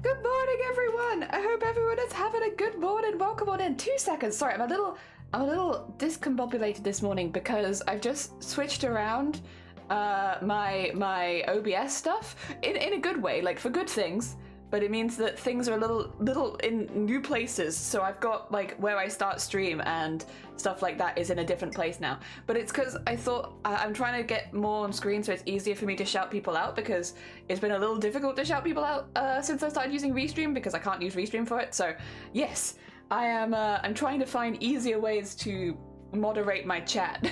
Good morning, everyone. I hope everyone is having a good morning. Welcome on in. 2 seconds. Sorry, I'm a little discombobulated this morning because I've just switched around my OBS stuff in a good way, like for good things. But it means that things are a little in new places. So I've got like where I start stream and stuff like that is in a different place now. But it's because I thought I'm trying to get more on screen so it's easier for me to shout people out, because it's been a little difficult to shout people out since I started using Restream, because I can't use Restream for it. So yes, I'm trying to find easier ways to moderate my chat.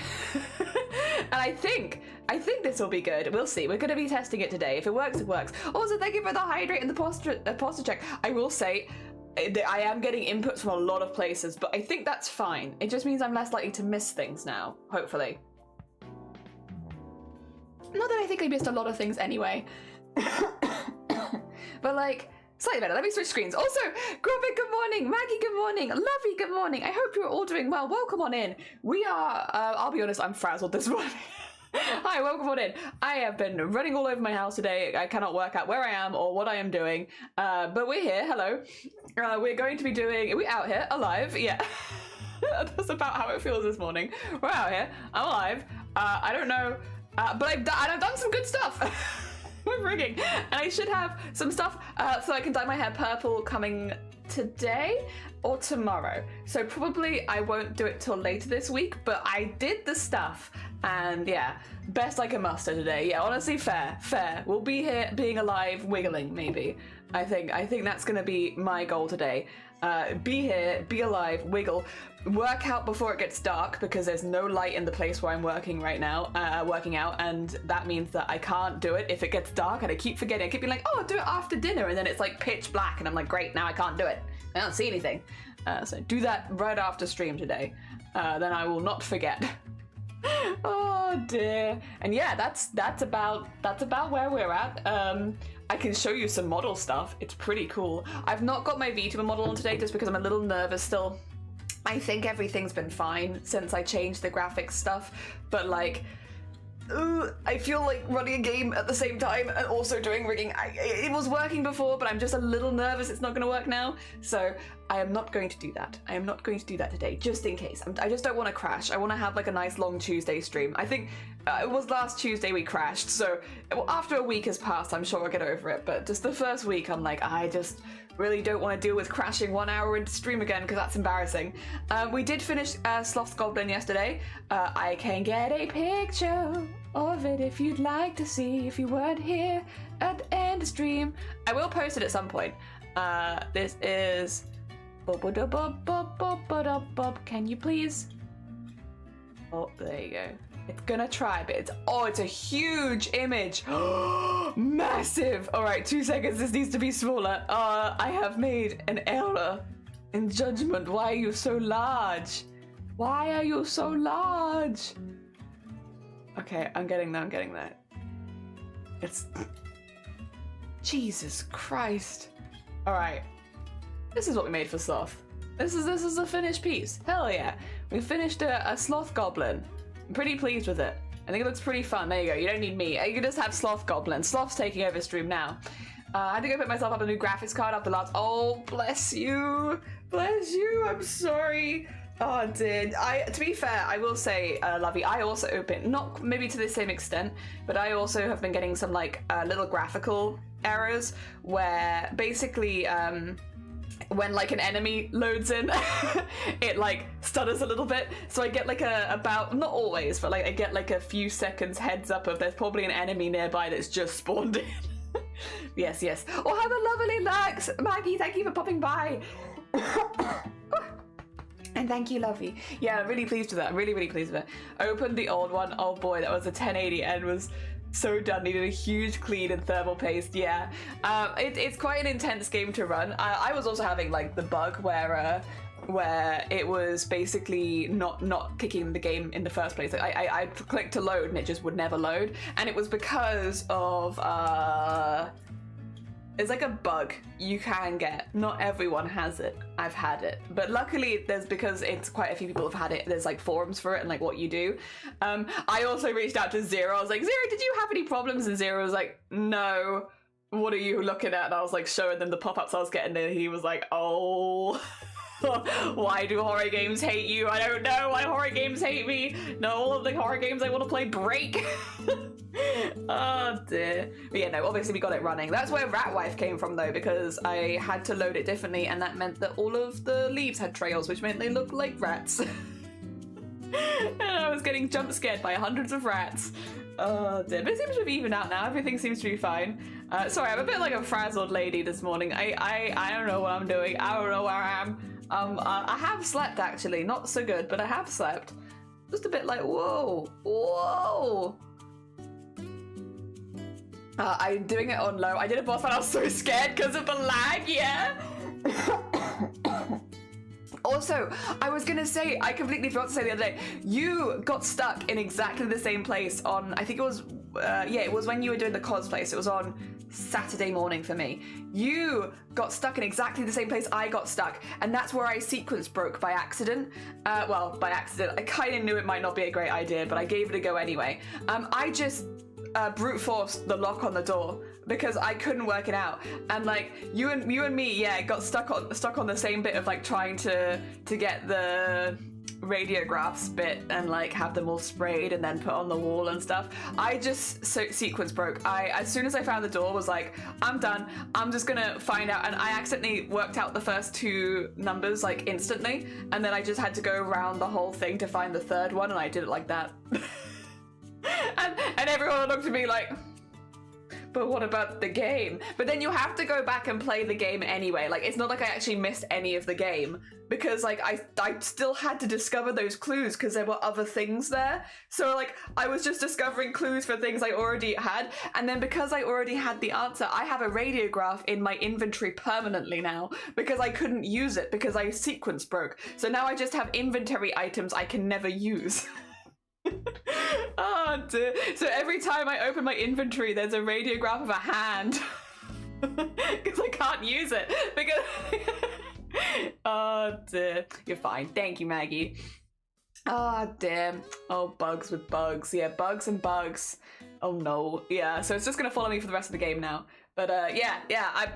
And I think this will be good. We'll see. We're going to be testing it today. If it works, it works. Also, thank you for the hydrate and the posture check. I will say, I am getting inputs from a lot of places, but I think that's fine. It just means I'm less likely to miss things now, hopefully. Not that I think I missed a lot of things anyway. But like, slightly better. Let me switch screens. Also, Grumpy, good morning. Maggie, good morning. Lovey, good morning. I hope you're all doing well. Welcome on in. We are, I'll be honest, I'm frazzled this morning. Hi, welcome on in. I have been running all over my house today. I cannot work out where I am or what I am doing. But we're here. Hello. We're going to be doing, we're out here, alive. Yeah. That's about how it feels this morning. We're out here. I'm alive. I don't know. But I've done some good stuff. We're rigging, and I should have some stuff so I can dye my hair purple coming today or tomorrow. So probably I won't do it till later this week, but I did the stuff, and yeah, best I can muster today. Yeah, honestly, fair. We'll be here being alive, wiggling, maybe. I think that's gonna be my goal today. Be here, be alive, wiggle, work out before it gets dark, because there's no light in the place where I'm working right now, working out, and that means that I can't do it if it gets dark, and I keep forgetting. I keep being like, oh, I'll do it after dinner, and then it's like pitch black, and I'm like, great, now I can't do it. I don't see anything. So do that right after stream today. Then I will not forget. Oh dear. And yeah, that's about where we're at. I can show you some model stuff. It's pretty cool. I've not got my VTuber model on today just because I'm a little nervous still. I think everything's been fine since I changed the graphics stuff, but like, I feel like running a game at the same time and also doing rigging. It was working before, but I'm just a little nervous it's not going to work now. So I am not going to do that. I am not going to do that today, just in case. I just don't want to crash. I want to have like a nice long Tuesday stream. I think it was last Tuesday we crashed, so after a week has passed, I'm sure I'll get over it. But just the first week, I'm like, I just really don't want to deal with crashing 1 hour into stream again, because that's embarrassing. We did finish Sloth's Goblin yesterday. I can get a picture of it if you'd like to see, if you weren't here at the end of stream. I will post it at some point. This is... Can you please? Oh, there you go. It's gonna try, but it's a huge image. Massive. All right, 2 seconds. This needs to be smaller. I have made an error in judgment. Why are you so large? Why are you so large? Okay, I'm getting there. It's... Jesus Christ. All right. This is what we made for Sloth. This is a finished piece. Hell yeah. We finished a Sloth Goblin. I'm pretty pleased with it. I think it looks pretty fun. There you go. You don't need me. You can just have Sloth Goblin. Sloth's taking over stream now. I had to go put myself up a new graphics card after last. Oh, bless you. Bless you. I'm sorry. Oh, dear. To be fair, I will say, Lovey, I also open, not maybe to the same extent, but I also have been getting some like little graphical errors where basically when like an enemy loads in, it like stutters a little bit. So I get like about, not always, but like I get like a few seconds heads up of there's probably an enemy nearby that's just spawned in. Yes. Oh, have a lovely Lux. Maggie, thank you for popping by. And thank you, Lovey. Yeah, I'm really pleased with that. I'm really pleased with it. I opened the old one. Oh boy, that was a 1080 and was so done. Needed a huge clean and thermal paste. Yeah, it's quite an intense game to run. I was also having like the bug where it was basically not kicking the game in the first place. Like, I clicked to load and it just would never load, and it was because of it's like a bug you can get. Not everyone has it. I've had it, but luckily because it's quite a few people have had it, there's like forums for it and like what you do. I also reached out to Zero. I was like, Zero, did you have any problems? And Zero was like, no, what are you looking at? And I was like showing them the pop-ups I was getting there. He was like, oh, why do horror games hate you? I don't know why horror games hate me. No, all of the horror games I want to play break. Oh dear. But yeah, no, obviously we got it running. That's where Rat Wife came from though, because I had to load it differently, and that meant that all of the leaves had trails, which meant they looked like rats. And I was getting jump scared by hundreds of rats. Oh dear. But it seems to have evened out now. Everything seems to be fine. Sorry, I'm a bit like a frazzled lady this morning. I don't know what I'm doing. I don't know where I am. I have slept actually. Not so good, but I have slept. Just a bit like, whoa, whoa. I'm doing it on low. I did a boss fight. I was so scared because of the lag, yeah. Also, I was gonna say, I completely forgot to say the other day, you got stuck in exactly the same place on, I think it was, yeah, it was when you were doing the cosplay, so it was on Saturday morning for me. You got stuck in exactly the same place I got stuck, and that's where I sequence broke by accident. Well, by accident. I kind of knew it might not be a great idea, but I gave it a go anyway. I just brute forced the lock on the door because I couldn't work it out, and like you and me, yeah, got stuck on the same bit of like trying to get the radiographs bit and like have them all sprayed and then put on the wall and stuff. I just sequence broke. As soon as I found the door, was like, I'm done. I'm just gonna find out, and I accidentally worked out the first two numbers like instantly, and then I just had to go around the whole thing to find the third one, and I did it like that. and everyone looked at me like, but what about the game? But then you have to go back and play the game anyway. Like, it's not like I actually missed any of the game, because like I still had to discover those clues because there were other things there. So like I was just discovering clues for things I already had, and then because I already had the answer, I have a radiograph in my inventory permanently now because I couldn't use it because I sequence broke. So now I just have inventory items I can never use. Oh dear. So every time I open my inventory, there's a radiograph of a hand because I can't use it because oh dear. You're fine, thank you, Maggie. Oh damn. Oh, bugs with bugs. Yeah, bugs and bugs. Oh no. Yeah, so it's just gonna follow me for the rest of the game now. But yeah, I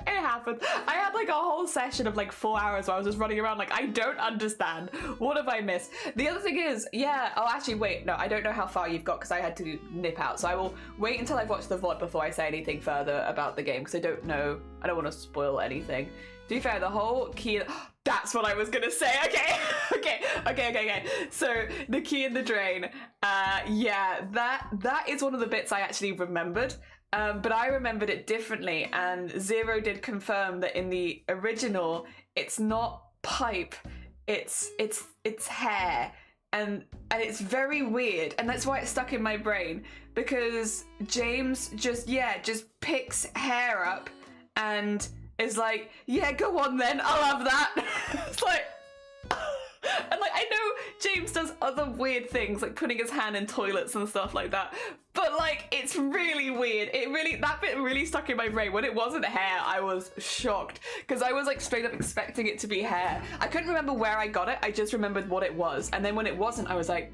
it happened. I had like a whole session of like 4 hours where I was just running around like, I don't understand. What have I missed? The other thing is, yeah, oh actually wait, no, I don't know how far you've got because I had to nip out. So I will wait until I've watched the VOD before I say anything further about the game because I don't know, I don't want to spoil anything. To be fair, the whole key, that's what I was gonna say. Okay. So the key in the drain, yeah, that is one of the bits I actually remembered. But I remembered it differently, and Zero did confirm that in the original, it's not pipe, it's hair, and it's very weird, and that's why it's stuck in my brain, because James just picks hair up and is like, yeah, go on then, I'll have that. It's like, and like I know James does other weird things like putting his hand in toilets and stuff like that, but like it's really weird. That bit really stuck in my brain. When it wasn't hair, I was shocked because I was like straight up expecting it to be hair. I couldn't remember where I got it, I just remembered what it was, and then when it wasn't, I was like,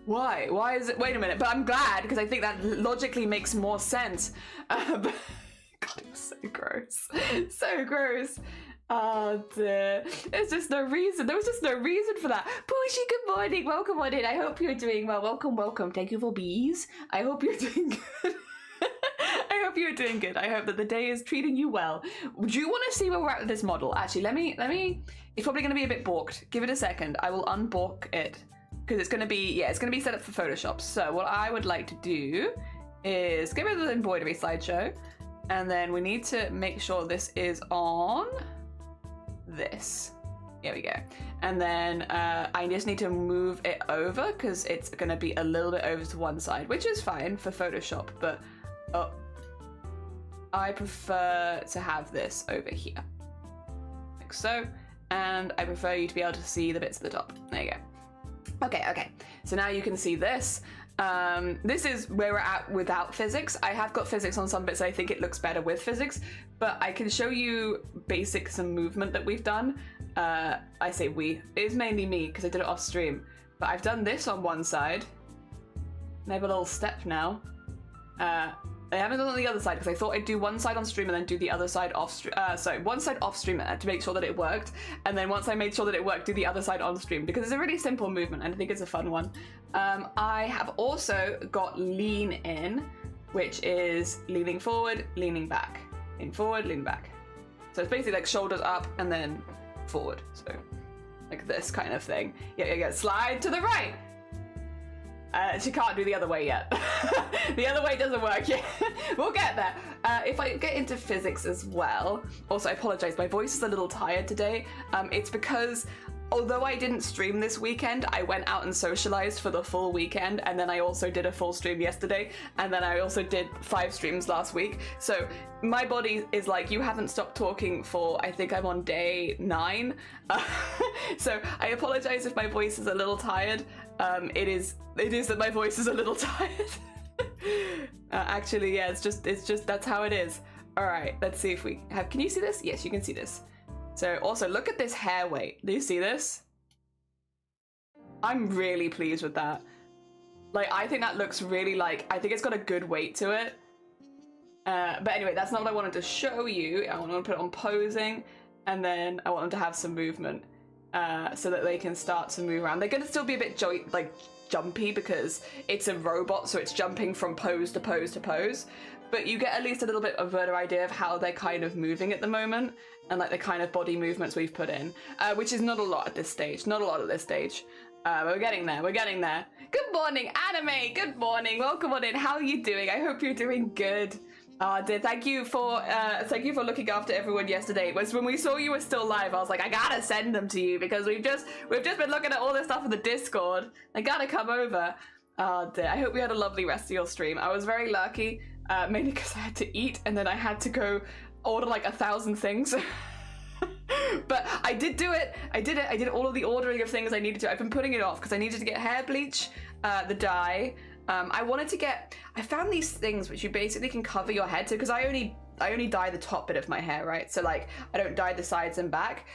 why is it, wait a minute. But I'm glad because I think that logically makes more sense. But God, it was so gross. So gross. Oh dear. There's just no reason. There was just no reason for that. Pushy, good morning. Welcome on in. I hope you're doing well. Welcome. Thank you for bees. I hope you're doing good. I hope you're doing good. I hope that the day is treating you well. Do you want to see where we're at with this model? Actually, let me. It's probably going to be a bit balked. Give it a second. I will unbalk it because it's going to be, yeah, it's going to be set up for Photoshop. So what I would like to do is get rid of the embroidery slideshow, and then we need to make sure this is on this. Here we go. And then I just need to move it over because it's going to be a little bit over to one side, which is fine for Photoshop, but I prefer to have this over here, like so, and I prefer you to be able to see the bits at the top. There you go. Okay, so now you can see this. This is where we're at without physics. I have got physics on some bits. I think it looks better with physics, but I can show you basics and movement that we've done. I say we, it is mainly me because I did it off stream, but I've done this on one side, and I have a little step now, and I haven't done it on the other side because I thought I'd do one side on stream and then do the other side off stream. Sorry, one side off stream to make sure that it worked. And then once I made sure that it worked, do the other side on stream because it's a really simple movement and I think it's a fun one. I have also got lean in, which is leaning forward, leaning back. Lean forward, lean back. So it's basically like shoulders up and then forward. So like this kind of thing. Yeah, slide to the right. She can't do the other way yet. The other way doesn't work yet. We'll get there. If I get into physics as well, also I apologize, my voice is a little tired today. It's because although I didn't stream this weekend, I went out and socialized for the full weekend, and then I also did a full stream yesterday, and then I also did 5 streams last week. So my body is like, you haven't stopped talking for, I think I'm on day 9. So I apologize if my voice is a little tired. It is that my voice is a little tired. Actually, yeah, it's just that's how it is. All right, let's see if we have. Can you see this? Yes, you can see this. So also look at this hair weight. Do you see this? I'm really pleased with that. Like, I think that looks really like, I think it's got a good weight to it. But anyway, that's not what I wanted to show you. I want to put it on posing, and then I want them to have some movement so that they can start to move around. They're going to still be a bit jumpy because it's a robot, so it's jumping from pose to pose to pose. But you get at least a little bit of a better idea of how they're kind of moving at the moment and like the kind of body movements we've put in, which is not a lot at this stage. Not a lot at this stage. We're getting there. We're getting there. Good morning, Anime. Good morning. Welcome on in. How are you doing? I hope you're doing good. Dear, thank you for looking after everyone yesterday. It was when we saw you were still live, I was like, I gotta send them to you because we've just been looking at all this stuff in the Discord. I gotta come over. Dear, I hope you had a lovely rest of your stream. I was very lucky, mainly because I had to eat and then I had to go order like 1,000 things. But I did do it. I did all of the ordering of things I needed to. I've been putting it off because I needed to get hair bleach, the dye. I found these things which you basically can cover your head to, because I only dye the top bit of my hair, right? So like I don't dye the sides and back.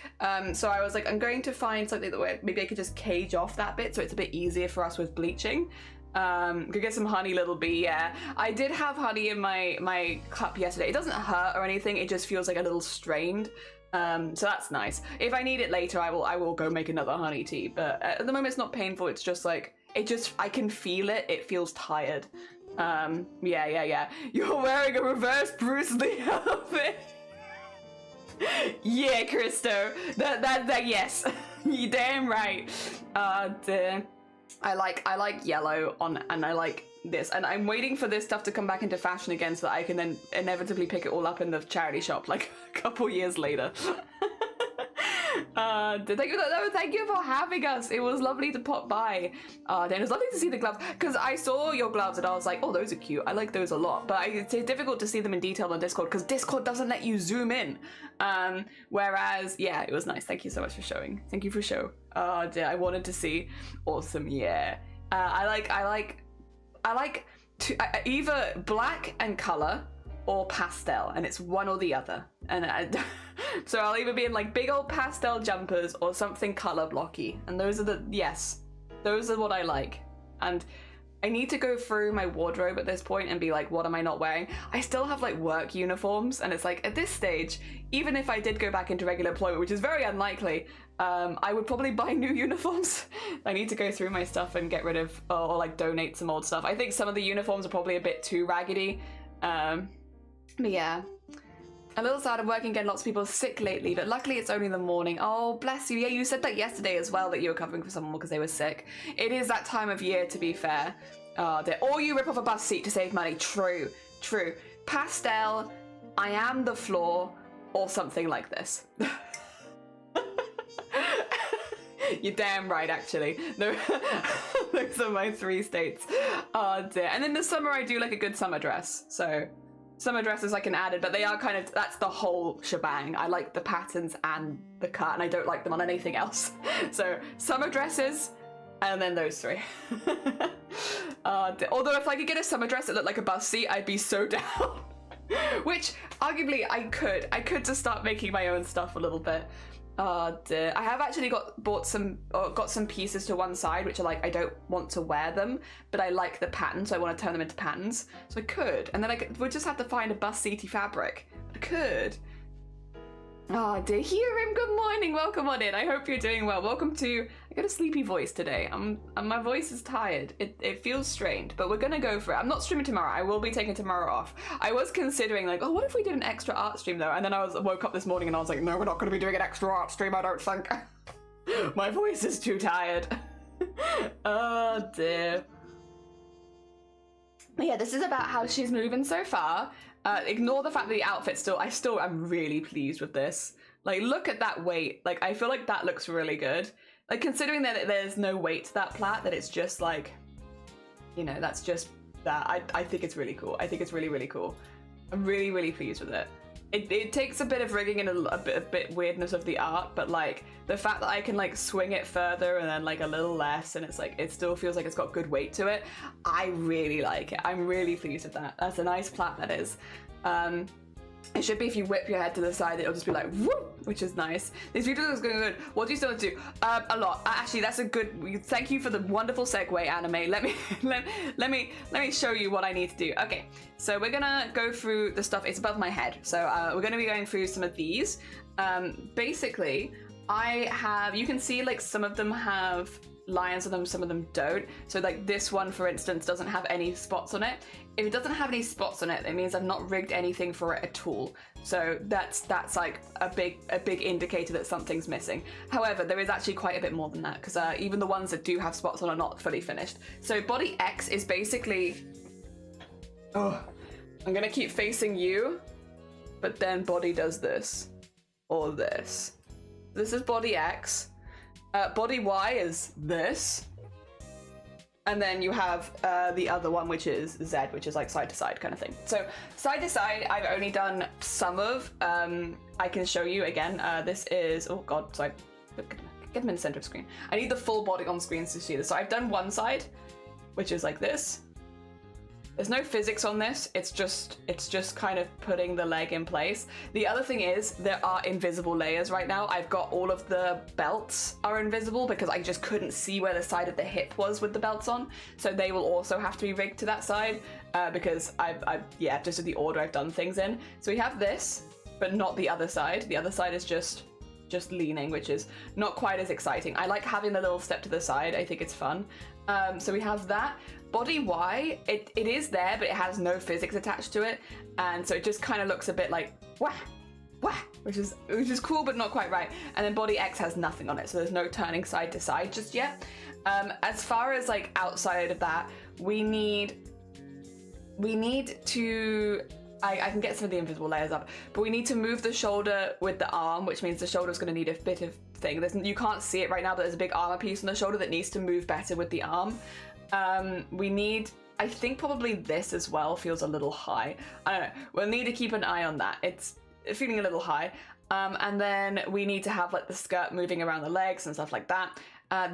So I was like, I'm going to find something that way maybe I could just cage off that bit so it's a bit easier for us with bleaching. Could get some honey, little bee. Yeah, I did have honey in my cup yesterday. It doesn't hurt or anything, it just feels like a little strained. So that's nice. If I need it later, I will go make another honey tea, but at the moment it's not painful. It's just like, I can feel it. It feels tired. Yeah. You're wearing a reverse Bruce Lee outfit. Yeah, Christo. That yes. You damn right. I like yellow and I like this, and I'm waiting for this stuff to come back into fashion again so that I can then inevitably pick it all up in the charity shop like a couple years later. Thank you for having us. It was lovely to pop by. Dan, it was lovely to see the gloves, because I saw your gloves and I was like, oh, those are cute. I like those a lot, but it's difficult to see them in detail on Discord because Discord doesn't let you zoom in. Whereas, yeah, it was nice. Thank you so much for showing. Thank you for show. I wanted to see. Awesome. Yeah. I like either black and color or pastel, and it's one or the other. And so I'll either be in like big old pastel jumpers or something color blocky, and those are what I like. And I need to go through my wardrobe at this point and be like, what am I not wearing? I still have like work uniforms, and it's like at this stage, even if I did go back into regular employment, which is very unlikely, I would probably buy new uniforms. I need to go through my stuff and get rid of or like donate some old stuff. I think some of the uniforms are probably a bit too raggedy. But yeah, a little sad of working again. Lots of people are sick lately, but luckily it's only the morning. Oh, bless you. Yeah, you said that yesterday as well, that you were covering for someone because they were sick. It is that time of year, to be fair. Or you rip off a bus seat to save money. True. Pastel, I am the floor, or something like this. You're damn right, actually. No, those are my 3 states. Oh dear. And in the summer, I do like a good summer dress. So summer dresses I can add it, but they are kind of, that's the whole shebang. I like the patterns and the cut, and I don't like them on anything else. So summer dresses, and then those 3. Although if I could get a summer dress that looked like a bus seat, I'd be so down. Which arguably I could just start making my own stuff a little bit. Oh dear. I have actually got some pieces to one side which are like, I don't want to wear them, but I like the pattern, so I want to turn them into patterns. So I could, and then we'll just have to find a bust seaty fabric. I could. Oh dear, Hiram, good morning, welcome on in. I hope you're doing well. Welcome to, I got a sleepy voice today. My voice is tired. It feels strained, but we're gonna go for it. I'm not streaming tomorrow. I will be taking tomorrow off. I was considering like, oh, what if we did an extra art stream though? And then woke up this morning and I was like, no, we're not gonna be doing an extra art stream, I don't think. My voice is too tired. Oh dear. Yeah, this is about how she's moving so far. Ignore the fact that the outfit I'm really pleased with this. Like, look at that weight. Like, I feel like that looks really good. Like, considering that there's no weight to that plait, that it's just like, you know, that's just that. I think it's really cool. I think it's really, really cool. I'm really, really pleased with it. It takes a bit of rigging and a bit weirdness of the art, but like the fact that I can like swing it further and then like a little less, and it's like it still feels like it's got good weight to it. I really like it. I'm really pleased with that. That's a nice plait, that is. It should be, if you whip your head to the side, it'll just be like whoop, which is nice. This video looks going good. What do you still do? A lot. Actually, that's a good. Thank you for the wonderful segue, anime. Let me show you what I need to do. Okay, so we're gonna go through the stuff. It's above my head, so we're gonna be going through some of these. Basically, you can see like some of them have lines on them, some of them don't. So like this one, for instance, doesn't have any spots on it. If it doesn't have any spots on it, it means I've not rigged anything for it at all. So that's like a big indicator that something's missing. However, there is actually quite a bit more than that, because even the ones that do have spots on are not fully finished. So body X is basically, oh, I'm gonna keep facing you, but then body does this or this. This is body X. Body Y is this. And then you have the other one, which is Z, which is like side to side kind of thing. So side to side, I've only done some of. I can show you again. This is, oh God, sorry. Get them in the center of screen. I need the full body on screen to see this. So I've done one side, which is like this. There's no physics on this. It's just kind of putting the leg in place. The other thing is there are invisible layers right now. I've got all of the belts are invisible because I just couldn't see where the side of the hip was with the belts on. So they will also have to be rigged to that side because yeah, just the order I've done things in. So we have this, but not the other side. The other side is just leaning, which is not quite as exciting. I like having the little step to the side. I think it's fun. So we have that. Body Y, it is there, but it has no physics attached to it, and so it just kind of looks a bit like wah, wah, which is cool, but not quite right. And then body X has nothing on it, so there's no turning side to side just yet. As far as like outside of that, we need to. I can get some of the invisible layers up, but we need to move the shoulder with the arm, which means the shoulder's going to need a bit of thing. You can't see it right now, but there's a big armor piece on the shoulder that needs to move better with the arm. We need, I think probably this as well feels a little high. I don't know. We'll need to keep an eye on that. It's feeling a little high. And then we need to have like the skirt moving around the legs and stuff like that.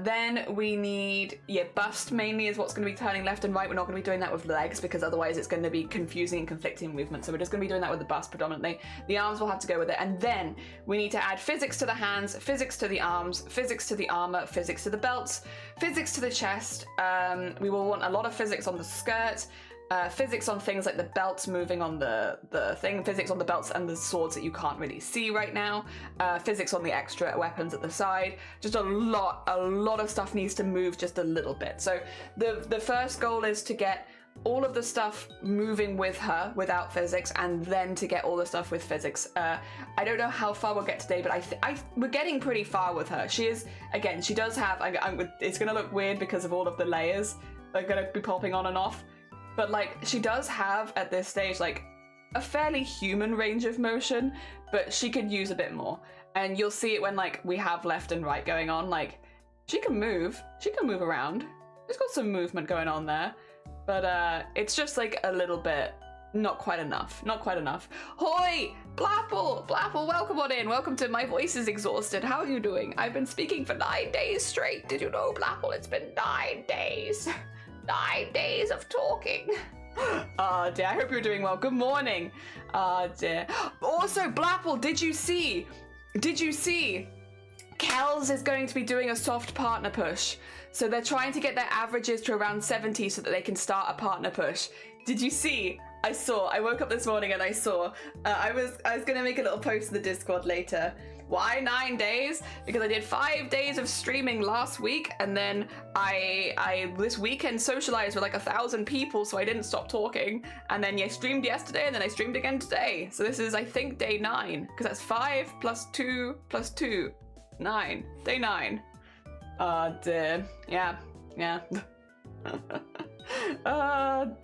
Then we need, bust mainly is what's going to be turning left and right. We're not going to be doing that with legs because otherwise it's going to be confusing and conflicting movement. So we're just going to be doing that with the bust predominantly. The arms will have to go with it. And then we need to add physics to the hands, physics to the arms, physics to the armor, physics to the belts, physics to the chest. We will want a lot of physics on the skirt. Physics on things like the belts moving on the thing, physics on the belts and the swords that you can't really see right now, physics on the extra weapons at the side. Just a lot of stuff needs to move just a little bit. So the first goal is to get all of the stuff moving with her without physics, and then to get all the stuff with physics. I don't know how far we'll get today, but we're getting pretty far with her. She is, again, she does have, it's going to look weird because of all of the layers that are going to be popping on and off. But like, she does have at this stage like a fairly human range of motion, but she could use a bit more. And you'll see it when like we have left and right going on. Like, she can move around. She's got some movement going on there, but it's just like a little bit not quite enough. Hoi, Blapple, welcome on in. Welcome to My Voice is Exhausted. How are you doing? I've been speaking for 9 days straight. Did you know, Blapple? It's been 9 days. 9 days of talking. Oh dear, I hope you're doing well. Good morning. Oh dear. Also, Blapple, did you see Kells is going to be doing a soft partner push. So they're trying to get their averages to around 70 so that they can start a partner push. Did you see? I woke up this morning and I saw, I was gonna make a little post in the Discord later. Why 9 days? Because I did 5 days of streaming last week, and then I this weekend socialized with like 1,000 people, so I didn't stop talking. And then I streamed yesterday, and then I streamed again today. So this is, I think, day 9, because that's 5 plus 2 plus 2, 9. Day 9. Dear. Yeah.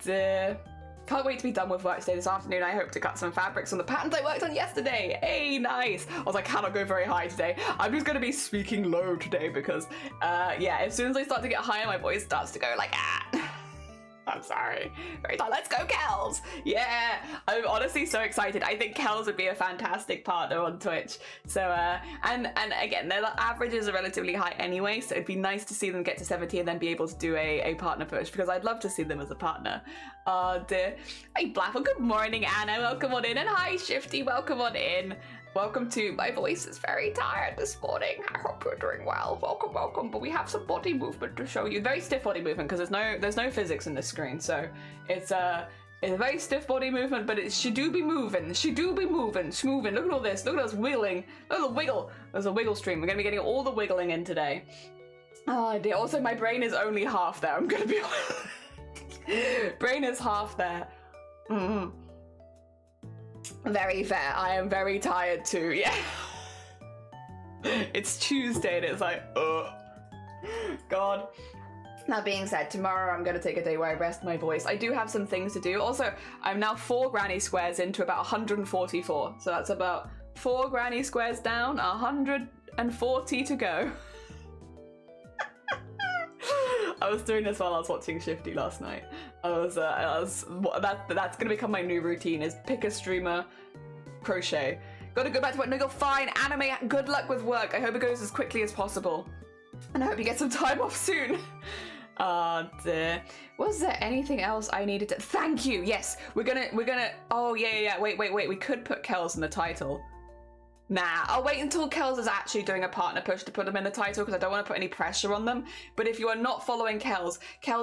Dear. Can't wait to be done with work today this afternoon. I hope to cut some fabrics on the patterns I worked on yesterday. Hey, nice. I cannot go very high today. I'm just going to be speaking low today because, yeah, as soon as I start to get higher, my voice starts to go like, ah. I'm sorry. Very sorry. Let's go, Kells. Yeah, I'm honestly so excited. I think Kells would be a fantastic partner on Twitch. So, and again, their averages are relatively high anyway, so it'd be nice to see them get to 70 and then be able to do a partner push, because I'd love to see them as a partner. Dear. Hey, Blapple, good morning, Anna. Welcome on in. And hi, Shifty. Welcome on in. Welcome to, my voice is very tired this morning. I hope you're doing well. Welcome. But we have some body movement to show you. Very stiff body movement because there's no physics in this screen. So it's a very stiff body movement, but she do be moving. She moving. Look at all this. Look at us wiggling. Look at the wiggle. There's a wiggle stream. We're gonna be getting all the wiggling in today. Oh dear. Also, my brain is only half there. I'm gonna be honest. Brain is half there. Very fair. I am very tired too. Yeah. It's Tuesday and it's like, God. That being said, tomorrow I'm going to take a day where I rest my voice. I do have some things to do. Also, I'm now 4 granny squares into about 144. So that's about 4 granny squares down, 140 to go. I was doing this while I was watching Shifty last night. That's gonna become my new routine, is pick a streamer, crochet. Gotta go back to work. No, you're fine. Anime, good luck with work. I hope it goes as quickly as possible. And I hope you get some time off soon. Dear. Was there anything else I needed to... Thank you, yes. We're gonna... Oh, yeah. Wait. We could put Kells in the title. Nah, I'll wait until Kells is actually doing a partner push to put them in the title because I don't want to put any pressure on them. But if you are not following Kells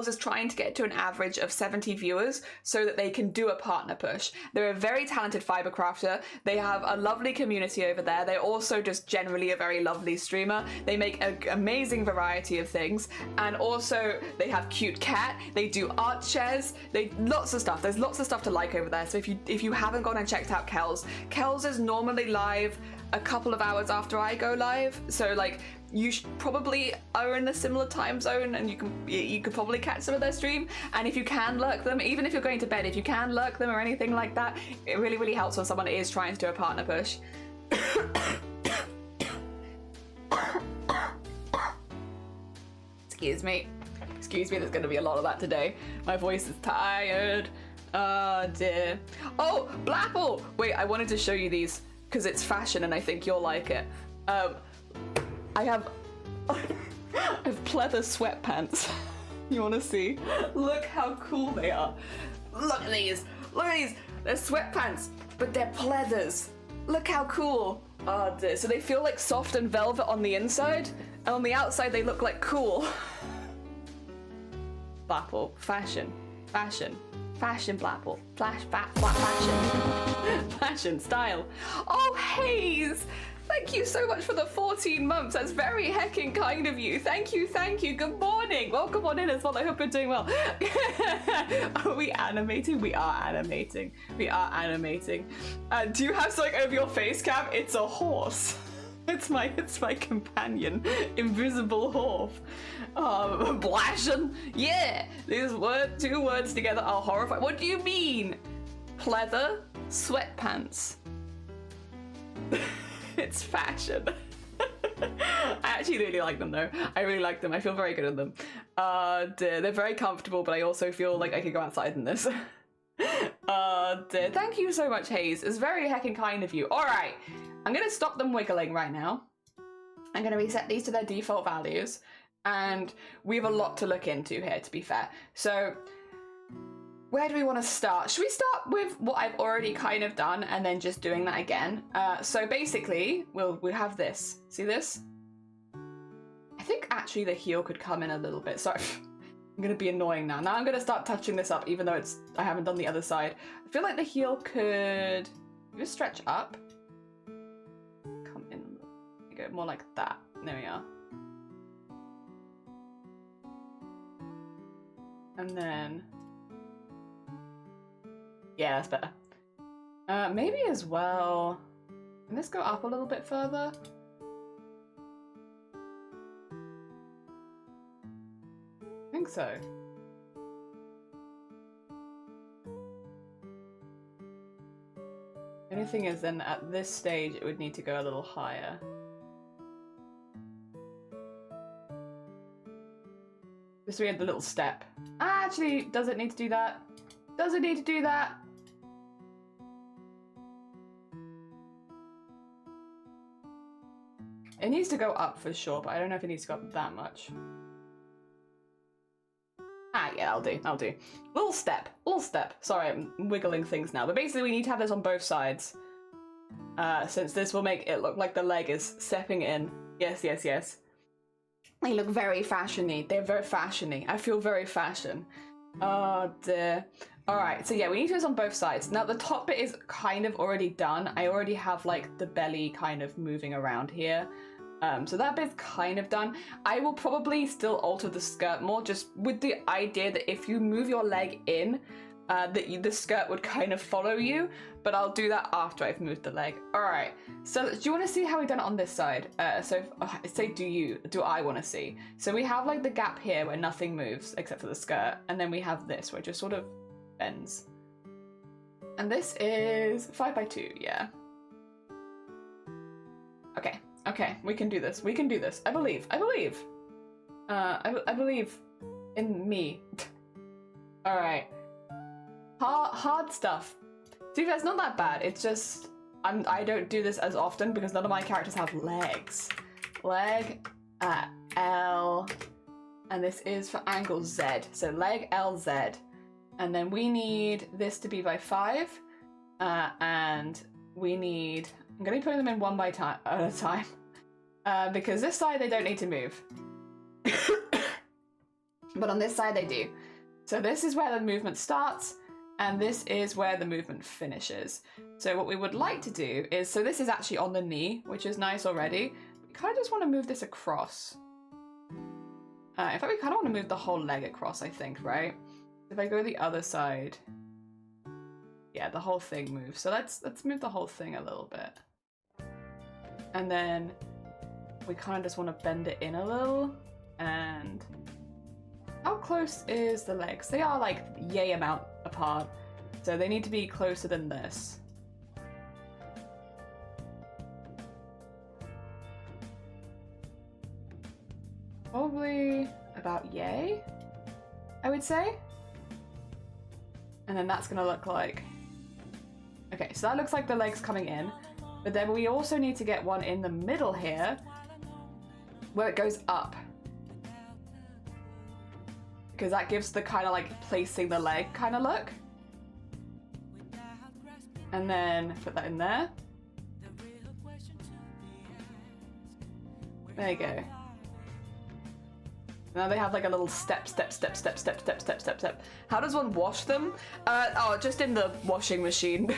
is trying to get to an average of 70 viewers so that they can do a partner push. They're a very talented fiber crafter. They have a lovely community over there. They're also just generally a very lovely streamer. They make an amazing variety of things. And also they have cute cat. They do art shares. Lots of stuff. There's lots of stuff to like over there. So if you haven't gone and checked out Kells is normally live a couple of hours after I go live, so like you probably are in a similar time zone and you could probably catch some of their stream. And if you can lurk them, even if you're going to bed, if you can lurk them or anything like that, it really helps when someone is trying to do a partner push. Excuse me, there's going to be a lot of that today. My voice is tired. Oh dear. Oh, Blapple! Wait, I wanted to show you these because it's fashion and I think you'll like it. I have pleather sweatpants. You want to see? Look how cool they are. Look at these. They're sweatpants, but they're pleathers. Look how cool. Oh dear. So they feel like soft and velvet on the inside, and on the outside they look like cool. Blapple. Fashion, Blapple. Fashion, style. Oh, Hayes! Thank you so much for the 14 months. That's very heckin' kind of you. Thank you. Good morning. Welcome on in as well. I hope you're doing well. Are we animating? We are animating. Do you have something over your face cam? It's a horse. It's my companion, invisible horse. Blashin'. Yeah, these two words together are horrifying. What do you mean? Pleather sweatpants. It's fashion. I actually really like them though. I really like them. I feel very good in them. They're very comfortable, but I also feel like I could go outside in this. Thank you so much, Hayes. It's very heckin' kind of you. All right, I'm gonna stop them wiggling right now. I'm gonna reset these to their default values, and we have a lot to look into here, to be fair. So where do we want to start? Should we start with what I've already kind of done and then just doing that again? So basically, we'll have this. See this? I think actually the heel could come in a little bit. Sorry, I'm gonna be annoying now. Now I'm gonna start touching this up, even though I haven't done the other side. I feel like the heel could just stretch up. Come in, go more like that. There we are. And then, yeah, that's better. Maybe as well, can this go up a little bit further? I think so. The only thing is then at this stage it would need to go a little higher. Just so we had the little step. Actually, does it need to do that? Does it need to do that? It needs to go up for sure, but I don't know if it needs to go up that much. Ah, yeah, I'll do. Little step. Sorry, I'm wiggling things now. But basically we need to have this on both sides. Since this will make it look like the leg is stepping in. Yes. They look very fashiony. They're very fashiony. I feel very fashion. Oh dear. Alright, so yeah, we need to do this on both sides. Now the top bit is kind of already done. I already have like the belly kind of moving around here. So that bit's kind of done. I will probably still alter the skirt more, just with the idea that if you move your leg in, the skirt would kind of follow you, but I'll do that after I've moved the leg. Alright, so do you want to see how we've done it on this side? Do I want to see? So we have like the gap here where nothing moves except for the skirt, and then we have this where it just sort of bends. And this is 5x2, yeah. Okay, we can do this. I believe. I believe in me. Alright. Hard stuff. See, that's not that bad. It's just I don't do this as often because none of my characters have legs. Leg L, and this is for angle Z. So leg L Z, and then we need this to be by 5, and we need. I'm gonna be putting them in one by at a time, because this side they don't need to move, but on this side they do. So this is where the movement starts, and this is where the movement finishes. So what we would like to do is, so this is actually on the knee, which is nice already. We kind of just want to move this across. In fact, we kind of want to move the whole leg across, I think, right? If I go the other side, yeah, the whole thing moves. So let's move the whole thing a little bit. And then we kind of just want to bend it in a little. And how close is the legs? They are like yay amount apart. So they need to be closer than this. Probably about yay, I would say. And then that's gonna look like, okay, so that looks like the legs coming in, but then we also need to get one in the middle here where it goes up, because that gives the kind of like placing the leg kind of look. And then put that in there. There you go. Now they have like a little step. How does one wash them? Oh, just in the washing machine.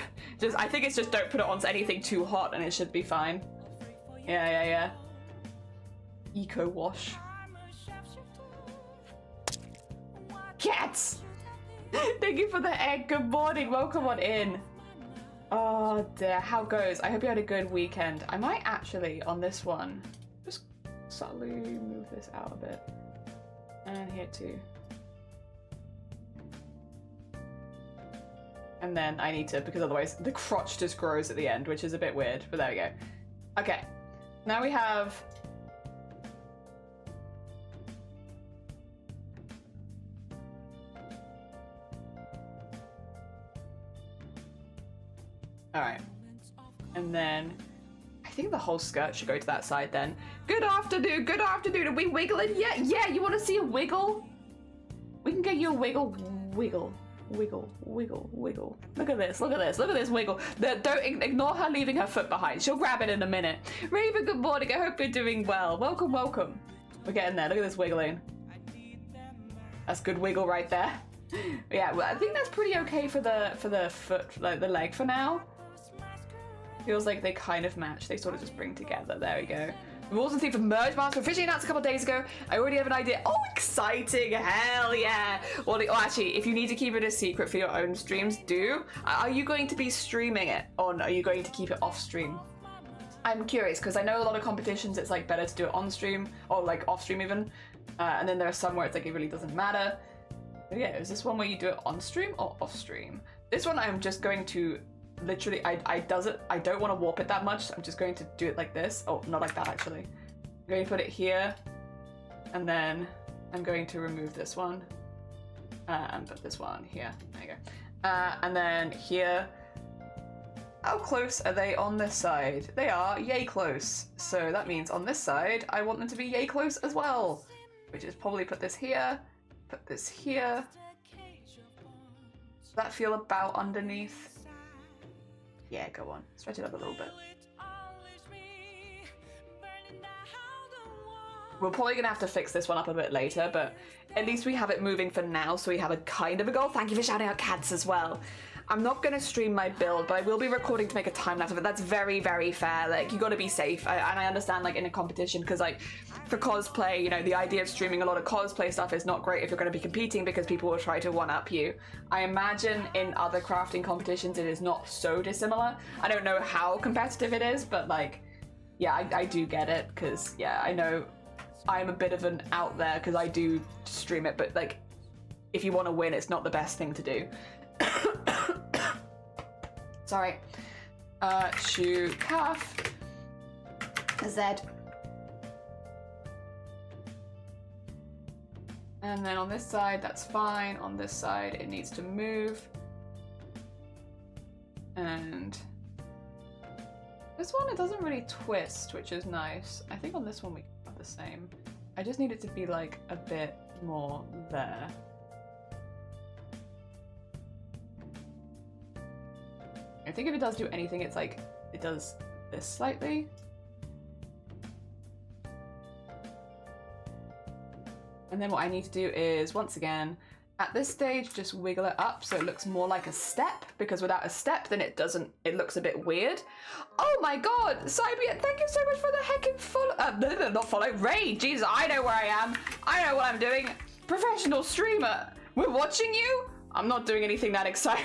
I think it's just don't put it onto anything too hot and it should be fine. Yeah. Eco wash. Cats! Thank you for the egg. Good morning. Welcome on in. Oh dear, how goes? I hope you had a good weekend. I might actually, on this one, just subtly move this out a bit. And here too. And then I need to, because otherwise the crotch just grows at the end, which is a bit weird, but there we go. Okay, now we have... Alright. And then I think the whole skirt should go to that side then. Good afternoon, good afternoon. Are we wiggling yet? Yeah, you want to see a wiggle? We can get you a wiggle. Wiggle. Look at this wiggle. Don't ignore her leaving her foot behind. She'll grab it in a minute. Raven, good morning. I hope you're doing well. Welcome. We're getting there. Look at this wiggling. That's good wiggle right there. Yeah, well, I think that's pretty okay for the foot, like the leg for now. Feels like they kind of match. They sort of just bring together. There we go. The rules and theme for merge masks were officially announced a couple of days ago. I already have an idea. Oh, exciting! Hell yeah! Well, actually, if you need to keep it a secret for your own streams, do. Are you going to be streaming it, or are you going to keep it off stream? I'm curious because I know a lot of competitions. It's like better to do it on stream or like off stream even, and then there are some where it's like it really doesn't matter. But yeah, is this one where you do it on stream or off stream? This one I'm just going to. Literally, I don't want to warp it that much. So I'm just going to do it like this. Oh, not like that actually. I'm going to put it here, and then I'm going to remove this one and put this one here. There you go. And then here. How close are they on this side? They are yay close. So that means on this side, I want them to be yay close as well. Which is probably put this here, put this here. Does that feel about underneath? Yeah, go on. Stretch it up a little bit. We're probably going to have to fix this one up a bit later, but at least we have it moving for now, so we have a kind of a goal. Thank you for shouting out cats as well. I'm not going to stream my build, but I will be recording to make a time lapse of it. That's very, very fair. Like, you got to be safe. And I understand, like, in a competition, because, like, for cosplay, you know, the idea of streaming a lot of cosplay stuff is not great if you're going to be competing because people will try to one-up you. I imagine in other crafting competitions it is not so dissimilar. I don't know how competitive it is, but, like, yeah, I do get it, because, yeah, I know I'm a bit of an out there because I do stream it, but, like, if you want to win, it's not the best thing to do. Sorry. Shoe, calf, Z. And then on this side, that's fine. On this side, it needs to move. And this one, it doesn't really twist, which is nice. I think on this one, we have the same. I just need it to be like a bit more there. I think if it does do anything, it's like, it does this slightly. And then what I need to do is, once again, at this stage, just wiggle it up so it looks more like a step, because without a step, then it looks a bit weird. Oh my god, Cybia, thank you so much for the heckin' follow, not follow, raid, Jesus, I know where I am. I know what I'm doing. Professional streamer, we're watching you? I'm not doing anything that exciting.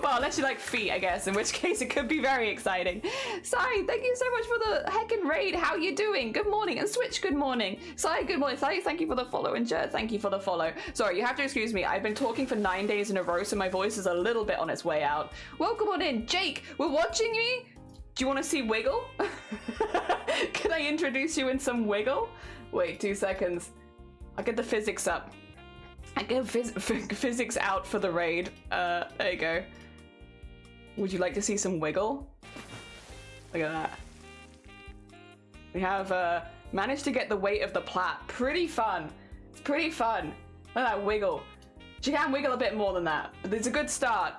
Well, unless you like feet, I guess, in which case it could be very exciting. Sai, thank you so much for the heckin' raid. How you doing? Good morning. And Switch, good morning. Sai, good morning. Sai, thank you for the follow. And Jer, thank you for the follow. Sorry, you have to excuse me. I've been talking for 9 days in a row, so my voice is a little bit on its way out. Welcome on in. Jake, we're watching me. Do you want to see Wiggle? Can I introduce you in some Wiggle? Wait, 2 seconds. I'll get the physics up. I get physics out for the raid. There you go. Would you like to see some Wiggle? Look at that. We have managed to get the weight of the plait. Pretty fun. It's pretty fun. Look at that Wiggle. She can wiggle a bit more than that, but it's a good start.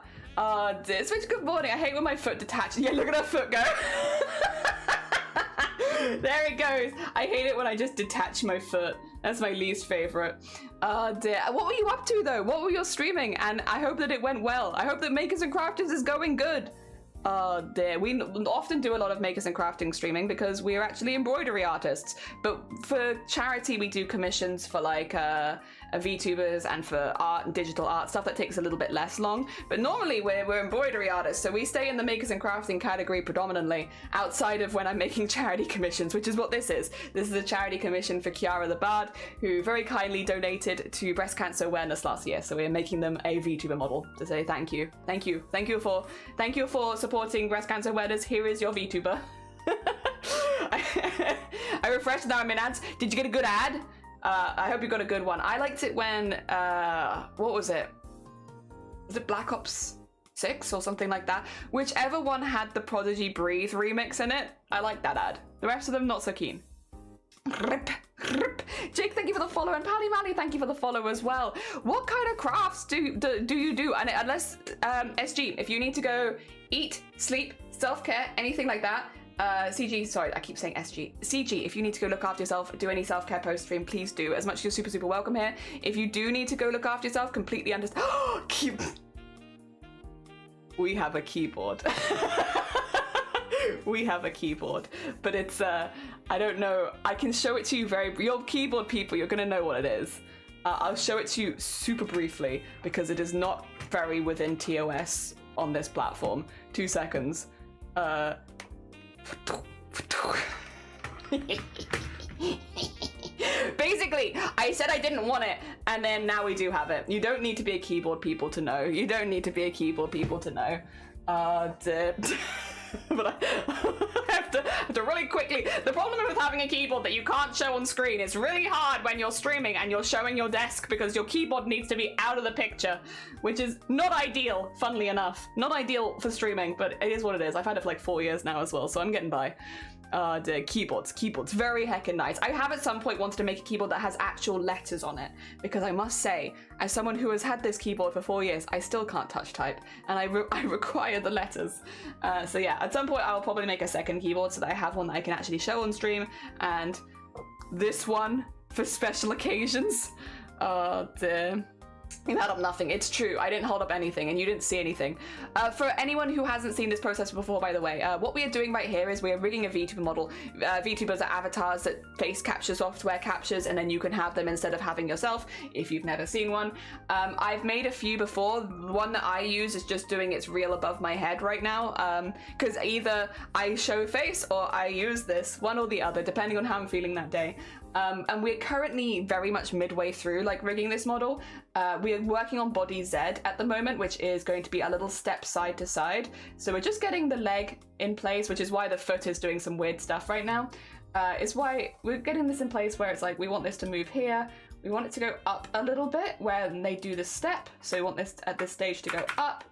Switch, good morning. I hate when my foot detaches. Yeah, look at her foot go. There it goes. I hate it when I just detach my foot. That's my least favorite. Dear. What were you up to though? What were you streaming? And I hope that it went well. I hope that Makers and Crafters is going good. Dear. We often do a lot of Makers and Crafting streaming because we are actually embroidery artists. But for charity, we do commissions for like VTubers and for art and digital art stuff that takes a little bit less long. But normally we're embroidery artists, so we stay in the Makers and Crafting category predominantly, outside of when I'm making charity commissions, which is what this is. This is a charity commission for Kiara the Bard, who very kindly donated to breast cancer awareness last year. So we're making them a VTuber model to say thank you. Thank you. Thank you for supporting breast cancer awareness. Here is your VTuber. I refreshed, now I'm in ads. Did you get a good ad? I hope you got a good one. I liked it when, what was it? Was it Black Ops 6 or something like that? Whichever one had the Prodigy Breathe remix in it, I liked that ad. The rest of them, not so keen. Jake, thank you for the follow, and Pally Mally, thank you for the follow as well. What kind of crafts do you do? And unless, SG, if you need to go eat, sleep, self-care, anything like that, CG, sorry, I keep saying SG. CG, if you need to go look after yourself, do any self-care post-stream, please do. As much as you're super, super welcome here. If you do need to go look after yourself, completely understand. We have a keyboard. We have a keyboard, but it's, I don't know. I can show it to you you're keyboard people, you're gonna know what it is. I'll show it to you super briefly because it is not very within TOS on this platform. 2 seconds. Basically, I said I didn't want it, and then now we do have it. You don't need to be a keyboard people to know. You don't need to be a keyboard people to know. But I have to really quickly. The problem with having a keyboard that you can't show on screen is really hard when you're streaming and you're showing your desk because your keyboard needs to be out of the picture, which is not ideal, funnily enough. Not ideal for streaming, but it is what it is. I've had it for like 4 years now as well, so I'm getting by. The keyboards, very heckin' nice. I have at some point wanted to make a keyboard that has actual letters on it, because I must say, as someone who has had this keyboard for 4 years, I still can't touch type, and I require the letters. So yeah, at some point I'll probably make a second keyboard so that I have one that I can actually show on stream, and this one for special occasions. You held up nothing. It's true. I didn't hold up anything and you didn't see anything. For anyone who hasn't seen this process before, by the way, what we are doing right here is we are rigging a VTuber model. VTubers are avatars that face capture software captures, and then you can have them instead of having yourself if you've never seen one. I've made a few before. The one that I use is just doing its reel above my head right now, because either I show face or I use this, one or the other, depending on how I'm feeling that day. And we're currently very much midway through like rigging this model. We are working on body Z at the moment, which is going to be a little step side to side. So we're just getting the leg in place, which is why the foot is doing some weird stuff right now. It's why we're getting this in place where it's like, we want this to move here. We want it to go up a little bit when they do the step. So we want this at this stage to go up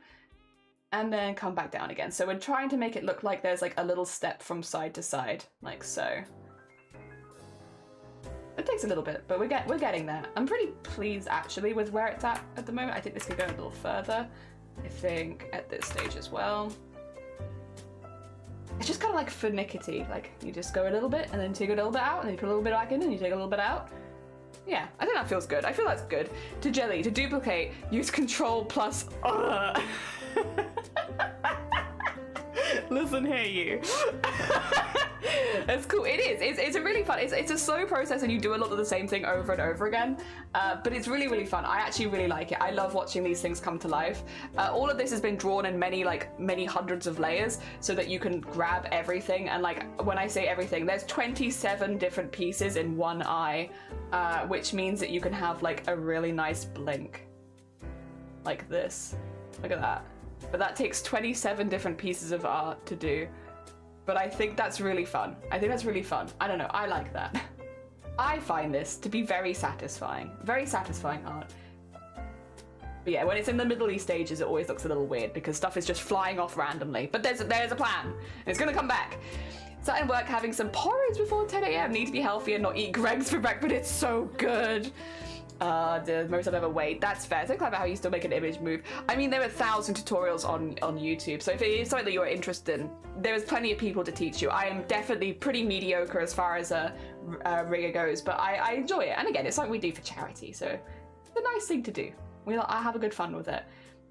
and then come back down again. So we're trying to make it look like there's like a little step from side to side, like so. It takes a little bit, but we're getting there. I'm pretty pleased actually with where it's at the moment. I think this could go a little further. I think at this stage as well. It's just kind of like finicky. Like you just go a little bit and then take a little bit out and then you put a little bit back in and you take a little bit out. Yeah, I think that feels good. I feel that's good. To jelly, to duplicate, use control plus. Listen here, you. It's cool. It is. It's a really fun. It's a slow process, and you do a lot of the same thing over and over again. But it's really, really fun. I actually really like it. I love watching these things come to life. All of this has been drawn in many hundreds of layers, so that you can grab everything. And like when I say everything, there's 27 different pieces in one eye, which means that you can have like a really nice blink, like this. Look at that. But that takes 27 different pieces of art to do. But I think that's really fun. I think that's really fun. I don't know, I like that. I find this to be very satisfying art. But yeah, when it's in the middle-y stages, it always looks a little weird because stuff is just flying off randomly. But there's a plan, and it's gonna come back. Starting work having some porridge before 10 AM. Need to be healthy and not eat Greg's for breakfast, but it's so good. The most I've ever weighed. That's fair. So clever how you still make an image move. I mean, there are 1,000 tutorials on YouTube, so if it is something that you're interested in, there is plenty of people to teach you. I am definitely pretty mediocre as far as a rigger goes, but I enjoy it. And again, it's something we do for charity, so it's a nice thing to do. I have a good fun with it.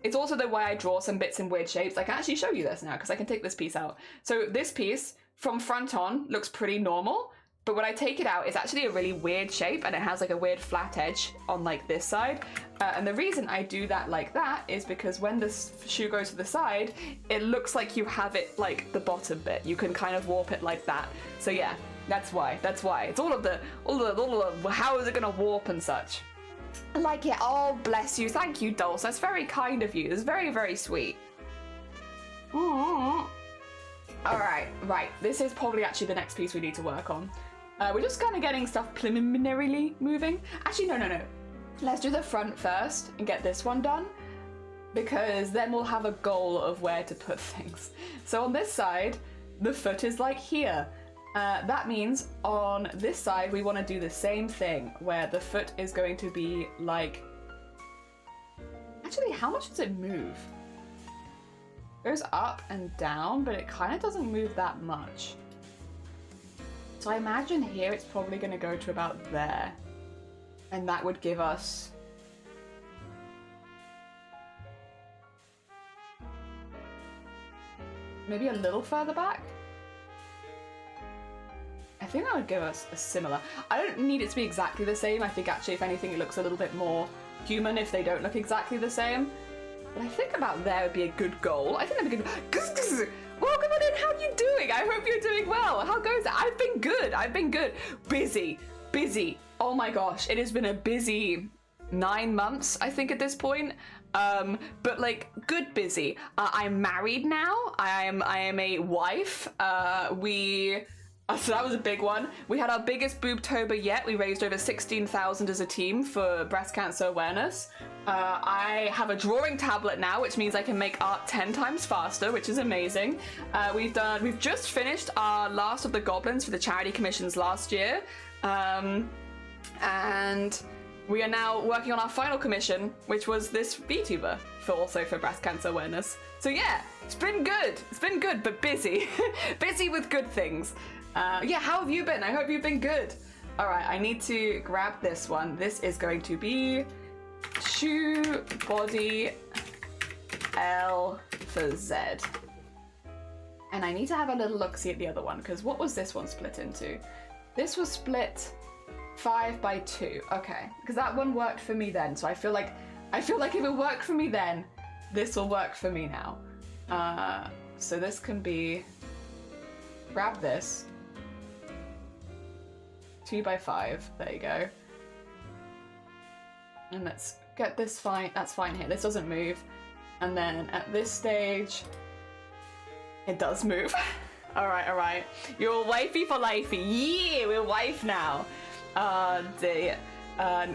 It's also the way I draw some bits in weird shapes. I can actually show you this now because I can take this piece out. So this piece from front on looks pretty normal. But when I take it out, it's actually a really weird shape, and it has like a weird flat edge on like this side. And the reason I do that like that is because when this shoe goes to the side, it looks like you have it like the bottom bit. You can kind of warp it like that. So yeah, that's why. It's all of the how is it gonna warp and such. I like it. Oh, bless you. Thank you, Dulce. That's very kind of you. It's very, very sweet. All right. This is probably actually the next piece we need to work on. We're just kind of getting stuff preliminarily moving. Actually, no. Let's do the front first and get this one done, because then we'll have a goal of where to put things. So on this side, the foot is like here. That means on this side, we want to do the same thing, where the foot is going to be like... Actually, how much does it move? It goes up and down, but it kind of doesn't move that much. So I imagine here it's probably going to go to about there. And that would give us... maybe a little further back? I think that would give us a similar... I don't need it to be exactly the same. I think actually, if anything, it looks a little bit more human if they don't look exactly the same. But I think about there would be a good goal. I think that'd be good. Welcome on in, how are you doing? I hope you're doing well. How goes it? I've been good. I've been good. Busy. Oh my gosh, it has been a busy 9 months, I think, at this point. But like good busy. I'm married now. I am a wife. So that was a big one. We had our biggest boobtober yet. We raised over 16,000 as a team for breast cancer awareness. I have a drawing tablet now, which means I can make art 10 times faster, which is amazing. We've just finished our last of the goblins for the charity commissions last year. And we are now working on our final commission, which was this VTuber for breast cancer awareness. So yeah, it's been good, but busy. Busy with good things. Yeah, how have you been? I hope you've been good. All right, I need to grab this one. This is going to be shoe body L for Z. And I need to have a little look-see at the other one, because what was this one split into? This was split 5 by 2. Okay, because that one worked for me then. So I feel like if it worked for me then, this will work for me now. So this can be, grab this. 2 by 5, there you go. And let's get this fine, that's fine here. This doesn't move. And then at this stage, it does move. All right. You're wifey for lifey. Yeah, we're wife now.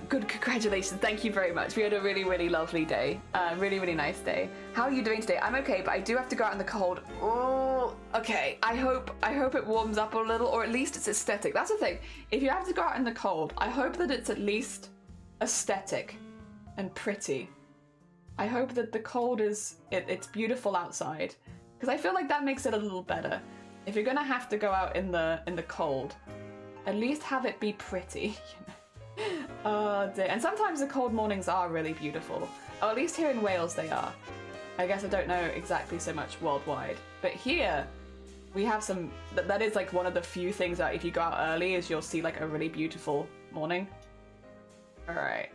Good, congratulations. Thank you very much. We had a really, really lovely day. Really nice day. How are you doing today? I'm okay, but I do have to go out in the cold. Oh, okay. I hope it warms up a little, or at least it's aesthetic. That's the thing. If you have to go out in the cold, I hope that it's at least aesthetic and pretty. I hope that the cold it's beautiful outside, because I feel like that makes it a little better. If you're gonna have to go out in the cold, at least have it be pretty, you know. Oh dear. And sometimes the cold mornings are really beautiful. Or at least here in Wales they are. I guess I don't know exactly so much worldwide. But here, we have some... That is like one of the few things that if you go out early is you'll see like a really beautiful morning. Alright.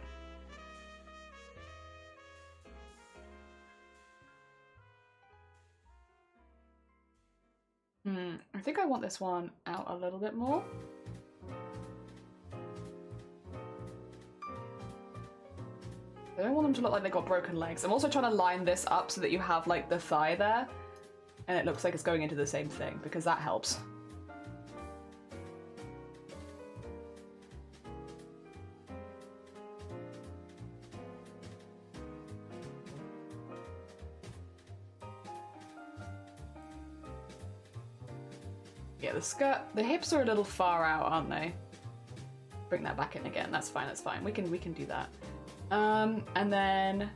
I think I want this one out a little bit more. I don't want them to look like they got broken legs. I'm also trying to line this up so that you have like the thigh there and it looks like it's going into the same thing, because that helps. Yeah, the skirt, the hips are a little far out, aren't they? Bring that back in again. That's fine. We can do that. And then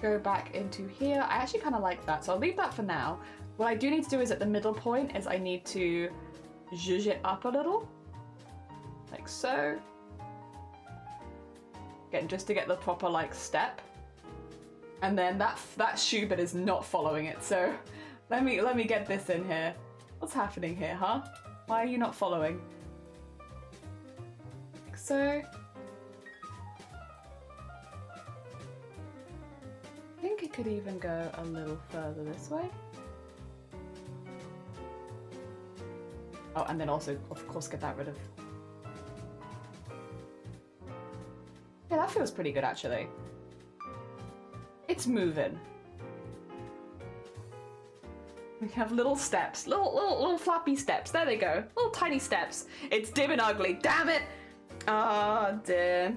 go back into here. I actually kind of like that, so I'll leave that for now. What I do need to do is at the middle point is I need to zhuzh it up a little, like so. Again, just to get the proper like step. And then that shoe bit is not following it, so let me get this in here. What's happening here, huh? Why are you not following? Like so. I think it could even go a little further this way. Oh, and then also, of course, get that rid of... Yeah, that feels pretty good, actually. It's moving. We have little steps, little flappy steps. There they go, little tiny steps. It's dim and ugly, damn it! Oh dear.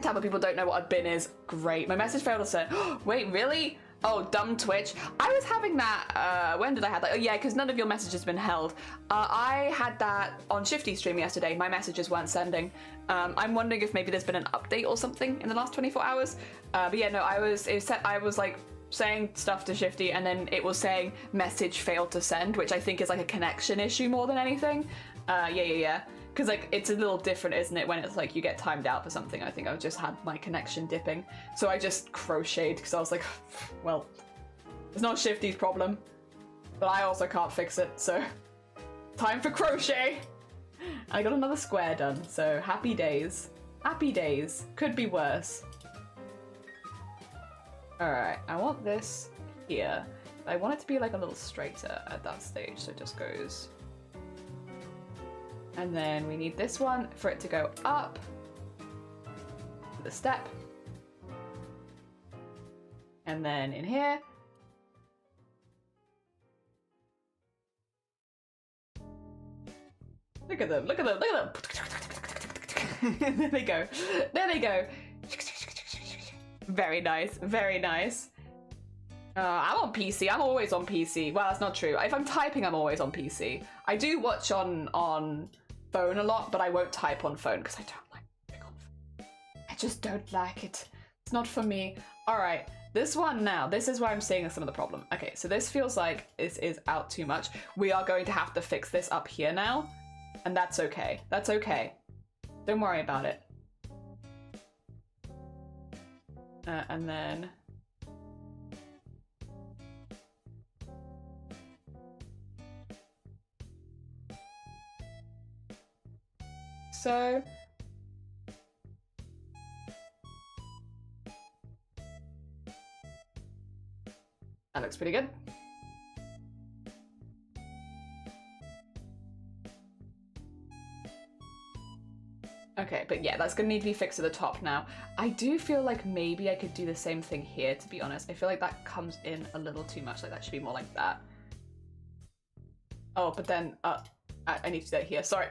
Tampa people don't know what a bin is. Great. My message failed to say, oh, wait, really? Oh, dumb Twitch. I was having that, when did I have that? Oh yeah, because none of your messages have been held. I had that on Shifty stream yesterday. My messages weren't sending. I'm wondering if maybe there's been an update or something in the last 24 hours. But yeah, no, I was like saying stuff to Shifty, and then it was saying message failed to send, which I think is like a connection issue more than anything. Yeah. Because like it's a little different, isn't it, when it's like you get timed out for something. I think I've just had my connection dipping, so I just crocheted because I was like, well, it's not Shifty's problem, but I also can't fix it, so time for crochet. I got another square done, so happy days. Happy days. Could be worse. Alright, I want this here. I want it to be like a little straighter at that stage, so it just goes. And then we need this one for it to go up to the step. And then in here. Look at them, look at them, look at them. There they go. There they go. Very nice, very nice. I'm on PC. I'm always on PC. Well, that's not true. If I'm typing, I'm always on PC. I do watch on phone a lot, but I won't type on phone because I don't like typing on phone. I just don't like it. It's not for me. All right, this one now. This is where I'm seeing some of the problem. Okay, so this feels like this is out too much. We are going to have to fix this up here now, and that's okay. That's okay. Don't worry about it. And then so that looks pretty good. Okay, but yeah, that's gonna need to be fixed at the top now. I do feel like maybe I could do the same thing here, to be honest. I feel like that comes in a little too much, like that should be more like that. Oh, but then, I need to do that here. Sorry.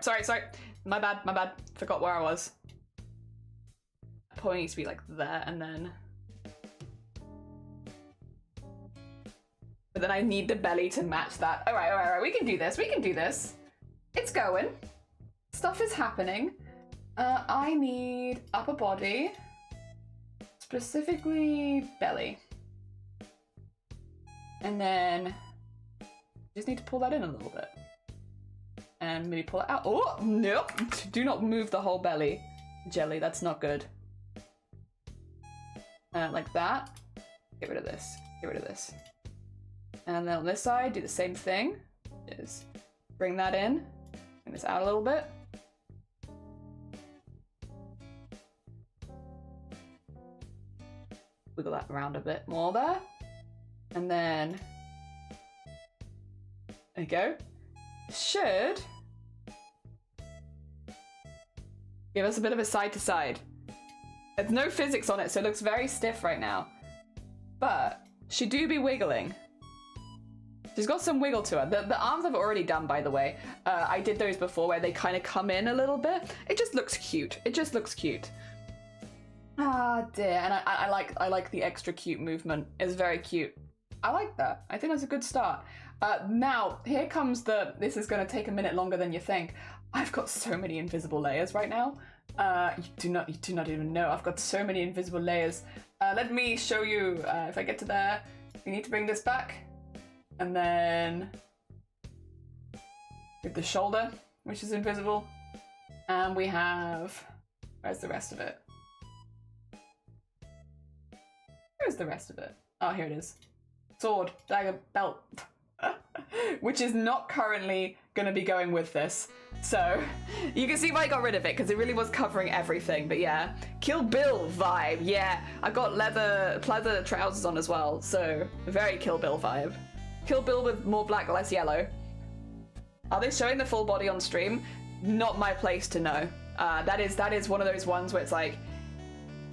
My bad. Forgot where I was. Probably needs to be like there, and then... But then I need the belly to match that. All right, we can do this. It's going. Stuff is happening. I need upper body, specifically belly. And then just need to pull that in a little bit. And maybe pull it out. Oh, nope. Do not move the whole belly. Jelly, that's not good. Like that. Get rid of this. And then on this side, do the same thing. Just bring that in. Bring this out a little bit. Wiggle that around a bit more there. And then, there you go. Should give us a bit of a side to side. There's no physics on it, so it looks very stiff right now. But she do be wiggling. She's got some wiggle to her. The arms I've already done, by the way. I did those before where they kind of come in a little bit. It just looks cute. Ah dear, and I like the extra cute movement. It's very cute. I like that. I think that's a good start. Now here comes this is going to take a minute longer than you think. I've got so many invisible layers right now. You do not even know. I've got so many invisible layers. Let me show you. If I get to there, we need to bring this back, and then with the shoulder, which is invisible, and we have. Where's the rest of it? Where's the rest of it? Oh, here it is. Sword, dagger, belt. Which is not currently going to be going with this. So, you can see why I got rid of it, because it really was covering everything. But yeah, Kill Bill vibe. Yeah, I got pleather trousers on as well. So, very Kill Bill vibe. Kill Bill with more black, less yellow. Are they showing the full body on stream? Not my place to know. That is one of those ones where it's like,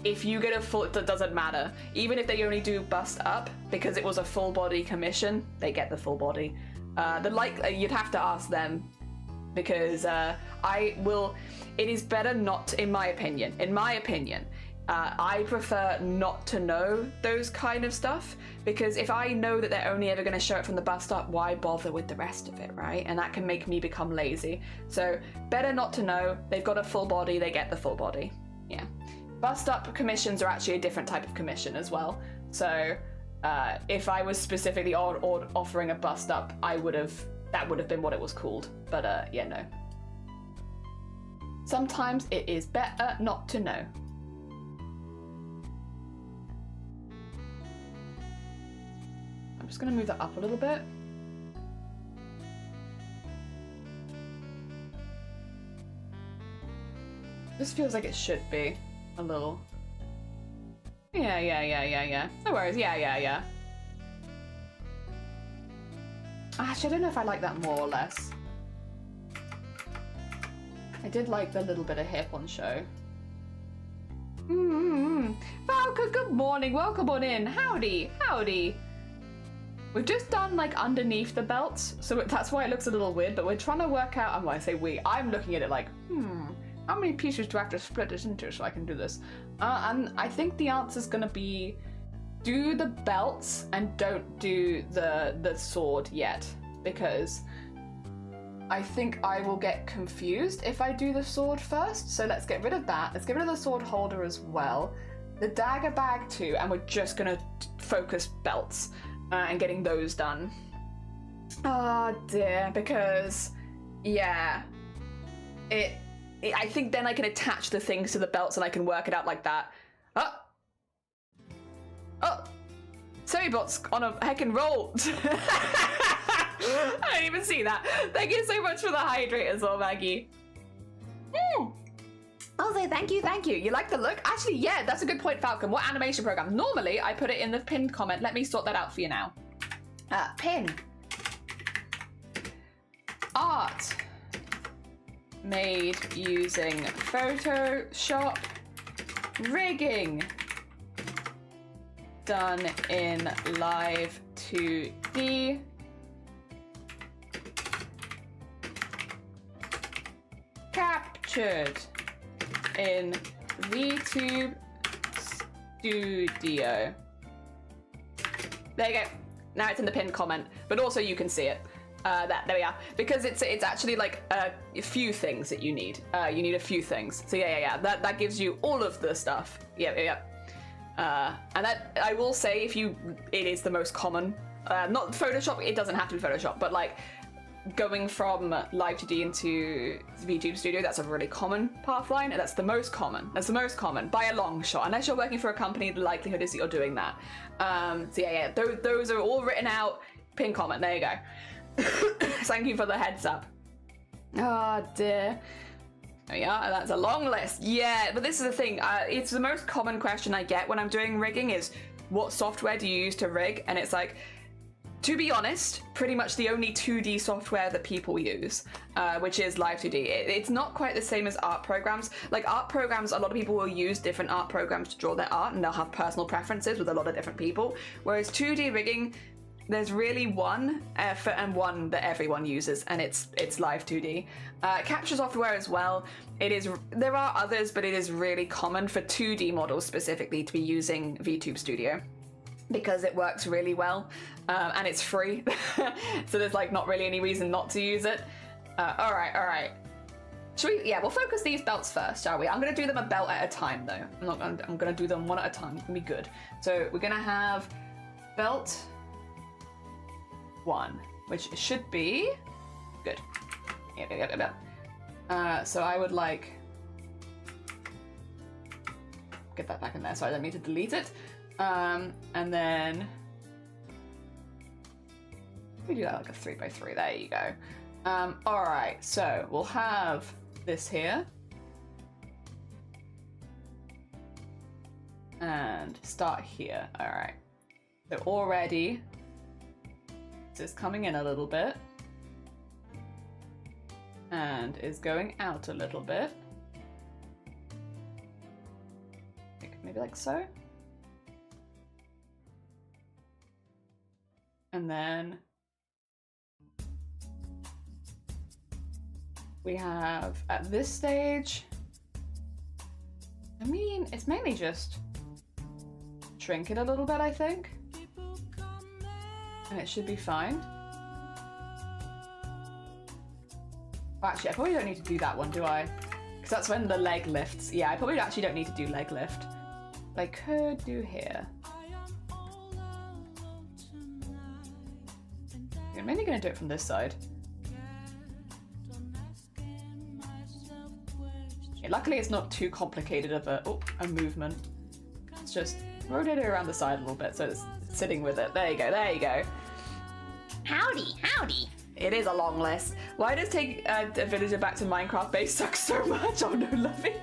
if you get a full, it doesn't matter. Even if they only do bust up, because it was a full body commission, they get the full body. You'd have to ask them, because it is better not, in my opinion, I prefer not to know those kind of stuff, because if I know that they're only ever going to show it from the bust up, why bother with the rest of it, right? And that can make me become lazy. So better not to know. They've got a full body, they get the full body. Yeah. Bust up commissions are actually a different type of commission as well. So If I was specifically offering a bust up, that would have been what it was called. But yeah, no. Sometimes it is better not to know. I'm just gonna move that up a little bit. This feels like it should be a little. Yeah. No worries. Yeah. Actually, I don't know if I like that more or less. I did like the little bit of hip on show. Valka, good morning. Welcome on in. Howdy. We've just done like underneath the belts, so that's why it looks a little weird, but we're trying to work out, when I say we, I'm looking at it like, how many pieces do I have to split this into so I can do this? And I think the answer's gonna be, do the belts and don't do the sword yet, because I think I will get confused if I do the sword first. So let's get rid of that. Let's get rid of the sword holder as well. The dagger bag too, and we're just gonna focus belts and getting those done. Oh dear, because yeah, I think then I can attach the things to the belts and I can work it out like that. Oh, Semibot's on a heckin' roll. I didn't even see that. Thank you so much for the hydrate as well, Maggie. I'll say thank you. You like the look? Actually, yeah, that's a good point, Falcon. What animation program? Normally, I put it in the pinned comment. Let me sort that out for you now. Pin. Art. Made using Photoshop. Rigging. Done in Live 2D. Captured in VTube Studio. There you go. Now it's in the pinned comment, but also you can see it. There we are. Because it's actually like a few things that you need. You need a few things. So yeah. That gives you all of the stuff. Yeah. And that, I will say, it is the most common. Not Photoshop. It doesn't have to be Photoshop, but like going from Live 2D into VTube Studio, that's a really common pathline, and that's the most common. That's the most common by a long shot. Unless you're working for a company, the likelihood is that you're doing that. So yeah. Those are all written out. Pin comment. There you go. Thank you for the heads up. Oh dear. There we are. That's a long list. Yeah, but this is the thing. It's the most common question I get when I'm doing rigging is, what software do you use to rig? And it's like, to be honest, pretty much the only 2D software that people use, which is Live 2D. It's not quite the same as art programs. Like art programs, a lot of people will use different art programs to draw their art, and they'll have personal preferences with a lot of different people. Whereas 2D rigging, there's really one and one that everyone uses, and it's Live 2D. Capture software as well. There are others, but it is really common for 2D models specifically to be using VTube Studio, because it works really well, and it's free. So there's like not really any reason not to use it. All right. We'll focus these belts first, shall we? I'm gonna do them a belt at a time though. I'm gonna do them one at a time. It's gonna be good. So we're gonna have belt 1, which should be good. Yeah. So I would like get that back in there, so I don't need to delete it. And then we do that like a 3x3. There you go. All right, so we'll have this here and start here. All right, so already this is coming in a little bit and is going out a little bit, maybe like so. And then we have at this stage, I mean, it's mainly just shrink it a little bit, I think. And it should be fine. Actually, I probably don't need to do that one, do I? Because that's when the leg lifts. Yeah, I probably actually don't need to do leg lift. But I could do here. mainly going to do it from this side. Yeah, luckily it's not too complicated of a movement. It's just rotate it around the side a little bit so it's sitting with it. There you go, there you go. Howdy, howdy. It is a long list. Why does take a villager back to Minecraft base suck so much? Oh no, Lovey.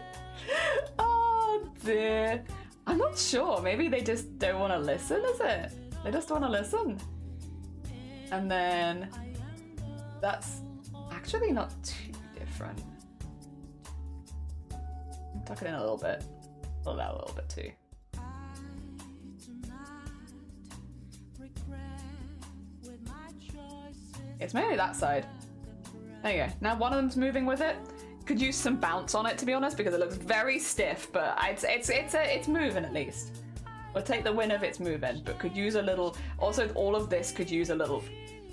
Oh dear. I'm not sure. Maybe they just don't want to listen, is it? They just want to listen. And then that's actually not too different. Tuck it in a little bit. Pull that a little bit too. It's mainly that side. There you go. Now one of them's moving with it. Could use some bounce on it, to be honest, because it looks very stiff, but it's moving at least. We'll take the win of it's moving, but could use a little. Also, all of this could use a little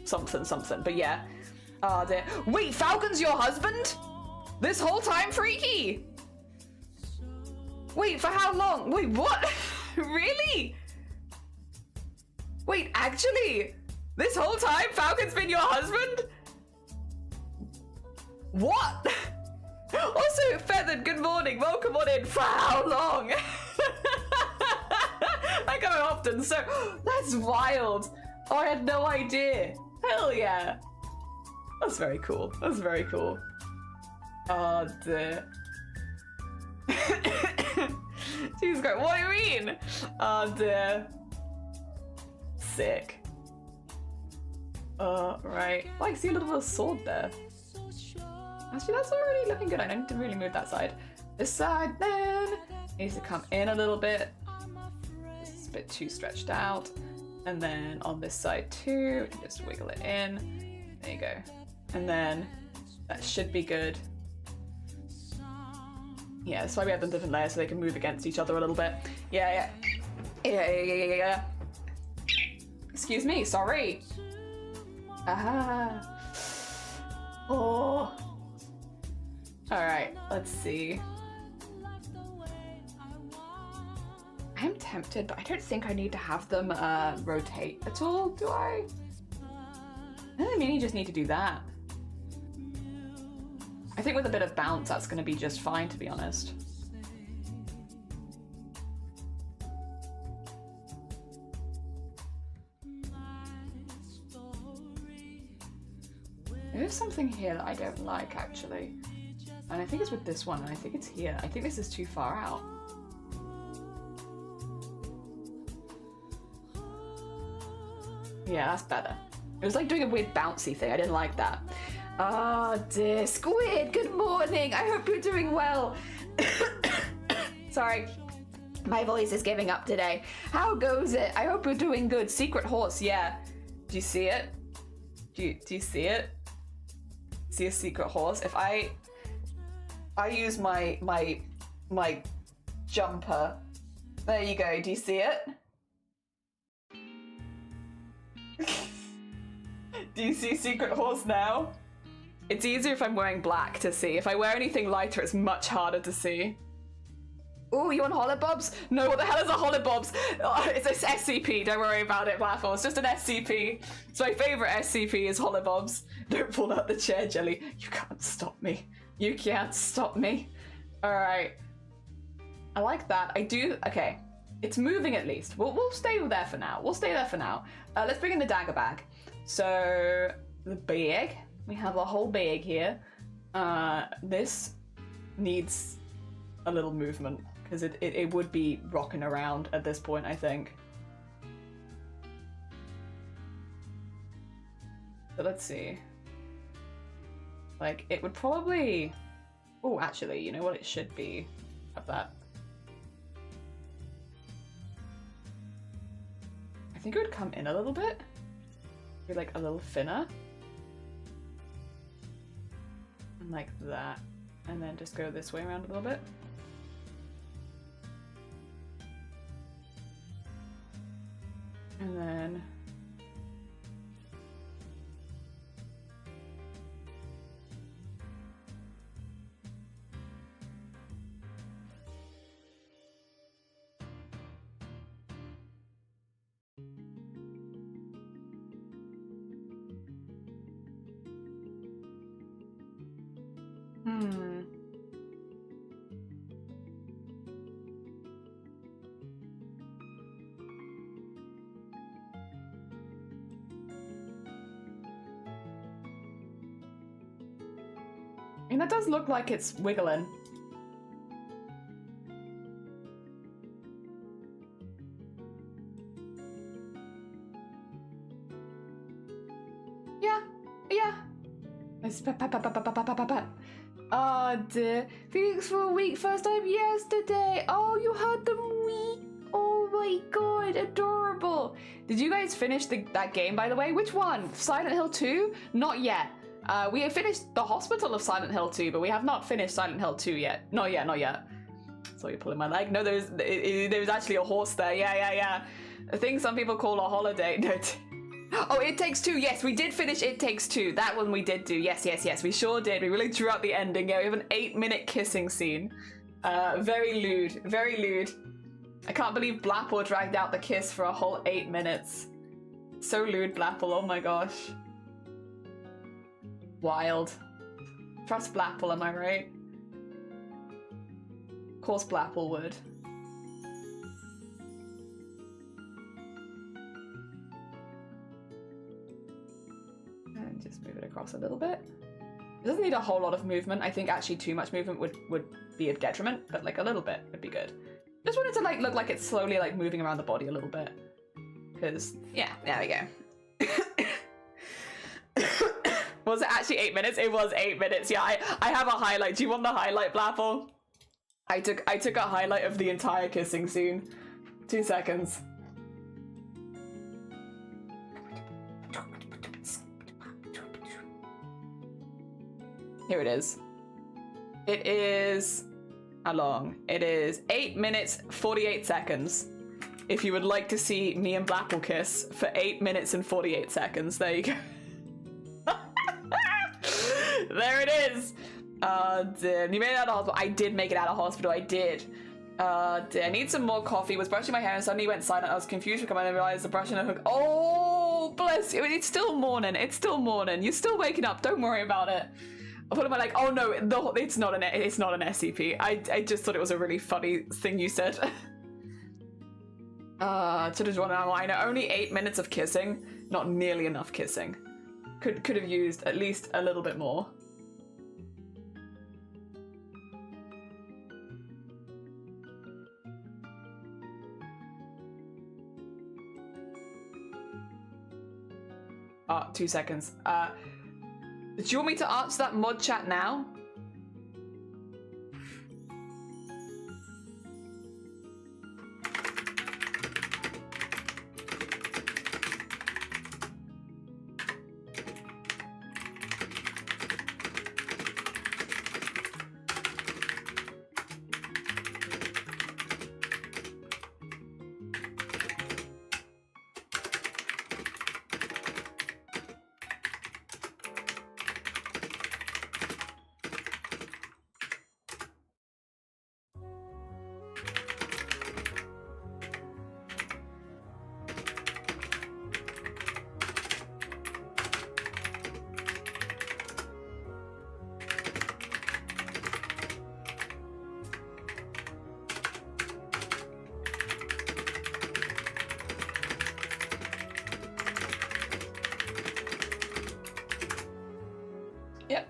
something. But yeah. Oh dear. Wait, Falcon's your husband? This whole time, Freaky? Wait, for how long? Wait, what? Really? Wait, actually? This whole time, Falcon's been your husband? What? Also, Feathered, good morning. Welcome on in. For how long? I go often, so that's wild. Oh, I had no idea. Hell yeah. That's very cool. That's very cool. Oh dear. Jesus Christ, what do you mean? Oh dear. Sick. Right. Oh, I can see a little bit of sword there. Actually, that's already looking good. I don't need to really move that side. This side then needs to come in a little bit. This is a bit too stretched out. And then on this side too, just wiggle it in. There you go. And then that should be good. Yeah, that's why we have them different layers so they can move against each other a little bit. Yeah. Excuse me, sorry. Ah. Oh. Alright, let's see. I'm tempted, but I don't think I need to have them rotate at all, do I? I mainly just need to do that. I think with a bit of bounce, that's going to be just fine, to be honest. There's something here that I don't like, actually. And I think it's with this one, and I think it's here. I think this is too far out. Yeah, that's better. It was like doing a weird bouncy thing. I didn't like that. Oh dear. Squid, good morning. I hope you're doing well. Sorry. My voice is giving up today. How goes it? I hope you're doing good. Secret horse, yeah. Do you see it? Do you see it? See a secret horse? If I use my jumper. There you go. Do you see it? Do you see secret horse now? It's easier if I'm wearing black to see. If I wear anything lighter, it's much harder to see. Oh, you want hollybobs? No, what the hell is a hollybobs? Oh, it's an SCP, don't worry about it, platform. It's just an SCP. It's my favourite SCP is hollybobs. Don't pull out the chair, Jelly. You can't stop me. You can't stop me. Alright. I like that. I do... Okay. It's moving at least. We'll stay there for now. We'll stay there for now. Let's bring in the dagger bag. So, the bag. We have a whole bag here. This needs a little movement. Because it would be rocking around at this point, I think. So let's see. Like, it would probably... Oh, actually, you know what it should be? Have that. I think it would come in a little bit. Be like a little thinner. And like that. And then just go this way around a little bit. And then... Hmm. I mean, that does look like it's wiggling. Yeah. Oh dear. Phoenix for a week, first time yesterday. Oh, you had them week. Oh my god, adorable. Did you guys finish that game, by the way? Which one? Silent Hill 2? Not yet. We have finished the hospital of Silent Hill 2, but we have not finished Silent Hill 2 yet. Not yet. So you're pulling my leg. No, there's actually a horse there. Yeah. A thing some people call a holiday. Oh, It Takes Two. Yes, we did finish It Takes Two. That one we did do. Yes. We sure did. We really drew out the ending. Yeah, we have an 8-minute kissing scene. Very lewd. I can't believe Blapple dragged out the kiss for a whole 8 minutes. So lewd, Blapple. Oh my gosh. Wild. Trust Blapple, am I right? Of course Blapple would. And just move it across a little bit. It doesn't need a whole lot of movement. I think actually too much movement would be a detriment, but like a little bit would be good. Just wanted to like look like it's slowly like moving around the body a little bit. Because, yeah, there we go. Was it actually 8 minutes? It was 8 minutes. Yeah, I have a highlight. Do you want the highlight, Blapple? I took a highlight of the entire kissing scene. 2 seconds. Here it is. It is... How long? It is 8 minutes, 48 seconds. If you would like to see me and Blapple kiss for 8 minutes and 48 seconds, there you go. There it is. Dear. You made it out of hospital. I did make it out of hospital. I did. Dear. I need some more coffee. Was brushing my hair and suddenly went silent. I was confused because I realized the brushing a hook. Oh, bless you. It's still morning. You're still waking up. Don't worry about it. I put it like, oh no, it's not an SCP. I just thought it was a really funny thing you said. To just one I know only 8 minutes of kissing, not nearly enough kissing. Could have used at least a little bit more. Ah, 2 seconds. Do you want me to answer that mod chat now?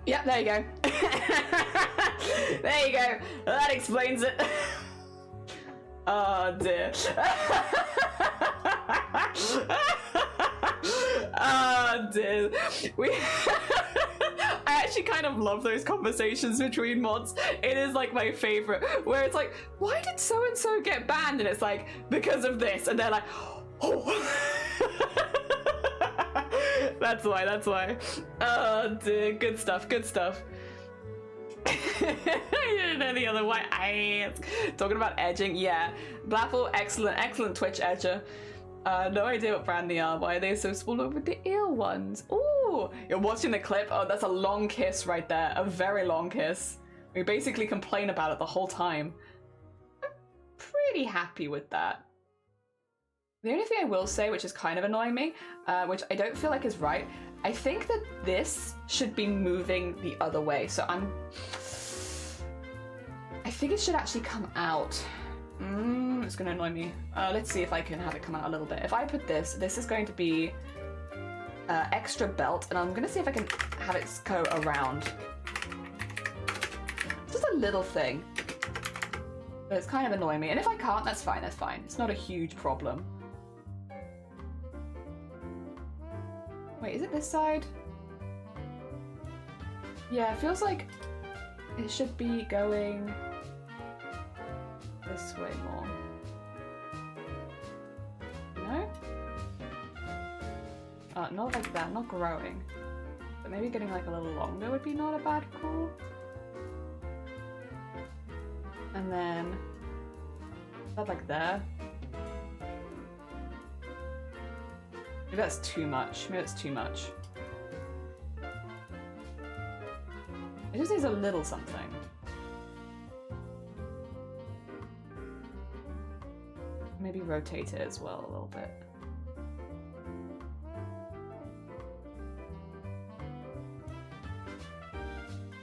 Yep, there you go. There you go. That explains it. Oh dear. Oh dear. I actually kind of love those conversations between mods. It is like my favorite, where it's like, why did so and so get banned? And it's like, because of this. And they're like, oh. That's why. Oh dear, good stuff. I didn't know the other way. Talking about edging, yeah. Blapple, excellent Twitch edger. No idea what brand they are. Why are they so small over the ear ones? Ooh, you're watching the clip. Oh, that's a long kiss right there. A very long kiss. We basically complain about it the whole time. I'm pretty happy with that. The only thing I will say, which is kind of annoying me, which I don't feel like is right, I think that this should be moving the other way. So I think it should actually come out. It's gonna annoy me. Let's see if I can have it come out a little bit. If I put this is going to be extra belt, and I'm gonna see if I can have it go around. Just a little thing. But it's kind of annoying me. And if I can't, that's fine, that's fine. It's not a huge problem. Wait, is it this side? Yeah, it feels like it should be going this way more. No? Not like that, not growing. But maybe getting like a little longer would be not a bad call. And then, that like there. Maybe that's too much. Maybe that's too much. It just needs a little something. Maybe rotate it as well a little bit.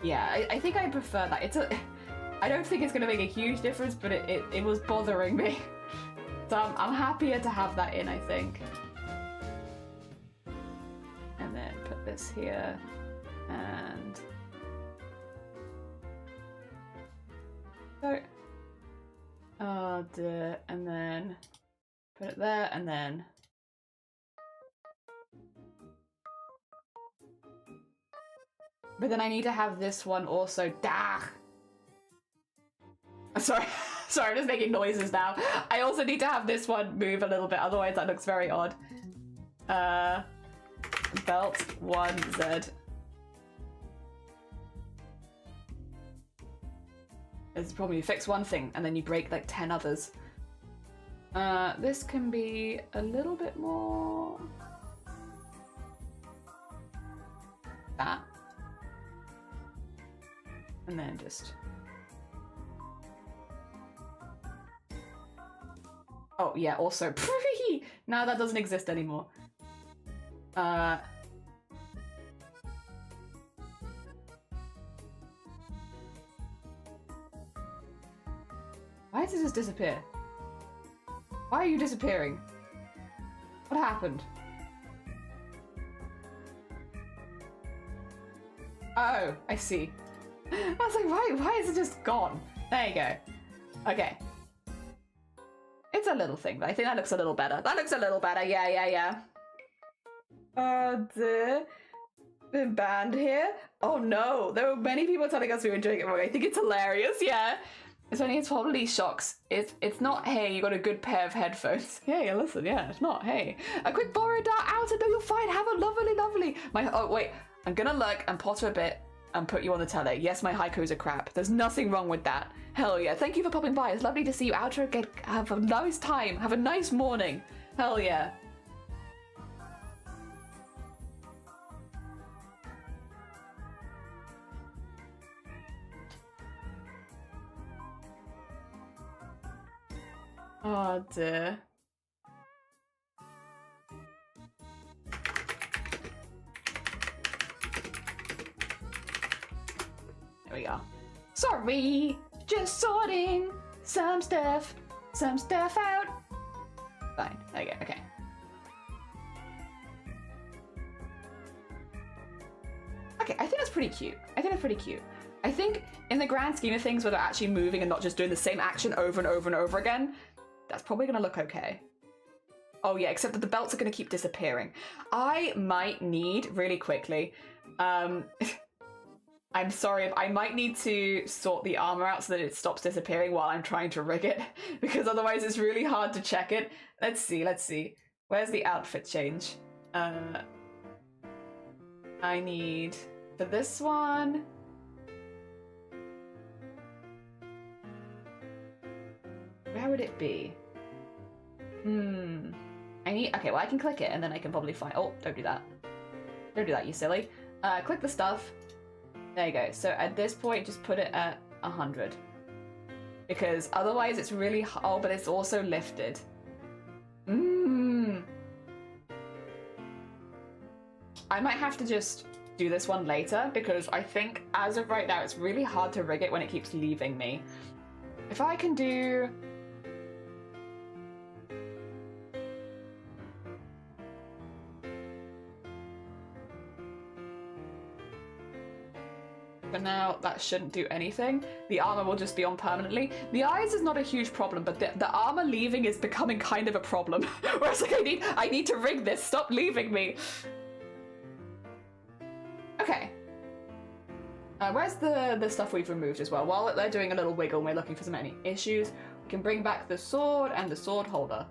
Yeah, I think I prefer that. I don't think it's going to make a huge difference, but it was bothering me. So I'm happier to have that in, I think. And then put this here, and... So... and then put it there, and then... But then I need to have this one also. Sorry, sorry, I'm just making noises now. I also need to have this one move a little bit, otherwise that looks very odd. Belt 1Z. It's probably you fix one thing and then you break like 10 others. This can be a little bit more... That. And then just... Oh, yeah, also... No, that doesn't exist anymore. Why does it just disappear? Why are you disappearing? What happened? Oh, I see. I was like, why is it just gone? There you go. Okay. It's a little thing, but I think that looks a little better. That looks a little better, yeah. The band here? Oh no, there were many people telling us we were doing it wrong. I think it's hilarious, yeah. It's funny, it's probably shocks. It's not, hey, you got a good pair of headphones. Yeah, listen, yeah, it's not, hey. A quick borrow dart out, and no, you're fine. Have a lovely. Oh, wait, I'm gonna look and potter a bit and put you on the telly. Yes, my haikus are crap. There's nothing wrong with that. Hell yeah, thank you for popping by. It's lovely to see you out again. Have a nice time. Have a nice morning. Hell yeah. Oh dear. There we go. Sorry, just sorting some stuff out. Fine, there you go, okay. Okay, I think that's pretty cute. I think in the grand scheme of things where they're actually moving and not just doing the same action over and over and over again, that's probably gonna look okay. Oh yeah, except that the belts are gonna keep disappearing. I might need, really quickly, I'm sorry, I might need to sort the armor out so that it stops disappearing while I'm trying to rig it, because otherwise it's really hard to check it. Let's see. Where's the outfit change? I need, for this one... Where would it be? Okay, well I can click it and then I can probably find... Oh, don't do that. Don't do that, you silly. Click the stuff. There you go. So at this point, just put it at 100. Because otherwise it's really... Oh, but it's also lifted. I might have to just do this one later, because I think as of right now, it's really hard to rig it when it keeps leaving me. If I can do... But now that shouldn't do anything. The armor will just be on permanently. The eyes is not a huge problem, but the armor leaving is becoming kind of a problem. Whereas like I need to rig this. Stop leaving me. Okay. Where's the stuff we've removed as well? While they're doing a little wiggle and we're looking for some any issues, we can bring back the sword and the sword holder.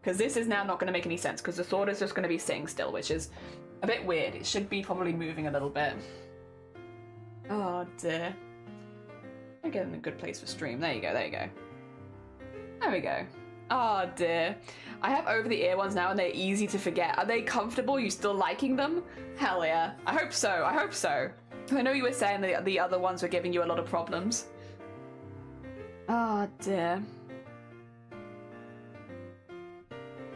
Because this is now not going to make any sense, because the sword is just going to be sitting still, which is a bit weird. It should be probably moving a little bit. Oh dear. I'm getting a good place for stream. There you go, there you go. There we go. Oh dear. I have over-the-ear ones now and they're easy to forget. Are they comfortable? You still liking them? Hell yeah. I hope so, I hope so. I know you were saying that the other ones were giving you a lot of problems. Oh dear.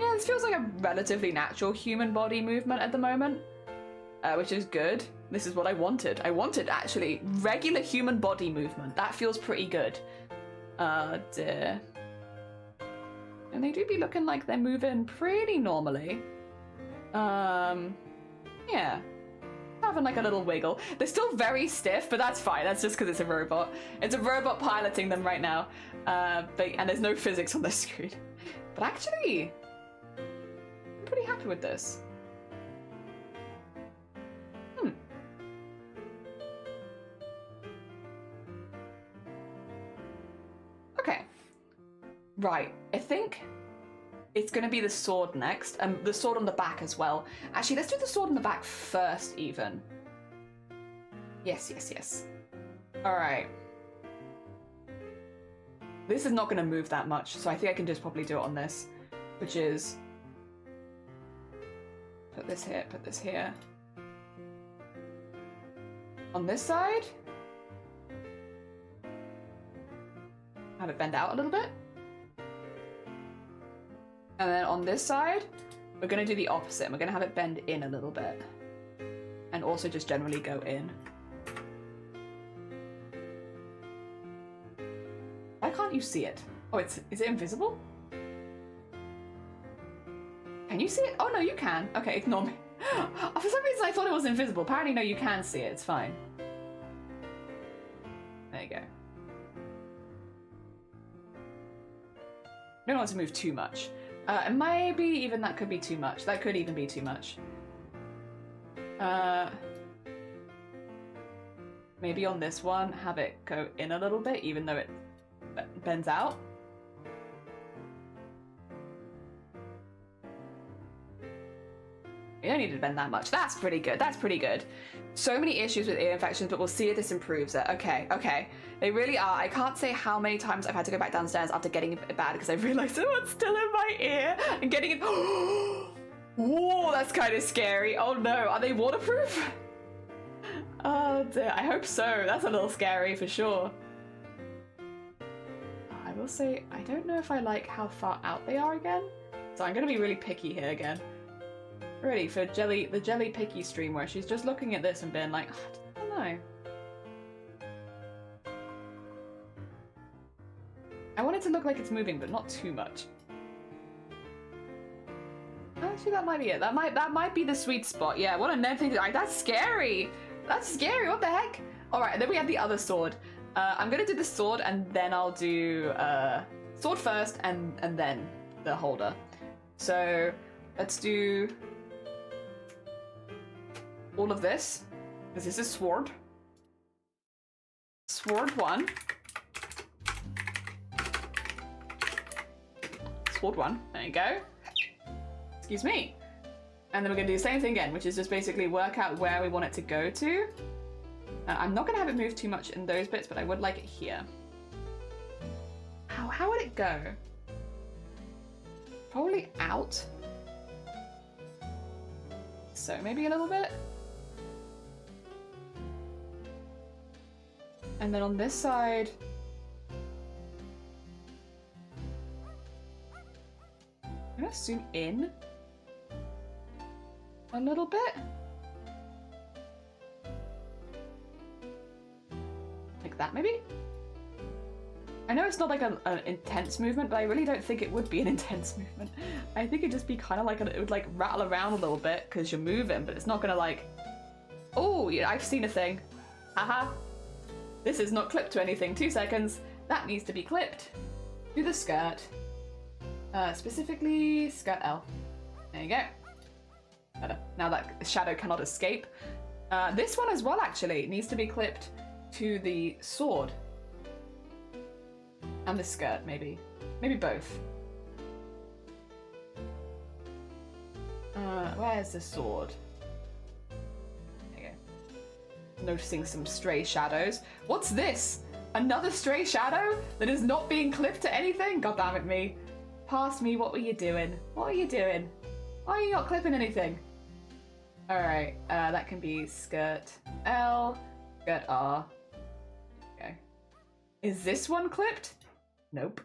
Yeah, this feels like a relatively natural human body movement at the moment. Which is good. This is what I wanted. I wanted, actually, regular human body movement. That feels pretty good. Dear. And they do be looking like they're moving pretty normally. Yeah. Having like a little wiggle. They're still very stiff, but that's fine. That's just because it's a robot. It's a robot piloting them right now. And there's no physics on the screen. But actually, I'm pretty happy with this. Okay, right, I think it's going to be the sword next, and the sword on the back as well. Actually, let's do the sword on the back first, even. Yes, yes, yes. All right. This is not going to move that much, so I think I can just probably do it on this, which is... Put this here. On this side... Have it bend out a little bit. And then on this side, we're going to do the opposite. We're going to have it bend in a little bit. And also just generally go in. Why can't you see it? Oh, is it invisible? Can you see it? Oh, no, you can. Okay, ignore me. For some reason, I thought it was invisible. Apparently, no, you can see it. It's fine. There you go. I don't want to move too much. And maybe even that could be too much. That could even be too much. Maybe on this one, have it go in a little bit, even though it bends out. You don't need to bend that much. That's pretty good. That's pretty good. So many issues with ear infections, but we'll see if this improves it. Okay, okay. They really are. I can't say how many times I've had to go back downstairs after getting it bad because I've realized someone's still in my ear and getting it. Whoa, that's kind of scary. Oh no, are they waterproof? Oh dear, I hope so. That's a little scary for sure. I will say, I don't know if I like how far out they are again. So I'm going to be really picky here again. Ready for the jelly picky stream where she's just looking at this and being like, I don't know. I want it to look like it's moving, but not too much. Actually, that might be it. That might be the sweet spot. Yeah, what a Ned thing to do. That's scary. That's scary. What the heck? All right, then we have the other sword. I'm gonna do the sword and then I'll do sword first and then the holder. So let's do all of this, because this is sword. Sword 1. Sword 1, there you go. Excuse me. And then we're gonna do the same thing again, which is just basically work out where we want it to go to. I'm not gonna have it move too much in those bits, but I would like it here. How would it go? Probably out. So maybe a little bit. And then on this side, I'm gonna zoom in a little bit. Like that, maybe? I know it's not like an intense movement, but I really don't think it would be an intense movement. I think it'd just be kind of like, it would like rattle around a little bit because you're moving, but it's not gonna like, oh, yeah, I've seen a thing. Haha. This is not clipped to anything. 2 seconds. That needs to be clipped to the skirt. Specifically, skirt L. There you go. Better. Now that shadow cannot escape. This one as well, actually, needs to be clipped to the sword. And the skirt, maybe. Maybe both. Where's the sword? There you go. Noticing some stray shadows. What's this? Another stray shadow that is not being clipped to anything? God damn it, me. Past me, what were you doing? What are you doing? Why are you not clipping anything? Alright, that can be skirt L, skirt R. Okay. Is this one clipped? Nope.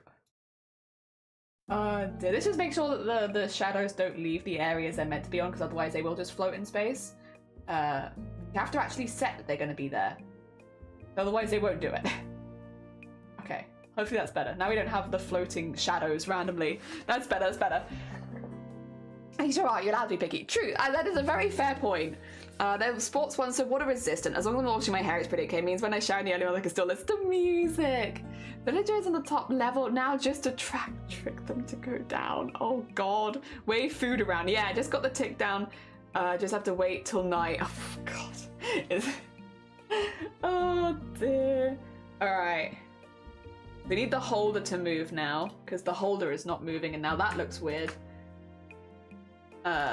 Let's just make sure that the shadows don't leave the areas they're meant to be on, because otherwise they will just float in space. You have to actually set that they're going to be there. Otherwise they won't do it. Okay, hopefully that's better. Now we don't have the floating shadows randomly. That's better, that's better. You sure are, you're allowed to be picky. True, that is a very fair point. The sports ones, so water resistant. As long as I'm washing my hair, it's pretty okay. It means when I shower in the early morning, I can still listen to music. Villagers on the top level now just to trick them to go down. Oh god. Wave food around. Yeah, I just got the tick down. Just have to wait till night. Oh god. Oh dear. Alright. We need the holder to move now, because the holder is not moving, and now that looks weird.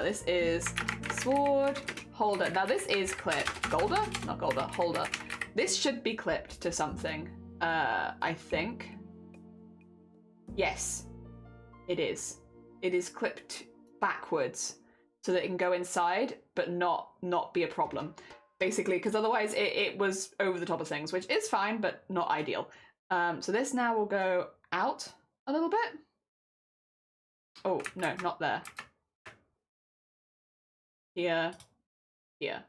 This is sword holder. Now this is clipped. Golder? Not golder. Holder. This should be clipped to something. I think. Yes, it is. It is clipped backwards so that it can go inside, but not be a problem. Basically, because otherwise it was over the top of things, which is fine, but not ideal. So this now will go out a little bit. Oh, no, not there. Here, here,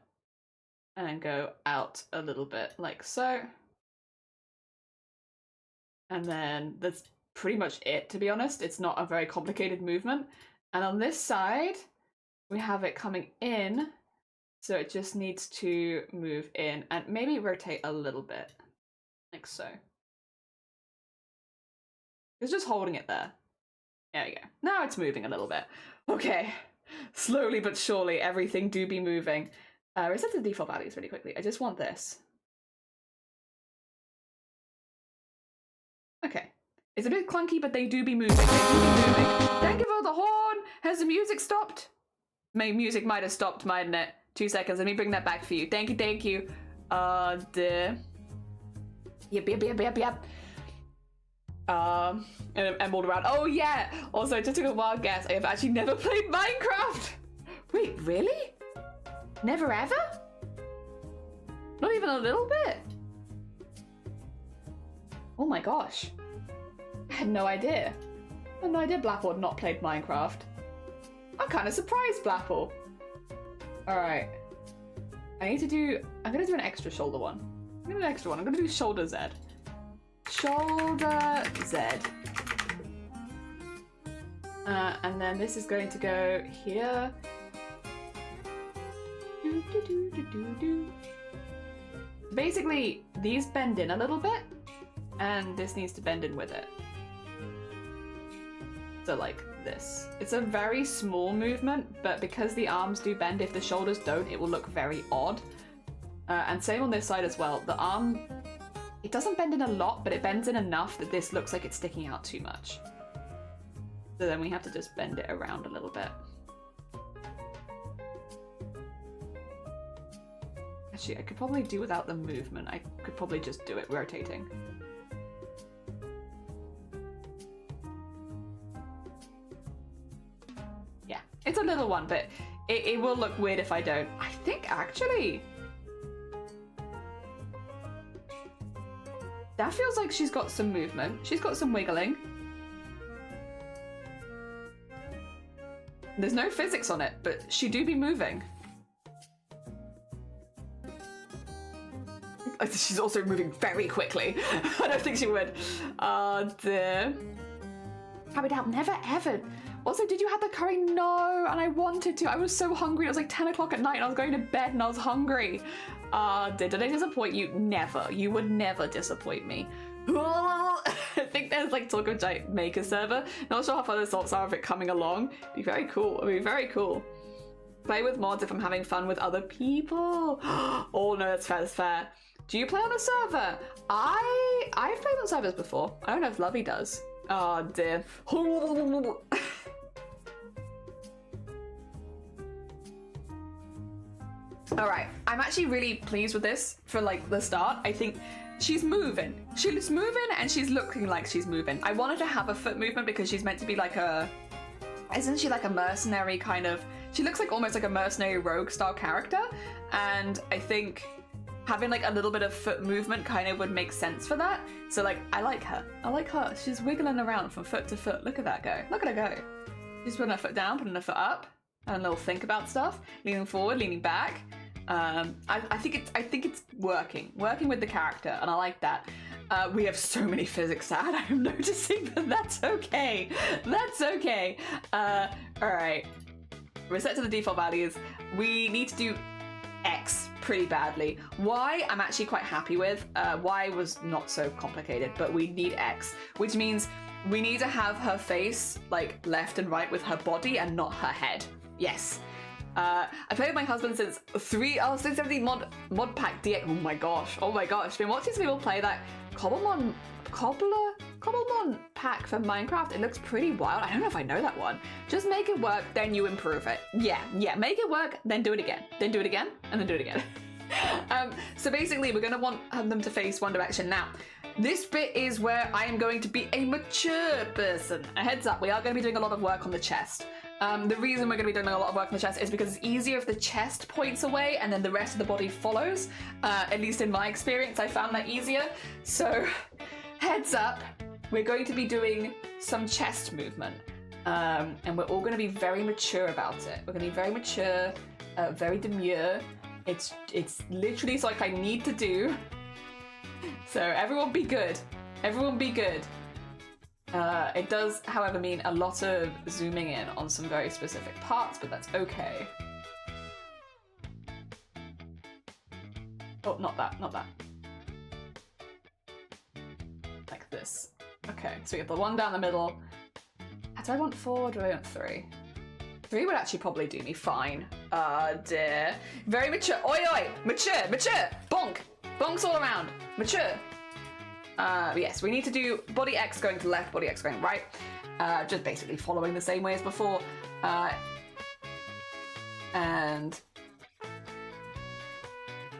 and then go out a little bit like so. And then that's pretty much it, to be honest. It's not a very complicated movement. And on this side, we have it coming in, so it just needs to move in and maybe rotate a little bit, like so. It's just holding it there. There you go. Now it's moving a little bit. Okay. Slowly but surely, everything do be moving. Reset the default values really quickly. I just want this. Okay. It's a bit clunky, but they do be moving. They do be moving. Thank you for the horn! Has the music stopped? My music might have stopped, mightn't it? 2 seconds. Let me bring that back for you. Thank you, thank you. Yep. And emerald around. Oh yeah! Also, just took a wild guess. I have actually never played Minecraft! Wait, really? Never ever? Not even a little bit? Oh my gosh. I had no idea. I had no idea Blapple had not played Minecraft. I'm kind of surprised, Blapple. Alright. I'm gonna do an extra shoulder one. I'm gonna do an extra one. I'm gonna do shoulder Z. Shoulder Z. And then this is going to go here. Basically, these bend in a little bit, and this needs to bend in with it. So like this. It's a very small movement, but because the arms do bend, if the shoulders don't, it will look very odd. And same on this side as well. The arm, it doesn't bend in a lot, but it bends in enough that this looks like it's sticking out too much. So then we have to just bend it around a little bit. Actually, I could probably do without the movement. I could probably just do it rotating. Yeah, it's a little one, but it will look weird if I don't. I think actually, that feels like she's got some movement. She's got some wiggling. There's no physics on it, but she do be moving. She's also moving very quickly. I don't think she would. Oh dear. Happy Dab, never ever. Also, did you have the curry? No, and I wanted to. I was so hungry. It was like 10 o'clock at night and I was going to bed and I was hungry. Did I disappoint you? Never. You would never disappoint me. I think there's like talk of giant maker server. Not sure how far the thoughts are of it coming along. Be very cool. It'd be very cool. Play with mods if I'm having fun with other people. Oh no, that's fair, that's fair. Do you play on a server? I've played on servers before. I don't know if Lovey does. Oh dear. All right, I'm actually really pleased with this for like the start. I think she's moving. She's moving and she's looking like she's moving. I wanted to have a foot movement because she's meant to be like a, isn't she like a mercenary kind of, she looks like almost like a mercenary rogue style character. And I think having like a little bit of foot movement kind of would make sense for that. So like, I like her. I like her. She's wiggling around from foot to foot. Look at that go. Look at her go. She's putting her foot down, putting her foot up, and a little think about stuff, leaning forward, leaning back. I think it's working with the character, and I like that. We have so many physics to add, I'm noticing, but that's okay. That's okay. All right. Reset to the default values. We need to do X pretty badly. Y, I'm actually quite happy with. Y was not so complicated, but we need X, which means we need to have her face like left and right with her body and not her head. Yes. I played with my husband since 670 mod pack DX. Oh my gosh. Been watching some people play that Cobblemon pack for Minecraft. It looks pretty wild. I don't know if I know that one. Just make it work, then you improve it. Yeah, make it work, then do it again. Then do it again, and then do it again. So basically, we're gonna want them to face one direction. Now, this bit is where I am going to be a mature person. A heads up, we are going to be doing a lot of work on the chest. The reason we're going to be doing a lot of work on the chest is because it's easier if the chest points away and then the rest of the body follows. At least in my experience, I found that easier. So, heads up, we're going to be doing some chest movement. And we're all going to be very mature about it. We're going to be very mature, very demure. It's literally like I need to do. So everyone be good. Everyone be good. It does, however, mean a lot of zooming in on some very specific parts, but that's okay. Oh, not that. Like this. Okay, so we have the one down the middle. Do I want 4 or do I want 3? 3 would actually probably do me fine. Dear. Very mature. Oi, oi! Mature! Bonk! Bonks all around. Mature. Yes, we need to do body X going to left, body X going right. Just basically following the same way as before. And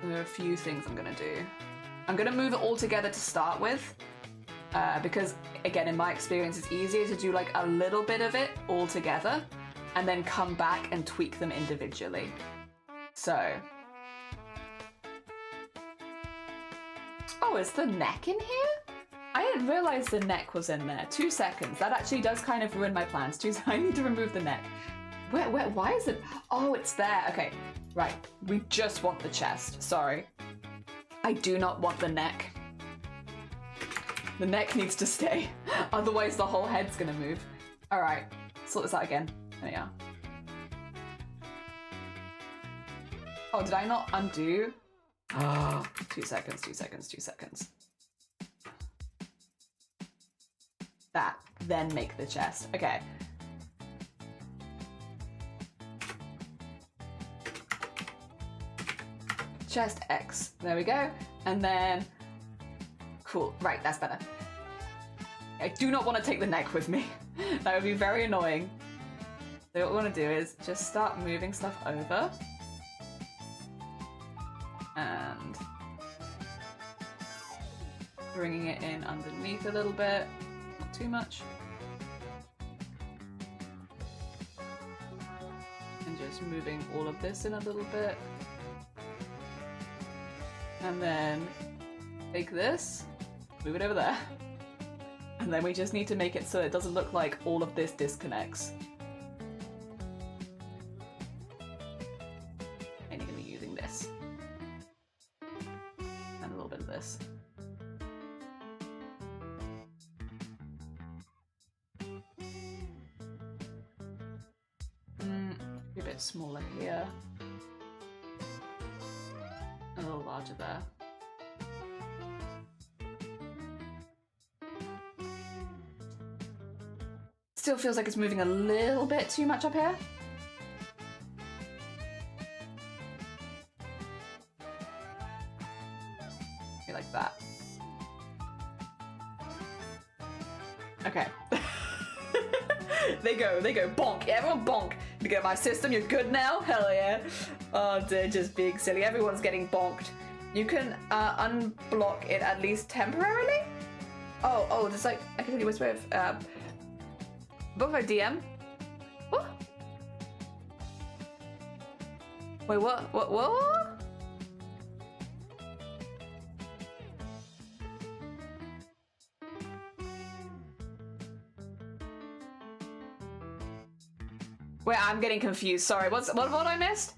there are a few things I'm gonna do. I'm gonna move it all together to start with. Because again, in my experience, it's easier to do like a little bit of it all together and then come back and tweak them individually. So. Oh, is the neck in here? I didn't realize the neck was in there. 2 seconds. That actually does kind of ruin my plans too, so I need to remove the neck. Why is it? Oh, it's there. Okay, right. We just want the chest. Sorry. I do not want the neck. The neck needs to stay. Otherwise, the whole head's gonna move. All right, sort this out again. There we are. Oh, did I not undo? Oh, 2 seconds. That, then make the chest. Okay. Chest X. There we go. And then, cool. Right, that's better. I do not want to take the neck with me. That would be very annoying. So what we want to do is just start moving stuff over. And bringing it in underneath a little bit, not too much. And just moving all of this in a little bit. And then take this, move it over there. And then we just need to make it so it doesn't look like all of this disconnects. And you're going to be using this. And a little bit bit smaller here. A little larger there. Still feels like it's moving a little bit too much up here. Maybe like that. Okay. They go, bonk. Everyone bonk. You get my system, you're good now? Hell yeah. Oh dear, just being silly. Everyone's getting bonked. You can unblock it at least temporarily? Oh, just like, I can tell you what's with, book my DM? What? Wait, what? Wait, I'm getting confused. Sorry, what I missed?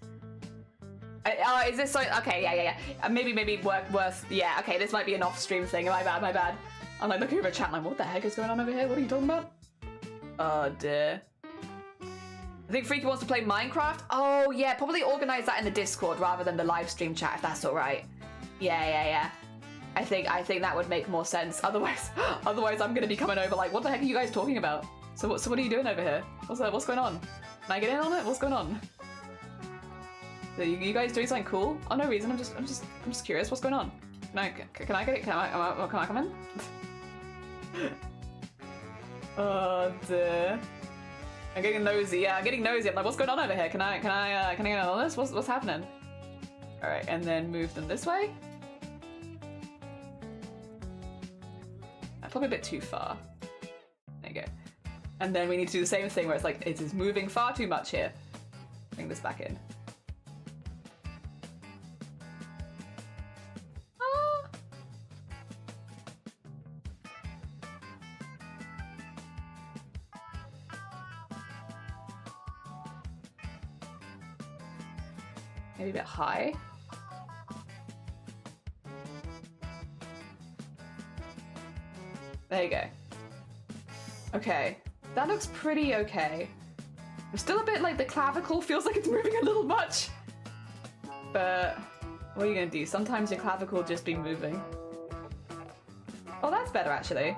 Is this so? Okay, yeah. Maybe worth. Yeah, okay. This might be an off-stream thing. My bad. I'm like looking over chat. Like, what the heck is going on over here? What are you talking about? Oh dear. I think Freaky wants to play Minecraft. Oh yeah, probably organize that in the Discord rather than the live stream chat if that's all right. Yeah. I think that would make more sense. Otherwise I'm gonna be coming over like, what the heck are you guys talking about? So what are you doing over here? What's going on? Can I get in on it? What's going on? So you guys doing something cool? Oh, no reason. I'm just curious. What's going on? Can I get it? Can I come in? Oh dear. I'm getting nosy. Yeah, I'm getting nosy. I'm like, what's going on over here? Can I get in on this? What's happening? All right, and then move them this way. That's probably a bit too far. There you go. And then we need to do the same thing where it's like, it is moving far too much here. Bring this back in. Maybe a bit high. There you go. Okay. That looks pretty okay. I'm still a bit like the clavicle feels like it's moving a little much. But what are you gonna do? Sometimes your clavicle just be moving. Oh, that's better actually.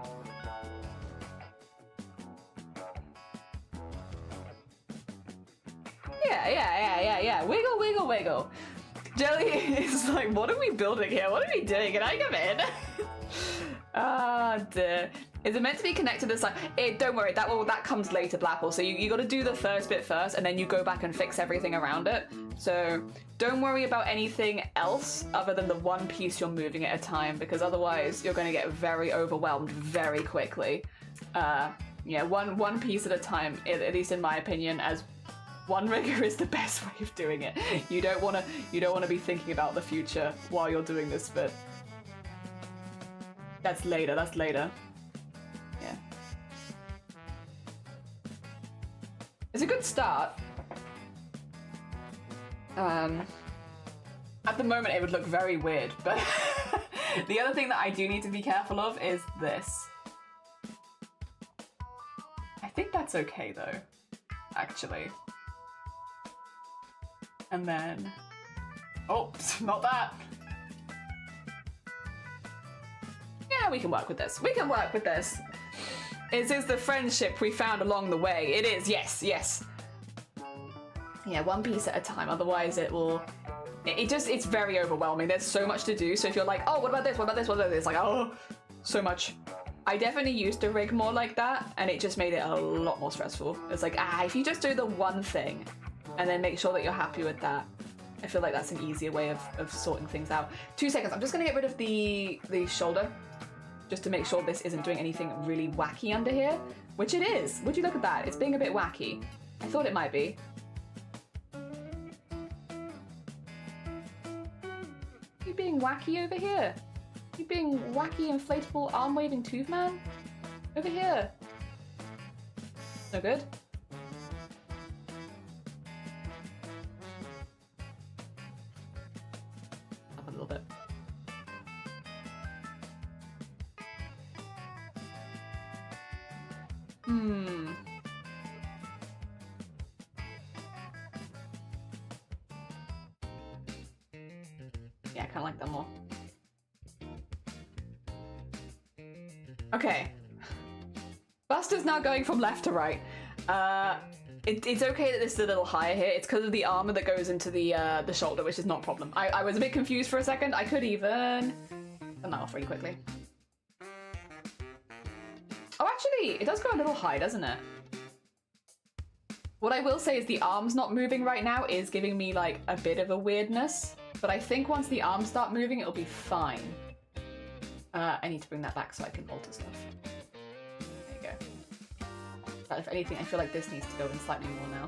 Yeah. Wiggle. Jelly is like, what are we building here? What are we doing? Can I come in? Ah, dear. Is it meant to be connected to the side? Don't worry, that comes later, Blackwell. So you got to do the first bit first, and then you go back and fix everything around it. So don't worry about anything else other than the one piece you're moving at a time, because otherwise you're going to get very overwhelmed very quickly. Yeah, one piece at a time, at least in my opinion, as one rigger is the best way of doing it. You don't want to be thinking about the future while you're doing this bit. That's later. Yeah. It's a good start. At the moment it would look very weird, but the other thing that I do need to be careful of is this. I think that's okay though, actually. And then, oh, not that. Yeah, we can work with this. It is the friendship we found along the way. It is, yes. Yeah, one piece at a time, otherwise it's very overwhelming. There's so much to do, so if you're like, oh, what about this, like, oh, so much. I definitely used to rig more like that, and it just made it a lot more stressful. It's like, if you just do the one thing, and then make sure that you're happy with that, I feel like that's an easier way of sorting things out. 2 seconds, I'm just gonna get rid of the shoulder, just to make sure this isn't doing anything really wacky under here, which it is. Would you look at that? It's being a bit wacky. I thought it might be. You being wacky over here? You being wacky inflatable arm waving tooth man? Over here. No good? Up a little bit. Yeah, I kind of like that more. Okay. Bust is now going from left to right. It's okay that this is a little higher here. It's because of the armor that goes into the shoulder, which is not a problem. I was a bit confused for a second. I could even turn that off really quickly. Oh, actually, it does go a little high, doesn't it? What I will say is the arms not moving right now is giving me like a bit of a weirdness, but I think once the arms start moving, it'll be fine. I need to bring that back so I can alter stuff. There you go. But if anything, I feel like this needs to go in slightly more now.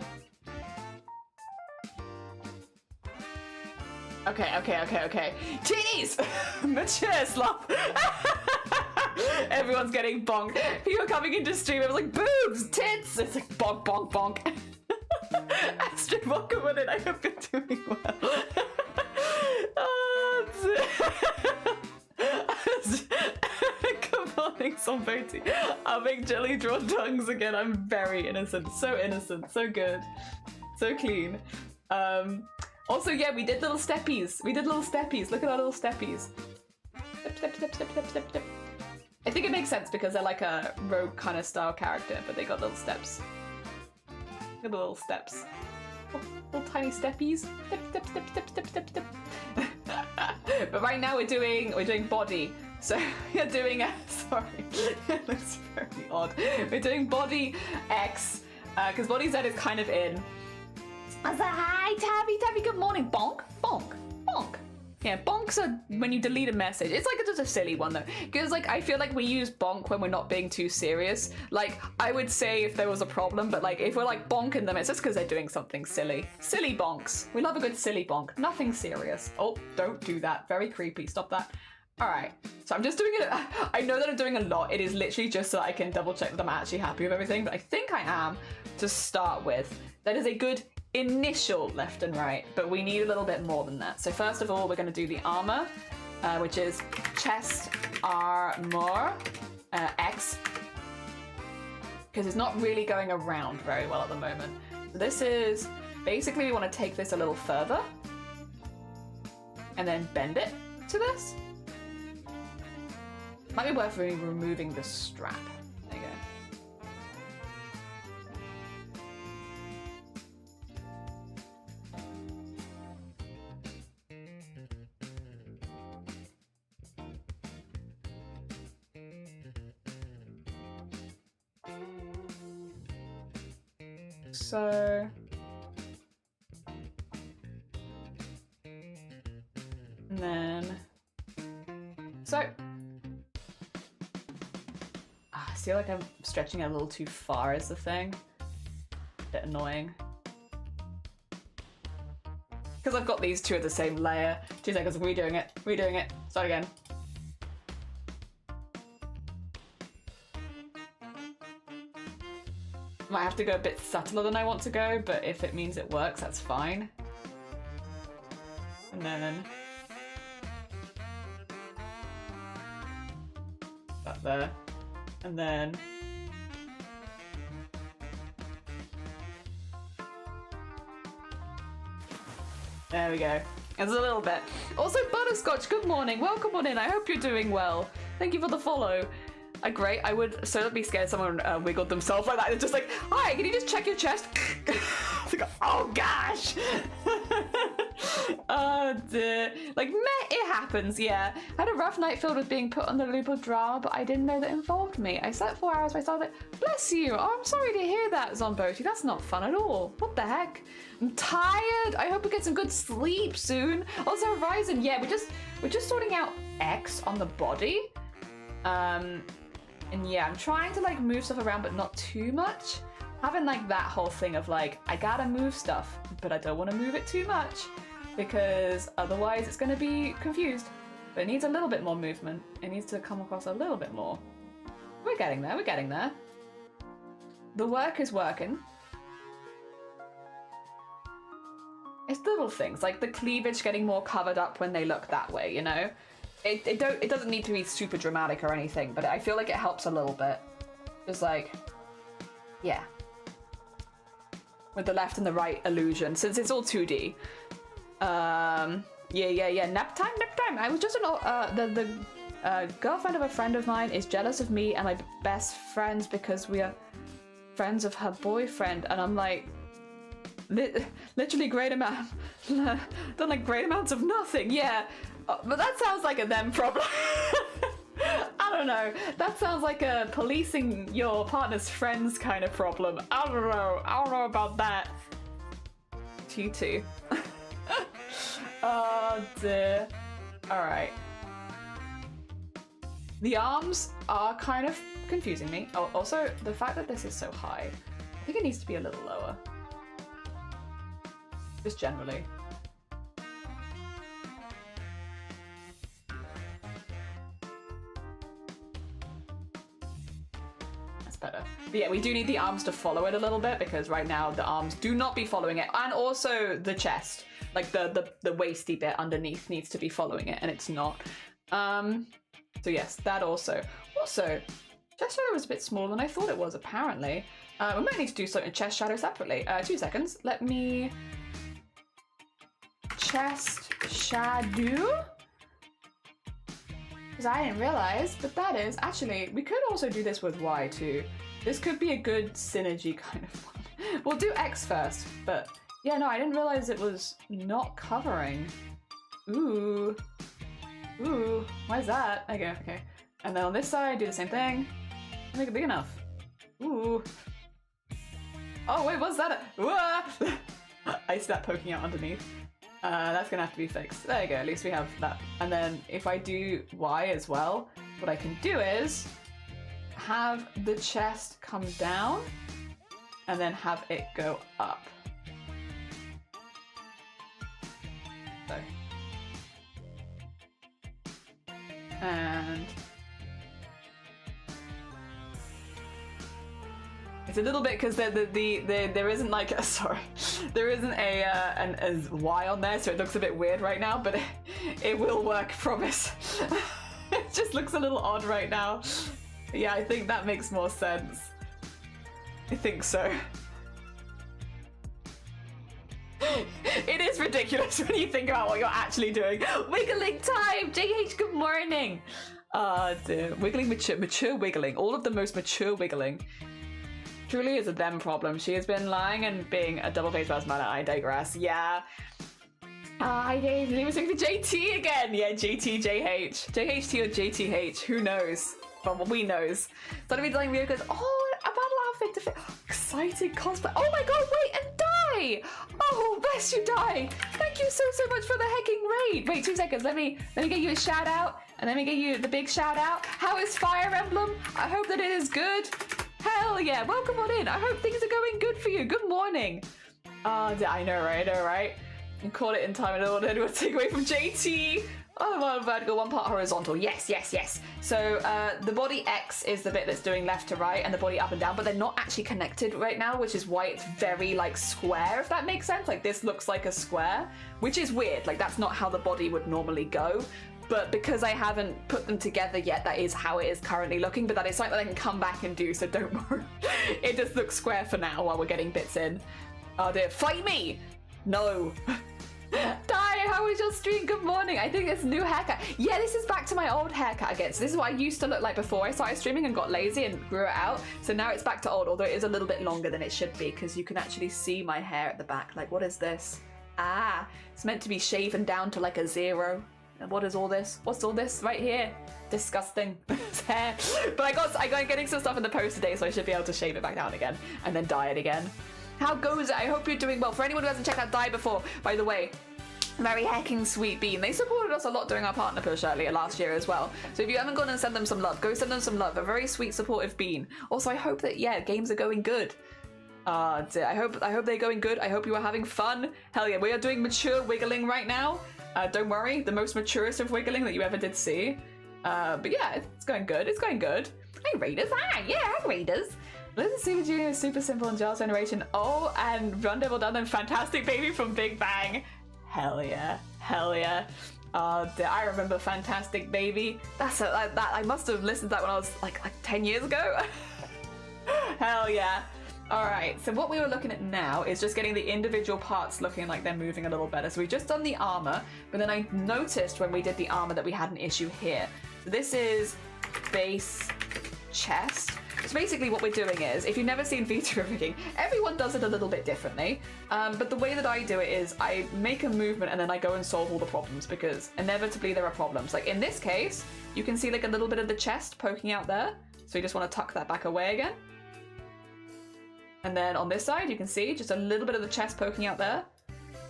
Okay. Titties! Mature slop! Everyone's getting bonked. People coming into stream, I was like, boobs, tits! It's like bonk, bonk, bonk. Astrid, welcome in. I hope you're doing well. Good morning, Somboti. I'll make jelly draw tongues again. I'm very innocent, so good, so clean. Also, yeah, we did little steppies. Look at our little steppies. Step. I think it makes sense because they're like a rogue kind of style character, but they got little steps. Look at the little steps. Oh, little tiny steppies. Step. But right now we're doing body. So we're doing sorry, it looks very odd. We're doing body X, because body Z is kind of in. I was like, hi Tabby, good morning. Bonk. Yeah, bonks are when you delete a message. It's like just a silly one though, because like I feel like we use bonk when we're not being too serious. Like I would say if there was a problem, but like if we're like bonking them, it's just because they're doing something silly. Silly bonks. We love a good silly bonk. Nothing serious. Oh, don't do that. Very creepy. Stop that. All right. So I'm just doing it. I know that I'm doing a lot. It is literally just so I can double check that I'm actually happy with everything, but I think I am to start with. That is a good initial left and right, but we need a little bit more than that. So first of all, we're going to do the armor, which is chest armor X, because it's not really going around very well at the moment. So this is basically we want to take this a little further and then bend it to this. Might be worth removing the strap. There you go. So and then I feel like I'm stretching it a little too far is the thing. Bit annoying. Because I've got these two at the same layer. 2 seconds, redoing it. Start again. Might have to go a bit subtler than I want to go, but if it means it works, that's fine. And then that there. And then there we go. It's a little bit. Also, Butterscotch, good morning. Welcome on in. I hope you're doing well. Thank you for the follow. Great. I would so be scared someone wiggled themselves like that. It's just like, hi, can you just check your chest? Like, oh gosh. Oh dear. Like, meh, it happens, yeah. I had a rough night filled with being put on the loop of draw, but I didn't know that involved me. I slept 4 hours, but I started like, bless you. Oh, I'm sorry to hear that, Zomboti. That's not fun at all. What the heck? I'm tired. I hope we get some good sleep soon. Also, Horizon, yeah, we're just sorting out X on the body. And yeah, I'm trying to like move stuff around, but not too much. Having like that whole thing of like, I gotta move stuff, but I don't want to move it too much because otherwise it's going to be confused. But it needs a little bit more movement. It needs to come across a little bit more. We're getting there. The work is working. It's little things like the cleavage getting more covered up when they look that way, you know? It doesn't need to be super dramatic or anything, but I feel like it helps a little bit. Just like, yeah. With the left and the right illusion, since it's all 2D. Yeah. Nap time. I was just the girlfriend of a friend of mine is jealous of me and my best friends because we are friends of her boyfriend, and I'm like, literally great amount, done like great amounts of nothing. Yeah, but that sounds like a them problem. I don't know. That sounds like a policing your partner's friends kind of problem. I don't know about that. You too. Oh dear. Alright. The arms are kind of confusing me. Oh, also, the fact that this is so high, I think it needs to be a little lower. Just generally. That's better. But yeah, we do need the arms to follow it a little bit because right now the arms do not be following it. And also the chest, like the waisty bit underneath needs to be following it, and it's not. So yes, that also. Also, chest shadow was a bit smaller than I thought it was, apparently. We might need to do something chest shadow separately. 2 seconds. Let me... Chest shadow? Because I didn't realize, but that is... Actually, we could also do this with Y too. This could be a good synergy kind of one. We'll do X first, but... Yeah, no, I didn't realize it was not covering. Ooh. Ooh, why is that? Okay. And then on this side, do the same thing. Make it big enough. Ooh. Oh, wait, what's that? I see that poking out underneath. That's gonna have to be fixed. There you go, at least we have that. And then if I do Y as well, what I can do is have the chest come down and then have it go up. So. And it's a little bit because there isn't like a, sorry, there isn't a Y on there, so it looks a bit weird right now, but it will work, promise. It just looks a little odd right now. Yeah, I think that makes more sense. I think so. It is ridiculous when you think about what you're actually doing. Wiggling time! JH, good morning! Dear. Wiggling, mature wiggling. All of the most mature wiggling. Truly is a them problem. She has been lying and being a double-faced personality. I digress. Yeah. I didn't even speak for JT again. Yeah, JT, JH. JHT or JTH. Who knows? Well, we knows. So to be telling me because, oh, a battle outfit to fit. Exciting cosplay. Oh my god, wait, and Die! Oh, bless you, Die! Thank you so much for the hecking raid. Wait, 2 seconds. Let me get you a shout out, and let me get you the big shout out. How is Fire Emblem? I hope that it is good. Hell yeah! Welcome on in. I hope things are going good for you. Good morning. I know, right? All right. You caught it in time. I don't want anyone to take away from JT. Oh, one vertical, one part horizontal. Yes. So the body X is the bit that's doing left to right, and the body up and down, but they're not actually connected right now, which is why it's very like square, if that makes sense. Like this looks like a square, which is weird. Like that's not how the body would normally go. But because I haven't put them together yet, that is how it is currently looking. But that is something that I can come back and do, so don't worry. It just looks square for now while we're getting bits in. Oh dear, fight me! No. Die, how was your stream? Good morning. I think it's new haircut. Yeah, this is back to my old haircut again. So this is what I used to look like before I started streaming and got lazy and grew it out. So now it's back to old, although it is a little bit longer than it should be because you can actually see my hair at the back. Like, what is this? Ah, it's meant to be shaven down to like a 0. And what is all this? What's all this right here? Disgusting. It's hair. But I got getting some stuff in the post today, so I should be able to shave it back down again and then dye it again. How goes it? I hope you're doing well. For anyone who hasn't checked out Dye before, by the way, very hecking sweet bean. They supported us a lot during our partner push earlier last year as well. So if you haven't gone and sent them some love, go send them some love. A very sweet, supportive bean. Also, I hope that, yeah, games are going good. I hope they're going good. I hope you are having fun. Hell yeah, we are doing mature wiggling right now. Don't worry, the most maturest of wiggling that you ever did see. But yeah, it's going good. It's going good. Hey, Raiders. Hi, yeah, hi, Raiders. Listen, Super Junior is super simple and Giles Generation. Oh, and Run Devil Done and Fantastic Baby from Big Bang. Hell yeah. Hell yeah. I remember Fantastic Baby. I must have listened to that when I was like 10 years ago. Hell yeah. All right, so what we were looking at now is just getting the individual parts looking like they're moving a little better. So we've just done the armor, but then I noticed when we did the armor that we had an issue here. So this is base chest. So basically what we're doing is, if you've never seen feature rigging, everyone does it a little bit differently. But the way that I do it is I make a movement and then I go and solve all the problems, because inevitably there are problems. Like in this case, you can see like a little bit of the chest poking out there. So you just want to tuck that back away again. And then on this side, you can see just a little bit of the chest poking out there.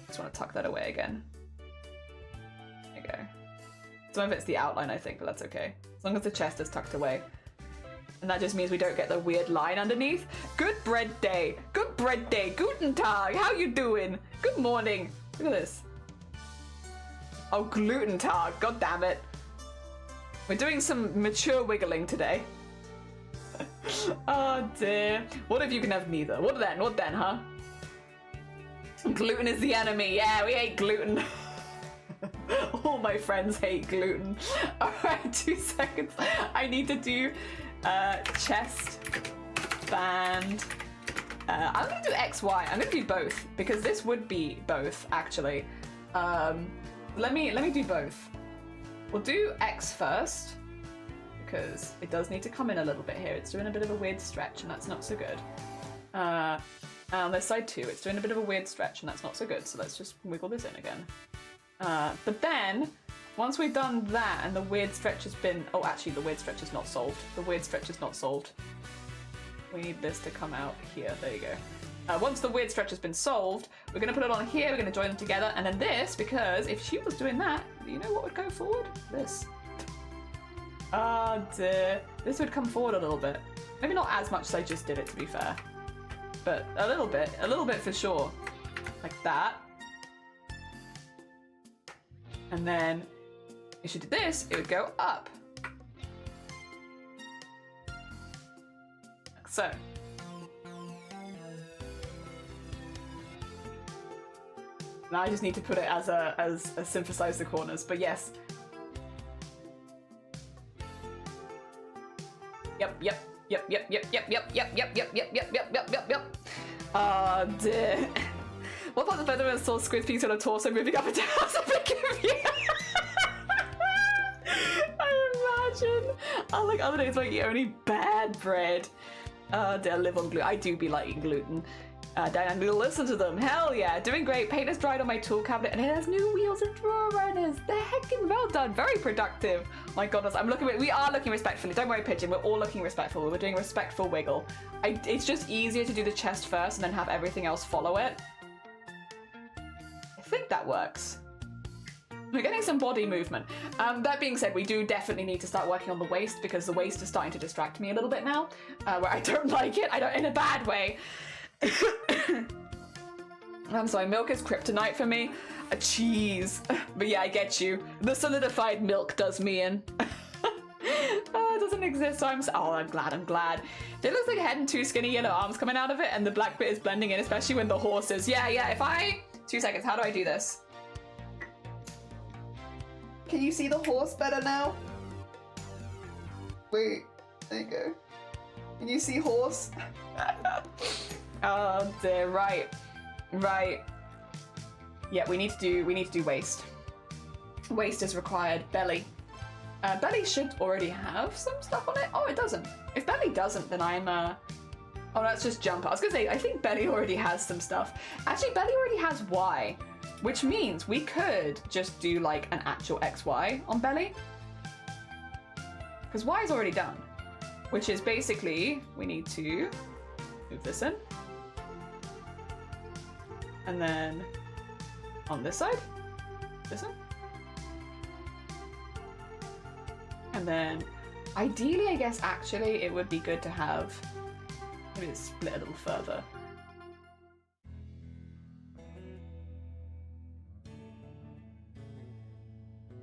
Just want to tuck that away again. There you go. Some of it's the outline, I think, but that's okay. As long as the chest is tucked away. And that just means we don't get the weird line underneath. Good bread day. Good bread day. Guten Tag. How you doing? Good morning. Look at this. Oh, gluten tag. God damn it. We're doing some mature wiggling today. Oh dear. What if you can have neither? What then? What then, huh? Gluten is the enemy. Yeah, we hate gluten. All my friends hate gluten. Alright, 2 seconds. I need to do chest, band. I'm gonna do XY. I'm gonna do both because this would be both actually. Let me do both. We'll do X first because it does need to come in a little bit here. It's doing a bit of a weird stretch and that's not so good. And on this side too, it's doing a bit of a weird stretch and that's not so good. So let's just wiggle this in again. But then once we've done that and the weird stretch has been... Oh, actually, the weird stretch is not solved. The weird stretch is not solved. We need this to come out here. There you go. Once the weird stretch has been solved, we're going to put it on here. We're going to join them together. And then this, because if she was doing that, you know what would go forward? This. Oh, dear. This would come forward a little bit. Maybe not as much as I just did it, to be fair. But a little bit for sure. Like that. And then if she did this, it would go up. Like so. Now I just need to put it as a synthesize the corners, but yes. Yep. Oh dear. What about the feather and sword squid piece on a torso moving up and down? That's a bit confusing. I imagine. Oh, like other days, like you only bad bread. Dear, live on gluten. I do be liking gluten. Dan, we'll listen to them. Hell yeah, doing great. Paint has dried on my tool cabinet and it has new wheels and drawer runners. The heckin' well done. Very productive. My goodness, I'm looking. We are looking respectfully. Don't worry, Pigeon. We're all looking respectful. We're doing respectful wiggle. It's just easier to do the chest first and then have everything else follow it. I think that works. We're getting some body movement. That being said, we do definitely need to start working on the waist because the waist is starting to distract me a little bit now, where I don't like it. I don't, in a bad way. I'm sorry, milk is kryptonite for me. A cheese. But yeah, I get you. The solidified milk does me in. Oh, it doesn't exist, so I'm glad. It looks like a head and 2 skinny yellow arms coming out of it, and the black bit is blending in, especially when the horse is. Yeah, if I... 2 seconds, how do I do this? Can you see the horse better now? Wait, there you go. Can you see horse? Oh dear, right. Yeah, we need to do waist. Waist is required. Belly. Belly should already have some stuff on it. Oh, it doesn't. If belly doesn't, then I'm oh, that's just jumper. I was gonna say, I think belly already has some stuff. Actually, belly already has Y, which means we could just do like an actual XY on belly. Because Y is already done. Which is basically, we need to move this in. And then on this side, this one. And then ideally, I guess actually it would be good to have maybe split a little further.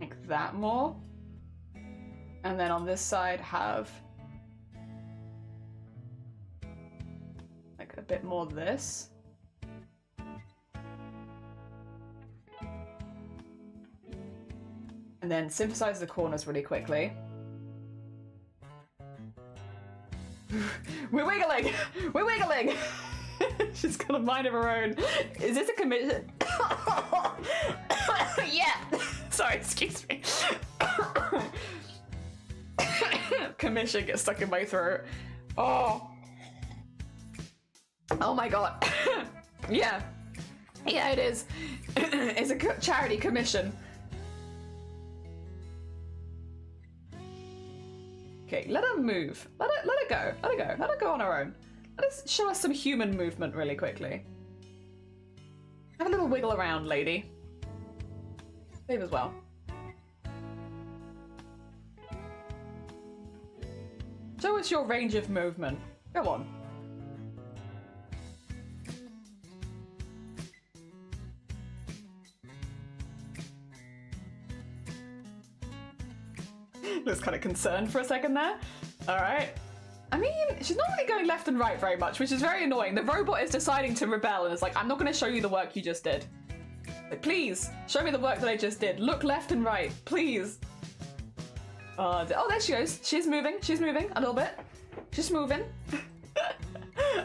Like that more. And then on this side have like a bit more of this. And then synthesize the corners really quickly. We're wiggling! We're wiggling! She's got a mind of her own. Is this a commission? Yeah. Sorry, excuse me. Commission gets stuck in my throat. Oh. Oh my god. Yeah. Yeah, it is. It's a charity commission. Okay, let her move. Let her go. Let her go. Let her go on her own. Let us show us some human movement really quickly. Have a little wiggle around, lady. Save as well. Show us your range of movement. Go on. Looks kind of concerned for a second there. Alright. I mean, she's not really going left and right very much, which is very annoying. The robot is deciding to rebel and is like, I'm not going to show you the work you just did. Like, please, show me the work that I just did. Look left and right, please. Oh, there she goes. She's moving a little bit. She's moving.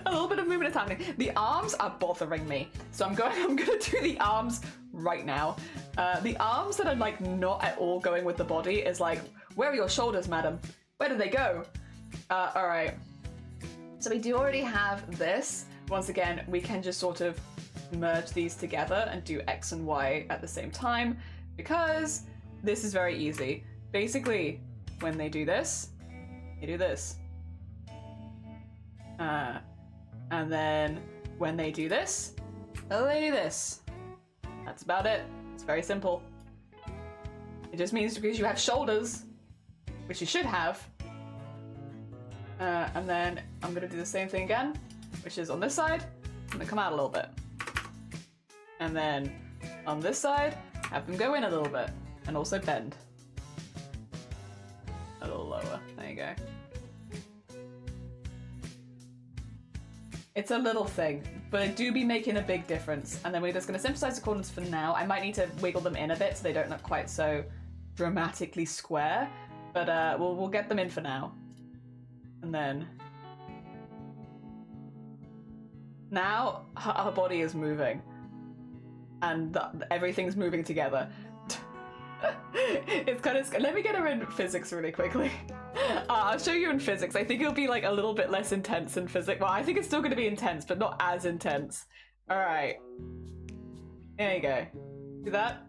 A little bit of movement is happening. The arms are bothering me. So I'm gonna do the arms right now. The arms that are like not at all going with the body is like, where are your shoulders, madam? Where did they go? All right. So we do already have this. Once again, we can just sort of merge these together and do X and Y at the same time because this is very easy. Basically, when they do this, they do this. And then when they do this, they do this. That's about it. It's very simple. It just means because you have shoulders, which you should have. And then I'm gonna do the same thing again, which is on this side, I'm gonna come out a little bit. And then on this side, have them go in a little bit, and also bend. A little lower, there you go. It's a little thing, but it do be making a big difference. And then we're just gonna synthesize the corners for now. I might need to wiggle them in a bit so they don't look quite so dramatically square, but we'll get them in for now. And then now her body is moving and everything's moving together. It's kind of let me get her in physics really quickly. I'll show you in physics. I think it'll be like a little bit less intense in physics. Well, I think it's still going to be intense, but not as intense. All right, there you go. See that?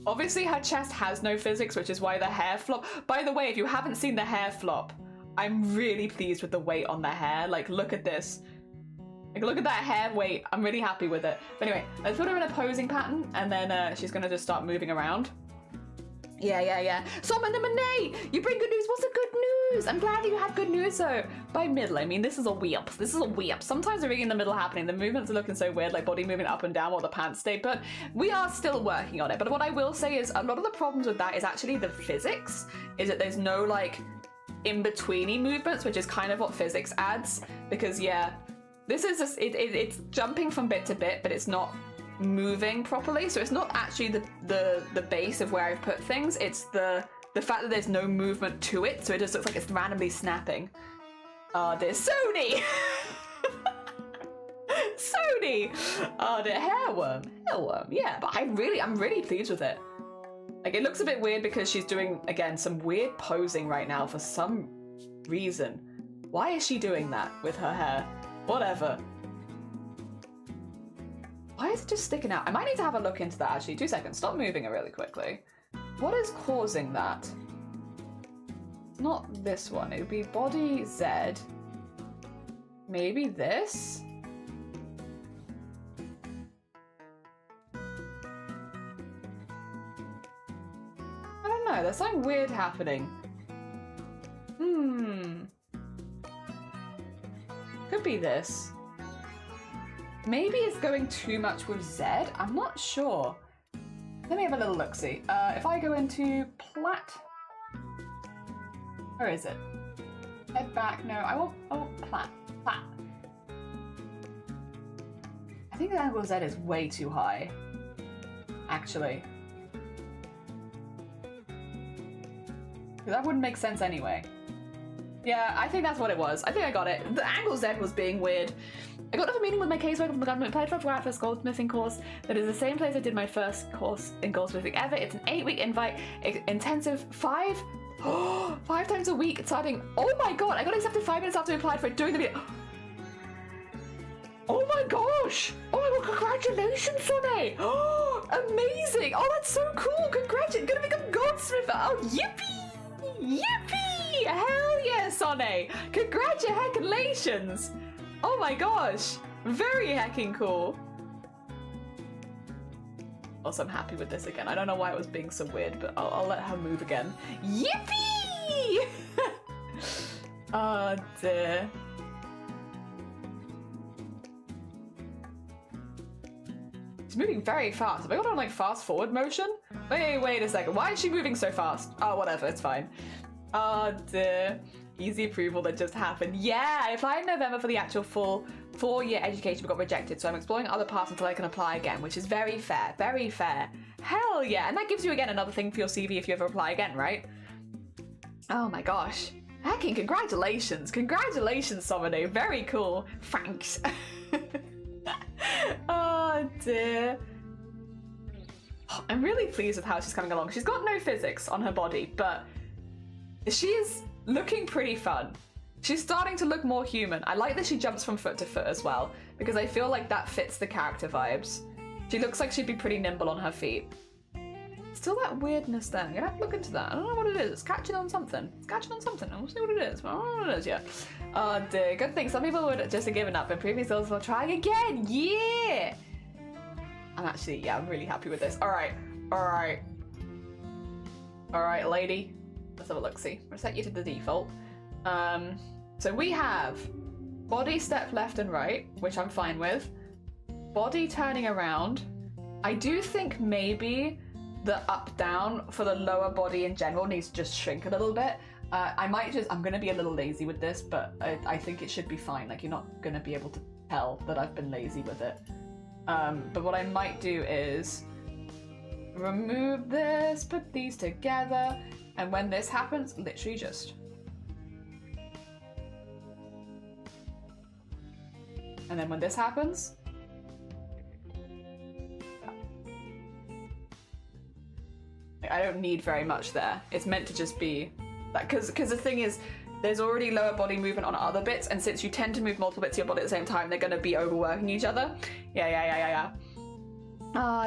Obviously her chest has no physics, which is why the hair flop. By the way, if you haven't seen the hair flop, I'm really pleased with the weight on the hair. Like, look at this. Like, look at that hair weight. I'm really happy with it. But anyway, let's put her in a posing pattern, and then she's gonna just start moving around. Yeah. Summon the Monet! You bring good news. What's the good news? I'm glad you had good news. So, by middle, I mean, this is a weep. This is a weep. Sometimes they're really in the middle happening. The movements are looking so weird, like body moving up and down while the pants stay, but we are still working on it. But what I will say is a lot of the problems with that is actually the physics, is that there's no, like, in-betweeny movements, which is kind of what physics adds. Because, yeah, this is just, it's jumping from bit to bit, but it's not moving properly, so it's not actually the base of where I've put things, it's the fact that there's no movement to it, so it just looks like it's randomly snapping. There's Sony! Sony! Oh, the hairworm, yeah, but I'm really pleased with it. Like, it looks a bit weird because she's doing, again, some weird posing right now for some reason. Why is she doing that with her hair? Whatever. Why is it just sticking out? I might need to have a look into that, actually. 2 seconds. Stop moving it really quickly. What is causing that? It's not this one. It would be body Z. Maybe this? I don't know. There's something weird happening. Could be this. Maybe it's going too much with Z? I'm not sure. Let me have a little look-see. If I go into plat... Where is it? Head back. No, I want plat. Plat. I think the angle Z is way too high. Actually. That wouldn't make sense anyway. Yeah, I think that's what it was. I think I got it. The angle Z was being weird. I got off a meeting with my caseworker from the government, applied for a first goldsmithing course that is the same place I did my first course in goldsmithing ever. It's an 8-week invite, intensive 5 times a week starting. Oh my god, I got accepted 5 minutes after I applied for it during the meeting. Oh my gosh! Oh my god, congratulations, Sonny! Oh, amazing! Oh, that's so cool! Congratulations! Gonna become goldsmith! Oh, yippee! Yippee! Hell yeah, Sonny! Congratulations! Oh my gosh! Very hecking cool. Also, I'm happy with this again. I don't know why it was being so weird, but I'll let her move again. Yippee! Oh dear. She's moving very fast. Have I got on like fast forward motion? Wait a second. Why is she moving so fast? Oh, whatever, it's fine. Oh dear. Easy approval that just happened. Yeah, I applied in November for the actual full 4-year education but got rejected, so I'm exploring other paths until I can apply again, which is very fair, very fair. Hell yeah, and that gives you again another thing for your CV if you ever apply again, right? Oh my gosh. Hecking congratulations. Congratulations, Somene. Very cool. Thanks. Oh dear. I'm really pleased with how she's coming along. She's got no physics on her body, but she's looking pretty fun. She's starting to look more human. I like that she jumps from foot to foot as well, because I feel like that fits the character vibes. She looks like she'd be pretty nimble on her feet. Still that weirdness there. I'm gonna have to look into that. I don't know what it is. It's catching on something. It's catching on something. I'll see what it is. I don't know what it is yet. Oh dear. Good thing. Some people would just have given up, and previous those will try again. Yeah! I'm really happy with this. Alright, lady. Let's have a look-see. We'll set you to the default. So we have body step left and right, which I'm fine with. Body turning around. I do think maybe the up-down for the lower body in general needs to just shrink a little bit. I'm gonna be a little lazy with this, but I think it should be fine. Like, you're not gonna be able to tell that I've been lazy with it. But what I might do is remove this, put these together, and when this happens, literally just... And then when this happens... I don't need very much there. It's meant to just be... Because the thing is, there's already lower body movement on other bits, and since you tend to move multiple bits of your body at the same time, they're going to be overworking each other. Yeah.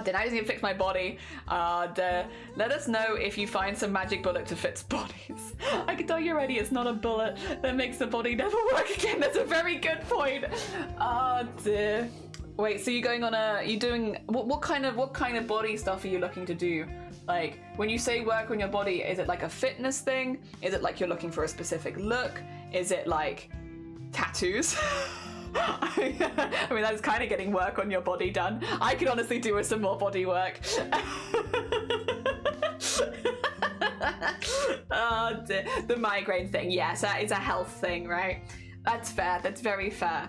Then I just need to fix my body. Let us know if you find some magic bullet to fix bodies. I can tell you already, it's not a bullet that makes the body never work again. That's a very good point. Oh dear. Wait, so you're going on you doing, what kind of body stuff are you looking to do? Like, when you say work on your body, is it like a fitness thing? Is it like you're looking for a specific look? Is it like tattoos? I mean, that's kind of getting work on your body done. I could honestly do with some more body work. Oh, dear. The migraine thing, yes, that is a health thing, right? That's fair. That's very fair.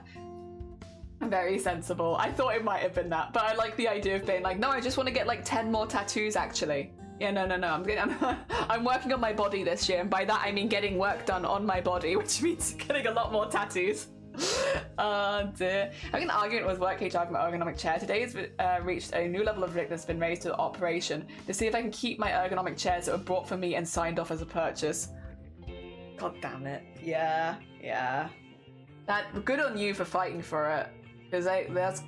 Very sensible. I thought it might have been that, but I like the idea of being like, no, I just want to get like 10 more tattoos actually. Yeah, no. I'm working on my body this year, and by that I mean getting work done on my body, which means getting a lot more tattoos. Oh dear. Having an argument with work HR for my ergonomic chair today has reached a new level of ridiculous, been raised to operation to see if I can keep my ergonomic chairs that were bought for me and signed off as a purchase. God damn it. Yeah. That good on you for fighting for it. Because that's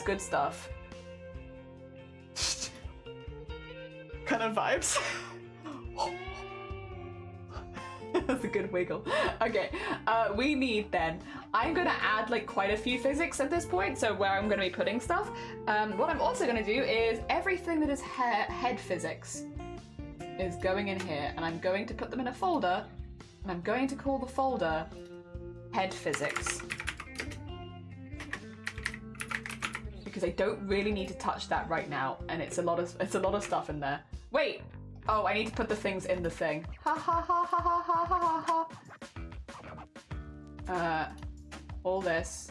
good stuff. Kind of vibes. That's a good wiggle. Okay, we need then. I'm gonna add like quite a few physics at this point, so where I'm gonna be putting stuff. What I'm also gonna do is everything that is head physics is going in here, and I'm going to put them in a folder, and I'm going to call the folder head physics. Because I don't really need to touch that right now, and it's a lot of stuff in there. Wait! Oh, I need to put the things in the thing. All this.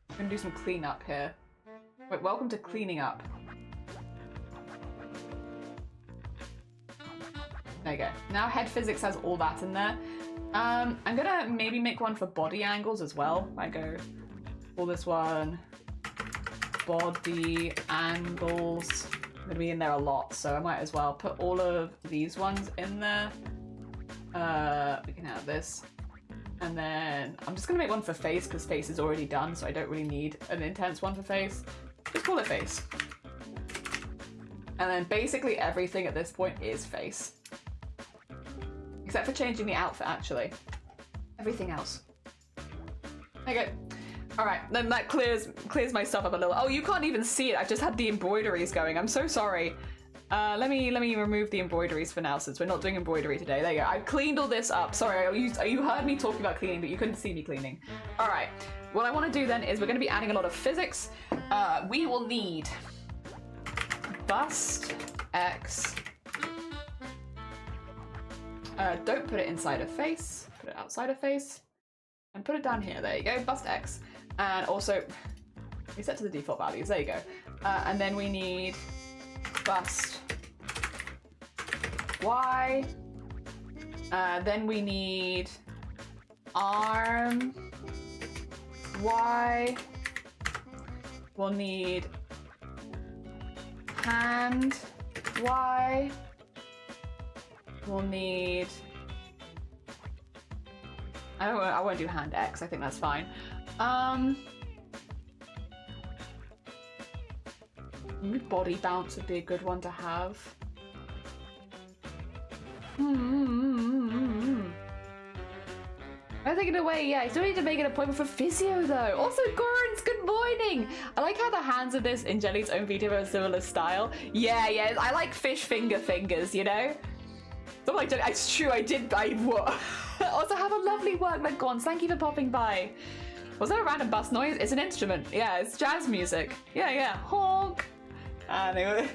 I'm gonna do some cleanup here. Wait, welcome to cleaning up. There you go. Now head physics has all that in there. I'm gonna maybe make one for body angles as well. I go pull this one, body angles. I'm gonna be in there a lot, so I might as well put all of these ones in there. We can have this. And then I'm just gonna make one for face because face is already done, so I don't really need an intense one for face. Just call it face. And then basically everything at this point is face. Except for changing the outfit, actually. Everything else. Okay. Alright, then that clears my stuff up a little. Oh, you can't even see it. I've just had the embroideries going. I'm so sorry. Let me remove the embroideries for now since we're not doing embroidery today. There you go. I cleaned all this up. Sorry, you heard me talking about cleaning, but you couldn't see me cleaning. Alright. What I want to do then is we're going to be adding a lot of physics. We will need bust X. Don't put it inside of face. Put it outside of face. And put it down here. There you go. Bust X. And also, we set to the default values. There you go. And then we need bust Y. Then we need arm Y. We'll need hand Y. We'll need... I won't do hand X. I think that's fine. Maybe body bounce would be a good one to have. I'm taking it away. Yeah, I still need to make an appointment for physio though. Also, Gorans, good morning. I like how the hands of this in Jelly's own video are a similar style. Yeah, I like fish fingers, you know. So like, it's true. Also, have a lovely work, like Gons. Thank you for popping by. Was that a random bus noise? It's an instrument. Yeah, it's jazz music. Yeah. Honk. And it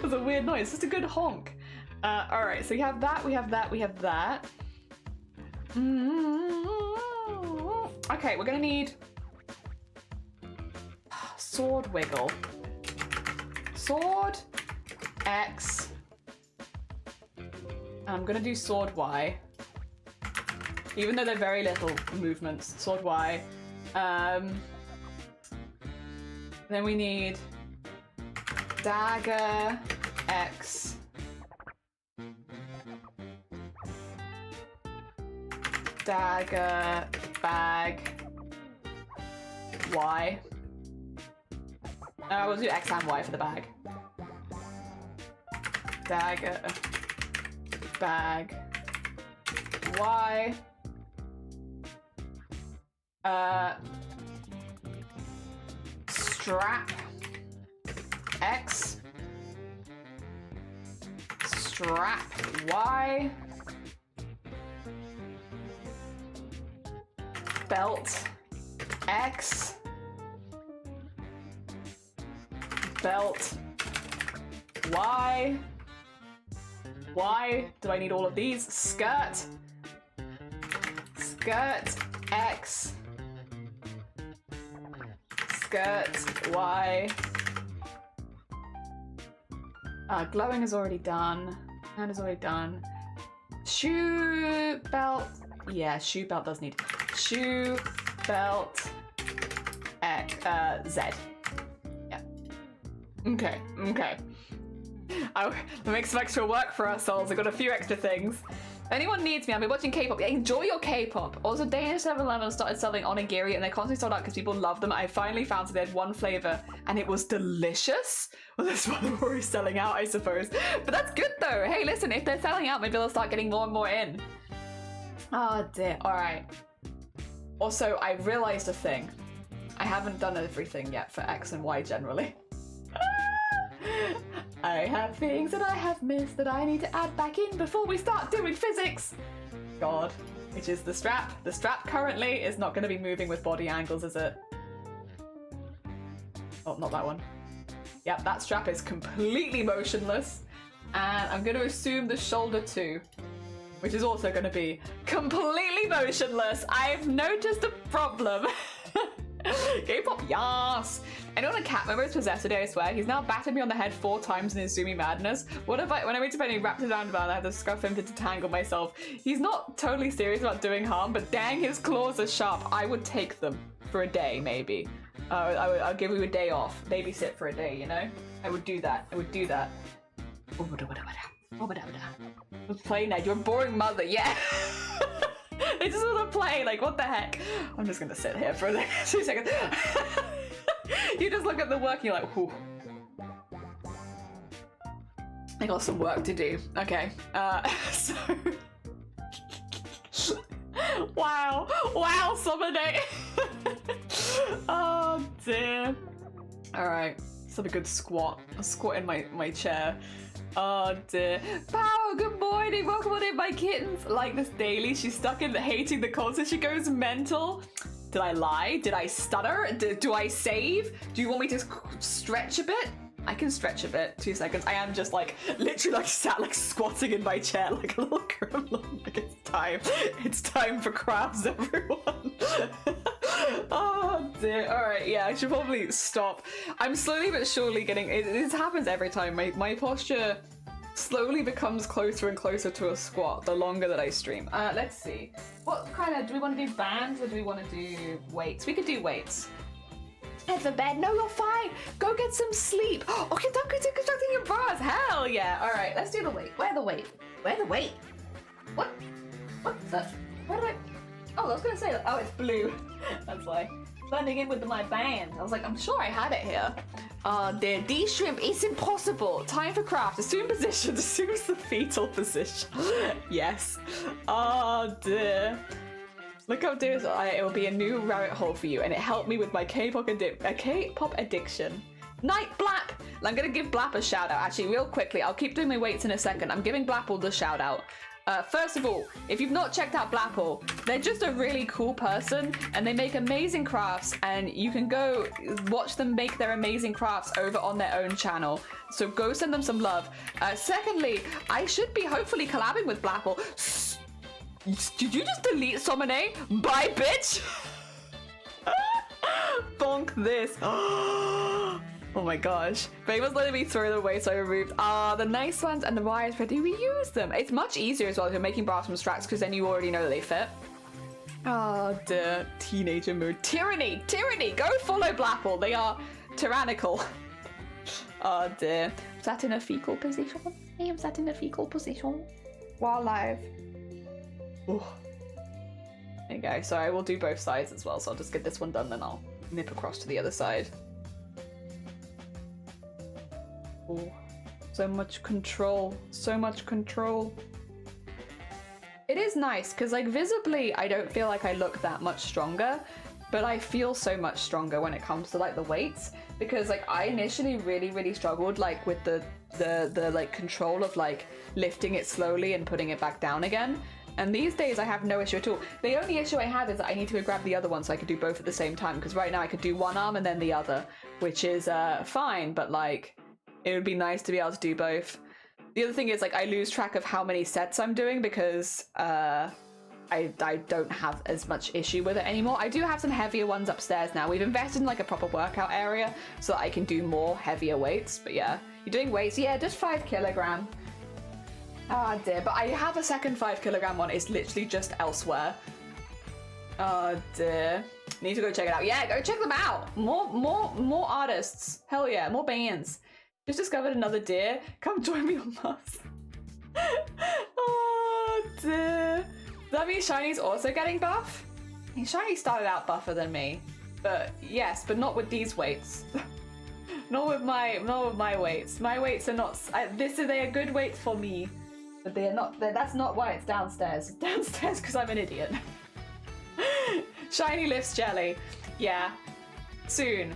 was a weird noise. Just a good honk. All right. So we have that. We have that. Okay, we're gonna need sword wiggle. Sword X. I'm gonna do sword Y. Even though they're very little movements. Sword Y. Then we need dagger X. Dagger bag Y. We'll do X and Y for the bag. Dagger bag Y. Strap X. Strap Y. Belt X. Belt Y. Why do I need all of these? Skirt X. Skirt Y. Glowing is already done. Hand is already done. Shoe belt. Yeah, shoe belt does need. Shoe belt X, Z. Yeah. Okay. That makes some extra work for us souls. I've got a few extra things. If anyone needs me, I'll be watching K-pop. Yeah, enjoy your K-pop. Also, Danish 7-Eleven started selling onigiri and they're constantly sold out because people love them. I finally found they had one flavor and it was delicious. Well, that's why they're already selling out, I suppose. But that's good though. Hey, listen, if they're selling out, maybe they'll start getting more and more in. Oh dear. All right. Also, I realized a thing. I haven't done everything yet for X and Y generally. I have things that I have missed that I need to add back in before we start doing physics. God, which is the strap. The strap currently is not going to be moving with body angles, is it? Oh, not that one. Yep, that strap is completely motionless. And I'm going to assume the shoulder too, which is also going to be completely motionless. I've noticed a problem. K-pop, yas! Anyone a cat member is possessed today, I swear. He's now battered me on the head 4 times in his zoomy madness. What if when I went to bed and he wrapped his arm around, I had to scuff him to detangle myself. He's not totally serious about doing harm, but dang, his claws are sharp. I would take them for a day, maybe. I'll give you a day off. Babysit for a day, you know? I would do that. Let's play now. You're a boring mother, yeah. They just want to play, like, what the heck? I'm just gonna sit here for like 2 seconds. You just look at the work and you're like, whew. I got some work to do. Okay, so... Wow, summer day. Oh, dear. Alright, let's have a good squat. I'll squat in my chair. Oh dear. Power, good morning. Welcome on in, my kittens. Like this daily. She's stuck in hating the cold, so she goes mental. Did I lie? Did I stutter? Do I save? Do you want me to stretch a bit? I can stretch a bit. 2 seconds. I am just like literally like sat like squatting in my chair like a little gremlin. Like it's time. It's time for crafts, everyone. Oh dear. Alright, yeah, I should probably stop. I'm slowly but surely getting it. This happens every time. My posture slowly becomes closer and closer to a squat the longer that I stream. Let's see. What kind of, do we want to do bands or do we want to do weights? We could do weights. Head for bed. No, you're fine. Go get some sleep. Okay, don't go constructing your bras. Hell yeah. All right, let's do the weight. Where the weight? Where the weight? What the? Where did I? Oh, I was gonna say. Oh, it's blue. That's why. Blending in with my band. I was like, I'm sure I had it here. The D shrimp. It's impossible. Time for craft. Assume position. Assumes the fetal position. Yes. Oh dear. Look up this. It will be a new rabbit hole for you, and it helped me with my K-pop addiction. Night Blap! I'm gonna give Blap a shout out. Actually, real quickly, I'll keep doing my weights in a second. I'm giving Blapple the shout out. First of all, if you've not checked out Blapple, they're just a really cool person, and they make amazing crafts, and you can go watch them make their amazing crafts over on their own channel. So go send them some love. Secondly, I should be hopefully collabing with Blapple. Did you just delete Somone? Bye, bitch! Bonk this. Oh my gosh. Faye was letting me throw them away, so I removed the nice ones and the wires, but do we use them? It's much easier as well if you're making bras from scratch because then you already know that they fit. Oh dear. Teenager mood. Tyranny! Go follow Blapple. They are tyrannical. Oh dear. Sat in a fecal position. I am sat in a fecal position while live. Ooh. There you go. So I will do both sides as well. So I'll just get this one done, then I'll nip across to the other side. Ooh. So much control. So much control. It is nice because like visibly I don't feel like I look that much stronger, but I feel so much stronger when it comes to like the weights, because like I initially really struggled like with the like control of like lifting it slowly and putting it back down again. And these days I have no issue at all. The only issue I have is that I need to go grab the other one so I could do both at the same time, because right now I could do one arm and then the other, which is fine, but like it would be nice to be able to do both. The other thing is like I lose track of how many sets I'm doing because I don't have as much issue with it anymore. I do have some heavier ones upstairs now. We've invested in like a proper workout area so that I can do more heavier weights. But yeah, you're doing weights? Yeah, just 5 kilogram. Oh dear, but I have a second 5 kilogram one. It's literally just elsewhere. Oh dear. Need to go check it out. Yeah, go check them out. More artists. Hell yeah, more bands. Just discovered another deer. Come join me on Mars. Oh dear. Does that mean Shiny's also getting buff? I mean, Shiny started out buffer than me, but yes, but not with these weights. Not with my weights. My weights are not. They are good weights for me, but they are not. That's not why it's downstairs. It's downstairs because I'm an idiot. Shiny lifts jelly. Yeah, soon.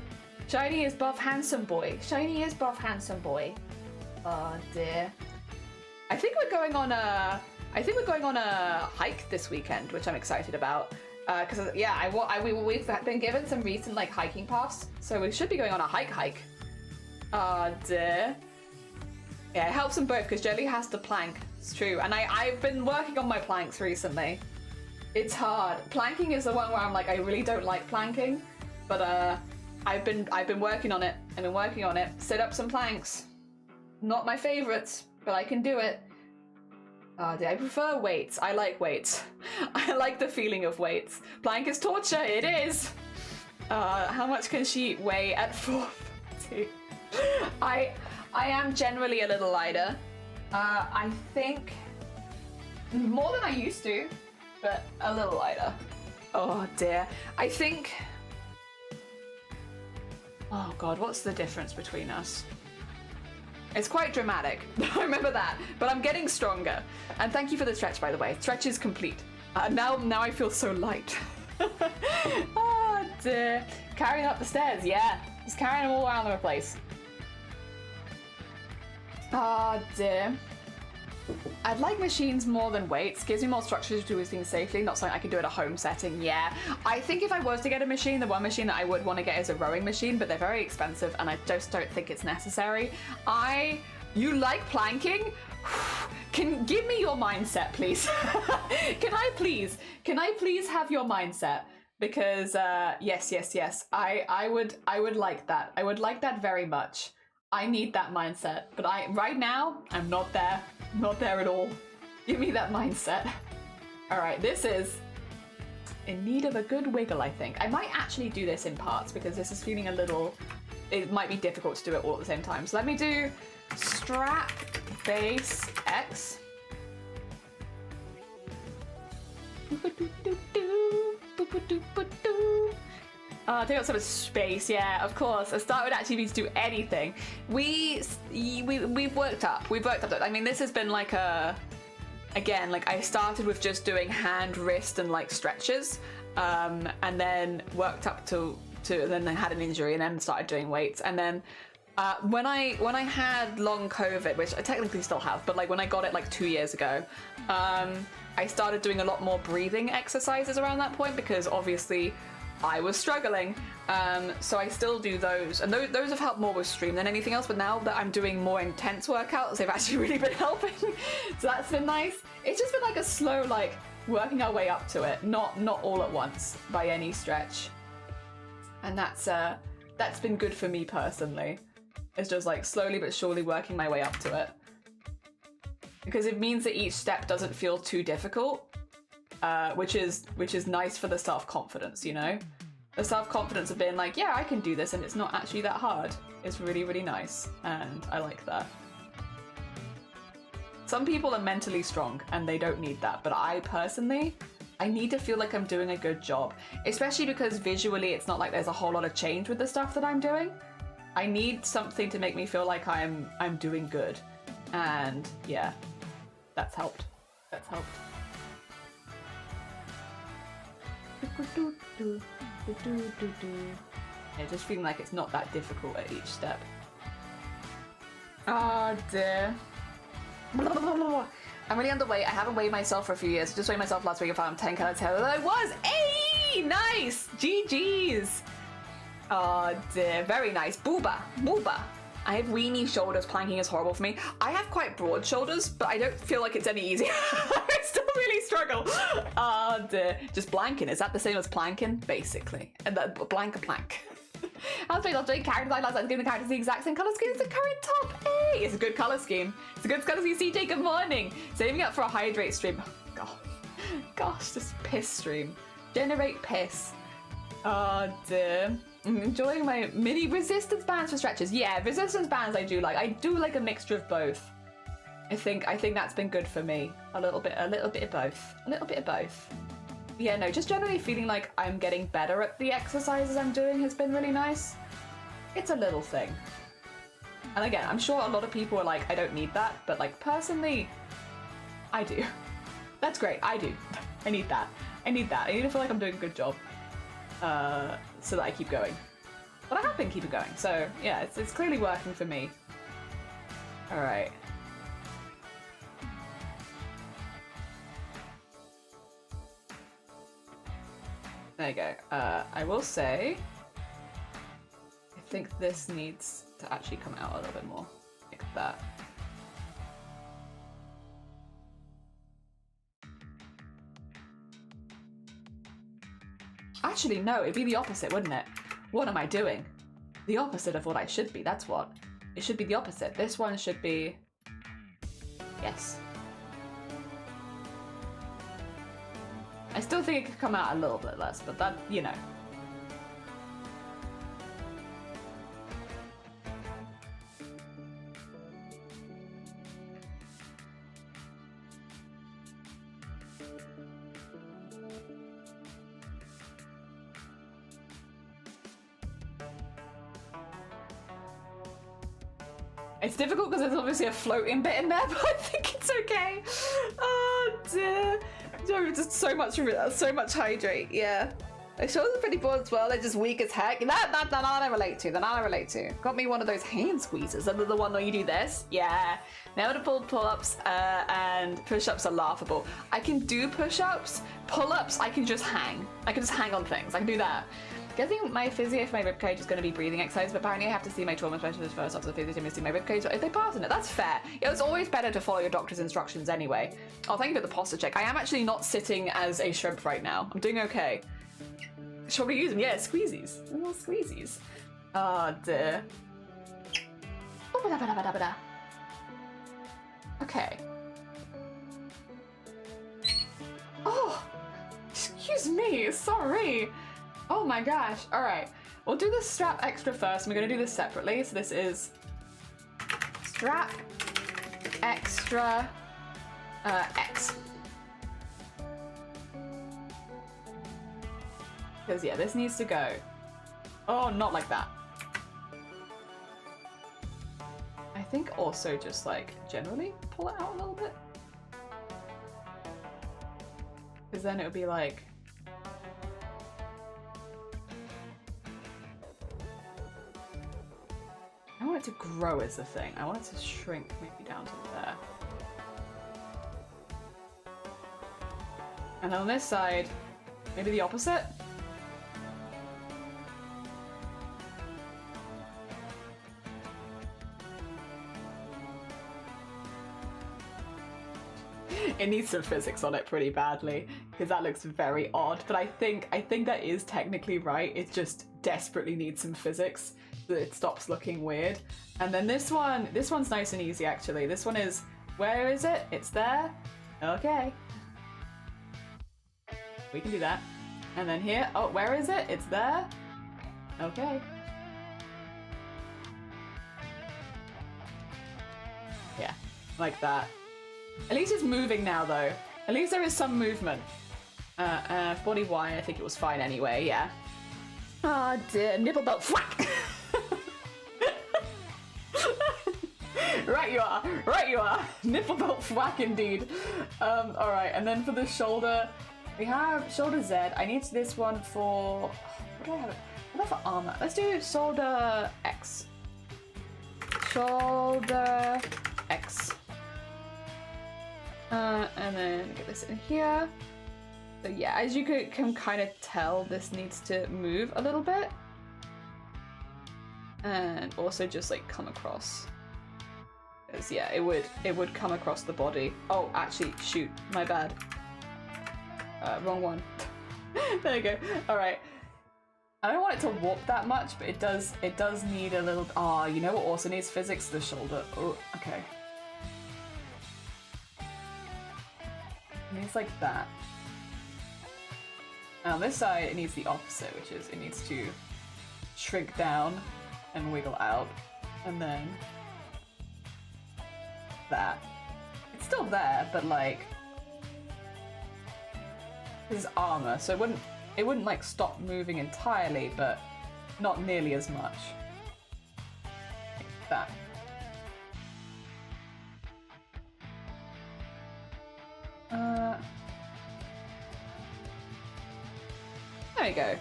Shiny is buff handsome boy. Shiny is buff handsome boy. Oh dear. I think we're going on a hike this weekend, which I'm excited about. Because yeah, we've been given some recent like hiking paths, so we should be going on a hike. Oh dear. Yeah, it helps them both because Jelly has to plank. It's true, and I've been working on my planks recently. It's hard. Planking is the one where I'm like I really don't like planking. But I've been working on it. I've been working on it. Sit-ups and planks. Not my favorites, but I can do it. I prefer weights. I like weights. I like the feeling of weights. Plank is torture. It is. How much can she weigh at 4:30? I am generally a little lighter. I think more than I used to, but a little lighter. Oh dear. I think. Oh god, what's the difference between us? It's quite dramatic. I remember that. But I'm getting stronger. And thank you for the stretch, by the way. Stretch is complete. Now I feel so light. Oh dear. Carrying up the stairs, yeah. Just carrying them all around the place. Oh dear. I'd like machines more than weights. Gives me more structure to do things safely, not something I can do at a home setting. Yeah. I think if I was to get a machine, the one machine that I would want to get is a rowing machine, but they're very expensive and I just don't think it's necessary. You like planking? Give me your mindset, please. Can I please have your mindset? Because yes. I would like that. I would like that very much. I need that mindset, but right now I'm not there. Not there at all. Give me that mindset. All right, this is in need of a good wiggle, I think. I might actually do this in parts because this is feeling a little, it might be difficult to do it all at the same time. So let me do strap, base, X. Take up some space, yeah, of course. A start would actually be to do anything. We've worked up. I mean, this has been like again, like I started with just doing hand, wrist, and like stretches, and then worked up to then I had an injury and then started doing weights. And then when I had long COVID, which I technically still have, but like when I got it like 2 years ago, I started doing a lot more breathing exercises around that point because obviously I was struggling, so I still do those, and those have helped more with stream than anything else. But now that I'm doing more intense workouts, they've actually really been helping. So that's been nice. It's just been like a slow, like working our way up to it, not all at once by any stretch. And that's been good for me personally. It's just like slowly but surely working my way up to it, because it means that each step doesn't feel too difficult. Which is nice for the self-confidence, you know? The self-confidence of being like, yeah, I can do this and it's not actually that hard. It's really, really nice, and I like that. Some people are mentally strong and they don't need that, but I personally, I need to feel like I'm doing a good job, especially because visually it's not like there's a whole lot of change with the stuff that I'm doing. I need something to make me feel like I'm doing good, and yeah, that's helped. That's helped. Yeah, just feeling like it's not that difficult at each step. Oh dear. I'm really underweight. I haven't weighed myself for a few years. Just weighed myself last week and found I'm 10 kilos heavier than I was. Hey, nice. GG's. Oh dear. Very nice. Booba. I have weenie shoulders. Planking is horrible for me. I have quite broad shoulders, but I don't feel like it's any easier. I still really struggle. Oh dear. Just blanking. Is that the same as planking? Basically. And that plank. I was doing character design last night, giving the characters the exact same colour scheme as the current top. Hey, it's a good colour scheme. It's a good colour scheme. CJ, good morning. Saving up for a hydrate stream. Oh, gosh, this piss stream. Generate piss. Oh dear. I'm enjoying my mini resistance bands for stretches. Yeah, resistance bands I do like. I do like a mixture of both. I think that's been good for me. A little bit of both. Yeah, no, just generally feeling like I'm getting better at the exercises I'm doing has been really nice. It's a little thing. And again, I'm sure a lot of people are like, I don't need that, but like personally, I do. That's great, I do. I need that. I need to feel like I'm doing a good job. So that I keep going. But I have been keeping going, so yeah, it's clearly working for me. Alright. There you go. I will say, I think this needs to actually come out a little bit more, like that. Actually, no, it'd be the opposite, wouldn't it? What am I doing? The opposite of what I should be, that's what. It should be the opposite. This one should be... Yes. I still think it could come out a little bit less, but that, you know. It's difficult because there's obviously a floating bit in there, but I think it's okay. Oh dear. Just so much hydrate, yeah. The shoulders are pretty broad as well, they're just weak as heck. That I relate to. Got me one of those hand squeezes, the one where you do this. Yeah. Now to pull-ups and push-ups are laughable. I can do push-ups, pull-ups, I can just hang. I can just hang on things, I can do that. Guessing my physio for my ribcage is going to be breathing exercise, but apparently I have to see my trauma specialist first after the physio to see my ribcage. So if they pass on it, that's fair. It's always better to follow your doctor's instructions anyway. Oh, thank you for the posture check. I am actually not sitting as a shrimp right now. I'm doing okay. Shall we use them? Yeah, squeezies. Little squeezies. Oh dear. Okay. Oh, excuse me. Sorry. Oh my gosh. All right. We'll do the strap extra first. And we're going to do this separately. So this is strap extra X. Because yeah, this needs to go. Oh, not like that. I think also just like generally pull it out a little bit. Because then it would be like... I want it to grow is the thing. I want it to shrink maybe down to there. And then on this side, maybe the opposite? It needs some physics on it pretty badly because that looks very odd, but I think that is technically right. It just desperately needs some physics so that it stops looking weird. And then this one's nice and easy actually. This one is, where is it? It's there. Okay. We can do that. And then here, oh, where is it? It's there. Okay. Yeah, like that. At least it's moving now, though. At least there is some movement. Body wire, I think it was fine anyway, yeah. Oh dear, nipple belt whack! Right you are. Nipple belt whack indeed. Alright, and then for the shoulder, we have shoulder Z. I need this one for... What do I have? What about for armor? Let's do shoulder X. Shoulder X. And then get this in here. So yeah, as you can kind of tell, this needs to move a little bit. And also just like come across. Because yeah, it would come across the body. Oh, actually, shoot, my bad. Wrong one. There you go. Alright. I don't want it to warp that much, but it does need a little... Ah, you know what also needs physics? The shoulder. Oh, okay. It needs like that. Now this side, it needs the opposite, which is it needs to shrink down and wiggle out, and then that. It's still there, but like this is armor, so it wouldn't like stop moving entirely, but not nearly as much. Like that. There you go.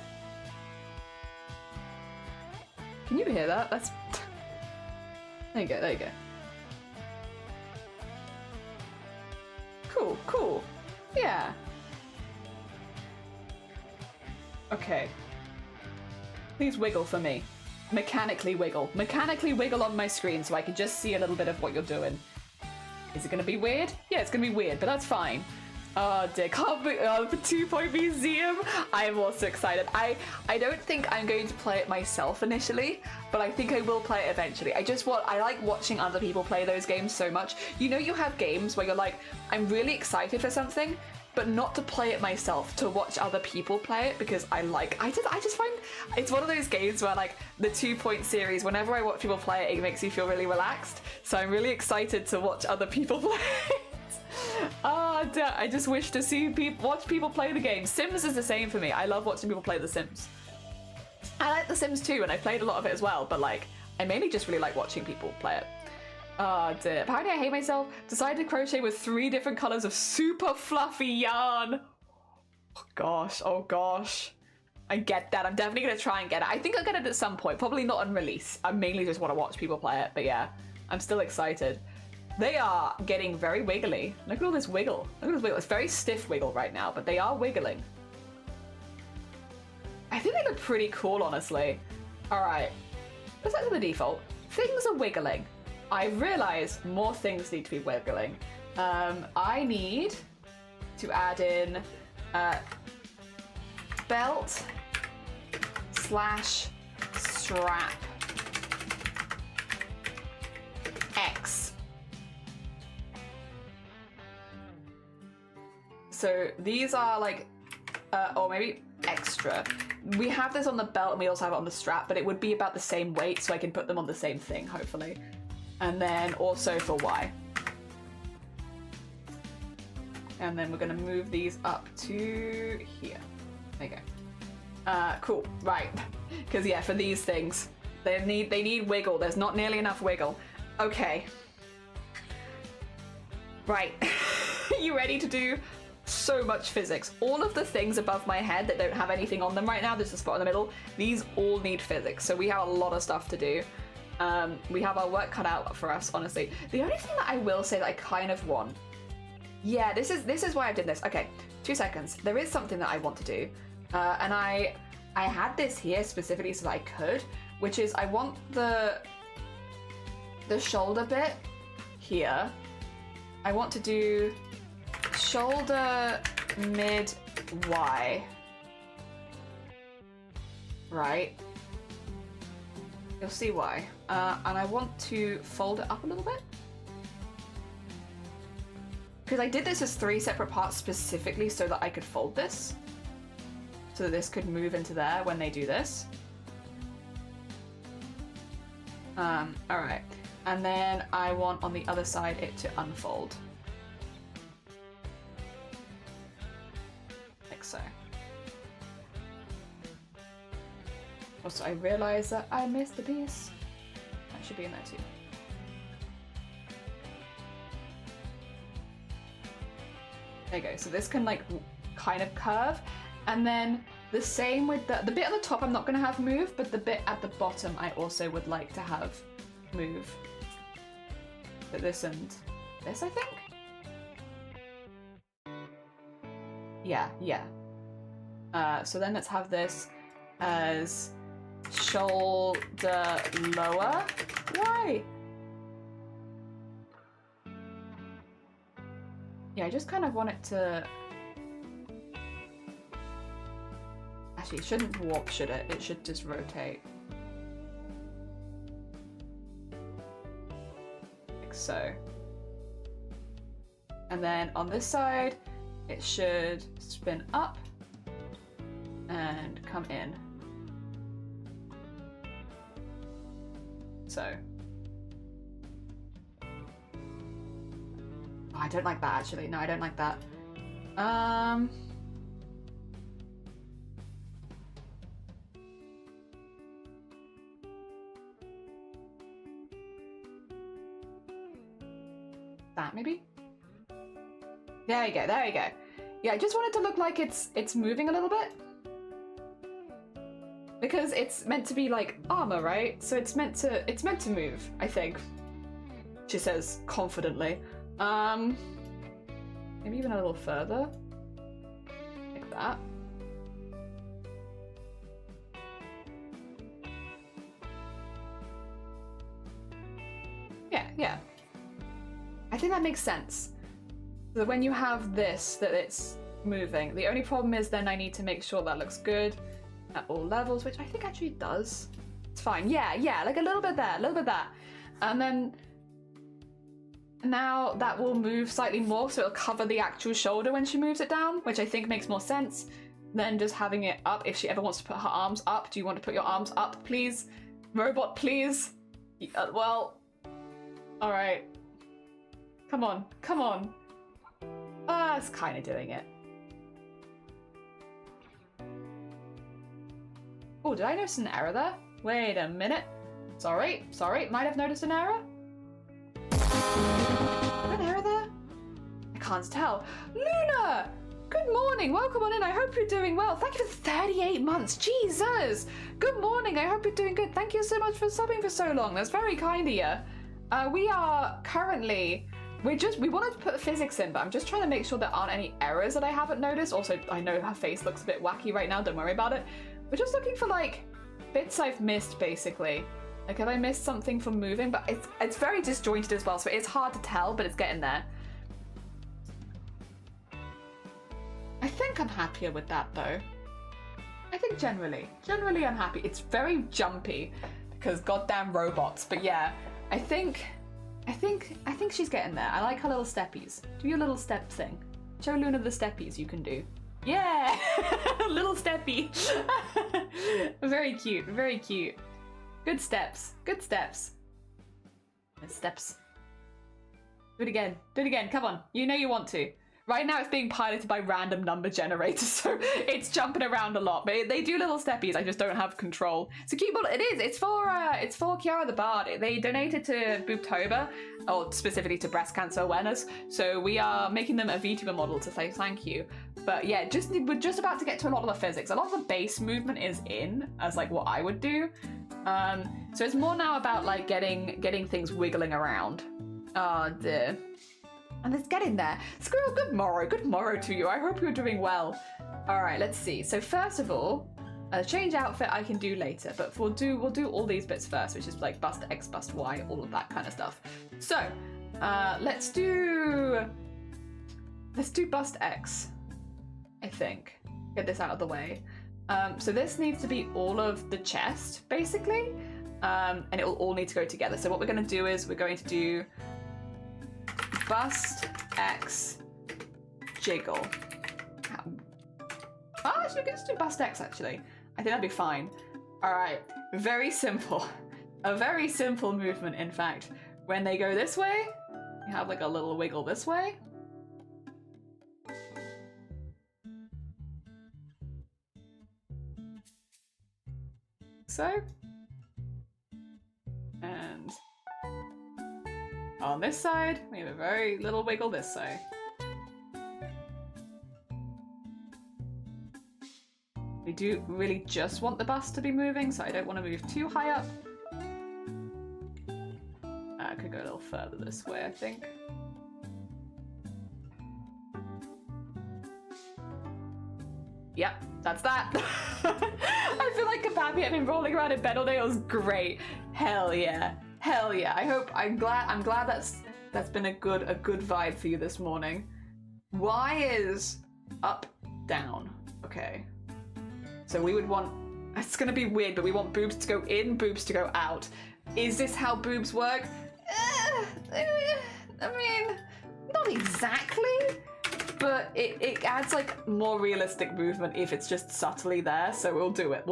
Can you hear that? That's... There you go, there you go. Cool, cool. Yeah. Okay. Please wiggle for me. Mechanically wiggle. Mechanically wiggle on my screen so I can just see a little bit of what you're doing. Is it gonna be weird? Yeah, it's gonna be weird, but that's fine. Oh dear, can't be the 2-point museum. I am also excited. I don't think I'm going to play it myself initially, but I think I will play it eventually. I like watching other people play those games so much. You know, you have games where you're like, I'm really excited for something, but not to play it myself, to watch other people play it, because I just find it's one of those games where like the 2-point series, whenever I watch people play it, it makes me feel really relaxed. So I'm really excited to watch other people play it. I just wish to watch people play the game. Sims is the same for me. I love watching people play The Sims. I like The Sims too, and I played a lot of it as well, but like, I mainly just really like watching people play it. Oh dear. Apparently I hate myself. Decided to crochet with 3 different colours of super fluffy yarn. Oh gosh. I get that. I'm definitely going to try and get it. I think I'll get it at some point. Probably not on release. I mainly just want to watch people play it. But yeah, I'm still excited. They are getting very wiggly. Look at all this wiggle. Look at this wiggle. It's very stiff wiggle right now, but they are wiggling. I think they look pretty cool, honestly. All right. Let's set to the default. Things are wiggling. I've realized more things need to be wiggling. I need to add in belt / strap X. So these are like, or maybe extra. We have this on the belt and we also have it on the strap, but it would be about the same weight, so I can put them on the same thing, hopefully. And then also for Y. And then we're gonna move these up to here. There you go. Cool, right. Because yeah, for these things, they need wiggle. There's not nearly enough wiggle. Okay. Right. You ready to do so much physics? All of the things above my head that don't have anything on them right now, there's a spot in the middle, these all need physics. So we have a lot of stuff to do. We have our work cut out for us, honestly. The only thing that I will say that I kind of want, yeah, this is why I did this. Okay, 2 seconds. There is something that I want to do, and I had this here specifically so that I could, which is I want the shoulder bit here. I want to do shoulder mid Y, right? You'll see why. And I want to fold it up a little bit. Because I did this as 3 separate parts specifically so that I could fold this. So that this could move into there when they do this. Alright. And then I want on the other side it to unfold. Like so. Also, I realized that I missed a piece. That should be in there too. There you go. So this can like kind of curve, and then the same with the bit at the top I'm not going to have move, but the bit at the bottom I also would like to have move. But this and this, I think? Yeah. So then let's have this as shoulder lower. Why? Yeah, I just kind of want it to... Actually, it shouldn't warp, should it? It should just rotate. Like so. And then on this side, it should spin up and come in. So. Oh, I don't like that actually. No, I don't like that. That maybe? There you go, there you go. Yeah, I just want it to look like it's moving a little bit. Because it's meant to be like armor, right? So it's meant to move, I think. She says confidently. Maybe even a little further. Like that. Yeah. I think that makes sense. So when you have this, that it's moving. The only problem is then I need to make sure that looks good at all levels, which I think actually does. It's fine. Yeah, like a little bit there, a little bit there. And then now that will move slightly more, so it'll cover the actual shoulder when she moves it down, which I think makes more sense than just having it up. If she ever wants to put her arms up, do you want to put your arms up, please? Robot, please? Well, all right. Come on, come on. It's kind of doing it. Oh, did I notice an error there? Wait a minute. Sorry, might have noticed an error. An error there? I can't tell. Luna! Good morning, welcome on in. I hope you're doing well. Thank you for 38 months. Jesus! Good morning, I hope you're doing good. Thank you so much for subbing for so long. That's very kind of you. We are currently... We wanted to put physics in, but I'm just trying to make sure there aren't any errors that I haven't noticed. Also, I know her face looks a bit wacky right now. Don't worry about it. We're just looking for, like, bits I've missed, basically. Like, have I missed something from moving? But it's very disjointed as well, so it's hard to tell, but it's getting there. I think I'm happier with that, though. I think generally I'm happy. It's very jumpy, because goddamn robots. But yeah, I think she's getting there. I like her little steppies. Do your little step thing. Show Luna the steppies you can do. Yeah! Little steppy. Very cute, very cute. Good steps, good steps. Steps. Do it again, come on. You know you want to. Right now it's being piloted by random number generators, so it's jumping around a lot. But they do little steppies, I just don't have control. It's a cute bottle. It is. It's for Kiara the Bard. They donated to Boobtober, or specifically to breast cancer awareness. So we are making them a VTuber model to say thank you. But yeah, we're just about to get to a lot of the physics. A lot of the base movement is in, as like what I would do. So it's more now about like getting things wiggling around. Oh dear. And it's getting there. Squirrel, good morrow to you. I hope you're doing well. All right, let's see. So first of all, change outfit I can do later, but we'll do all these bits first, which is like bust X, bust Y, all of that kind of stuff. So let's do bust X, I think. Get this out of the way. So this needs to be all of the chest, basically, and it will all need to go together. So what we're going to do is we're going to do bust X jiggle. Oh, actually, we can just do bust X, actually. I think that'd be fine. All right, very simple. A very simple movement, in fact. When they go this way, you have like a little wiggle this way. So. And on this side, we have a very little wiggle this side. We do really just want the bust to be moving, so I don't want to move too high up. I could go a little further this way, I think. Yep, that's that. I feel like Kapapi and him rolling around in bed all day was great. Hell yeah. Hell yeah. I'm glad that's been a good vibe for you this morning. Y is up, down. Okay. So we would want, it's gonna be weird, but we want boobs to go in, boobs to go out. Is this how boobs work? I mean, not exactly, but it adds like more realistic movement if it's just subtly there, so we'll do it.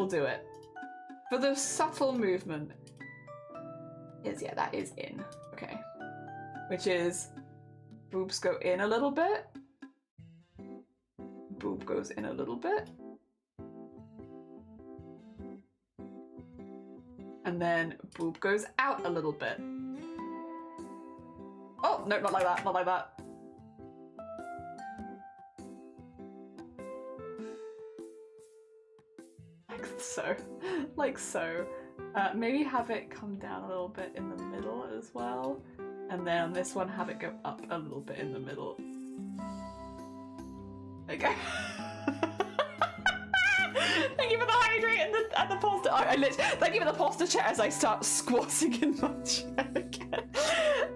For the subtle movement, yeah, that is in, okay. Which is, boobs go in a little bit, boob goes in a little bit, and then boob goes out a little bit. Oh, no, not like that, not like that. Like so. Maybe have it come down a little bit in the middle as well. And then on this one, have it go up a little bit in the middle. There you go. Thank you for the hydrate and the posture. Thank you for the posture chair as I start squatting in my chair again.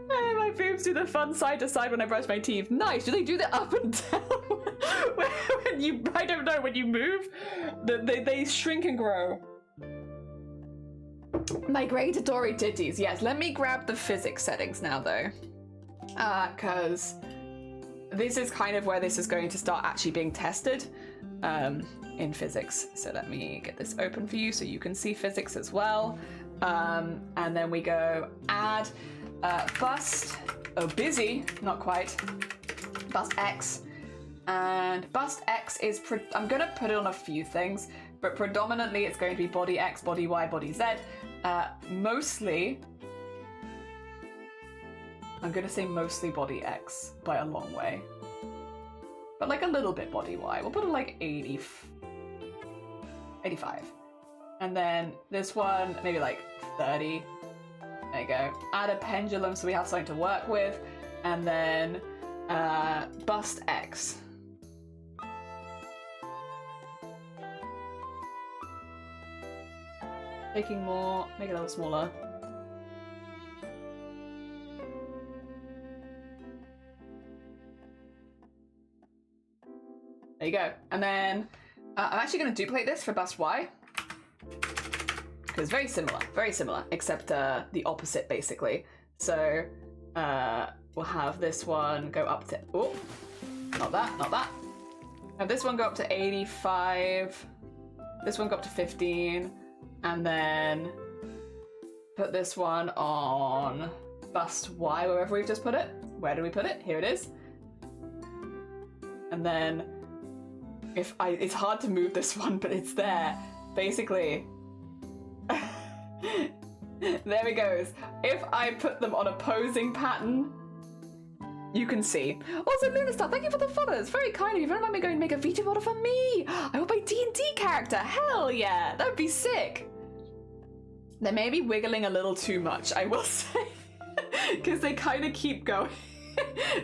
My boobs do the fun side to side when I brush my teeth. Nice. Do they do the up and down when you? I don't know. When you move, they shrink and grow. Migratory titties. Yes. Let me grab the physics settings now, though, because this is kind of where this is going to start actually being tested in physics. So let me get this open for you so you can see physics as well. And then we go add bust, busy, not quite, bust X. And bust X is, I'm going to put it on a few things, but predominantly it's going to be body X, body Y, body Z. Mostly, I'm going to say mostly body X by a long way. But like a little bit body Y. We'll put it like 85. And then this one, maybe like 30. There you go. Add a pendulum so we have something to work with. And then bust X. Taking more, make it a little smaller. There you go. And then I'm actually going to duplicate this for bust Y. Because very similar, except the opposite basically. So we'll have this one go up to, oh, not that. Have this one go up to 85. This one go up to 15. And then put this one on bust Y, wherever we've just put it. Where do we put it? Here it is. And then it's hard to move this one, but it's there. Basically, there it goes. If I put them on a posing pattern, you can see. Also, Lunarstar, thank you for the follows. Very kind of you. Don't mind me going to make a VTuber model for me. I want my D&D character. Hell yeah, that would be sick. They may be wiggling a little too much, I will say, because they kind of keep going.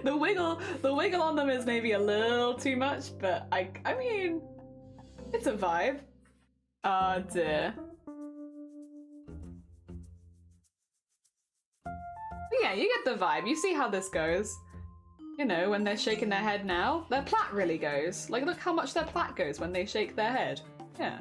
the wiggle on them is maybe a little too much, but I mean, it's a vibe. Oh dear. But yeah, you get the vibe. You see how this goes. You know, when they're shaking their head now, their plait really goes. Like, look how much their plait goes when they shake their head. Yeah.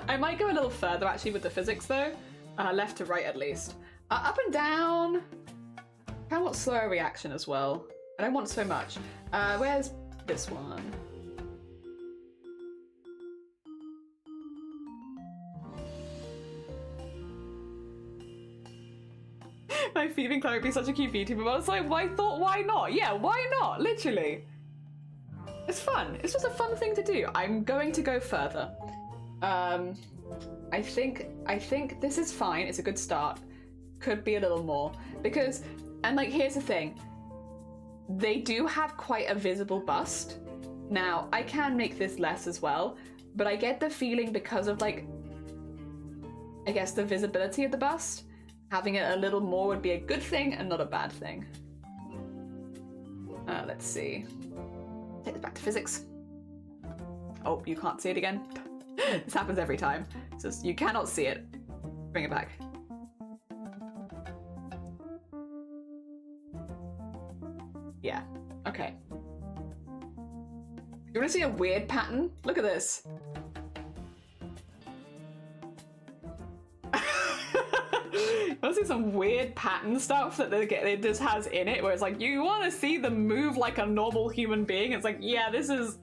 I might go a little further actually with the physics though. Left to right at least. Up and down. I want slower reaction as well. I don't want so much. Where's this one? My thieving cloak would be such a cute VTuber, but I was like, why not? Yeah, why not? Literally. It's fun. It's just a fun thing to do. I'm going to go further. I think this is fine. It's a good start. Could be a little more because, and like, here's the thing. They do have quite a visible bust. Now, I can make this less as well, but I get the feeling because of like, I guess the visibility of the bust, having it a little more would be a good thing and not a bad thing. Let's see. Take this back to physics. Oh, you can't see it again? This happens every time. So you cannot see it. Bring it back. Yeah, okay. You wanna see a weird pattern? Look at this. You wanna see some weird pattern stuff that it just has in it, where it's like, you wanna see them move like a normal human being? It's like, yeah, this is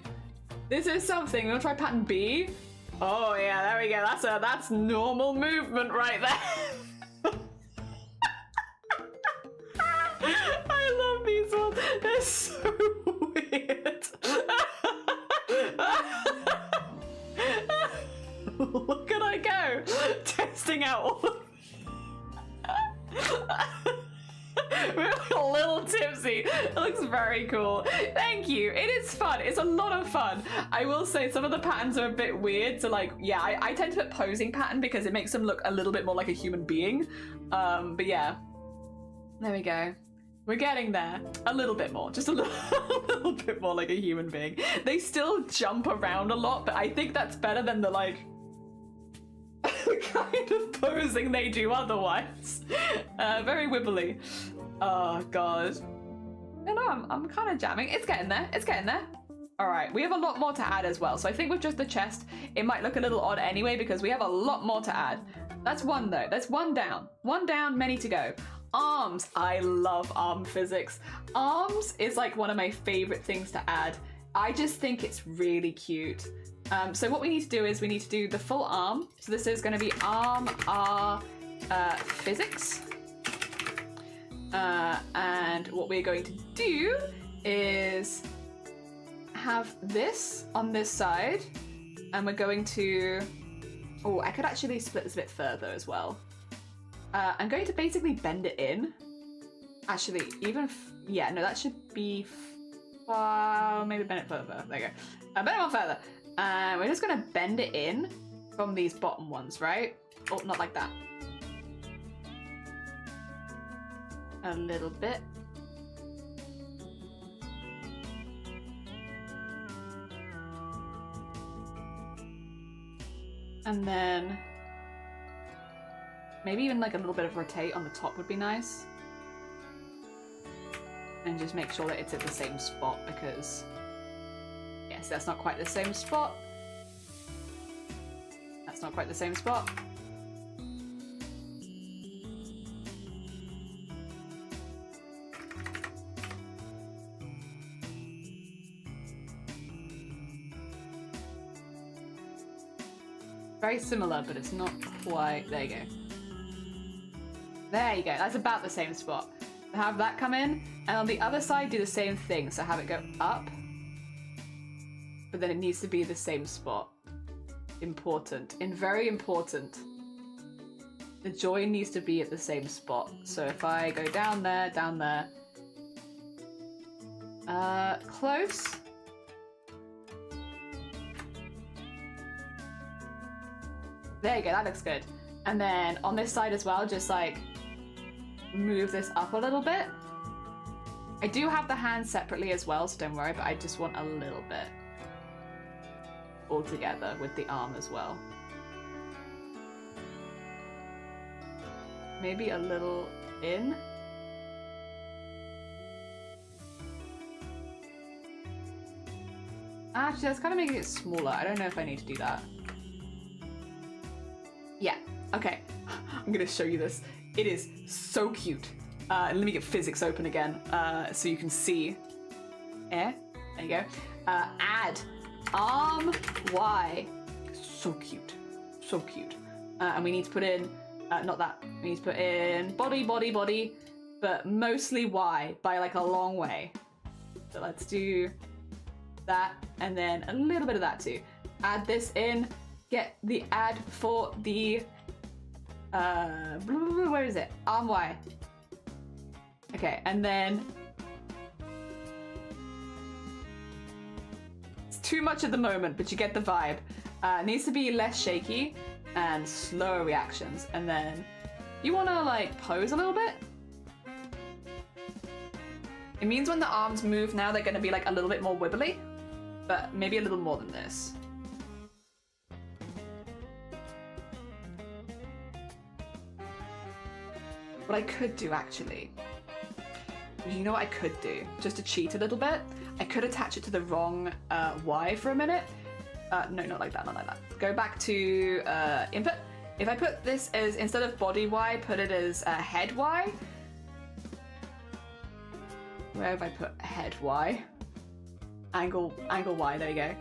something. You wanna try pattern B? Oh yeah, there we go. That's normal movement right there. I love these ones. They're so weird. Look at I go, testing out all of we're a little tipsy. It looks very cool. Thank you. It is fun. It's a lot of fun. I will say some of the patterns are a bit weird. So like, yeah, I tend to put posing pattern because it makes them look a little bit more like a human being. But yeah, there we go. We're getting there. A little bit more. Just a little, a little bit more like a human being. They still jump around a lot, but I think that's better than the like kind of posing they do otherwise. Very wibbly. Oh god. No, I'm kind of jamming. It's getting there. It's getting there. All right, we have a lot more to add as well. So I think with just the chest, it might look a little odd anyway because we have a lot more to add. That's one though. That's one down. One down, many to go. Arms. I love arm physics. Arms is like one of my favorite things to add. I just think it's really cute. So what we need to do is we need to do the full arm. So this is going to be arm physics. And what we're going to do is have this on this side, and we're going to, oh, I could actually split this a bit further as well. I'm going to basically bend it in. Actually, even, yeah, no, that should be, maybe bend it further. There you go. Bend it on further. We're just gonna bend it in from these bottom ones, right? Oh, not like that. A little bit. And then maybe even like a little bit of rotate on the top would be nice. And just make sure that it's at the same spot because, yes, that's not quite the same spot. That's not quite the same spot. Very similar, but it's not quite. There you go. There you go. That's about the same spot. Have that come in, and on the other side do the same thing. So have it go up, but then it needs to be the same spot. Important. And very important. The join needs to be at the same spot. So if I go down there, close. There you go, that looks good. And then on this side as well, just like move this up a little bit. I do have the hands separately as well, so don't worry, but I just want a little bit all together with the arm as well. Maybe a little in. Actually, that's kind of making it smaller. I don't know if I need to do that. Yeah, okay. I'm gonna show you this. It is so cute. Let me get physics open again so you can see. There you go. Add arm Y. So cute. So cute. And we need to put in, not that. We need to put in body, body, body, but mostly Y by like a long way. So let's do that and then a little bit of that too. Add this in. Get the ad for the, where is it? Arm Y. Okay, and then it's too much at the moment, but you get the vibe. It needs to be less shaky and slower reactions. And then you want to like pose a little bit. It means when the arms move now, they're going to be like a little bit more wibbly, but maybe a little more than this. What I could do actually, you know what I could do? Just to cheat a little bit, I could attach it to the wrong Y for a minute. No, not like that, not like that. Go back to input. If I put this as, instead of body Y, put it as head Y. Where have I put head Y? Angle Y, there you go.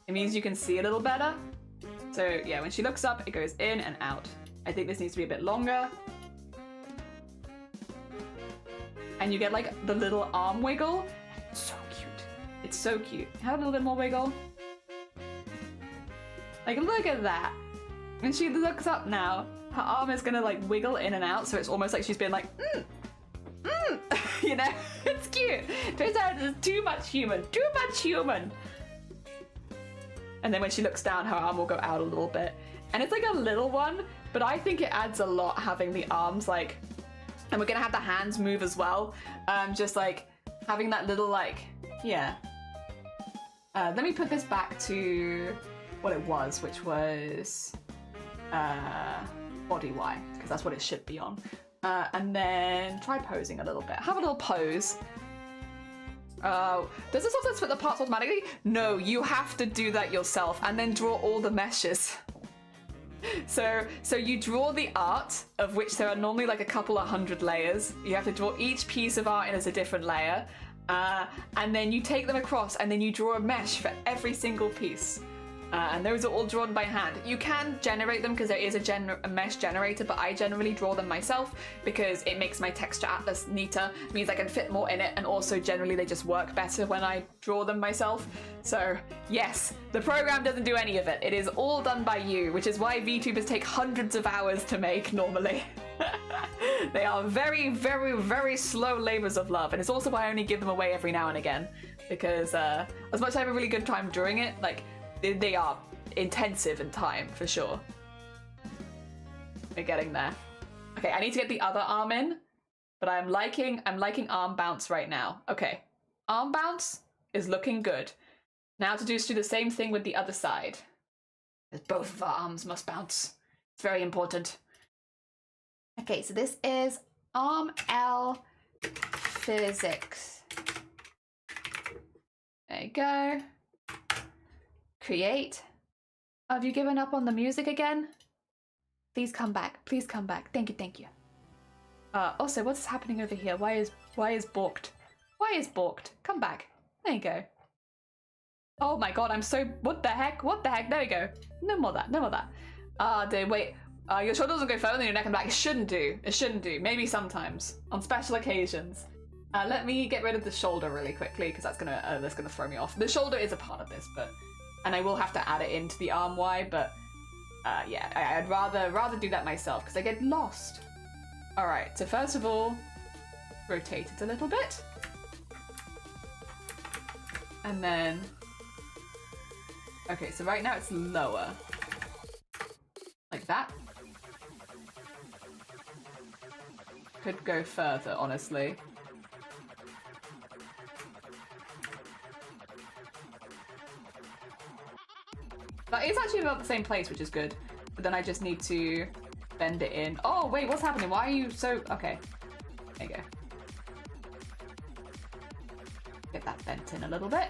It means you can see a little better. So yeah, when she looks up, it goes in and out. I think this needs to be a bit longer. And you get like the little arm wiggle. It's so cute. It's so cute. Have a little bit more wiggle. Like, look at that. When she looks up now, her arm is gonna like wiggle in and out, so it's almost like she's been like, you know? It's cute. Turns out it's too much human. Too much human. And then when she looks down, her arm will go out a little bit. And it's like a little one, but I think it adds a lot having the arms like And we're gonna have the hands move as well. Just like having that little like, yeah. Let me put this back to what it was, which was body Y, because that's what it should be on. And then try posing a little bit. Have a little pose. Does this also split the parts automatically? No, you have to do that yourself and then draw all the meshes. So you draw the art, of which there are normally like a couple of hundred layers. You have to draw each piece of art in as a different layer. And then you take them across and then you draw a mesh for every single piece. And those are all drawn by hand. You can generate them because there is a mesh generator, but I generally draw them myself because it makes my texture atlas neater. It means I can fit more in it, and also generally they just work better when I draw them myself. So yes, the program doesn't do any of it. It is all done by you, which is why VTubers take hundreds of hours to make normally. They are very, very, very slow labors of love, and it's also why I only give them away every now and again, because as much as I have a really good time doing it, like, they are intensive in time, for sure. We're getting there. Okay, I need to get the other arm in, but I'm liking arm bounce right now. Okay, arm bounce is looking good. Now to do the same thing with the other side. Both of our arms must bounce. It's very important. Okay, so this is arm L physics. There you go. Create. Have you given up on the music again? Please come back. Please come back. Thank you, thank you. Also, what's happening over here? Why is balked? Why is balked? Come back. There you go. Oh my god, I'm so... What the heck? What the heck? There we go. No more that. No more that. Wait. Your shoulder doesn't go further than your neck and back. It shouldn't do. It shouldn't do. Maybe sometimes. On special occasions. Let me get rid of the shoulder really quickly, because that's gonna throw me off. The shoulder is a part of this, but... And I will have to add it into the arm Y, but yeah, I'd rather do that myself because I get lost. All right, so first of all, rotate it a little bit. And then, okay, so right now it's lower. Like that. Could go further, honestly. But it's actually about the same place, which is good. But then I just need to bend it in. Oh, wait, what's happening? Why are you so... Okay. There you go. Get that bent in a little bit.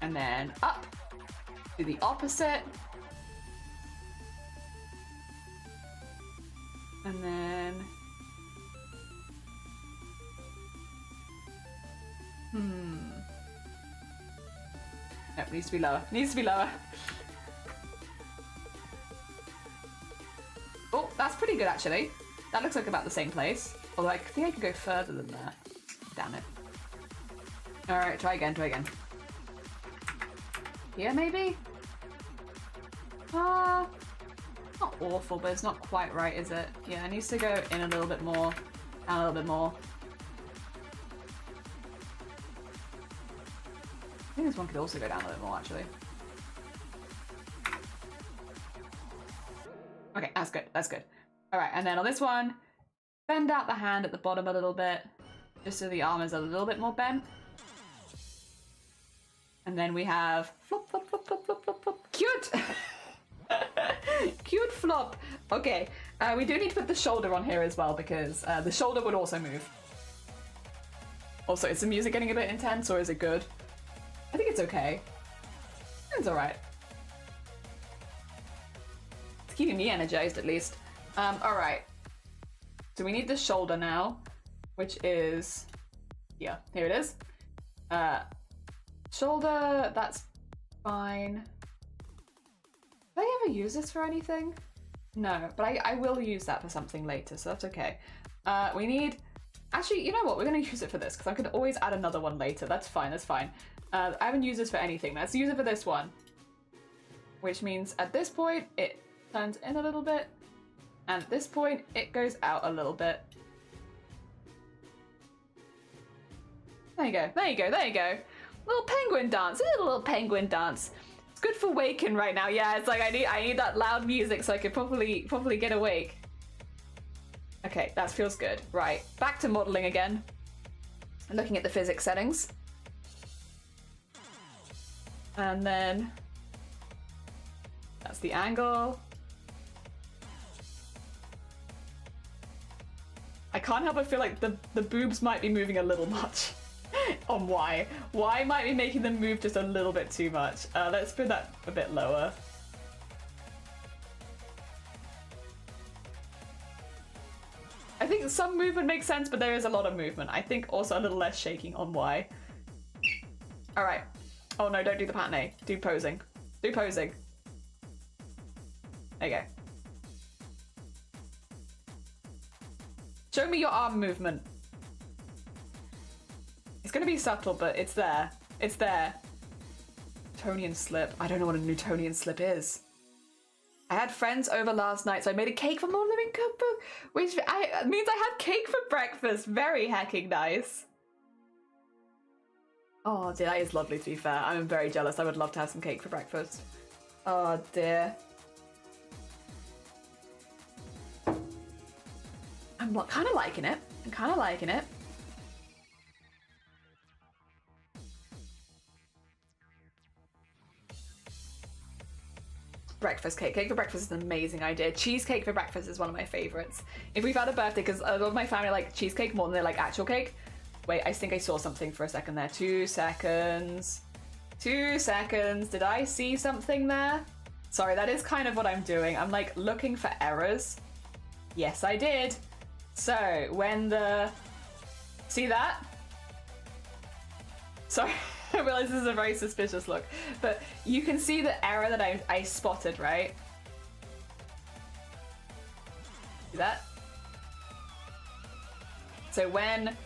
And then up. Do the opposite. And then... Nope, needs to be lower. Needs to be lower. Oh, that's pretty good actually. That looks like about the same place. Although I think I could go further than that. Damn it. Alright, try again, try again. Here maybe? Not awful, but it's not quite right, is it? Yeah, it needs to go in a little bit more. Down a little bit more. I think this one could also go down a little more, actually. Okay, that's good, that's good. Alright, and then on this one, bend out the hand at the bottom a little bit, just so the arm is a little bit more bent. And then we have flop, flop, flop, flop, flop, flop, flop. Cute! Cute flop. Okay, we do need to put the shoulder on here as well, because the shoulder would also move. Also, is the music getting a bit intense, or is it good? I think it's okay. It's alright. It's keeping me energized, at least. Alright. So we need the shoulder now, which is... Yeah, here it is. Shoulder, that's fine. Did I ever use this for anything? No, but I will use that for something later, so that's okay. We need... Actually, you know what? We're going to use it for this, because I could always add another one later. That's fine, that's fine. I haven't used this for anything. Let's use it for this one. Which means at this point, it turns in a little bit. And at this point, it goes out a little bit. There you go, there you go, there you go. Little penguin dance, a little penguin dance. good for waking right now. Yeah, it's like I need that loud music so I can properly get awake. Okay, that feels good. Right, back to modeling again. Looking at the physics settings. And then that's the angle. I can't help but feel like the boobs might be moving a little much. On Y. Y might be making them move just a little bit too much. Let's put that a bit lower. I think some movement makes sense, but there is a lot of movement. I think also a little less shaking on Y. All right. Oh no, don't do the patin A. Do posing. Do posing. There you go. Show me your arm movement. It's gonna be subtle, but it's there. It's there. Newtonian slip. I don't know what a Newtonian slip is. I had friends over last night, so I made a cake from my living cookbook, which means I had cake for breakfast. Very hecking nice. Oh dear, that is lovely to be fair. I'm very jealous. I would love to have some cake for breakfast. Oh dear. I'm kind of liking it. I'm kind of liking it. Breakfast cake. Cake for breakfast is an amazing idea. Cheesecake for breakfast is one of my favorites. If we've had a birthday, because a lot of my family like cheesecake more than they like actual cake. Wait, I think I saw something for a second there. 2 seconds. 2 seconds. Did I see something there? Sorry, that is kind of what I'm doing. I'm like looking for errors. Yes, I did. So when the... See that? Sorry. I realize this is a very suspicious look, but you can see the error that I spotted, right? See that? So when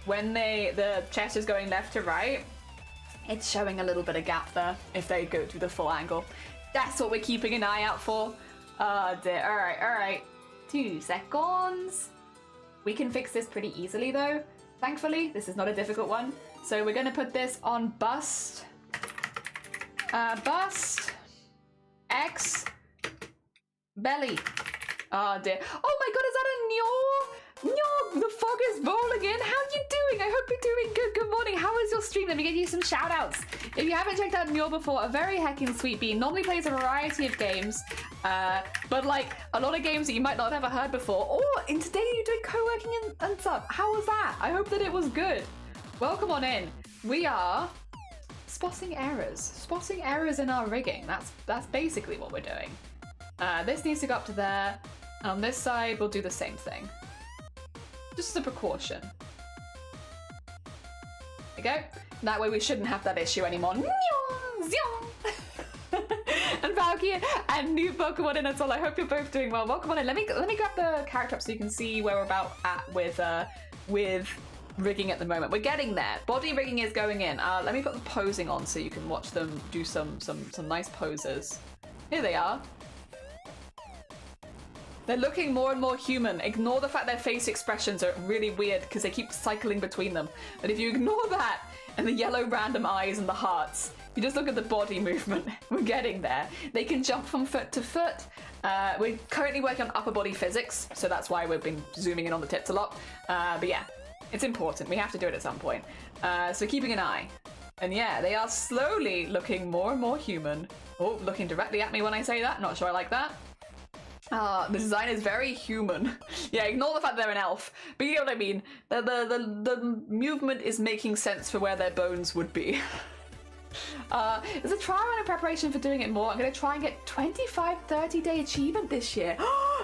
the chest is going left to right, it's showing a little bit of gap there if they go to the full angle. That's what we're keeping an eye out for. Oh dear. All right. 2 seconds. We can fix this pretty easily though. Thankfully, this is not a difficult one. So we're gonna put this on bust. Bust. X. Belly. Oh dear. Oh my god, is that a Nyor? Nyor, the fog is rolling in. How are you doing? I hope you're doing good. Good morning. How is your stream? Let me give you some shout outs. If you haven't checked out Nyor before, a very hecking sweet bean. Normally plays a variety of games. But like a lot of games that you might not have ever heard before. Oh, and today you're doing co-working and stuff. How was that? I hope that it was good. Welcome on in. We are spotting errors. Spotting errors in our rigging. That's basically what we're doing. This needs to go up to there. On this side, we'll do the same thing. Just as a precaution. There we go. That way we shouldn't have that issue anymore. And Valkyrie and new Pokemon in as well. I hope you're both doing well. Welcome on in. Let me grab the character up so you can see where we're about at with rigging at the moment. We're getting there. Body rigging is going in. Let me put the posing on so you can watch them do some nice poses. Here they are. They're looking more and more human. Ignore the fact their face expressions are really weird because they keep cycling between them. But if you ignore that and the yellow random eyes and the hearts, you just look at the body movement. We're getting there. They can jump from foot to foot. We're currently working on upper body physics, so that's why we've been zooming in on the tits a lot. But yeah, it's important. We have to do it at some point. So keeping an eye. And yeah, they are slowly looking more and more human. Oh, looking directly at me when I say that. Not sure I like that. The design is very human. Yeah, ignore the fact they're an elf. But you know what I mean. The movement is making sense for where their bones would be. There's a trial run in preparation for doing it more. I'm going to try and get 25-30 day achievement this year.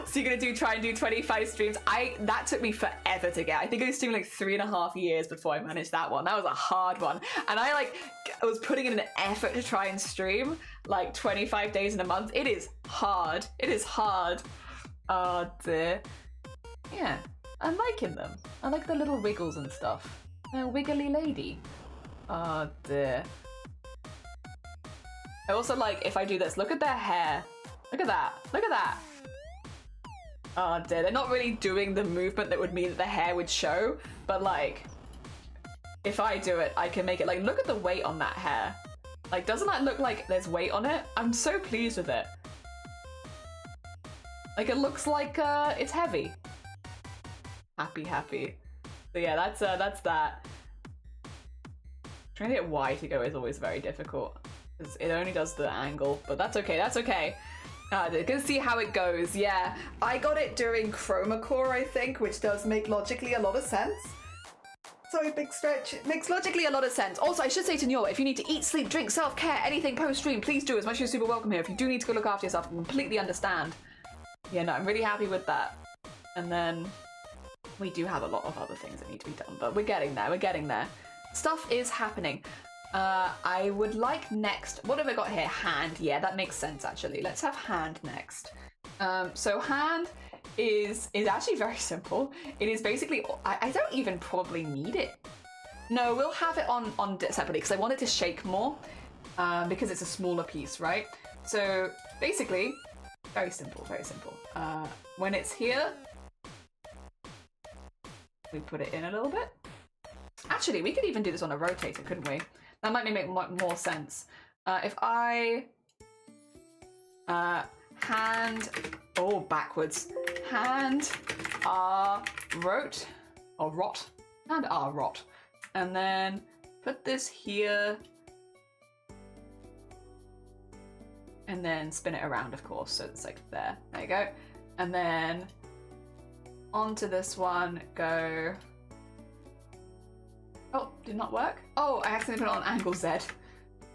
So you're going to try and do 25 streams. That took me forever to get. I think I was doing like 3.5 years before I managed that one. That was a hard one. And I was putting in an effort to try and stream like 25 days in a month. It is hard. It is hard. Oh dear. Yeah, I'm liking them. I like the little wiggles and stuff. A wiggly lady. Oh dear. I also like if I do this. Look at their hair. Look at that. Look at that. Oh dear. They're not really doing the movement that would mean that the hair would show. But like, if I do it, I can make it like, look at the weight on that hair. Like, doesn't that look like there's weight on it? I'm so pleased with it. Like, it looks like it's heavy. Happy, happy. So yeah, that's that. Trying to get Y to go is always very difficult because it only does the angle, but that's okay. That's okay. Gonna see how it goes. Yeah, I got it during Chroma Core, I think, which does make logically a lot of sense. Sorry, big stretch. It makes logically a lot of sense. Also, I should say to Nyor, if you need to eat, sleep, drink, self-care, anything post-stream, please do, as much as you're super welcome here. If you do need to go look after yourself, I completely understand. Yeah, no, I'm really happy with that. And then we do have a lot of other things that need to be done, but we're getting there, we're getting there. Stuff is happening. I would like next, what have I got here? Hand, yeah, that makes sense actually. Let's have hand next. So hand is actually very simple. It is basically, I don't even probably need it. No, we'll have it on separately because I want it to shake more because it's a smaller piece, right? So basically, very simple, very simple. When it's here, we put it in a little bit. Actually, we could even do this on a rotator, couldn't we? That might make more sense. If I hand, oh, backwards. Hand rot, or rot, hand rot. And then put this here. And then spin it around, of course, so it's like there. There you go. And then onto this one, go. Oh, did not work? Oh, I accidentally put it on angle Z.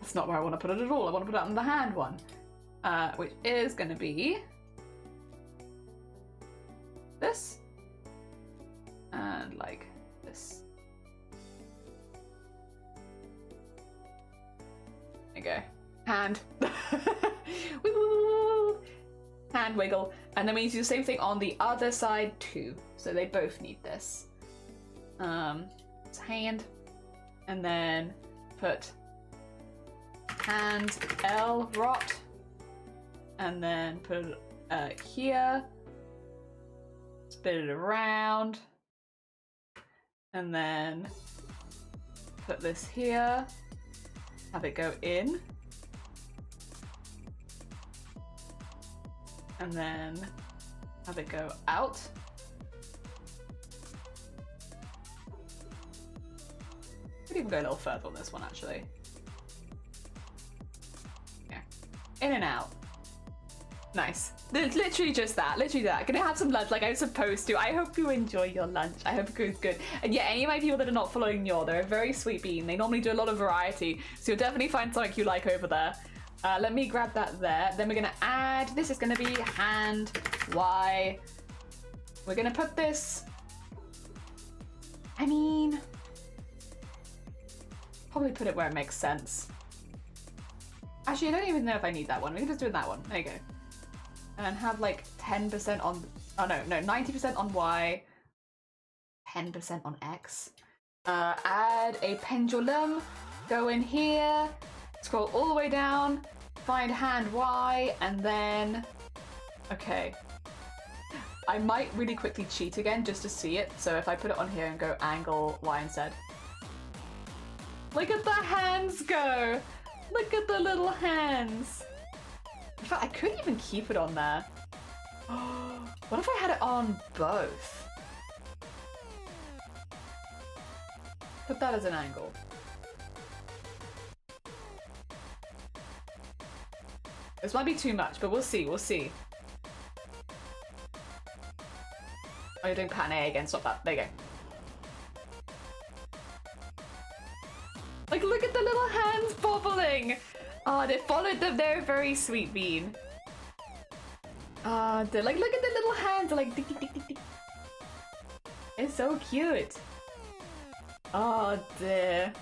That's not where I want to put it at all. I want to put it on the hand one, which is going to be this and like this. There you go. Hand. Hand wiggle. And then we need to do the same thing on the other side too. So they both need this. It's hand. And then put hand L rot. And then put it here. Spin it around. And then put this here. Have it go in. And then have it go out. Could even go a little further on this one actually. Yeah. In and out. Nice. It's literally just that. Literally that. Gonna have some lunch like I'm supposed to. I hope you enjoy your lunch. I hope it goes good. And yeah, any of my people that are not following Nyor, they're a very sweet bean. They normally do a lot of variety. So you'll definitely find something you like over there. Let me grab that there. Then we're gonna add, this is gonna be hand Y. We're gonna put this, I mean, probably put it where it makes sense. Actually, I don't even know if I need that one. We can just do that one. There you go. And then have like 10% on, oh no, 90% on Y, 10% on X. Add a pendulum, go in here, scroll all the way down, find hand Y, and then, okay. I might really quickly cheat again just to see it. So if I put it on here and go angle Y instead. Look at the hands go. Look at the little hands. In fact, I could even keep it on there. What if I had it on both? Put that as an angle. This might be too much, but we'll see, we'll see. Oh, you're doing pattern A again, stop that. There you go. Like, look at the little hands bobbling! Oh, they followed them. They're a very sweet bean. They're like, look at the little hands. They're like, tick, tick, tick, tick, tick. It's so cute. Oh, dear.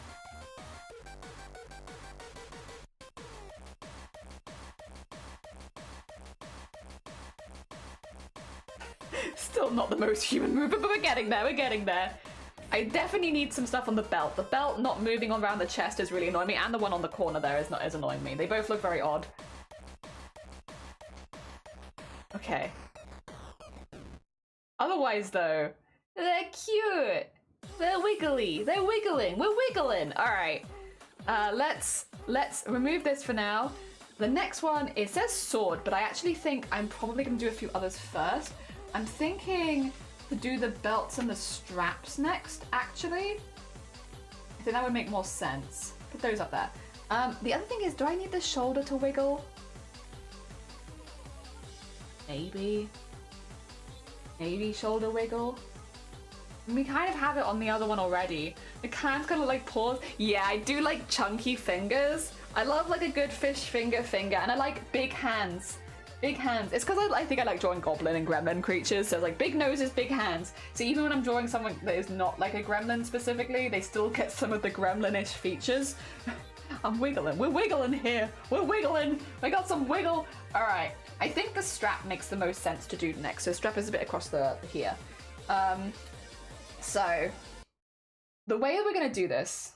Still not the most human movement, but we're getting there, we're getting there. I definitely need some stuff on the belt. The belt not moving around the chest is really annoying me, and the one on the corner there is annoying me. They both look very odd. Okay. Otherwise, though, they're cute. They're wiggly. They're wiggling. We're wiggling. All right. Let's remove this for now. The next one, it says sword, but I actually think I'm probably gonna do a few others first. I'm thinking to do the belts and the straps next, actually. I think that would make more sense. Put those up there. The other thing is, do I need the shoulder to wiggle? Maybe shoulder wiggle. We kind of have it on the other one already. The hand's gonna like pause. Yeah, I do like chunky fingers. I love like a good fish finger, and I like big hands. Big hands. It's because I think I like drawing goblin and gremlin creatures, so it's like big noses, big hands. So even when I'm drawing someone that is not like a gremlin specifically, they still get some of the gremlin-ish features. I'm wiggling. We're wiggling here. We're wiggling. We got some wiggle. All right. I think the strap makes the most sense to do next. So strap is a bit across the here. So the way we're gonna do this.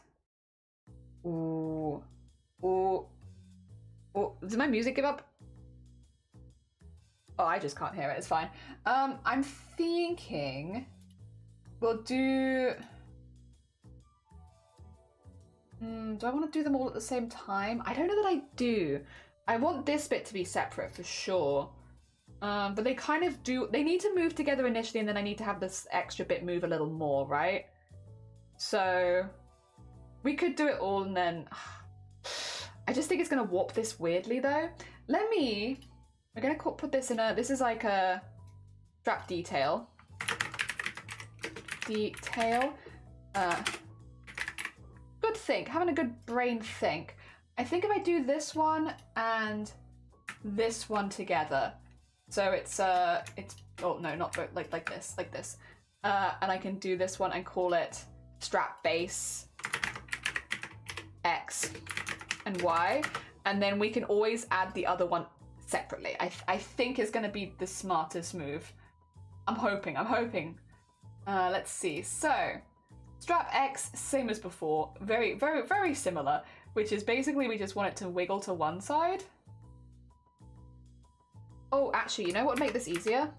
Ooh. Did my music give up? Oh, I just can't hear it. It's fine. I'm thinking we'll do. Do I want to do them all at the same time? I don't know that I do. I want this bit to be separate for sure. But they kind of do. They need to move together initially, and then I need to have this extra bit move a little more, right? So we could do it all, and then I just think it's gonna warp this weirdly, though. We're gonna put this in a. This is like a strap detail. Good think. Having a good brain think. I think if I do this one and this one together, so it's oh no, not like this, and I can do this one and call it strap base X and Y, and then we can always add the other one separately. I think is going to be the smartest move. I'm hoping. Let's see. So strap X, same as before, very, very, very similar, which is basically we just want it to wiggle to one side. Oh, actually, you know what would make this easier?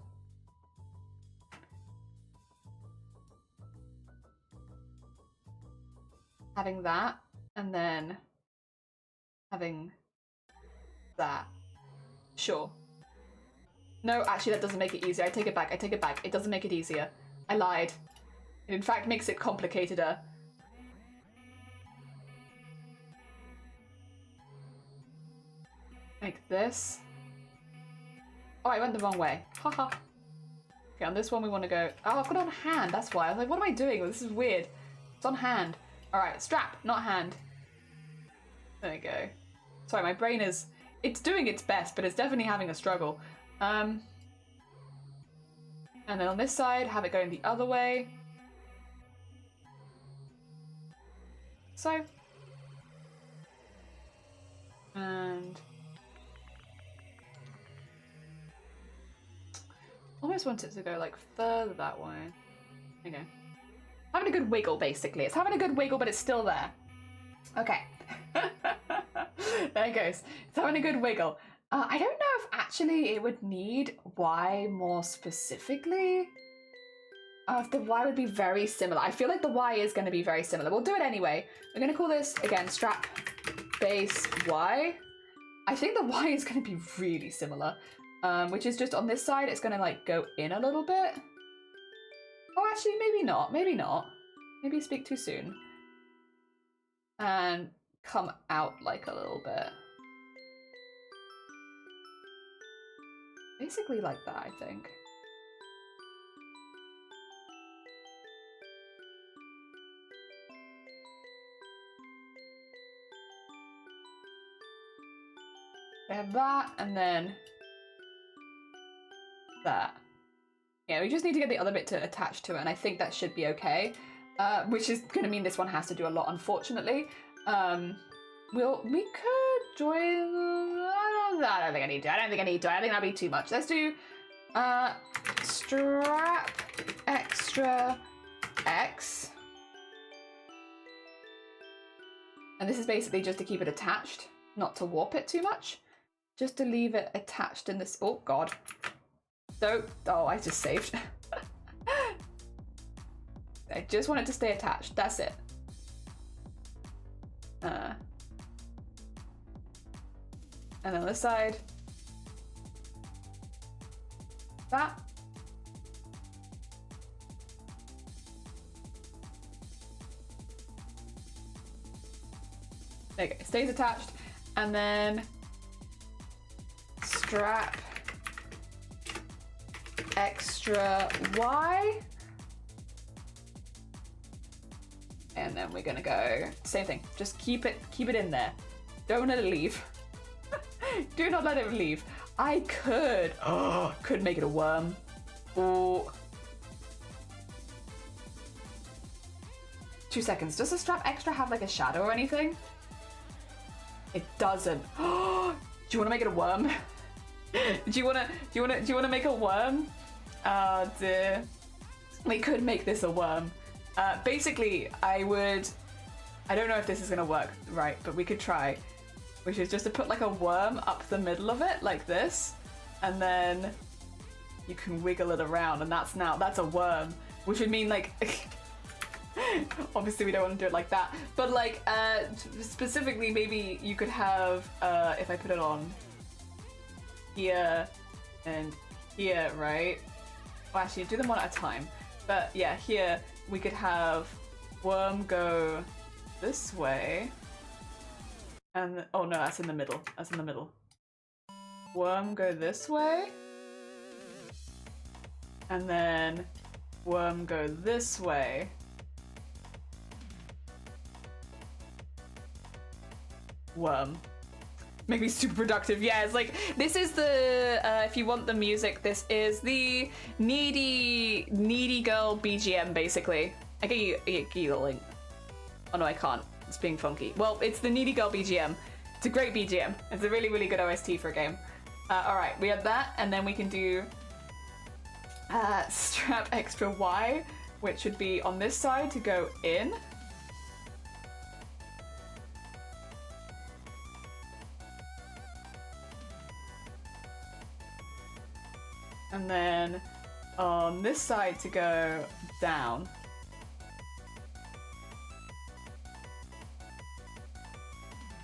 Having that, and then having that. Sure. No, actually, that doesn't make it easier. I take it back. It doesn't make it easier. I lied. It in fact makes it complicateder. Like this. Oh, I went the wrong way. Haha. Okay, on this one we want to go. Oh, I've got it on hand. That's why. I was like, what am I doing? This is weird. It's on hand. All right, strap, not hand. There we go. Sorry, my brain is. It's doing its best, but it's definitely having a struggle. And then on this side, have it going the other way. So. And. Almost want it to go like further that way. There you go. Having a good wiggle, basically. It's having a good wiggle, but it's still there. Okay. There it goes. It's having a good wiggle. I don't know if actually it would need Y more specifically. If the Y would be very similar. I feel like the Y is going to be very similar. We'll do it anyway. We're going to call this, again, strap base Y. I think the Y is going to be really similar. Which is just on this side, it's going to like go in a little bit. Oh, actually, maybe not. Maybe not. Maybe speak too soon. And come out like a little bit. Basically like that, I think. We have that, and then that. Yeah, we just need to get the other bit to attach to it, and I think that should be okay. Which is going to mean this one has to do a lot, unfortunately. We could join. I don't think I need to. I don't think that'd be too much. Let's do strap extra X. And this is basically just to keep it attached, not to warp it too much. Just to leave it attached in this. Oh, God. Oh, I just saved. I just want it to stay attached. That's it. And then this side. That. There you go, it stays attached. And then strap extra Y. And then we're gonna go, same thing, just keep it in there. Don't let it leave. Do not let it leave. I could make it a worm. Or 2 seconds. Does the strap extra have like a shadow or anything? It doesn't. Do you want to make it a worm? do you want to make a worm? Oh dear. We could make this a worm. Basically, I don't know if this is gonna work right, but we could try. Which is just to put like a worm up the middle of it, like this, and then you can wiggle it around, and that's a worm. Which would mean like, obviously we don't want to do it like that, but like specifically maybe you could have, if I put it on here and here, right? Well, actually do them one at a time. But yeah, here we could have worm go this way. And, oh no, that's in the middle. That's in the middle. Worm go this way. And then worm go this way. Worm. Maybe super productive. Yeah, it's like, this is the, if you want the music, this is the needy girl BGM, basically. I get you the link. Oh no, I can't. It's being funky. Well, it's the Needy Girl BGM. It's a great BGM. It's a really, really good OST for a game. Alright, we have that, and then we can do strap extra Y, which would be on this side to go in. And then on this side to go down.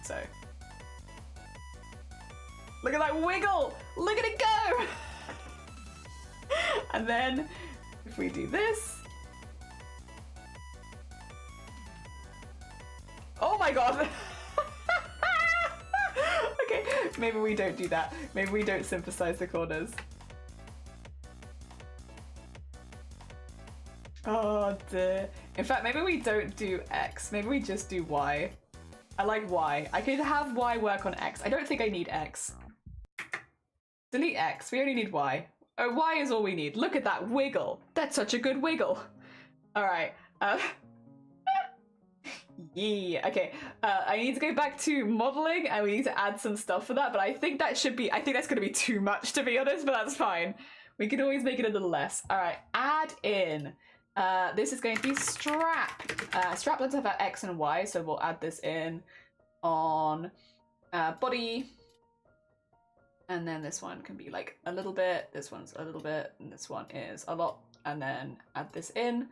So, look at that wiggle! Look at it go! And then, if we do this... Oh my god! Okay, maybe we don't do that. Maybe we don't synthesize the corners. Oh dear. In fact, maybe we don't do X. Maybe we just do Y. I like Y. I could have Y work on X. I don't think I need X. Delete X. We only need Y. Oh, Y is all we need. Look at that wiggle. That's such a good wiggle. All right. Yeah. Okay. I need to go back to modeling, and we need to add some stuff for that. But I think that should be. I think that's going to be too much, to be honest. But that's fine. We can always make it a little less. All right. Add in. This is going to be strap. Strap doesn't have X and Y, so we'll add this in on body. And then this one can be like a little bit, this one's a little bit, and this one is a lot. And then add this in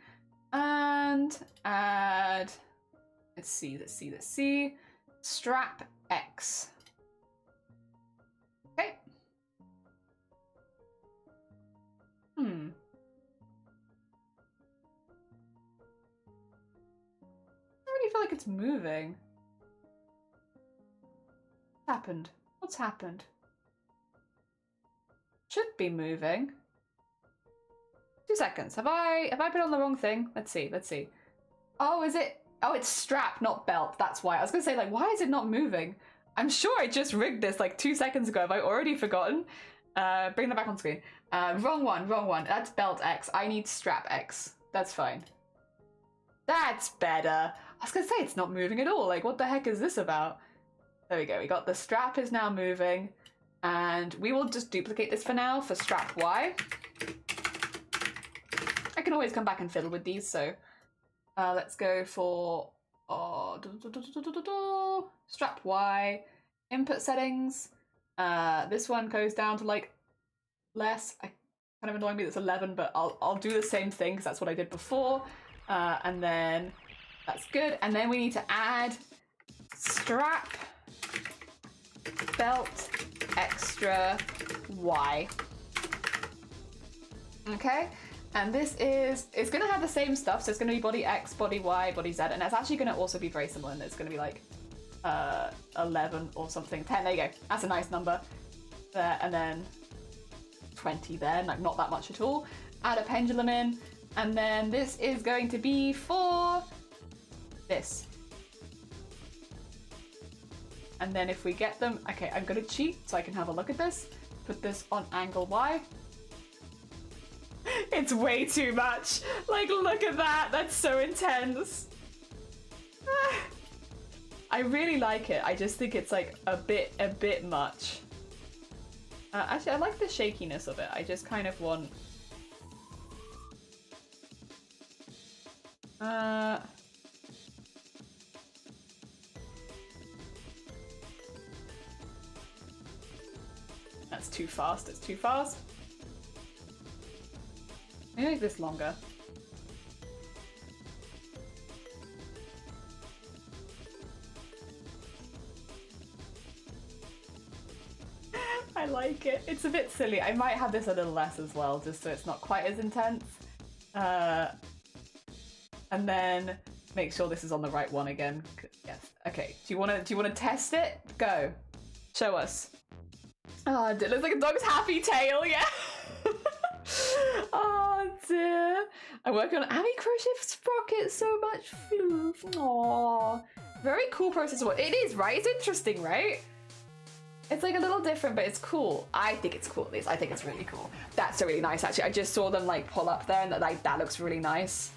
and add, let's see, strap X. Okay. I really feel like it's moving. What's happened? What's happened? Should be moving. 2 seconds. Have I put on the wrong thing? Let's see. Oh, is it? Oh, it's strap, not belt. That's why. I was gonna say, like, why is it not moving? I'm sure I just rigged this like 2 seconds ago. Have I already forgotten? Bring that back on screen. Wrong one. That's belt X. I need strap X. That's fine. That's better. I was gonna say it's not moving at all. Like, what the heck is this about? There we go. We got the strap is now moving. And we will just duplicate this for now for strap Y. I can always come back and fiddle with these, so let's go for strap Y, input settings. This one goes down to like less. Kind of annoying me that's 11, but I'll do the same thing because that's what I did before. And then that's good. And then we need to add strap belt extra Y. Okay, and this is, it's gonna have the same stuff, so it's gonna be body X, body Y, body Z, and it's actually gonna also be very similar, and it's gonna be like 11 or something, 10, there you go, that's a nice number. There, and then 20 there, like not that much at all. Add a pendulum in, and then this is going to be for this. And then if we get them, okay, I'm gonna cheat so I can have a look at this. Put this on angle Y. It's way too much. Like, look at that, that's so intense. I really like it, I just think it's like a bit much. Actually, I like the shakiness of it. I just kind of want... That's too fast, it's too fast. Maybe make this longer. I like it. It's a bit silly. I might have this a little less as well, just so it's not quite as intense. And then make sure this is on the right one again. Yes. Okay. Do you want to test it? Go. Show us. Oh, it looks like a dog's happy tail. Yeah. Oh dear. I'm working on Abby crochet sprocket so much floof. Aww. Very cool process. It is, right? It's interesting, right? It's like a little different, but it's cool. I think it's cool at least. I think it's really cool. That's really nice, actually. I just saw them like pull up there and that looks really nice.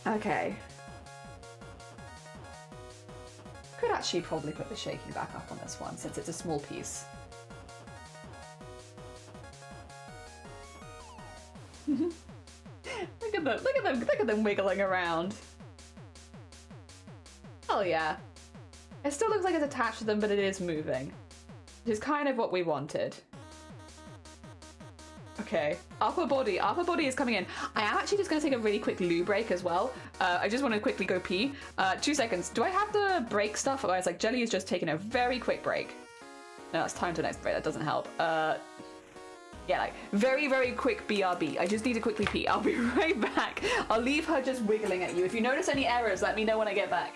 Okay. Could actually probably put the shaking back up on this one since it's a small piece. Look at them wiggling around. Oh yeah. It still looks like it's attached to them, but it is moving. Which is kind of what we wanted. Okay, upper body is coming in. I am actually just gonna take a really quick loo break as well. I just want to quickly go pee. 2 seconds. Do I have the break stuff? Otherwise, like Jelly is just taking a very quick break. No, it's time to next break. That doesn't help. Yeah, like very, very quick BRB. I just need to quickly pee. I'll be right back. I'll leave her just wiggling at you. If you notice any errors, let me know when I get back.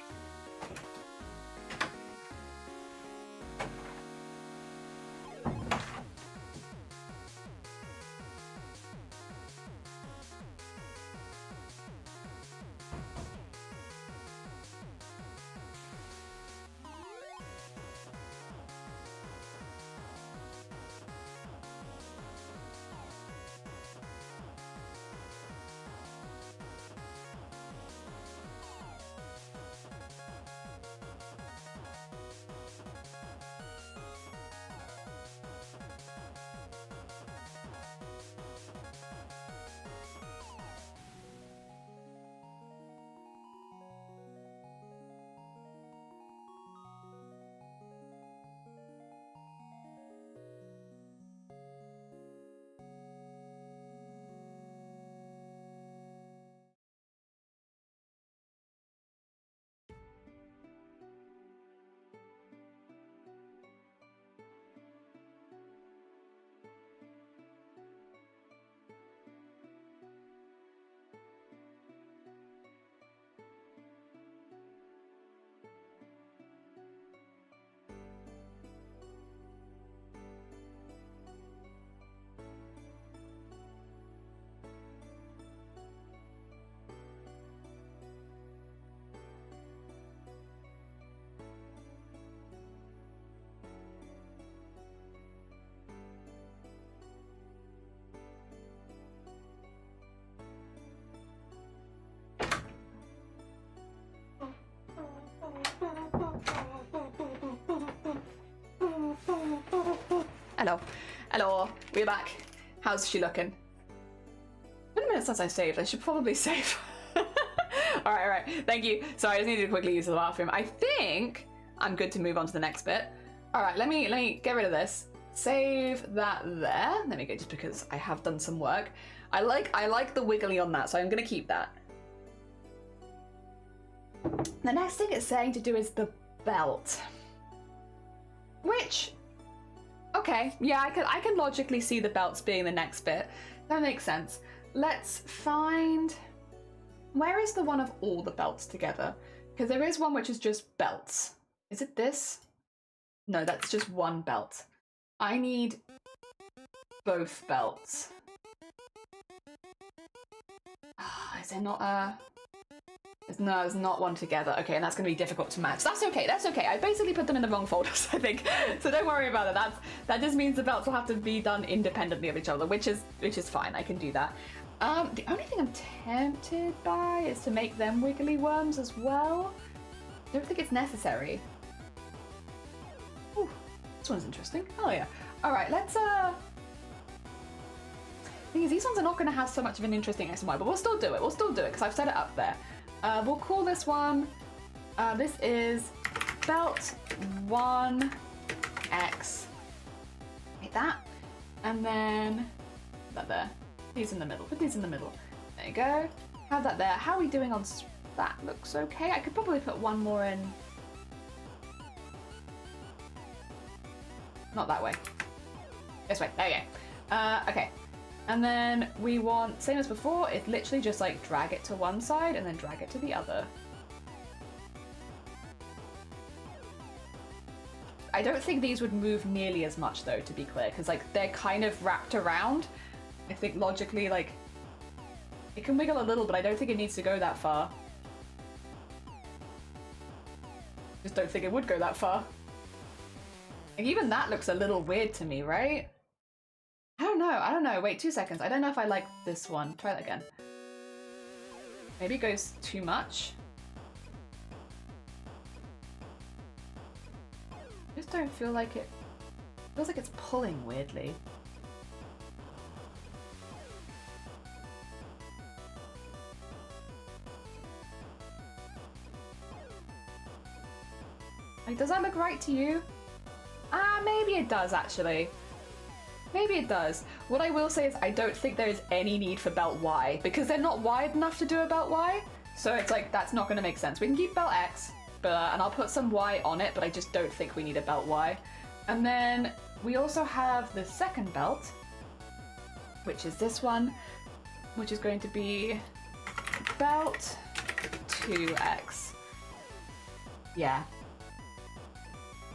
Hello. Hello. We're back. How's she looking? It's been a minute since I saved. I should probably save. Alright. Thank you. Sorry, I just needed to quickly use the bathroom. I think I'm good to move on to the next bit. Alright, let me get rid of this. Save that there. Let me go, just because I have done some work. I like the wiggly on that, so I'm gonna keep that. The next thing it's saying to do is the belt. Which, okay, yeah, I can logically see the belts being the next bit. That makes sense. Let's find, where is the one of all the belts together? Because there is one which is just belts. Is it this? No, that's just one belt. I need both belts. Is there not a... No, there's not one together. Okay, and that's going to be difficult to match. That's okay, that's okay. I basically put them in the wrong folders, I think. So don't worry about it. That just means the belts will have to be done independently of each other, which is fine. I can do that. The only thing I'm tempted by is to make them wiggly worms as well. I don't think it's necessary. Ooh, this one's interesting. Oh yeah. All right, let's thing is, these ones are not going to have so much of an interesting X and Y, but we'll still do it. We'll still do it because I've set it up there. We'll call this one, this is belt 1X, like that, and then that there. These in the middle, put these in the middle. There you go. Have that there. How are we doing on that? Looks okay. I could probably put one more in. Not that way. This way. There you go. Okay. And then we want, same as before, it's literally just like drag it to one side and then drag it to the other. I don't think these would move nearly as much though, to be clear, because like they're kind of wrapped around. I think logically, like, it can wiggle a little, but I don't think it needs to go that far. Just don't think it would go that far. Like, even that looks a little weird to me, right? I don't know. Wait 2 seconds. I don't know if I like this one. Try that again. Maybe it goes too much. I just don't feel like it. Feels like it's pulling weirdly. Like, does that look right to you? Maybe it does actually. Maybe it does. What I will say is I don't think there is any need for belt Y because they're not wide enough to do a belt Y. So it's like, that's not going to make sense. We can keep belt X, and I'll put some Y on it, but I just don't think we need a belt Y. And then we also have the second belt, which is this one, which is going to be belt 2X. Yeah.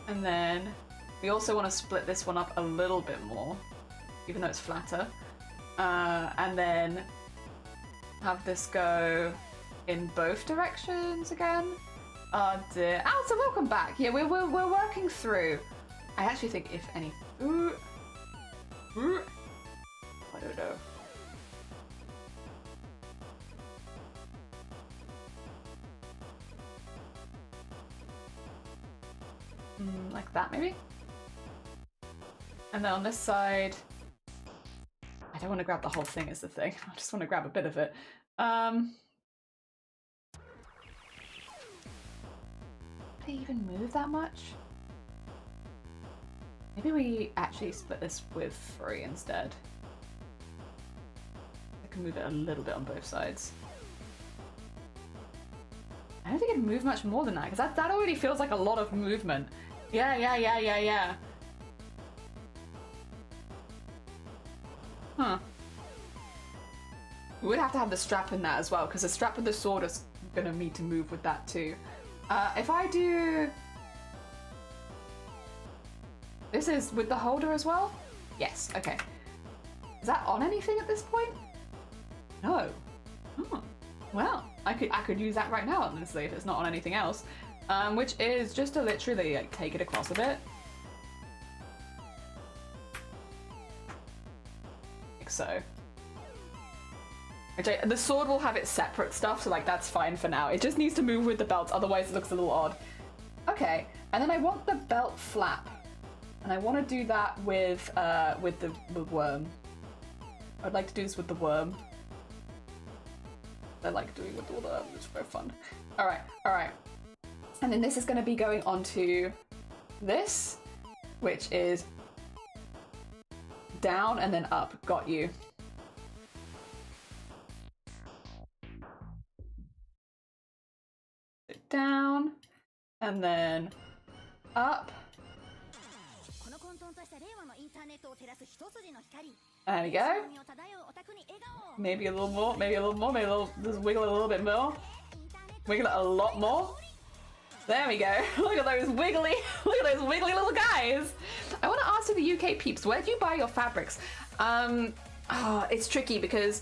And then we also want to split this one up a little bit more, even though it's flatter. And then have this go in both directions again. Oh dear. Alta, welcome back. Yeah, we're working through. I actually think if any... Ooh. Ooh. I don't know. Like that, maybe? And then on this side, I don't want to grab the whole thing is the thing. I just want to grab a bit of it. Did they even move that much? Maybe we actually split this with 3 instead. I can move it a little bit on both sides. I don't think it'd move much more than that, because that already feels like a lot of movement. Yeah. Huh. We would have to have the strap in that as well, because the strap with the sword is gonna need to move with that too. If I do... This is with the holder as well? Yes, okay. Is that on anything at this point? No. Oh, well, I could use that right now, honestly, if it's not on anything else. Which is just to literally like take it across a bit. Like so. Which the sword will have its separate stuff, so like that's fine for now. It just needs to move with the belt, otherwise it looks a little odd. Okay, and then I want the belt flap. And I want to do that with the worm. I'd like to do this with the worm. I like doing it with all the, it's very fun. Alright. And then this is going to be going onto this, which is down and then up. Got you. down, and then up. There we go. Maybe a little more, maybe a little more, maybe a little, just wiggle it a little bit more. Wiggle it a lot more. There we go. Look at those wiggly little guys. I want to ask you, the UK peeps, where do you buy your fabrics? It's tricky because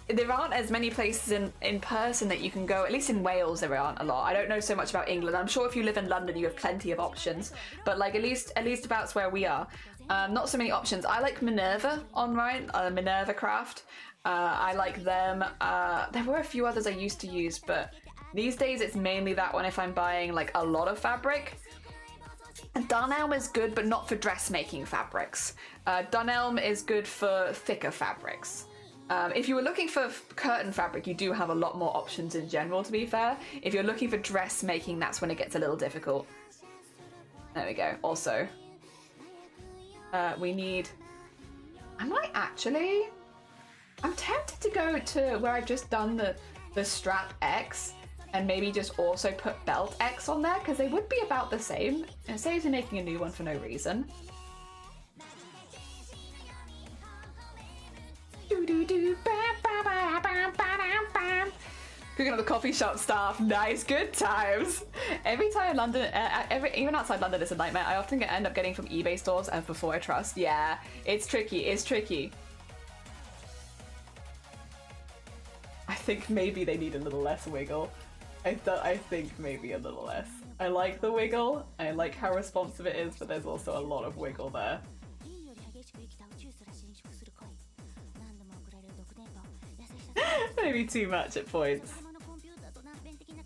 there aren't as many places in person that you can go. At least in Wales there aren't a lot. I don't know so much about England. I'm sure if you live in London you have plenty of options, but like at least about where we are, not so many options. I like Minerva online, Minerva Craft. I like them. There were a few others I used to use, but these days it's mainly that one if I'm buying like a lot of fabric. Dunelm is good, but not for dressmaking fabrics. Dunelm is good for thicker fabrics. If you were looking for curtain fabric, you do have a lot more options in general, to be fair. If you're looking for dressmaking, that's when it gets a little difficult. There we go. Also, we need... I'm tempted to go to where I've just done the strap X and maybe just also put belt X on there, because they would be about the same. And it saves me making a new one for no reason. Cooking up the coffee shop staff, nice, good times. Every time in London, even outside London, it's a nightmare. I often end up getting from eBay stores and before I trust. Yeah, it's tricky, it's tricky. I think maybe they need a little less wiggle. I think maybe a little less. I like the wiggle, I like how responsive it is, but there's also a lot of wiggle there. Maybe too much at points.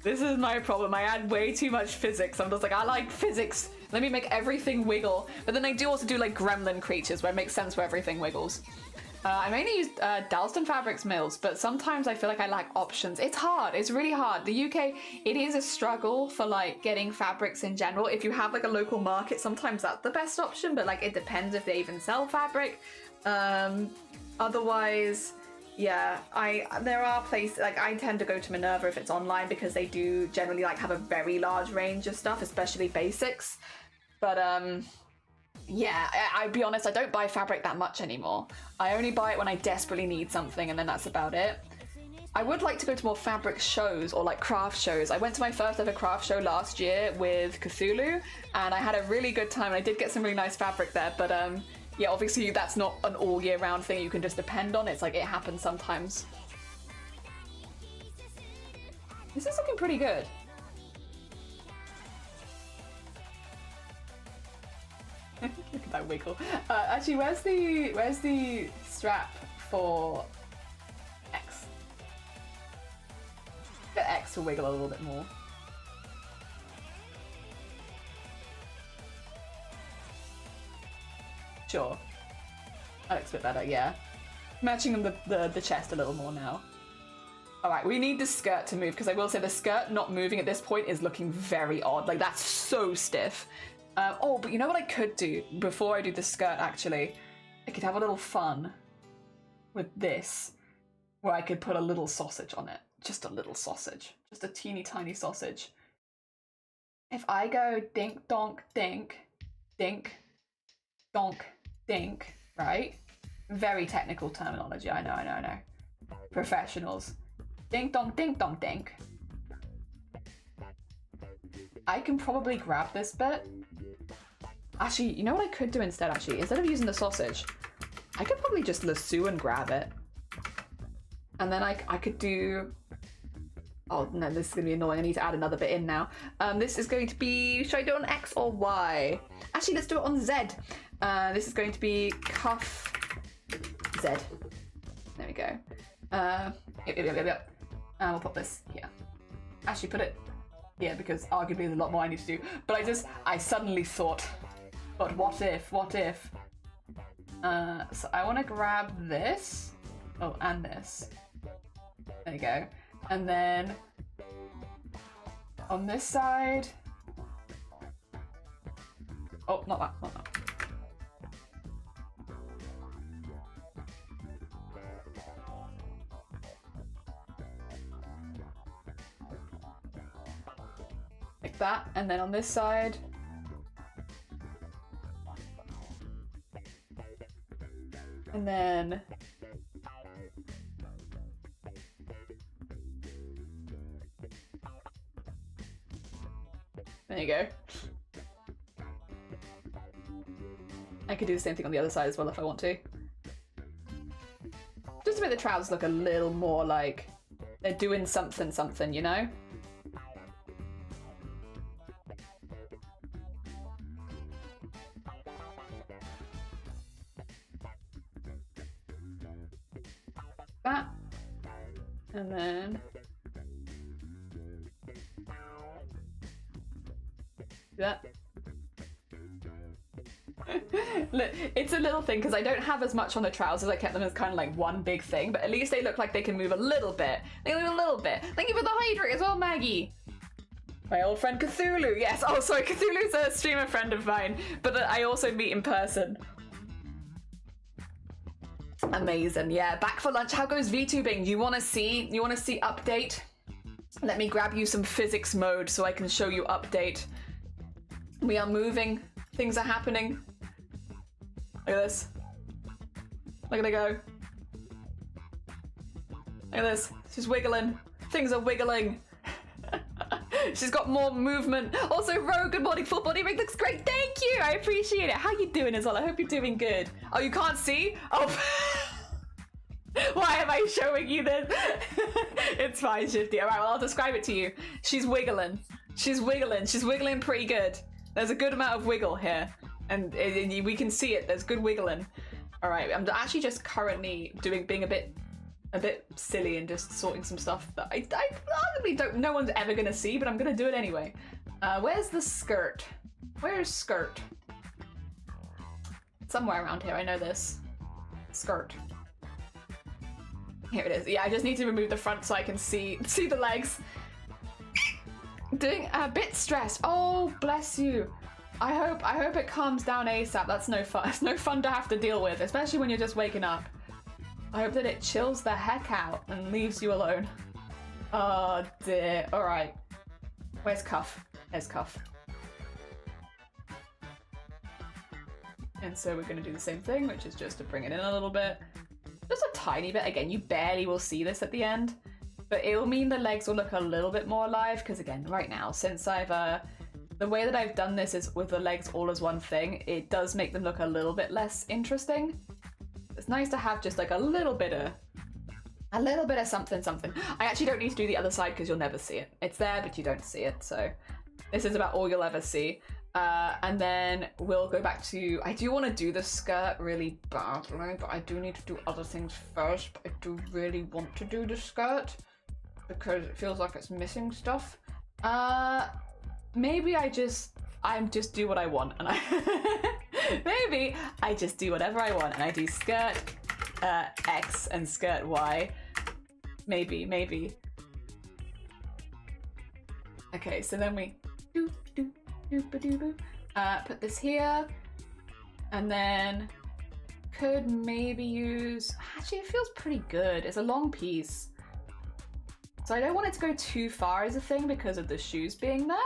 This is my problem. I add way too much physics. I'm just like, I like physics. Let me make everything wiggle. But then I do also do like gremlin creatures where it makes sense where everything wiggles. I mainly use Dalston Fabrics mills, but sometimes I feel like I lack options. It's hard. It's really hard. The UK, it is a struggle for like getting fabrics in general. If you have like a local market, sometimes that's the best option, but like it depends if they even sell fabric. Otherwise, yeah, there are places, like I tend to go to Minerva if it's online because they do generally like have a very large range of stuff, especially basics. But yeah, I'll be honest, I don't buy fabric that much anymore. I only buy it when I desperately need something, and then that's about it. I would like to go to more fabric shows or like craft shows. I went to my first ever craft show last year with Cthulhu, and I had a really good time. I did get some really nice fabric there, but yeah, obviously that's not an all year round thing you can just depend on. It's like it happens sometimes. This is looking pretty good. Look at that wiggle. Actually, where's the strap for X? Get X to wiggle a little bit more. Sure. That looks a bit better, yeah. Matching the chest a little more now. Alright, we need the skirt to move, because I will say the skirt not moving at this point is looking very odd. Like, that's so stiff. Oh, but you know what I could do before I do the skirt, actually? I could have a little fun with this, where I could put a little sausage on it. Just a little sausage. Just a teeny tiny sausage. If I go dink, donk, dink, dink, donk, dink, right? Very technical terminology, I know. Professionals. Dink, donk, dink. I can probably grab this bit. Actually, you know what I could do instead, actually? Instead of using the sausage, I could probably just lasso and grab it. And then I could do... Oh, no, this is going to be annoying. I need to add another bit in now. This is going to be... Should I do it on X or Y? Actually, let's do it on Z. This is going to be cuff Z. There we go. Yep. And we'll put this here. Actually, put it here because arguably there's a lot more I need to do. But I suddenly thought, but what if? So I want to grab this. Oh, and this. There you go. And then on this side. Oh, not that. that. And then on this side, and then there you go. I could do the same thing on the other side as well if I want to. Just to make the trousers look a little more like they're doing something, you know? That. And then that. Look, it's a little thing because I don't have as much on the trousers. I kept them as kind of like one big thing, but at least they look like they can move a little bit. They move a little bit. Thank you for the hydrate as well, Maggie. My old friend Cthulhu. Yes. Oh, sorry. Cthulhu's a streamer friend of mine, but I also meet in person. Amazing. Yeah. Back for lunch. How goes VTubing? You want to see update? Let me grab you some physics mode so I can show you update. We are moving. Things are happening. Look at this. Look at it go. Look at this. She's wiggling. Things are wiggling. She's got more movement. Also, Ro, good morning. Full body rig looks great. Thank you. I appreciate it. How you doing as well? I hope you're doing good. Oh, you can't see? Oh. Why am I showing you this? It's fine, Shifty. All right, well, I'll describe it to you. She's wiggling. She's wiggling. She's wiggling pretty good. There's a good amount of wiggle here. And we can see it. There's good wiggling. All right, I'm actually just currently being a bit silly and just sorting some stuff that I honestly don't. No one's ever gonna see, but I'm gonna do it anyway. Where's the skirt? Where's skirt? Somewhere around here. I know this. Skirt. Here it is. Yeah, I just need to remove the front so I can see the legs. Doing a bit stressed. Oh, bless you. I hope it calms down ASAP. That's no fun. It's no fun to have to deal with, especially when you're just waking up. I hope that it chills the heck out and leaves you alone. Oh dear. All right. Where's Cuff? There's Cuff. And so we're going to do the same thing, which is just to bring it in a little bit. Just a tiny bit. Again, you barely will see this at the end, but it will mean the legs will look a little bit more alive because, again, right now, since the way that I've done this is with the legs all as one thing, it does make them look a little bit less interesting. It's nice to have just like a little bit of something. I actually don't need to do the other side because you'll never see it. It's there, but you don't see it. So this is about all you'll ever see. And then we'll go back to, I do want to do the skirt really badly, but I do need to do other things first. But I do really want to do the skirt because it feels like it's missing stuff. Maybe I just do what I want, and maybe I just do whatever I want, and I do skirt X and skirt Y. Maybe. Okay, so then we put this here, and then could maybe use. Actually, it feels pretty good. It's a long piece, so I don't want it to go too far as a thing because of the shoes being there.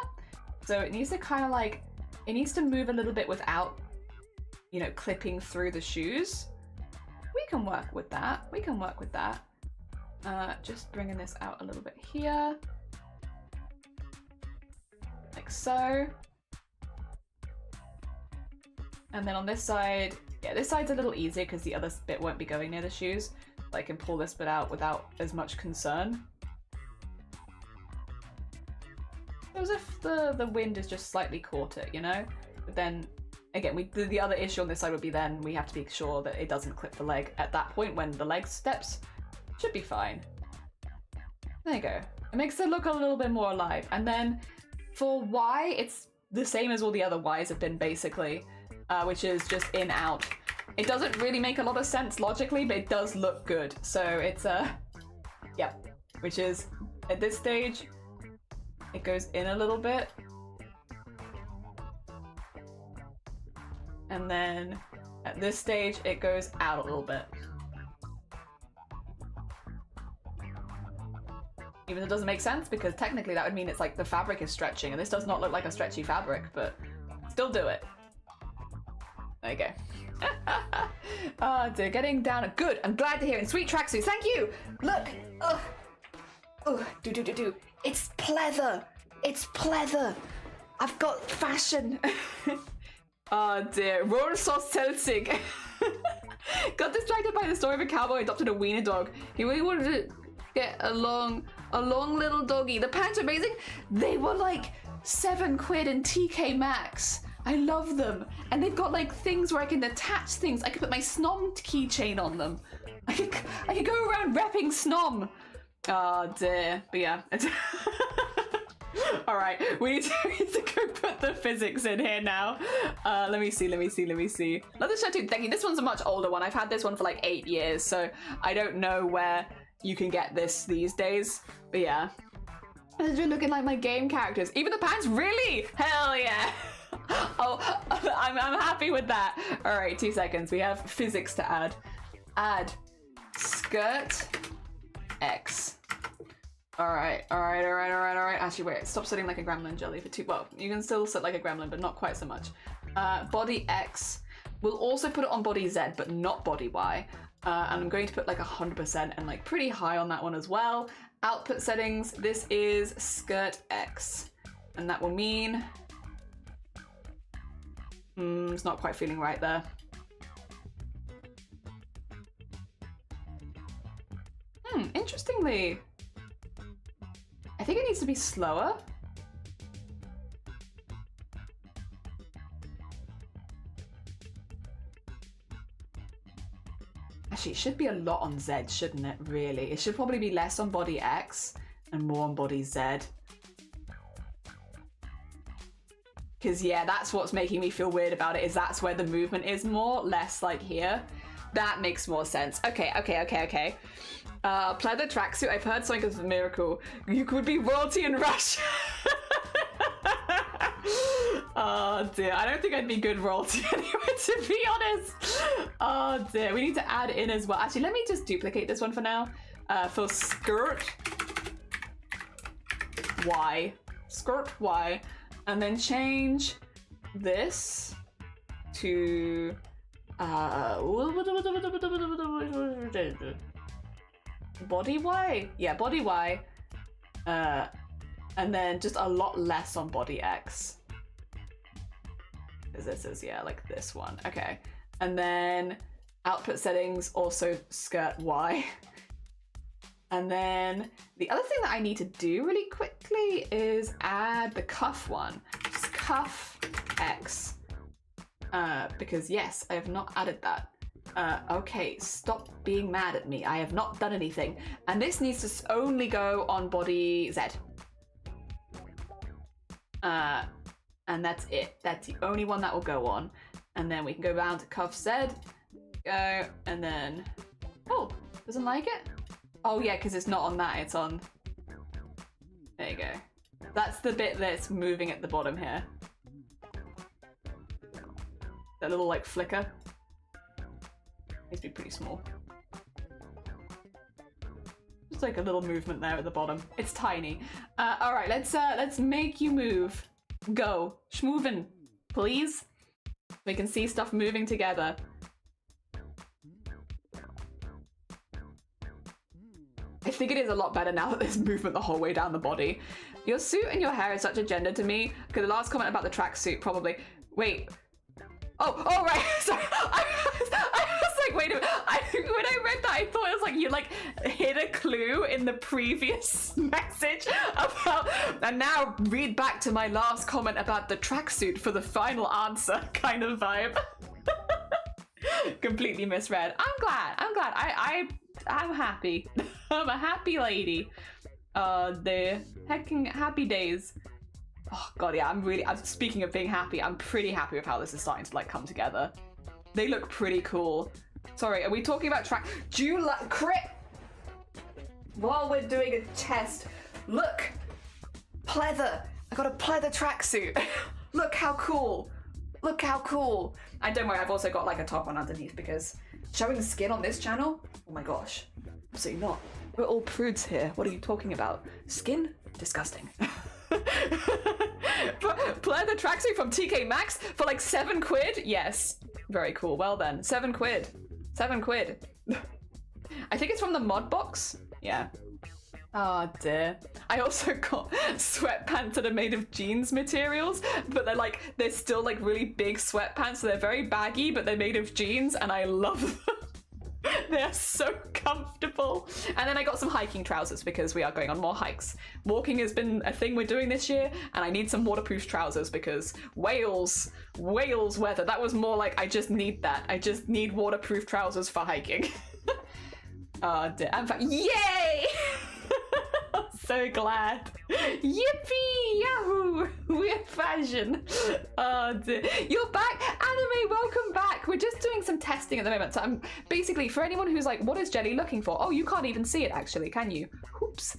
So it needs to kind of like, it needs to move a little bit without, you know, clipping through the shoes. We can work with that. Just bringing this out a little bit here. Like so. And then on this side, yeah, this side's a little easier because the other bit won't be going near the shoes. I can pull this bit out without as much concern. As if the wind has just slightly caught it, you know? But then, again, the other issue on this side would be then we have to be sure that it doesn't clip the leg at that point when the leg steps. Should be fine. There you go. It makes it look a little bit more alive. And then for Y, it's the same as all the other Ys have been basically, which is just in, out. It doesn't really make a lot of sense logically, but it does look good. So it's yep, which is at this stage, it goes in a little bit. And then at this stage, it goes out a little bit. Even though it doesn't make sense, because technically that would mean it's like the fabric is stretching, and this does not look like a stretchy fabric, but still do it. There you go. Oh dear, getting down. Good, I'm glad to hear it. Sweet tracksuits, thank you! Look! Ugh. Oh, do. It's pleather! It's pleather! I've got fashion! Oh dear, Rohrsaus Celzig. Got distracted by the story of a cowboy who adopted a wiener dog. He really wanted to get a long little doggy. The pants are amazing. They were like £7 in TK Maxx. I love them. And they've got like things where I can attach things. I could put my Snom keychain on them. I could go around repping Snom. Oh dear, but yeah. All right, we need to go put the physics in here now. Let me see. Leather Chateau, thank you. This one's a much older one. I've had this one for like 8 years, so I don't know where you can get this these days. But yeah. They're looking like my game characters. Even the pants, really? Hell yeah. Oh, I'm happy with that. All right, 2 seconds. We have physics to add. Add skirt X. All right. Actually, wait, stop sitting like a gremlin, Jelly, for 2. Well, you can still sit like a gremlin, but not quite so much. Body X. We'll also put it on body Z, but not body Y. And I'm going to put like 100% and like pretty high on that one as well. Output settings, this is skirt X. And that will mean... it's not quite feeling right there. Interestingly, I think it needs to be slower. Actually, it should be a lot on Z, shouldn't it, really? It should probably be less on body X and more on body Z. Because, yeah, that's what's making me feel weird about it, is that's where the movement is more, less like here. That makes more sense. Okay. Pleather tracksuit, I've heard something of a miracle. You could be royalty in Russia. Oh dear, I don't think I'd be good royalty anyway, to be honest. Oh dear, we need to add in as well. Actually, let me just duplicate this one for now. For skirt Y. Skirt Y. And then change this to body Y? Yeah, body Y. And then just a lot less on body X. This is, yeah, like this one. Okay. And then output settings, also skirt Y. And then the other thing that I need to do really quickly is add the cuff one. Just cuff X. Because yes, I have not added that. Okay, stop being mad at me. I have not done anything. And this needs to only go on body Z. And that's it. That's the only one that will go on. And then we can go down to cuff Z. Go, and then... Oh, doesn't like it? Oh yeah, because it's not on that, it's on... There you go. That's the bit that's moving at the bottom here. That little, like, flicker. Needs to be pretty small. Just like a little movement there at the bottom. It's tiny. Alright, let's make you move. Go. Schmoovin', please. We can see stuff moving together. I think it is a lot better now that there's movement the whole way down the body. Your suit and your hair is such a gender to me. Okay, the last comment about the tracksuit, probably. Wait. Oh, right. Sorry. I was like, wait a minute. When I read that, I thought it was like you like hid a clue in the previous message about, and now read back to my last comment about the tracksuit for the final answer kind of vibe. Completely misread. I'm glad. I'm happy. I'm a happy lady. The hecking happy days. Oh god, yeah, I'm speaking of being happy, I'm pretty happy with how this is starting to like come together. They look pretty cool. Sorry, are we talking about do you like crit? While we're doing a test, look, pleather. I got a pleather tracksuit. Look how cool. Look how cool. And don't worry, I've also got like a top one underneath because showing the skin on this channel, oh my gosh, absolutely not. We're all prudes here. What are you talking about? Skin? Disgusting. But play the tracksuit from TK Maxx for like 7 quid? Yes. Very cool. Well then, 7 quid. 7 quid. I think it's from the mod box. Yeah. Oh dear. I also got sweatpants that are made of jeans materials, but they're still like really big sweatpants, so they're very baggy, but they're made of jeans, and I love them. They're so comfortable. And then I got some hiking trousers because we are going on more hikes. Walking has been a thing we're doing this year, and I need some waterproof trousers because Wales weather. That was more like, I just need that. I just need waterproof trousers for hiking. Oh dear. Yay! I'm so glad. Yippee! Yahoo! We're fashion. Oh dear. You're back! Anime, welcome back! We're just doing some testing at the moment. So I'm basically, for anyone who's like, what is Jelly looking for? Oh, you can't even see it actually, can you? Oops.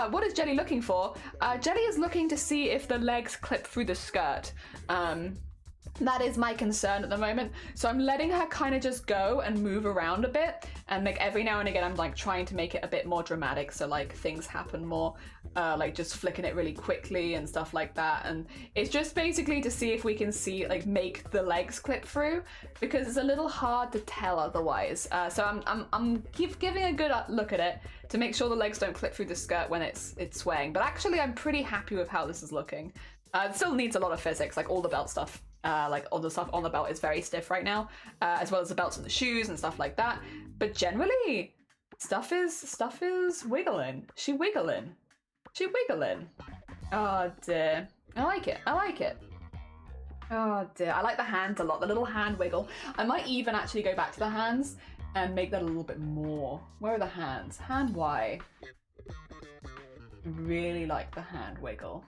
What is Jelly looking for? Jelly is looking to see if the legs clip through the skirt. That is my concern at the moment. So I'm letting her kind of just go and move around a bit, and like every now and again I'm like trying to make it a bit more dramatic, so like things happen more, like just flicking it really quickly and stuff like that. And it's just basically to see if we can see like make the legs clip through, because it's a little hard to tell otherwise. So I'm giving a good look at it to make sure the legs don't clip through the skirt when it's swaying. But actually I'm pretty happy with how this is looking. It still needs a lot of physics, like all the belt stuff. Like all the stuff on the belt is very stiff right now, as well as the belts and the shoes and stuff like that. But generally, stuff is wiggling. She wiggling. Oh dear. I like it. Oh dear. I like the hands a lot. The little hand wiggle. I might even actually go back to the hands and make that a little bit more. Where are the hands? Hand Y. I really like the hand wiggle.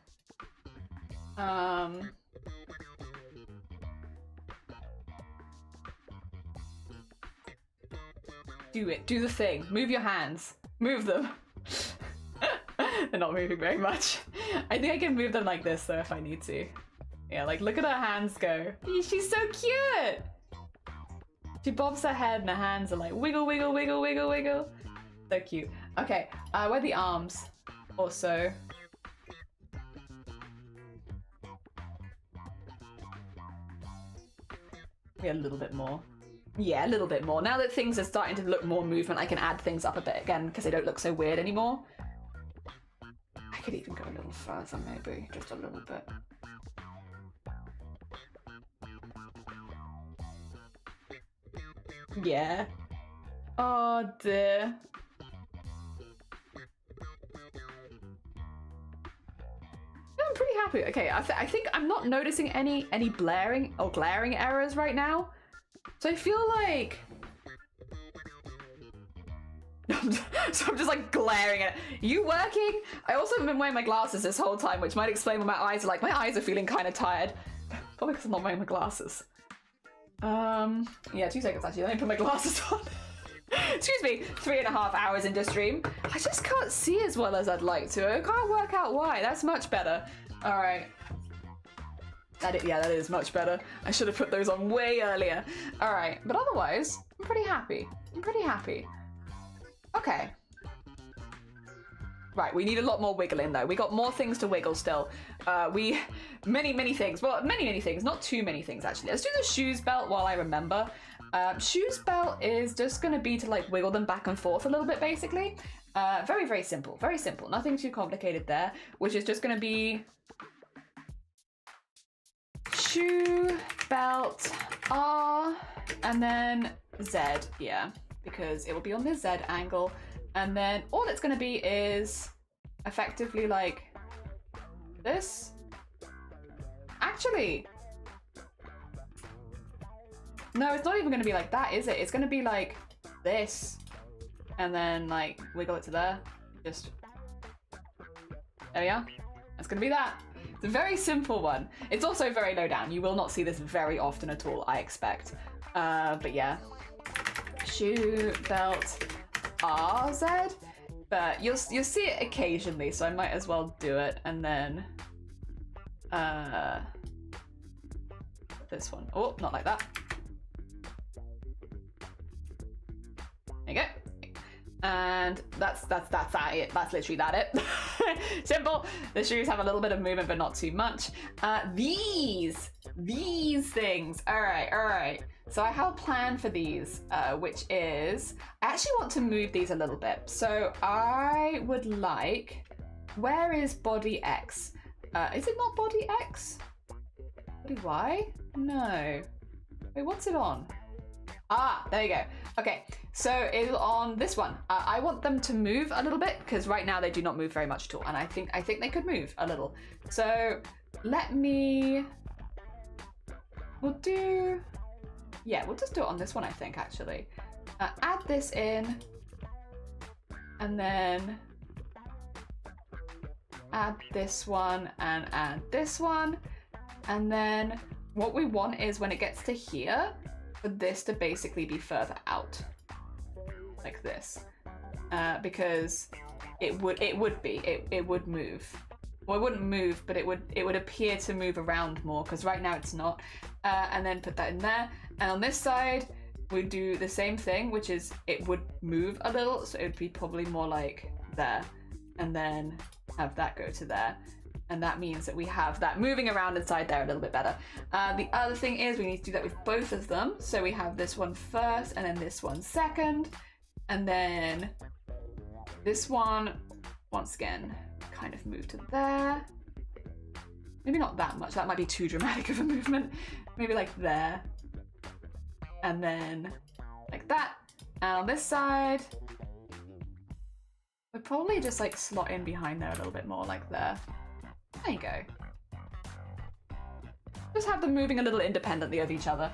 Do it. Do the thing. Move your hands. Move them. They're not moving very much. I think I can move them like this though if I need to. Yeah, like look at her hands go. She's so cute! She bobs her head and her hands are like wiggle, wiggle, wiggle, wiggle, wiggle. So cute. Okay, where are the arms? Also. Yeah, a little bit more. Yeah, a little bit more. Now that things are starting to look more movement, I can add things up a bit again because they don't look so weird anymore. I could even go a little further, maybe. Just a little bit. Yeah. Oh dear. I'm pretty happy. Okay, I think I'm not noticing any blaring or glaring errors right now. So I feel like... So I'm just like glaring at it. You working? I also have been wearing my glasses this whole time, which might explain why my eyes are like, my eyes are feeling kind of tired. Probably because I'm not wearing my glasses. Yeah, 2 seconds actually, let me put my glasses on. Excuse me, 3.5 hours into stream. I just can't see as well as I'd like to. I can't work out why. That's much better. All right. Yeah, that is much better. I should have put those on way earlier. All right, but otherwise, I'm pretty happy. Okay. Right, we need a lot more wiggling though. We got more things to wiggle still. Many things. Well, many things, not too many things actually. Let's do the shoes belt while I remember. Shoes belt is just gonna be to like wiggle them back and forth a little bit basically. Very simple, Nothing too complicated there, which is just gonna be shoe belt R and then Z, yeah, because it will be on the Z angle. And then all it's going to be is effectively like this. Actually, no, it's not even going to be like that, is it? It's going to be like this. And then like wiggle it to there. Just, there we are. That's going to be that. It's a very simple one. It's also very low down. You will not see this very often at all, I expect. But yeah. Shoe belt RZ, but you'll see it occasionally, so I might as well do it. And then this one. Oh, not like that. There you go. And that's that it. That's literally that it. Simple. The shoes have a little bit of movement, but not too much. These things. All right. So I have a plan for these, which is I actually want to move these a little bit. So I would like. Where is body X? Is it not body X? Body Y? No. Wait, what's it on? Ah, there you go. Okay, so it's on this one. I want them to move a little bit because right now they do not move very much at all, and I think they could move a little. So we'll just do it on this one. I think actually, add this in, and then add this one and add this one, and then what we want is when it gets to here, for this to basically be further out, like this, because it would move. Well, it wouldn't move, but it would appear to move around more because right now it's not. And then put that in there, and on this side we do the same thing, which is it would move a little, so it would be probably more like there, and then have that go to there. And that means that we have that moving around inside there a little bit better. The other thing is we need to do that with both of them. So we have this one first and then this one second. And then this one, once again, kind of move to there. Maybe not that much. That might be too dramatic of a movement. Maybe like there. And then like that. And on this side, we'll probably just like slot in behind there a little bit more like there. There you go. Just have them moving a little independently of each other,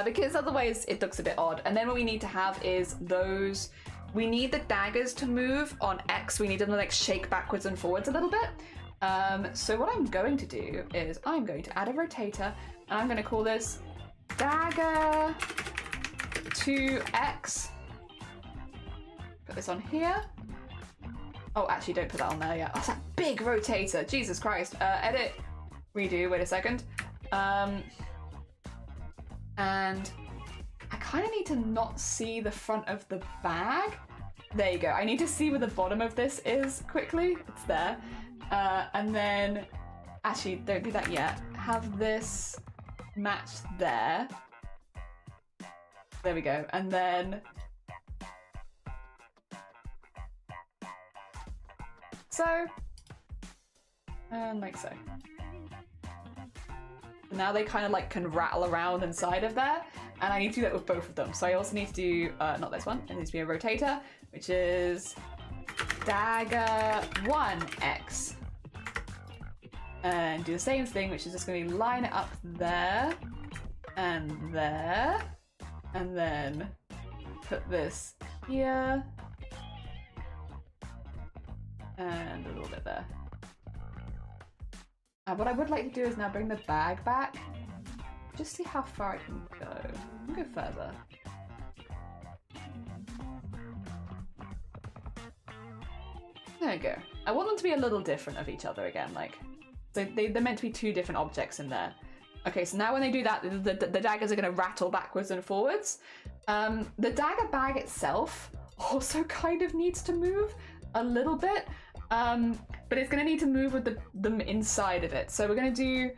because otherwise it looks a bit odd. And then what we need to have is those. We need the daggers to move on X. We need them to like shake backwards and forwards a little bit. So what I'm going to do is I'm going to add a rotator, and I'm going to call this dagger to X. Put this on here. Oh, actually, don't put that on there yet. Oh, it's a big rotator. Jesus Christ. Edit. Redo. Wait a second. And I kind of need to not see the front of the bag. There you go. I need to see where the bottom of this is quickly. It's there. And then, actually, don't do that yet. Have this match there. There we go. And then... so, and like so. Now they kind of like can rattle around inside of there, and I need to do that with both of them. So I also need to do, not this one, it needs to be a rotator, which is dagger 1x. And do the same thing, which is just going to line it up there, and then put this here, and a little bit there. What I would like to do is now bring the bag back. Just see how far I can go. I can go further. There we go. I want them to be a little different of each other again. Like, so they're meant to be two different objects in there. Okay, so now when they do that, the daggers are going to rattle backwards and forwards. The dagger bag itself also kind of needs to move a little bit. But it's going to need to move with them inside of it. So we're going to do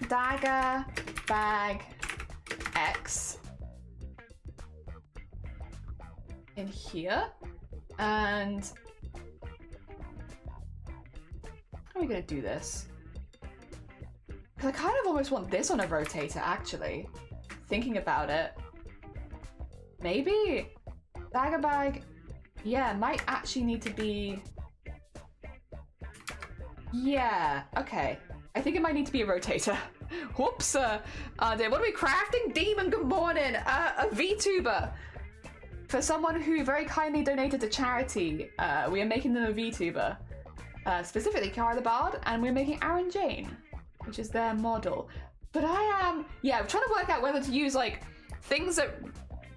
dagger bag X in here. And how are we going to do this? Because I kind of almost want this on a rotator, actually. Thinking about it. Maybe dagger bag. Yeah, might actually need to be... yeah, okay. I think it might need to be a rotator. Whoops. What are we crafting? Demon, good morning. A VTuber. For someone who very kindly donated to charity, we are making them a VTuber. Specifically Cara the Bard, and we're making Aaron Jane, which is their model. But I'm trying to work out whether to use, like, things that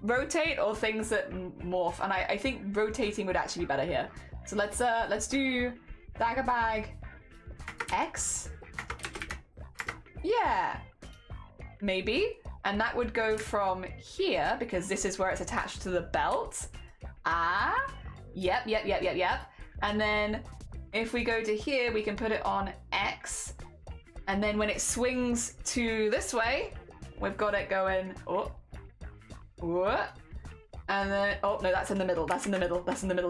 rotate or things that morph, and I think rotating would actually be better here. So let's do dagger bag X. Yeah, maybe. And that would go from here, because this is where it's attached to the belt, Yep. And then if we go to here, we can put it on X. And then when it swings to this way, we've got it going, and then, oh no, that's in the middle,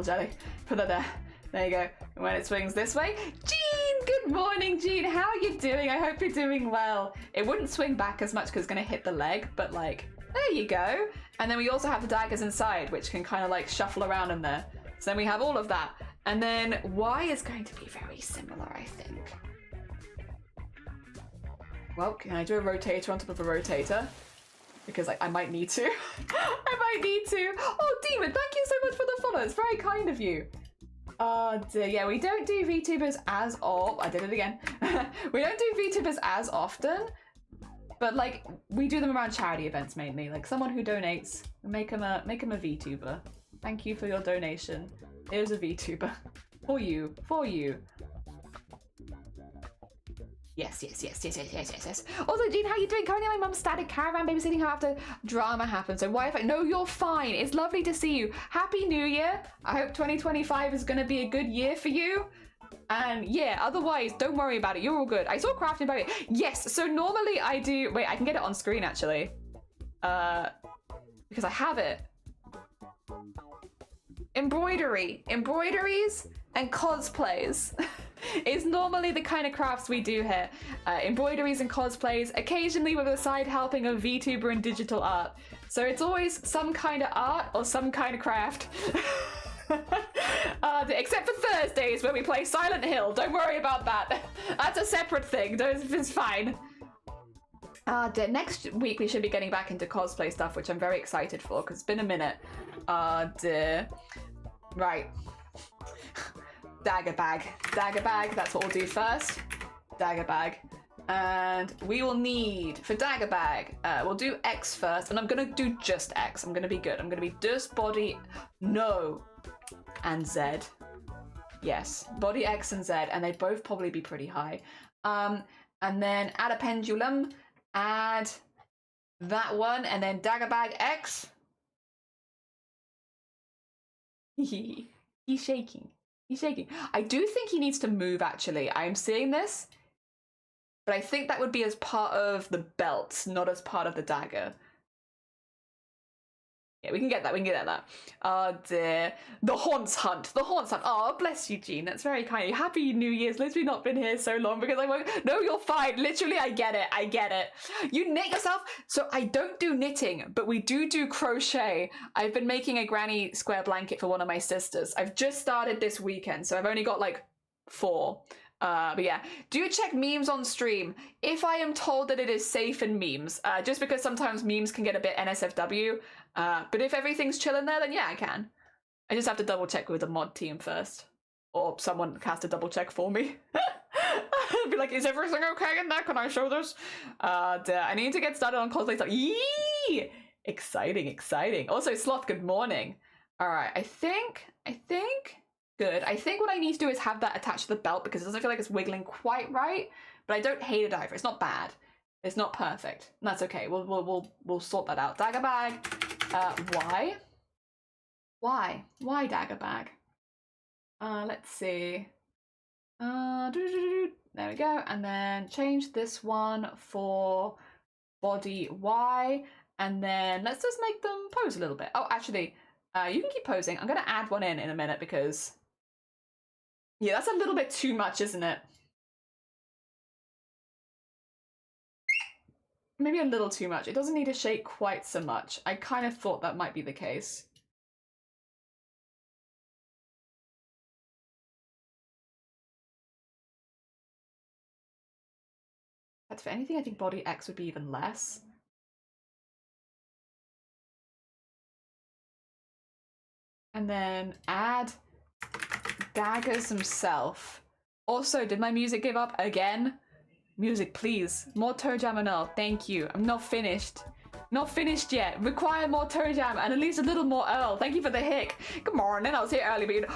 Jelly. Put that there. There you go. And when it swings this way, Jean, good morning, Jean. How are you doing? I hope you're doing well. It wouldn't swing back as much because it's gonna hit the leg, but like, there you go. And then we also have the daggers inside, which can kind of like shuffle around in there. So then we have all of that. And then Y is going to be very similar, I think. Well, can I do a rotator on top of a rotator? Because like, I might need to. I might need to. Oh, Demon, thank you so much for the follow. It's very kind of you. Oh dear, yeah, we don't do VTubers as I did it again. We don't do VTubers as often, but like, we do them around charity events mainly. Like someone who donates, make them a VTuber. Thank you for your donation. Here's a VTuber. For you. Yes. Also, Jean, how you doing? Currently, my mum's static caravan babysitting her after drama happened. So why if no, you're fine. It's lovely to see you. Happy New Year. I hope 2025 is going to be a good year for you. And yeah, otherwise, don't worry about it. You're all good. I saw crafting by it. Yes. So normally I do. Wait, I can get it on screen actually. Because I have it. Embroideries and cosplays is normally the kind of crafts we do here. Embroideries and cosplays, occasionally with a side helping of VTuber and digital art. So it's always some kind of art or some kind of craft. Except for Thursdays where we play Silent Hill. Don't worry about that. That's a separate thing. It's fine. Next week we should be getting back into cosplay stuff, which I'm very excited for because it's been a minute. Right. Dagger bag, that's what we'll do first. Dagger bag. And we will need, for dagger bag, we'll do X first, and I'm gonna do just X. I'm gonna be good. I'm gonna be just body, no, and Z. Yes, body X and Z, and they'd both probably be pretty high. And then add a pendulum, add that one, and then dagger bag X. He's shaking. I do think he needs to move, actually. I'm seeing this, but I think that would be as part of the belt, not as part of the dagger. Yeah, we can get that. Oh dear. The haunts hunt. Oh, bless you, Jean. That's very kind of you. Happy New Year's. Literally not been here so long because I won't. No, you're fine. Literally, I get it. You knit yourself. So I don't do knitting, but we do crochet. I've been making a granny square blanket for one of my sisters. I've just started this weekend, so I've only got like 4. But yeah, do check memes on stream if I am told that it is safe in memes, just because sometimes memes can get a bit NSFW, but if everything's chill in there, then yeah, I can. I just have to double check with the mod team first, or someone has to double check for me. Be like, is everything okay in there? Can I show this? I need to get started on cosplay stuff. Yee! Exciting. Also, Sloth, good morning. All right, I think good. I think what I need to do is have that attached to the belt because it doesn't feel like it's wiggling quite right, but I don't hate it either. It's not bad. It's not perfect. That's okay. We'll sort that out. Dagger bag. Why dagger bag? Let's see. There we go. And then change this one for body Y, and then let's just make them pose a little bit. Oh, actually, you can keep posing. I'm gonna add one in a minute because yeah, that's a little bit too much, isn't it? Maybe a little too much. It doesn't need to shake quite so much. I kind of thought that might be the case. But for anything, I think body X would be even less. And then add daggers himself. Also, did my music give up again? Music, please. More toe jam and Earl. Thank you. I'm not finished. Not finished yet. Require more toe jam and at least a little more Earl. Thank you for the hick. Good morning. I was here early, but you know...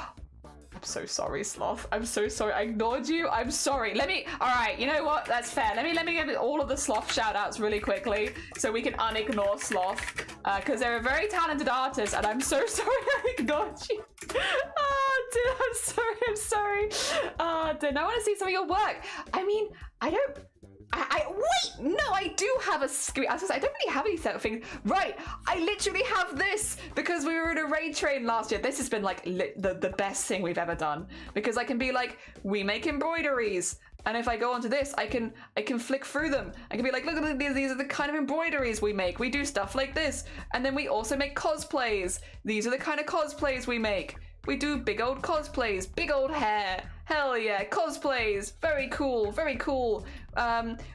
I'm so sorry, Sloth. I'm so sorry. I ignored you. I'm sorry. Alright, you know what? That's fair. Let me give all of the Sloth shout outs really quickly so we can unignore Sloth. because they're a very talented artist, and I'm so sorry I ignored you. Oh, dude, I'm sorry. Oh, dude, I want to see some of your work. I mean, wait, no, I do have a screen. I don't really have any set of things. Right, I literally have this because we were in a raid train last year. This has been like the best thing we've ever done, because I can be like, we make embroideries. And if I go onto this, I can flick through them. I can be like, look at these are the kind of embroideries we make. We do stuff like this. And then we also make cosplays. These are the kind of cosplays we make. We do big old cosplays, big old hair. Hell yeah, cosplays. Very cool, very cool.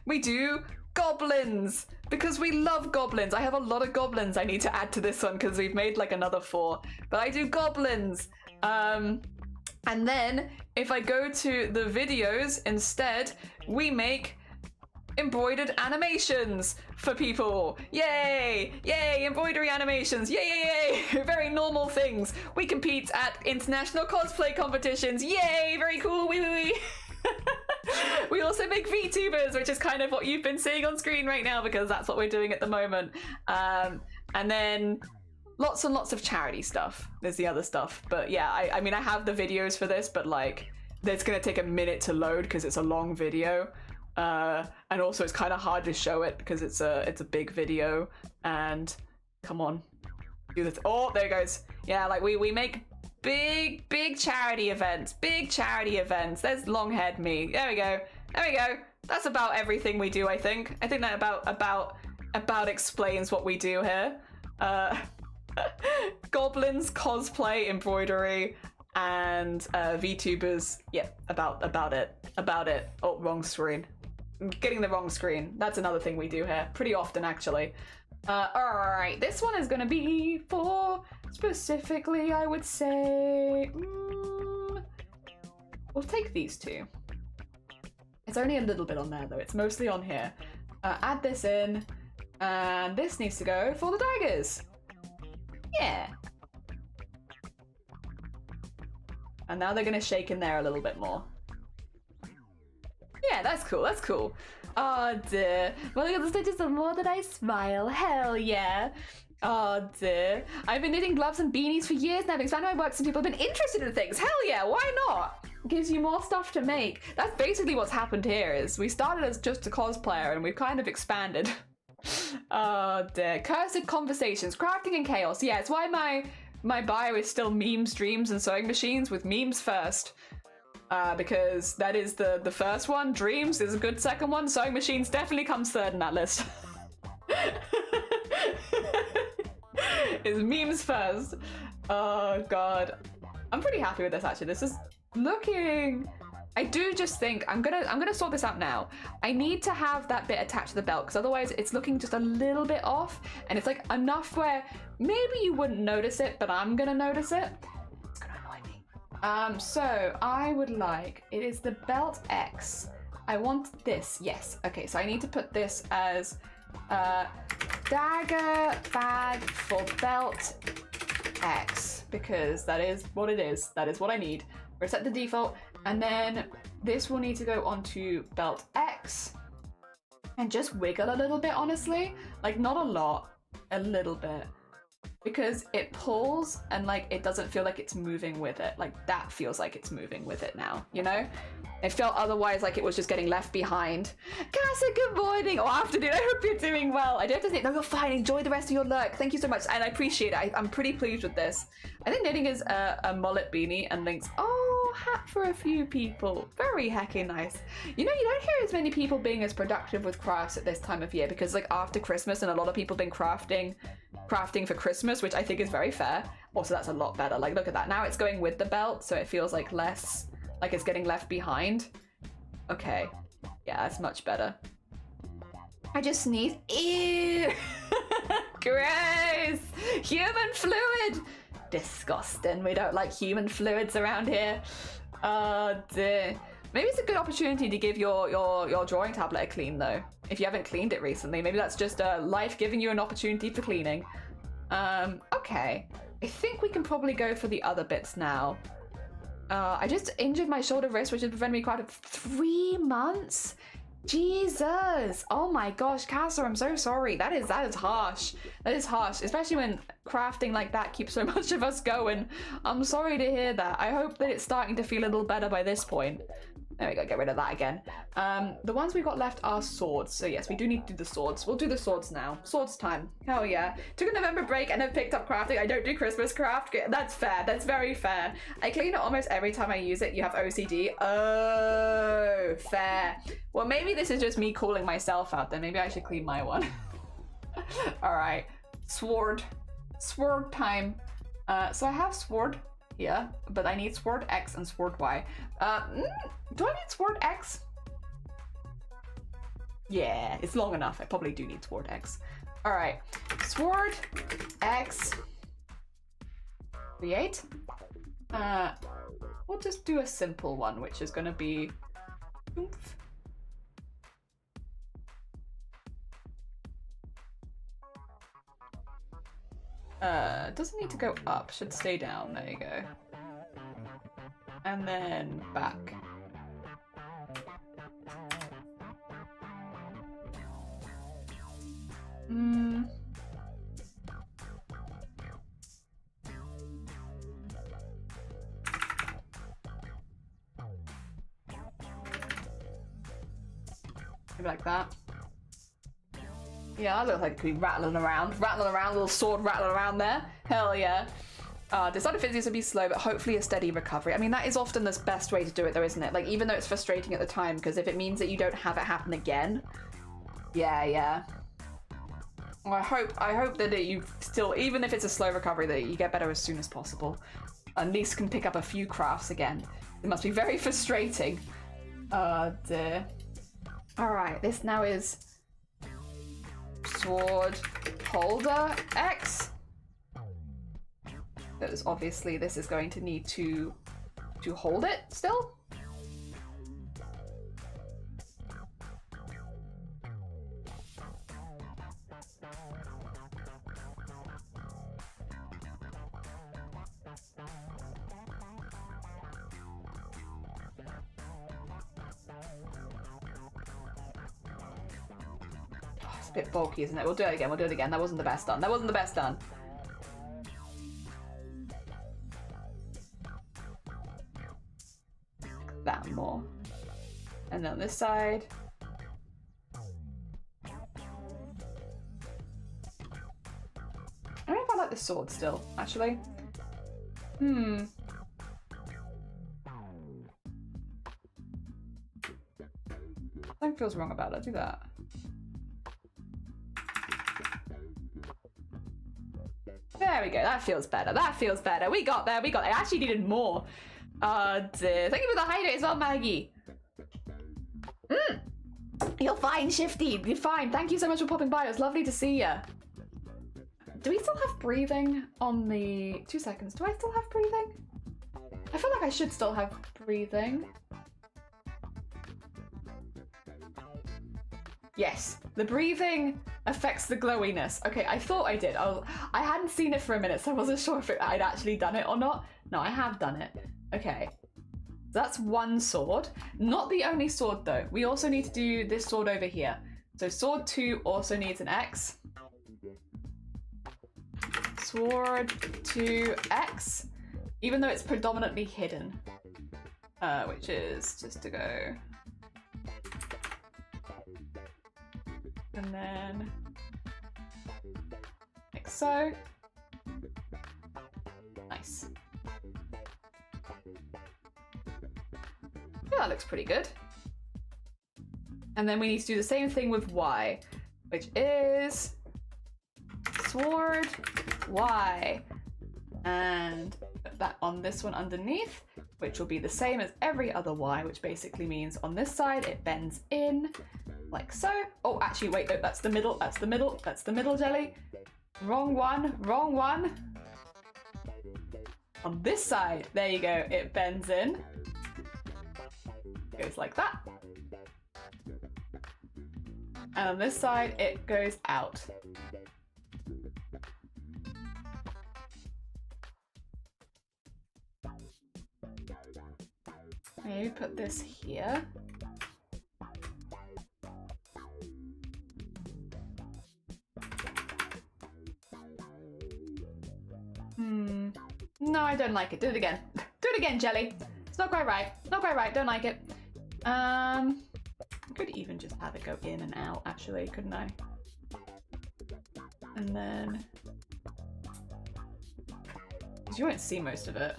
We do goblins because we love goblins. I have a lot of goblins I need to add to this one because we've made like another 4. But I do goblins. And then if I go to the videos instead, we make embroidered animations for people. Yay! Yay! Embroidery animations. Yay! Yay! Yay! Very normal things. We compete at international cosplay competitions. Yay! Very cool. Wee. We also make VTubers, which is kind of what you've been seeing on screen right now because that's what we're doing at the moment. And then lots and lots of charity stuff. There's the other stuff. But yeah, I mean, I have the videos for this, but like, it's gonna take a minute to load because it's a long video. And also it's kind of hard to show it because it's a big video. And come on, do this. Oh, there it goes. Yeah, like we make big charity events. Big charity events. There's long-haired me. There we go. There we go. That's about everything we do, I think. I think that about explains what we do here. Goblins, cosplay, embroidery, and VTubers. Yep, about it. Oh, wrong screen. I'm getting the wrong screen. That's another thing we do here. Pretty often, actually. Alright, this one is gonna be for, specifically, I would say... we'll take these 2. It's only a little bit on there, though. It's mostly on here. Add this in, and this needs to go for the daggers. Yeah. And now they're gonna shake in there a little bit more. Yeah, that's cool, that's cool. Oh dear. Well, look at the stitches, the more that I smile. Hell yeah. Oh dear. I've been knitting gloves and beanies for years now. I've expanded my work so people have been interested in things. Hell yeah, why not? Gives you more stuff to make. That's basically what's happened here is we started as just a cosplayer and we've kind of expanded. Oh dear. Cursed conversations, crafting and chaos. Yeah, it's why my bio is still memes, dreams, and sewing machines with memes first. Because that is the first one. Dreams is a good second one. Sewing machines definitely comes third in that list. It's memes first. Oh god. I'm pretty happy with this actually. This is looking... I do just think I'm gonna sort this out now. I need to have that bit attached to the belt because otherwise it's looking just a little bit off and it's like enough where maybe you wouldn't notice it, but I'm gonna notice it. It's gonna annoy me. So I would like, it is the belt X. I want this, yes. Okay, so I need to put this as dagger bag for belt X because that is what it is. That is what I need. Reset the default. And then this will need to go onto belt X and just wiggle a little bit, honestly. Like not a lot, a little bit. Because it pulls and like it doesn't feel like it's moving with it. Like that feels like it's moving with it now, you know? It felt otherwise like it was just getting left behind. Casa, good morning or afternoon. I hope you're doing well. I do have to say, no, you're fine. Enjoy the rest of your lurk. Thank you so much. And I appreciate it. I'm pretty pleased with this. I think knitting is a mullet beanie and links. Oh, hat for a few people. Very heckin' nice. You know, you don't hear as many people being as productive with crafts at this time of year because like after Christmas and a lot of people have been crafting for Christmas, which I think is very fair. Also, that's a lot better. Like, look at that. Now it's going with the belt, so it feels like less, like it's getting left behind. Okay. Yeah, that's much better. I just sneezed. Ew! Gross! Human fluid! Disgusting. We don't like human fluids around here. Oh dear. Maybe it's a good opportunity to give your drawing tablet a clean though. If you haven't cleaned it recently, maybe that's just life giving you an opportunity for cleaning. Okay. I think we can probably go for the other bits now. I just injured my shoulder wrist, which has prevented me quite 3 months. Jesus! Oh my gosh, Casa, I'm so sorry. That is harsh. That is harsh, especially when crafting like that keeps so much of us going. I'm sorry to hear that. I hope that it's starting to feel a little better by this point. There we go, get rid of that again. The ones we got left are swords. So yes, we do need to do the swords. We'll do the swords now. Swords time. Hell yeah. Took a November break and have picked up crafting. I don't do Christmas craft. That's fair. That's very fair. I clean it almost every time I use it. You have OCD. Oh, fair. Well, maybe this is just me calling myself out then. Maybe I should clean my one. All right. Sword. Sword time. So I have sword here, but I need sword X and sword Y. Do I need sword X? Yeah, it's long enough. I probably do need sword X. All right, sword X. Create. We'll just do a simple one, which is going to be. Oomph. Doesn't need to go up, should stay down, there you go. And then back. Maybe like that. Yeah, I look like it could be rattling around, little sword rattling around there. Hell yeah. Decided physics would be slow, but hopefully a steady recovery. I mean, that is often the best way to do it though, isn't it? Like, even though it's frustrating at the time, because if it means that you don't have it happen again. Yeah. Well, I hope that you still, even if it's a slow recovery, that you get better as soon as possible. At least can pick up a few crafts again. It must be very frustrating. Oh dear. Alright, this now is sword holder X. Because obviously this is going to need to hold it still. It's a bit bulky, isn't it? We'll do it again. That wasn't the best done. That more. And then this side. I don't know if I like the sword still, actually. Something feels wrong about it. Do that. There we go. That feels better. We got there. I actually needed more. Dear. Thank you for the hydrate as well, Maggie. You're fine, Shifty. You're fine. Thank you so much for popping by. It was lovely to see you. Do we still have breathing on the... 2 seconds. Do I still have breathing? I feel like I should still have breathing. Yes, the breathing affects the glowiness. Okay, I thought I did. I hadn't seen it for a minute, so I wasn't sure if I'd actually done it or not. No, I have done it. Okay, that's one sword. Not the only sword though. We also need to do this sword over here. So sword 2 also needs an X. Sword 2X, even though it's predominantly hidden, which is just to go. And then, like so. Nice. Yeah, that looks pretty good. And then we need to do the same thing with Y, which is sword Y. And put that on this one underneath, which will be the same as every other Y, which basically means on this side it bends in like so. Oh, actually, wait, no, that's the middle, jelly. Wrong one. On this side, there you go, it bends in. Goes like that. And on this side, it goes out. Maybe put this here. No, I don't like it. Do it again. Do it again, Jelly. It's not quite right. Not quite right. Don't like it. I could even just have it go in and out, actually, couldn't I? And then... because you won't see most of it.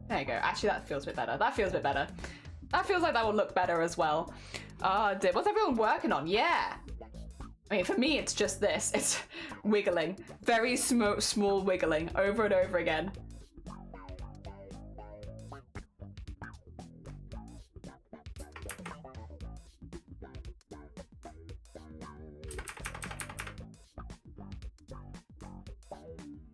There you go. Actually, that feels a bit better. That feels a bit better. That feels like that will look better as well. What's everyone working on? Yeah. I mean, for me, it's just this. It's wiggling. Very small wiggling over and over again.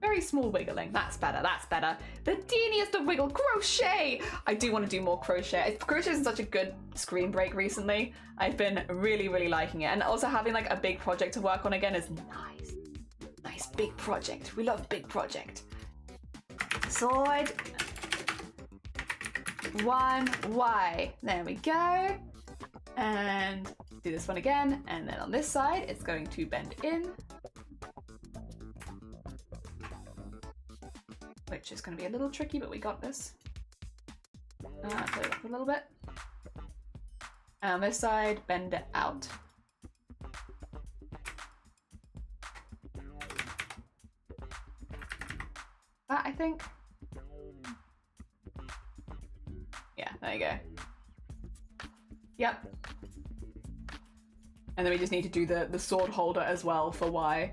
Very small wiggling. That's better. That's better. The teeniest of wiggle. Crochet! I do want to do more crochet. Crochet is such a good screen break recently. I've been really, really liking it. And also having like a big project to work on again is nice. Nice big project. We love big project. Sword. 1Y. There we go. And do this one again. And then on this side, it's going to bend in. Which is going to be a little tricky, but we got this. Play it up a little bit. And on this side, bend it out. That, I think. Yeah, there you go. Yep. And then we just need to do the sword holder as well for Y.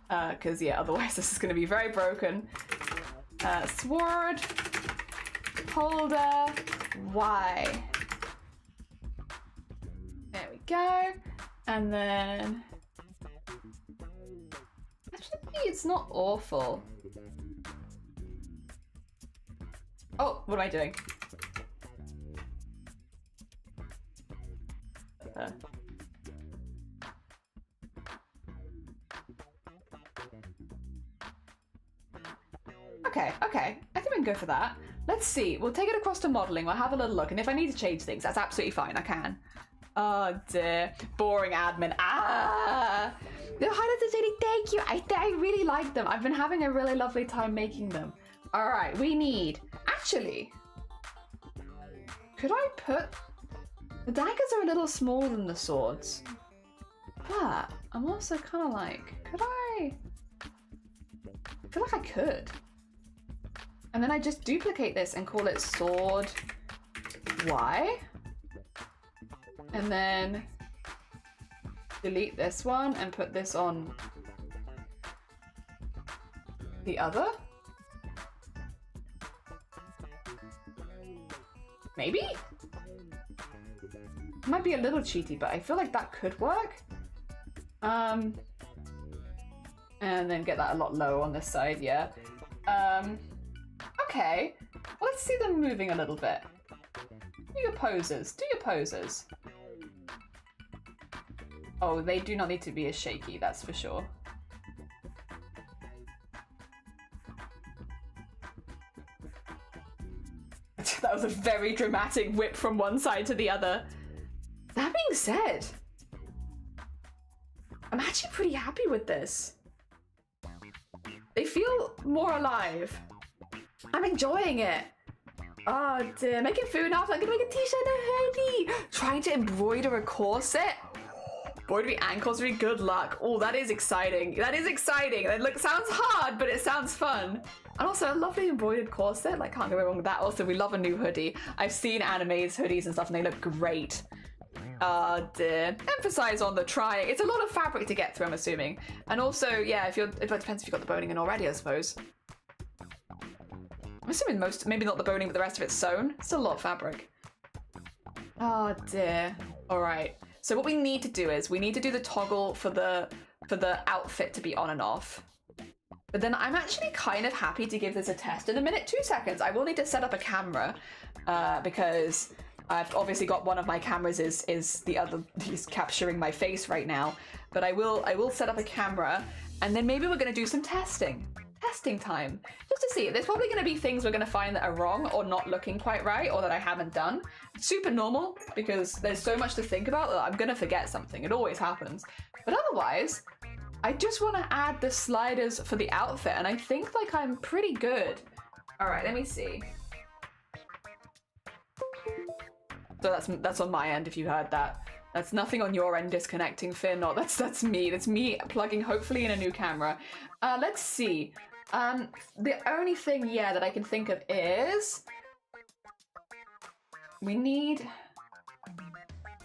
Because, yeah, otherwise this is going to be very broken. Sword holder Y. There we go. And then actually it's not awful. Oh, what am I doing? Okay, I think we can go for that. Let's see, we'll take it across to modelling, we'll have a little look, and if I need to change things, that's absolutely fine, I can. Oh dear, boring admin, The highlights are really, thank you, I really like them. I've been having a really lovely time making them. All right, we need, actually, could I put, the daggers are a little smaller than the swords, but I'm also kind of like, I feel like I could. And then I just duplicate this and call it sword Y. And then delete this one and put this on the other. Maybe? Might be a little cheaty, but I feel like that could work. And then get that a lot lower on this side, yeah. Okay, well, let's see them moving a little bit. Do your poses, do your poses. Oh, they do not need to be as shaky, that's for sure. That was a very dramatic whip from one side to the other. That being said, I'm actually pretty happy with this. They feel more alive. I'm enjoying it. Oh dear, making food now, so I'm gonna make a t-shirt and a hoodie. Trying to embroider a corset. Embroidery and corset, good luck. Oh, that is exciting. That is exciting. It sounds hard, but it sounds fun. And also a lovely embroidered corset, like can't go wrong with that. Also, we love a new hoodie. I've seen animes hoodies and stuff and they look great. Oh dear. Emphasize on the trying. It's a lot of fabric to get through, I'm assuming. And also, yeah, if it depends if you've got the boning in already, I suppose. I'm assuming maybe not the boning, but the rest of it's sewn. Still a lot of fabric. Oh dear. All right. So what we need to do is we need to do the toggle for the outfit to be on and off. But then I'm actually kind of happy to give this a test in a minute. 2 seconds. I will need to set up a camera because I've obviously got one of my cameras is the other, he's capturing my face right now. but I will set up a camera, and then maybe we're going to do some testing time, just to see. There's probably going to be things we're going to find that are wrong or not looking quite right, or that I haven't done. Super normal, because there's so much to think about that I'm going to forget something. It always happens. But otherwise, I just want to add the sliders for the outfit, and I think like I'm pretty good. All right, let me see. So that's on my end, if you heard that. That's nothing on your end disconnecting, Finn. No, that's me. That's me plugging, hopefully, in a new camera. Let's see. The only thing, yeah, that I can think of is we need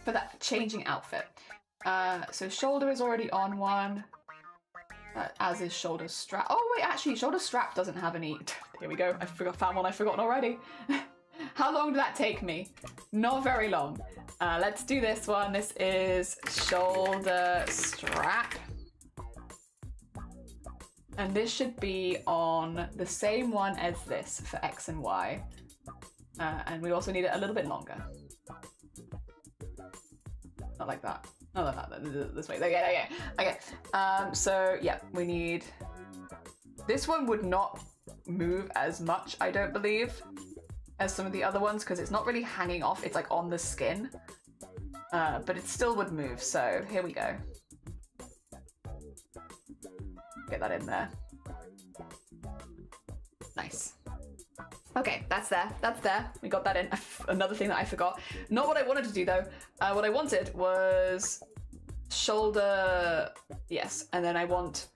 for that changing outfit. So shoulder is already on one, as is shoulder strap. Oh wait, actually, shoulder strap doesn't have any. Here we go. Found one I've forgotten already. How long did that take me? Not very long. Let's do this one. This is shoulder strap. And this should be on the same one as this for X and Y. And we also need it a little bit longer. Not like that. Not like that. This way. Okay. So yeah, we need... This one would not move as much, I don't believe, as some of the other ones, because it's not really hanging off. It's like on the skin. But it still would move. So here we go. Get that in there. Nice. Okay, that's there. That's there. We got that in. Another thing that I forgot. Not what I wanted to do though. What I wanted was shoulder. Yes, and then I want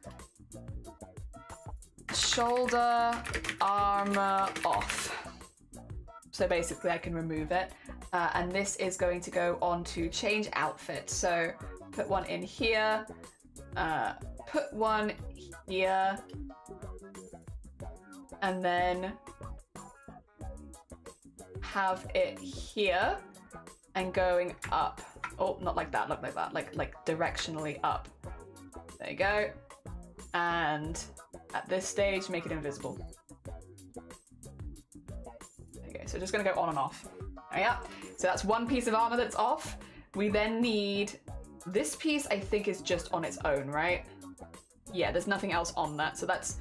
shoulder armor off. So basically, I can remove it. And this is going to go on to change outfit. So put one in here. Put one here, and then have it here and going up. Oh, not like that, look like that, like directionally up. There you go. And at this stage, make it invisible. There you go. So just gonna go on and off. There you go. So that's one piece of armor that's off. We then need this piece. I think is just on its own, right? Yeah, there's nothing else on that, so that's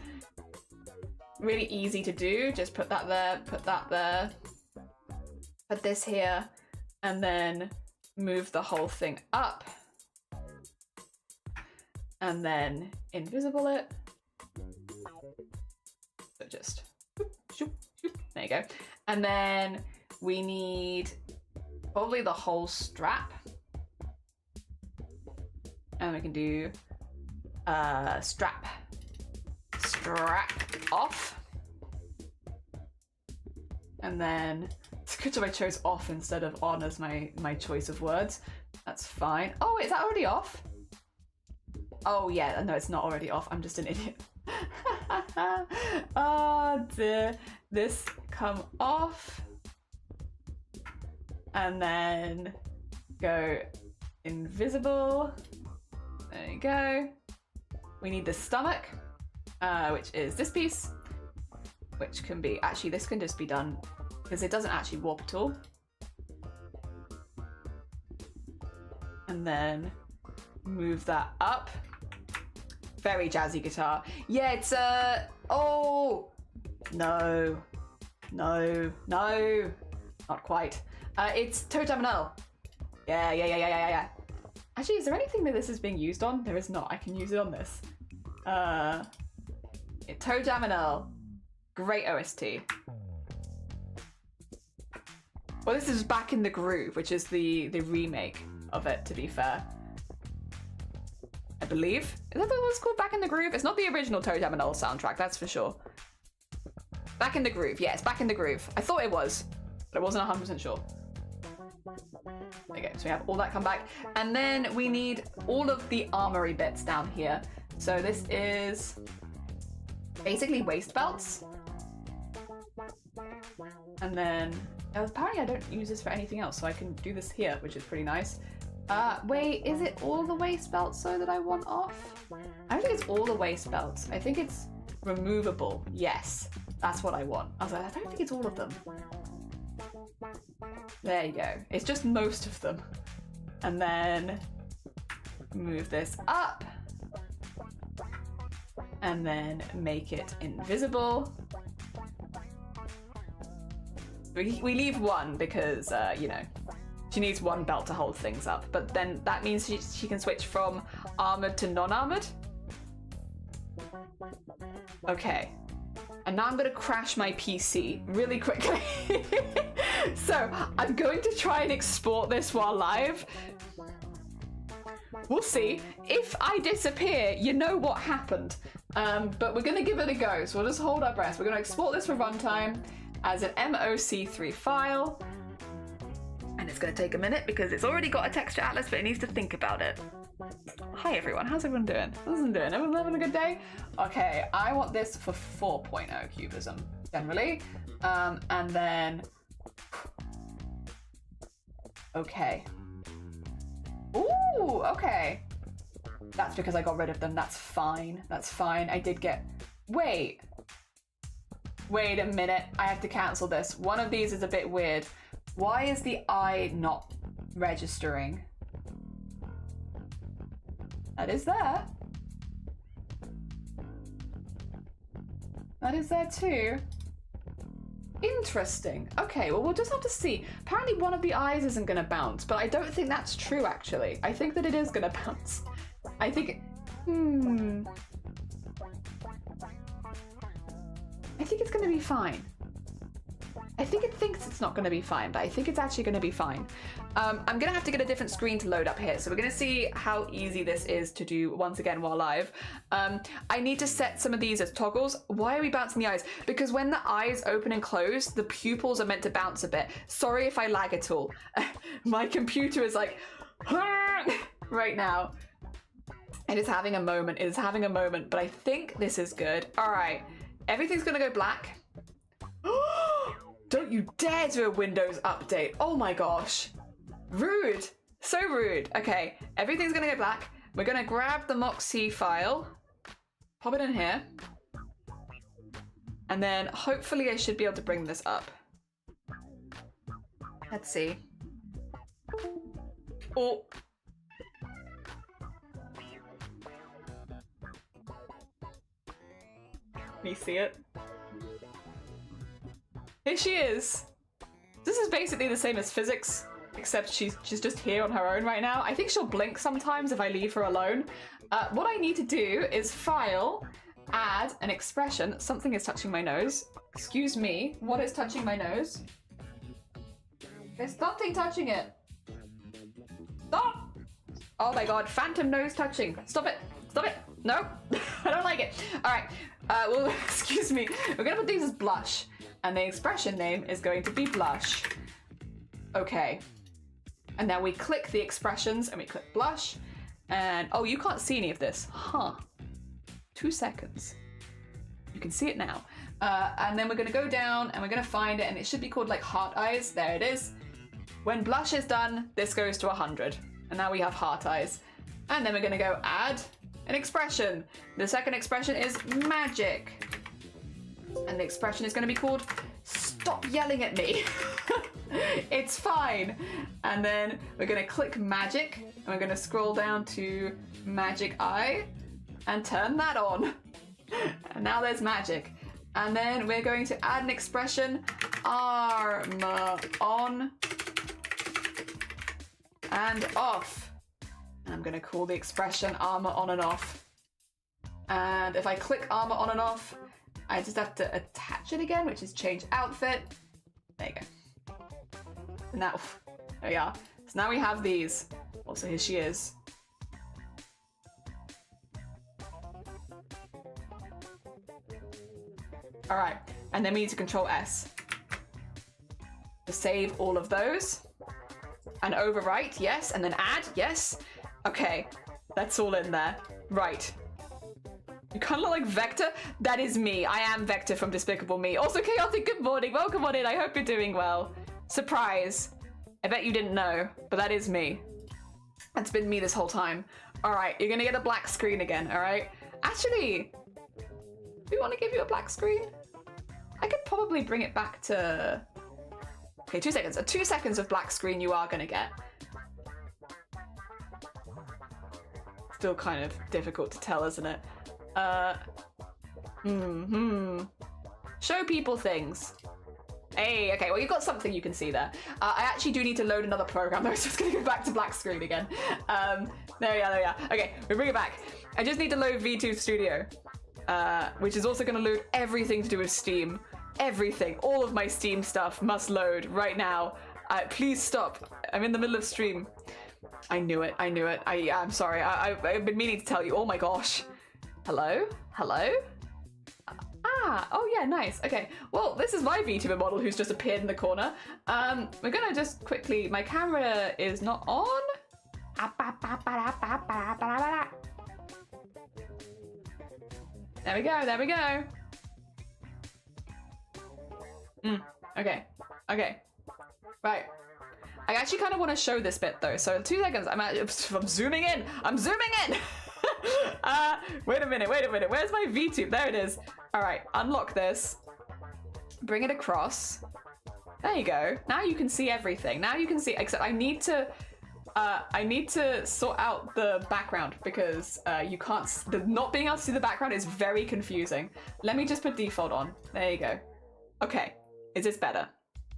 really easy to do. Just put that there, put that there, put this here, and then move the whole thing up, and then invisible it. So just, there you go. And then we need probably the whole strap, and we can do strap off, and then it's good that I chose off instead of on as my choice of words. That's fine. Oh, is that already off? Oh yeah, no, it's not already off. I'm just an idiot. Oh dear. This come off, and then go invisible. There you go. We need the stomach, which is this piece, which can be, actually this can just be done because it doesn't actually warp at all. And then move that up. Very jazzy guitar. Yeah, it's oh no, not quite. It's toe jam and Earl. Yeah. Actually, is there anything that this is being used on? There is not. I can use it on this. Toe Jam and Earl. Great OST. Well, this is Back in the Groove, which is the remake of it, to be fair. I believe. Is that what it's called? Back in the Groove? It's not the original Toe Jam and Earl soundtrack, that's for sure. Back in the Groove. Yeah, it's Back in the Groove. I thought it was, but I wasn't 100% sure. Okay, so we have all that come back. And then we need all of the armory bits down here. So this is basically waist belts. And then, apparently I don't use this for anything else, so I can do this here, which is pretty nice. Wait, is it all the waist belts though that I want off? I don't think it's all the waist belts. I think it's removable. Yes, that's what I want. I was like, I don't think it's all of them. There you go. It's just most of them. And then move this up. And then make it invisible. We leave one because, you know, she needs one belt to hold things up. But then that means she can switch from armored to non-armored. Okay. And now I'm going to crash my PC really quickly. So I'm going to try and export this while live. We'll see. If I disappear, you know what happened. But we're going to give it a go. So we'll just hold our breath. We're going to export this for runtime as an MOC3 file. And it's going to take a minute because it's already got a texture atlas, but it needs to think about it. Hi everyone, how's everyone doing? How's everyone doing? Everyone having a good day? Okay, I want this for 4.0 cubism, generally. And then... Okay. Ooh, okay. That's because I got rid of them. That's fine. That's fine. I did get... Wait a minute. I have to cancel this. One of these is a bit weird. Why is the eye not registering? That is there. That is there too. Interesting. Okay, well, we'll just have to see. Apparently one of the eyes isn't going to bounce, but I don't think that's true, actually. I think that it is going to bounce. I think... I think it's going to be fine. I think it thinks it's not going to be fine, but I think it's actually going to be fine. I'm going to have to get a different screen to load up here, so we're going to see how easy this is to do once again while live. I need to set some of these as toggles. Why are we bouncing the eyes? Because when the eyes open and close, the pupils are meant to bounce a bit. Sorry if I lag at all. My computer is like, right now. It is having a moment. It is having a moment, but I think this is good. All right, everything's going to go black. Don't you dare do a Windows update. Oh my gosh. Rude. So rude. Okay, everything's gonna go black. We're gonna grab the Moxie file, pop it in here, and then hopefully I should be able to bring this up. Let's see. Oh. Can you see it? Here she is. This is basically the same as physics, except she's just here on her own right now. I think she'll blink sometimes if I leave her alone. What I need to do is file, add an expression. Something is touching my nose. Excuse me, what is touching my nose? There's something touching it. Stop! Oh my god, phantom nose touching. Stop it, stop it. No, I don't like it. All right, well, excuse me. We're gonna put these as blush. And the expression name is going to be blush. Okay. And now we click the expressions and we click blush. And, oh, you can't see any of this. Huh. 2 seconds. You can see it now. And then we're going to go down and we're going to find it. And it should be called like heart eyes. There it is. When blush is done, this goes to 100. And now we have heart eyes. And then we're going to go add an expression. The second expression is magic. And the expression is going to be called stop yelling at me. It's fine. And then we're going to click magic and we're going to scroll down to magic eye and turn that on. And now there's magic. And then we're going to add an expression, armor on and off. And I'm going to call the expression armor on and off. And if I click armor on and off, I just have to attach it again, which is change outfit. There you go. Now, there we are. So now we have these. Also, here she is. All right, and then we need to Control S to save all of those. And overwrite, yes, and then add, yes. Okay, that's all in there. Right. You kind of look like Vector. That is me. I am Vector from Despicable Me. Also, Chaotic, good morning. Welcome on in. I hope you're doing well. Surprise. I bet you didn't know, but that is me. That's been me this whole time. All right, you're gonna get a black screen again, all right? Actually, do you want to give you a black screen? I could probably bring it back to... Okay, 2 seconds. 2 seconds of black screen you are gonna get. still kind of difficult to tell, isn't it? Show people things. Hey, okay, well, you've got something you can see there. I actually do need to load another program. I was just going to go back to black screen again. There we are. Okay, we bring it back. I just need to load VTube Studio, which is also going to load everything to do with Steam. Everything. All of my Steam stuff must load right now. Please stop. I'm in the middle of stream. I knew it. I'm sorry. I've been meaning to tell you. Oh my gosh. Hello? Oh yeah, nice. Okay, well, this is my VTuber model who's just appeared in the corner. We're gonna just quickly, my camera is not on. There we go. Okay. Right. I actually kind of want to show this bit though, so 2 seconds. I'm zooming in. Wait a minute. Where's my VTube? There it is. All right, unlock this. Bring it across. There you go. Now you can see everything. Now you can see, except I need to sort out the background because you can't, not being able to see the background is very confusing. Let me just put default on. There you go. Okay, is this better?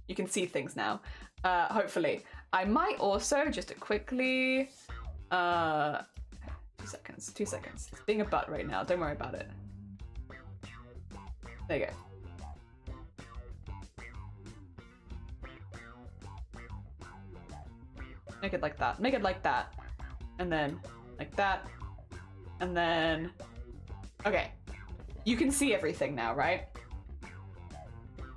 You can see things now, hopefully. I might also, just to quickly, 2 seconds. It's being a butt right now, don't worry about it. There you go. Make it like that. And then, like that. And then, okay. You can see everything now, right?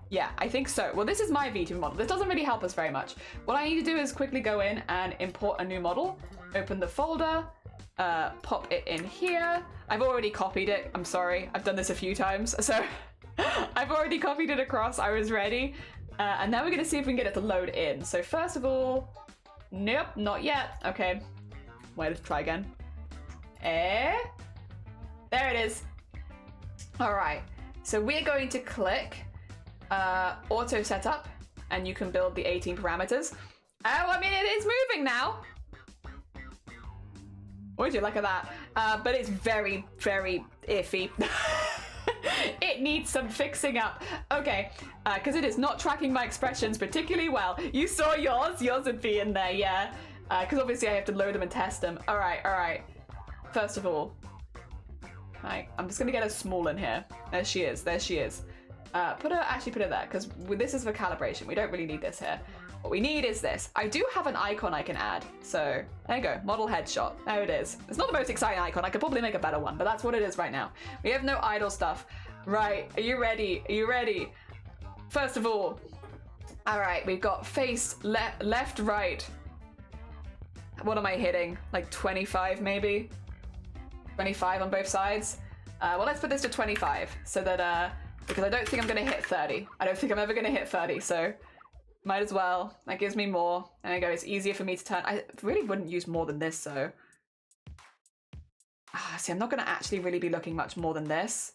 Yeah, I think so. Well, this is my VTuber model. This doesn't really help us very much. What I need to do is quickly go in and import a new model, open the folder, pop it in here. I've already copied it. I'm sorry. I've done this a few times. So I've already copied it across. I was ready. And now we're going to see if we can get it to load in. So first of all, nope, not yet. Okay. Wait, let's try again. There it is. All right. So we're going to click auto setup and you can build the 18 parameters. Oh, I mean, it is moving now. Would you look at that? But it's very, very iffy. It needs some fixing up. Okay, because it is not tracking my expressions particularly well. You saw yours would be in there, yeah. Because obviously I have to load them and test them. All right. First of all, I'm just gonna get her small in here. There she is. Put her there, because this is for calibration. We don't really need this here. What we need is this. I do have an icon I can add. So there you go, model headshot. There it is. It's not the most exciting icon. I could probably make a better one, but that's what it is right now. We have no idle stuff. Right, are you ready? First of all right, we've got face, left, right. What am I hitting? Like 25 maybe? 25 on both sides? Well, let's put this to 25 so that, because I don't think I'm gonna hit 30. I don't think I'm ever gonna hit 30, so might as well. That gives me more. There you go, it's easier for me to turn. I really wouldn't use more than this, so. See, I'm not gonna actually really be looking much more than this.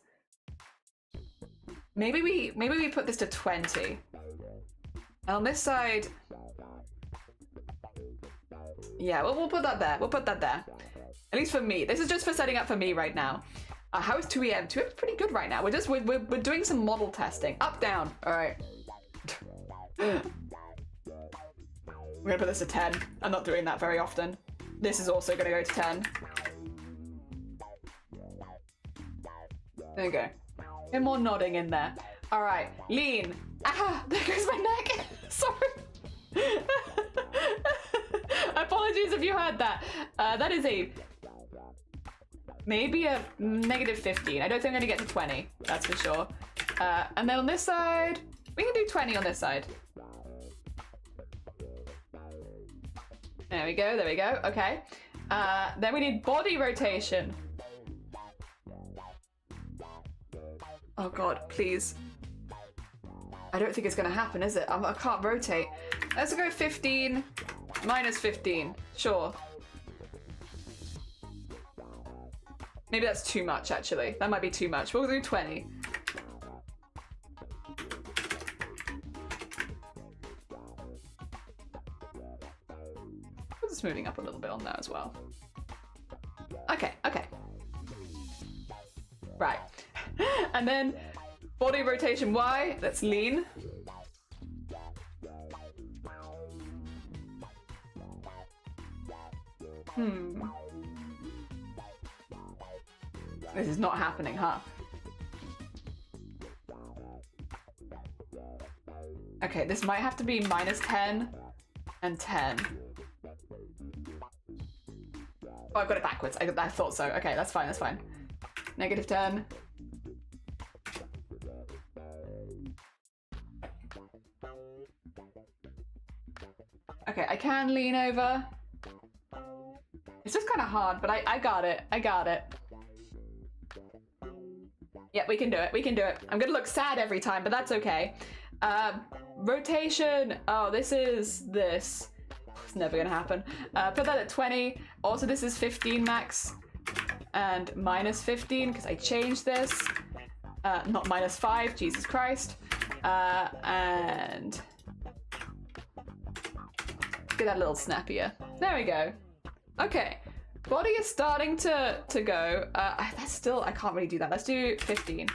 Maybe we put this to 20. And on this side, yeah, we'll put that there. At least for me. This is just for setting up for me right now. How is 2EM? 2EM's pretty good right now. We're doing some model testing. Up, down. All right. We're gonna put this to 10. I'm not doing that very often. This is also gonna go to 10. There you go. Get more nodding in there. All right, lean. There goes my neck. Sorry. Apologies if you heard that. That is maybe a -15. I don't think I'm gonna get to 20. That's for sure. And then on this side, we can do 20 on this side. There we go. Okay. Then we need body rotation. Oh God, please. I don't think it's gonna happen, is it? I can't rotate. Let's go 15, -15. Sure. Maybe that's too much, actually. That might be too much. We'll do 20. We're just moving up a little bit on that as well. Okay, okay. Right. And then body rotation Y, let's lean. This is not happening, huh? Okay, this might have to be -10 and 10. Oh, I've got it backwards. I thought so. Okay, that's fine, that's fine. -10. Okay, I can lean over. It's just kind of hard, but I got it. I got it. Yep, we can do it. We can do it. I'm gonna look sad every time, but that's okay. Rotation. Oh, this is this. It's never gonna happen. Put that at 20. Also, this is 15 max. And -15, because I changed this. Not -5, Jesus Christ. And get that a little snappier. There we go. Okay. Body is starting to go. That's still, I can't really do that. Let's do 15.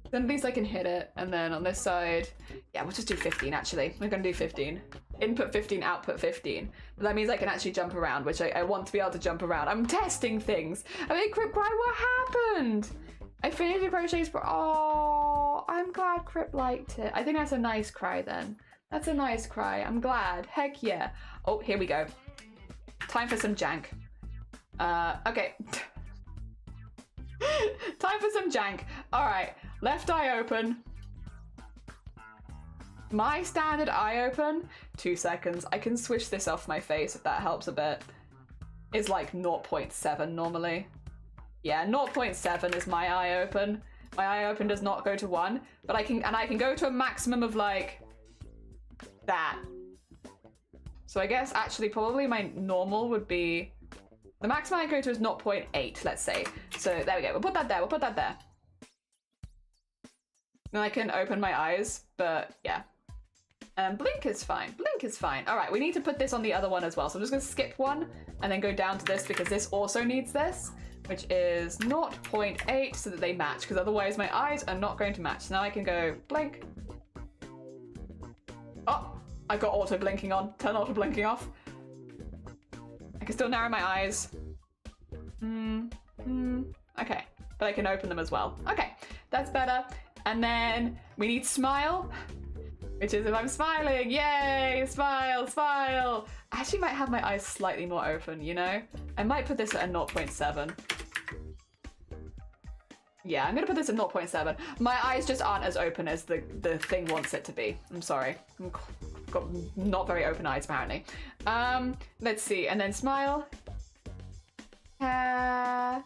Then at least I can hit it. And then on this side, yeah, we'll just do 15 actually. We're gonna do 15. Input 15, output 15. But that means I can actually jump around, which I want to be able to jump around. I'm testing things. I mean, Crip Cry, what happened? I finished the crochets, but oh, I'm glad Crip liked it. I think that's a nice cry then. That's a nice cry. I'm glad. Heck yeah. Oh, here we go. Time for some jank. Okay. Time for some jank. All right, left eye open. My standard eye open, 2 seconds. I can switch this off my face if that helps a bit. Is like 0.7 normally. Yeah, 0.7 is my eye open. My eye open does not go to 1, but I can go to a maximum of like that. So I guess actually probably my normal would be, the maximum I go to is 0.8, let's say. So there we go, we'll put that there, we'll put that there. Then I can open my eyes, but yeah. Blink is fine, blink is fine. All right, we need to put this on the other one as well. So I'm just gonna skip one and then go down to this because this also needs this, which is 0.8 so that they match, because otherwise my eyes are not going to match. Now I can go blink. Oh, I've got auto blinking on. Turn auto blinking off. I can still narrow my eyes. Okay, but I can open them as well. Okay, that's better. And then we need smile, which is if I'm smiling, yay, smile, smile. I actually might have my eyes slightly more open, you know? I might put this at a 0.7. Yeah, I'm gonna put this at 0.7. My eyes just aren't as open as the thing wants it to be. I'm sorry. I've got not very open eyes apparently. Let's see, and then smile. I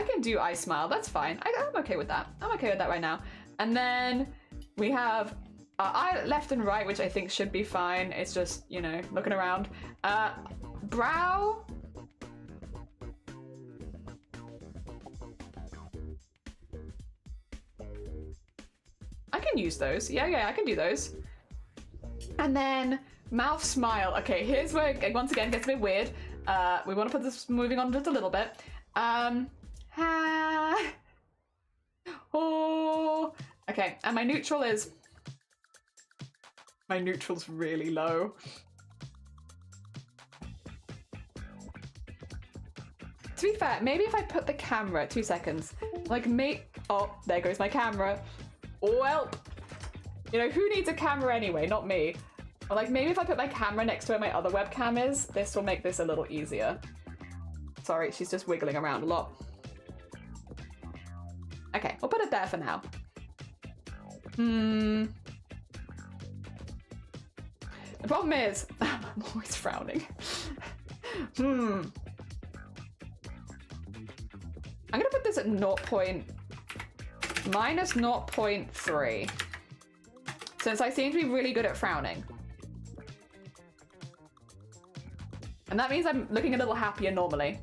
can do eye smile, that's fine. I'm okay with that. I'm okay with that right now. And then we have eye left and right, which I think should be fine. It's just, you know, looking around. Brow. I can use those. Yeah, I can do those. And then mouth smile. Okay, here's where it once again gets a bit weird. We want to put this moving on just a little bit. Oh, okay. And my neutral's really low. To be fair, maybe if I put the camera, 2 seconds, like oh, there goes my camera. Well, you know, who needs a camera anyway? Not me. Or like maybe if I put my camera next to where my other webcam is, this will make this a little easier. Sorry, she's just wiggling around a lot. Okay, we'll put it there for now. The problem is, I'm always frowning. I'm gonna put this at -0.3. Since I seem to be really good at frowning. And that means I'm looking a little happier normally.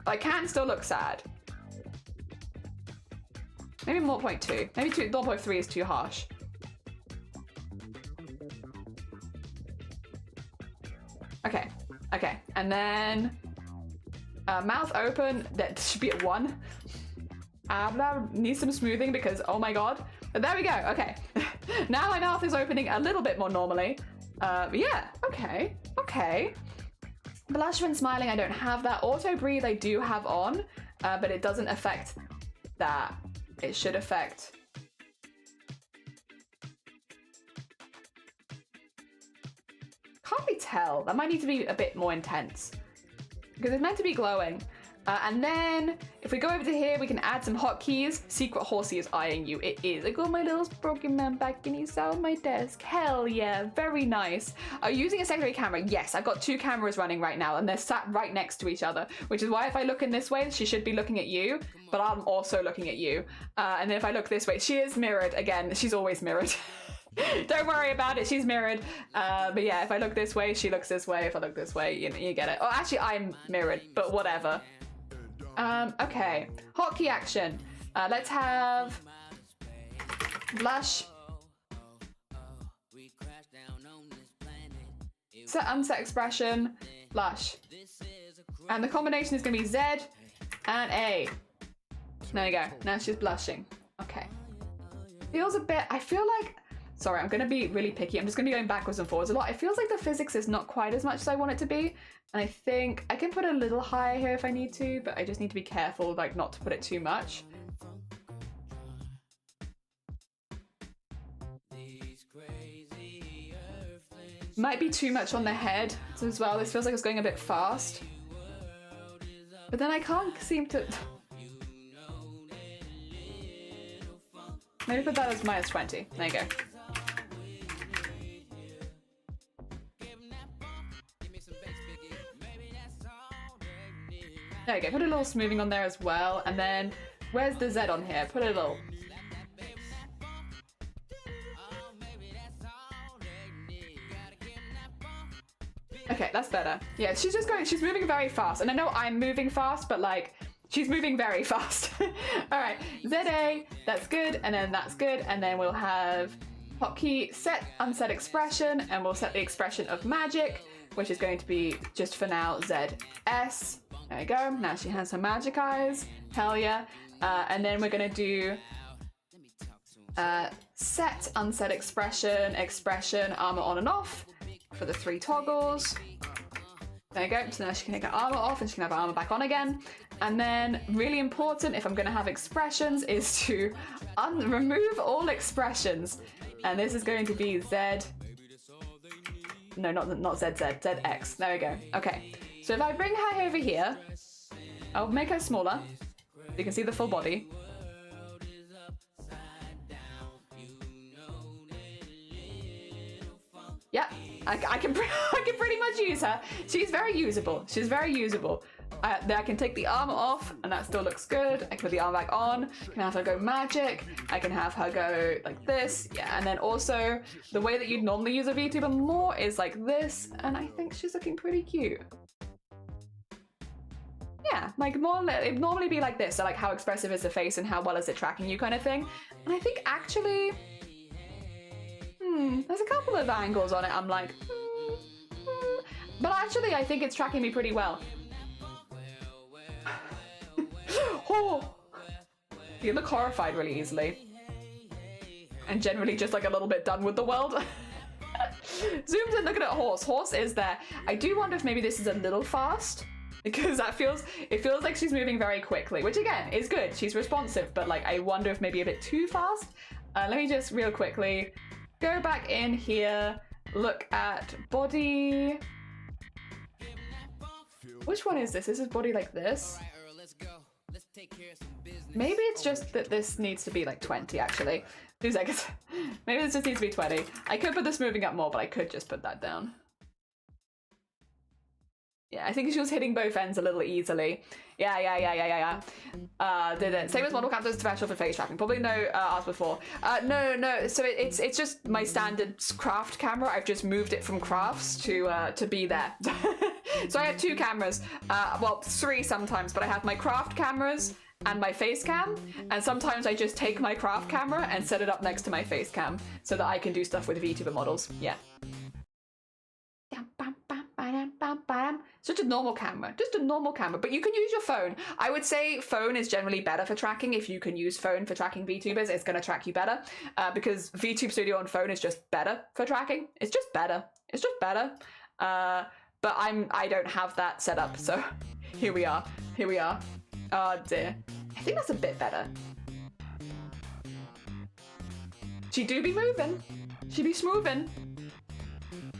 I can still look sad. Maybe 0.2. Maybe 0.3 is too harsh. Okay. Okay, and then mouth open. That should be at 1. That needs some smoothing because, oh my god. But there we go, okay. Now my mouth is opening a little bit more normally. Yeah, okay, okay. Blush when smiling, I don't have that. Auto breathe I do have on, but it doesn't affect that. It should affect... Can't really tell. That might need to be a bit more intense because it's meant to be glowing. And then if we go over to here, we can add some hotkeys. Secret Horsey is eyeing you. It is. I got my little broken man back and he's on my desk. Hell yeah, very nice. Are you using a secondary camera? Yes, I've got 2 cameras running right now and they're sat right next to each other, which is why if I look in this way, she should be looking at you, but I'm also looking at you. And then if I look this way, she is mirrored. Again, she's always mirrored. Don't worry about it, she's mirrored. But yeah, if I look this way, she looks this way. If I look this way, you get it. Oh, actually, I'm mirrored, but whatever. Okay, hotkey action. Let's have blush. Set unset expression, blush. And the combination is going to be Z and A. There you go. Now she's blushing. Okay. Feels a bit, I feel like, sorry, I'm going to be really picky. I'm just going to be going backwards and forwards a lot. It feels like the physics is not quite as much as I want it to be. And I think I can put a little higher here if I need to, but I just need to be careful, like not to put it too much. Might be too much on the head as well. This feels like it's going a bit fast. But then I can't seem to... Maybe put that as -20. There you go. There you go, put a little smoothing on there as well, and then where's the Z on here? Put a little... Okay, that's better. Yeah, she's just going, she's moving very fast, and I know I'm moving fast, but like, she's moving very fast. All right, ZA, that's good, and then that's good, and then we'll have hotkey set unset expression, and we'll set the expression of magic, which is going to be just for now ZS. There you go. Now she has her magic eyes. Hell yeah. And then we're going to do set, unset expression, expression, armor on and off for the 3 toggles. There you go. So now she can take her armor off and she can have her armor back on again. And then really important, if I'm going to have expressions, is to remove all expressions. And this is going to be Z. No, not ZZ, ZX. There we go. Okay. So if I bring her over here, I'll make her smaller. So you can see the full body. Yep, I can pretty much use her. She's very usable. She's very usable. Then I can take the armor off, and that still looks good. I can put the armor back on. I can have her go magic. I can have her go like this. Yeah, and then also the way that you'd normally use a VTuber more is like this, and I think she's looking pretty cute. Yeah, like more, it'd normally be like this, so like how expressive is the face and how well is it tracking you kind of thing. And I think actually, there's a couple of angles on it. I'm like, but actually I think it's tracking me pretty well. Oh, you look horrified really easily. And generally just like a little bit done with the world. Zoomed in looking at Horse. Horse is there. I do wonder if maybe this is a little fast. Because it feels like she's moving very quickly, which again is good. She's responsive, but like I wonder if maybe a bit too fast. Let me just real quickly go back in here, look at body. Which one is this? This is body like this. Maybe it's just that this needs to be like 20 actually. 2 seconds. Maybe this just needs to be 20. I could put this moving up more, but I could just put that down. Yeah, I think she was hitting both ends a little easily. Yeah. Did it. Same as model captures special for face tracking. Probably no asked before. No. So it's just my standard craft camera. I've just moved it from crafts to be there. So I have 2 cameras. Well, 3 sometimes, but I have my craft cameras and my face cam. And sometimes I just take my craft camera and set it up next to my face cam so that I can do stuff with VTuber models. Yeah. Such a normal camera, just a normal camera, but you can use your phone. I would say phone is generally better for tracking. If you can use phone for tracking VTubers, it's going to track you better because VTube Studio on phone is just better for tracking. It's just better. It's just better. But I don't have that set up, so here we are. Here we are. Oh dear. I think that's a bit better. She do be moving. She be smoothing.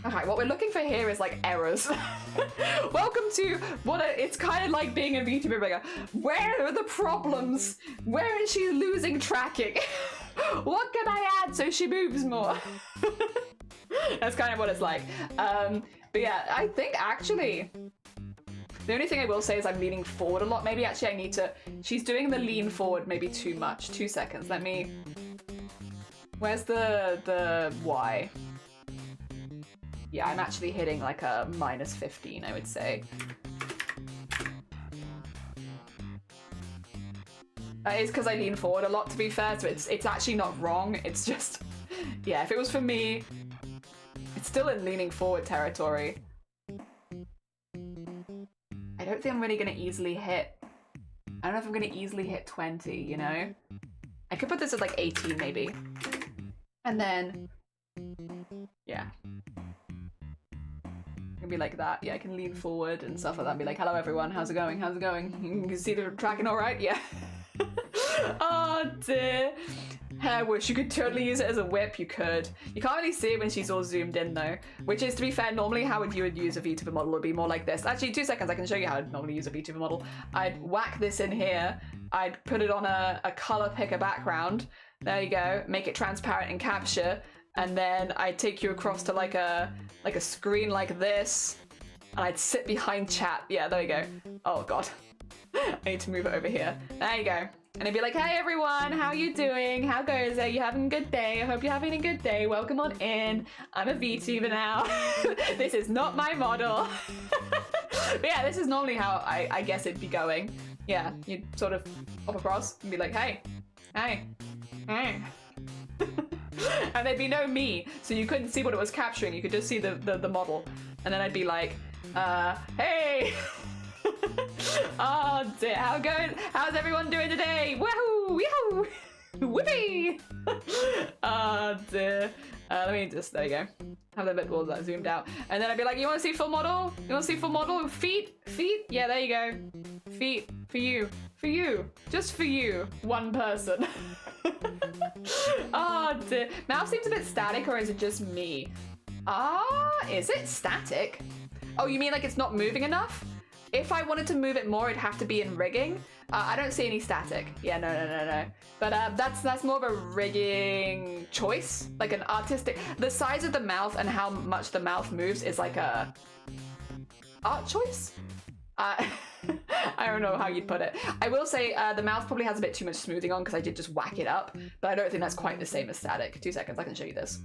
Okay, what we're looking for here is like errors. Welcome to it's kind of like being a VTuber rigger. Where are the problems? Where is she losing tracking? What can I add so she moves more? That's kind of what it's like. But yeah, I think actually, the only thing I will say is I'm leaning forward a lot. Maybe actually I need to, she's doing the lean forward maybe too much. 2 seconds, let me, where's the Y? Yeah, I'm actually hitting like a -15, I would say. It's because I lean forward a lot, to be fair, so it's actually not wrong. It's just, yeah, if it was for me, it's still in leaning forward territory. I don't think I'm really going to easily hit, I don't know if I'm going to easily hit 20, you know? I could put this at like 18 maybe. And then, yeah. Be like that. Yeah, I can lean forward and stuff like that. Be like, hello everyone, how's it going? How's it going? You can see the tracking all right? Yeah. Oh dear. I wish you could totally use it as a whip. You could. You can't really see it when she's all zoomed in though, which is, to be fair, normally how you would use a VTuber model would be more like this. Actually, 2 seconds, I can show you how I'd normally use a VTuber model. I'd whack this in here. I'd put it on a color picker background. There you go. Make it transparent and capture. And then I'd take you across to like a screen like this, and I'd sit behind chat. Yeah, there you go. Oh god. I need to move it over here. There you go. And it'd be like, hey everyone, how you doing? How goes it? You having a good day? I hope you're having a good day. Welcome on in. I'm a VTuber now. This is not my model. But yeah, this is normally how I guess it'd be going. Yeah, you'd sort of hop across and be like, hey, hey, hey. And there'd be no me, so you couldn't see what it was capturing. You could just see the model, and then I'd be like, hey. Oh dear, how's everyone doing today? Woohoo, yahoo, whoopee. Oh dear. Let me just, there you go, have a bit more of that zoomed out, and then I'd be like, you want to see full model? You want to see full model? Feet, yeah, there you go. Feet for you, just for you, one person. Oh dear. Mouse seems a bit static, or is it just me? Is it static? Oh, you mean like it's not moving enough? If I wanted to move it more, it'd have to be in rigging. I don't see any static. Yeah, no. But that's more of a rigging choice, like an artistic. The size of the mouth and how much the mouth moves is like a art choice. I don't know how you'd put it. I will say the mouth probably has a bit too much smoothing on because I did just whack it up, but I don't think that's quite the same as static. 2 seconds, I can show you this.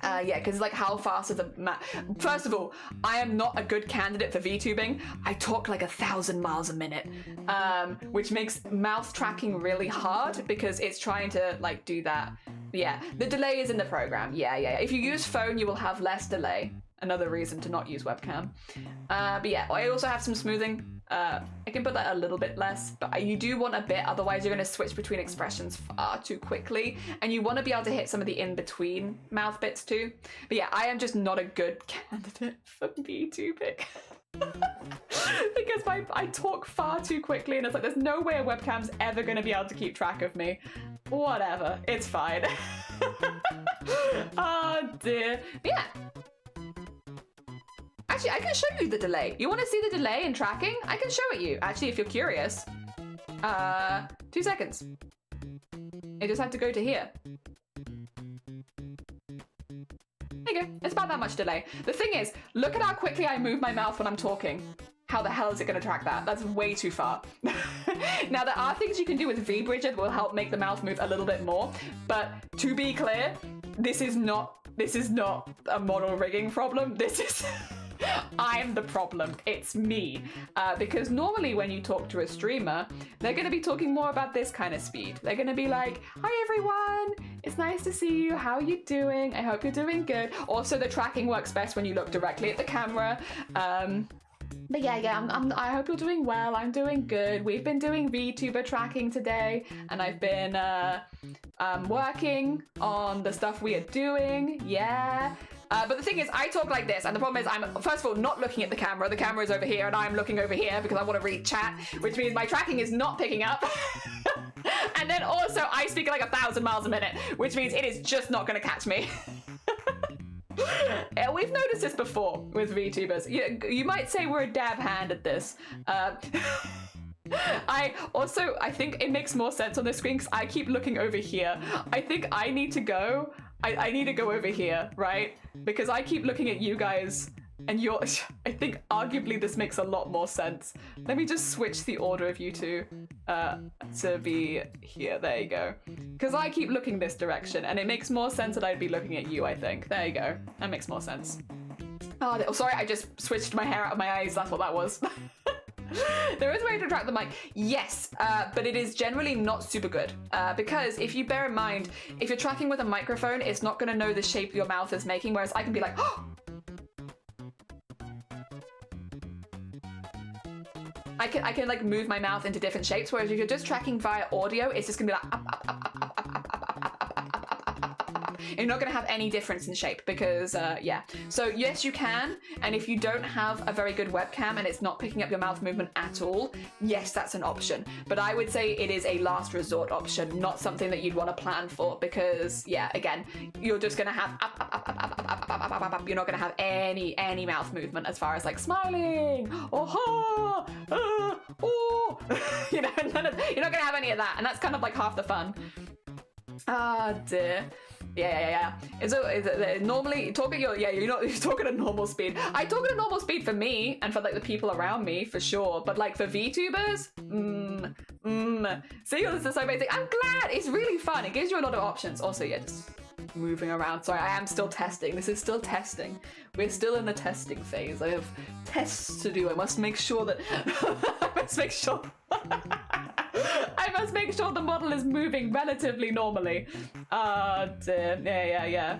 Yeah, because like how fast is the First of all, I am not a good candidate for VTubing. I talk like 1,000 miles a minute, which makes mouth tracking really hard because it's trying to like do that. Yeah, the delay is in the program. Yeah. If you use phone, you will have less delay. Another reason to not use webcam. But yeah, I also have some smoothing. I can put that a little bit less, but you do want a bit, otherwise you're going to switch between expressions far too quickly, and you want to be able to hit some of the in-between mouth bits too. But yeah, I am just not a good candidate for VTubing. Because I talk far too quickly, and it's like there's no way a webcam's ever going to be able to keep track of me. Whatever, it's fine. Oh dear. But yeah. Actually, I can show you the delay. You want to see the delay in tracking? I can show it you, actually, if you're curious. 2 seconds. I just have to go to here. There you go. It's about that much delay. The thing is, look at how quickly I move my mouth when I'm talking. How the hell is it going to track that? That's way too far. Now, there are things you can do with V-Bridge that will help make the mouth move a little bit more. But to be clear, this is not a model rigging problem. This is I'm the problem. It's me. Because normally when you talk to a streamer, they're going to be talking more about this kind of speed. They're going to be like, hi everyone, it's nice to see you. How are you doing? I hope you're doing good. Also, the tracking works best when you look directly at the camera. But yeah, I hope you're doing well. I'm doing good. We've been doing VTuber tracking today, and I've been working on the stuff we are doing. Yeah. But the thing is, I talk like this, and the problem is I'm, first of all, not looking at the camera. The camera is over here, and I'm looking over here because I want to read chat, which means my tracking is not picking up. And then also, I speak at like 1,000 miles a minute, which means it is just not going to catch me. Yeah, we've noticed this before with VTubers. You might say we're a dab hand at this. I think it makes more sense on this screen because I keep looking over here. I think I need to go. I need to go over here, right? Because I keep looking at you guys and I think arguably this makes a lot more sense. Let me just switch the order of you two to be here. There you go. Because I keep looking this direction and it makes more sense that I'd be looking at you, I think. There you go. That makes more sense. Oh, sorry, I just switched my hair out of my eyes. That's what that was. There is a way to track the mic, yes, but it is generally not super good because if you bear in mind, if you're tracking with a microphone, it's not going to know the shape your mouth is making, whereas I can be like, oh! I can like move my mouth into different shapes, whereas if you're just tracking via audio, it's just going to be like up, up, up, up, up, up, up, up, up, up, up, up, up. You're not going to have any difference in shape because, yeah. So yes, you can. And if you don't have a very good webcam and it's not picking up your mouth movement at all, yes, that's an option. But I would say it is a last resort option, not something that you'd want to plan for because, yeah, again, you're just going to have up, up, up, up, up, up, up, up, up, up, up, up. You're not going to have any mouth movement as far as like smiling, or ha, oh, you know, you're not going to have any of that. And that's kind of like half the fun. Ah, dear. Yeah. Normally talking you're talking at normal speed. I talk at a normal speed for me and for like the people around me for sure. But like for VTubers, See, this is so amazing. I'm glad. It's really fun. It gives you a lot of options. Also, yeah, just moving around. Sorry, I am still testing. This is still testing. We're still in the testing phase. I have tests to do. I must make sure that I must make sure the model is moving relatively normally. Dear. Yeah.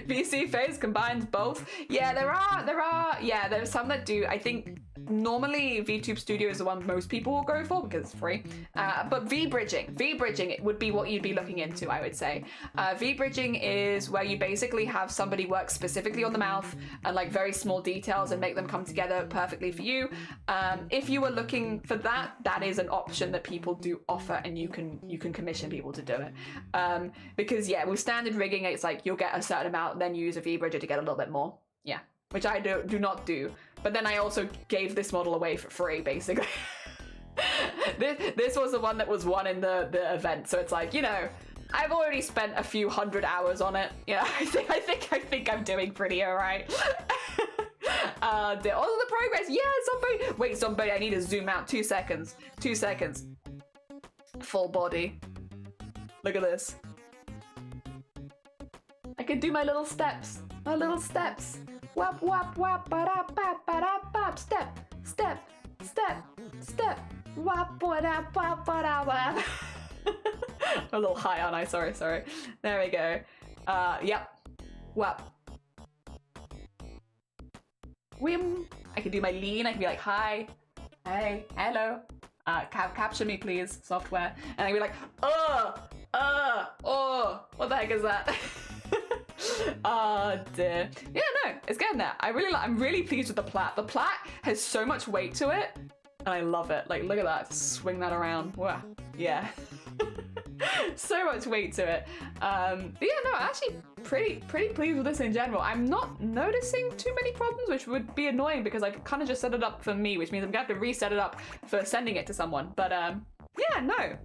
VC phase combines both. Yeah, there are. Yeah, there's some that do. I think normally VTube Studio is the one most people will go for because it's free. But V-bridging it would be what you'd be looking into, I would say. V-bridging is where you basically have somebody work specifically on the mouth and like very small details and make them come together perfectly for you. If you were looking for that, that is an option that people do offer, and you can commission people to do it. Because yeah, with standard rigging, it's like you'll get a certain amount, then you use a V-bridger to get a little bit more. Yeah, which I do not do. But then I also gave this model away for free, basically. This was the one that was won in the event, so it's like, you know, I've already spent a few hundred hours on it. Yeah, I think I'm doing pretty alright. Also the progress. Yeah, zombie. Wait, zombie. I need to zoom out. 2 seconds. 2 seconds. Full body. Look at this. I can do my little steps. My little steps. Wap wap wap ba da ba da ba. Step. Wap ba da ba da ba. A little high, aren't I? Sorry. There we go. Yep. Wap. Whim. I can do my lean. I can be like, hi. Hey. Hello. Capture me, please, software. And I can be like, oh. What the heck is that? Oh dear. Yeah, no, it's getting there. I'm really pleased with the plait. The plait has so much weight to it, and I love it. Like, look at that. Swing that around. Wow. Yeah. So much weight to it. But yeah, no, I'm actually pretty pleased with this in general. I'm not noticing too many problems, which would be annoying because I kind of just set it up for me, which means I'm gonna have to reset it up for sending it to someone. But yeah, no,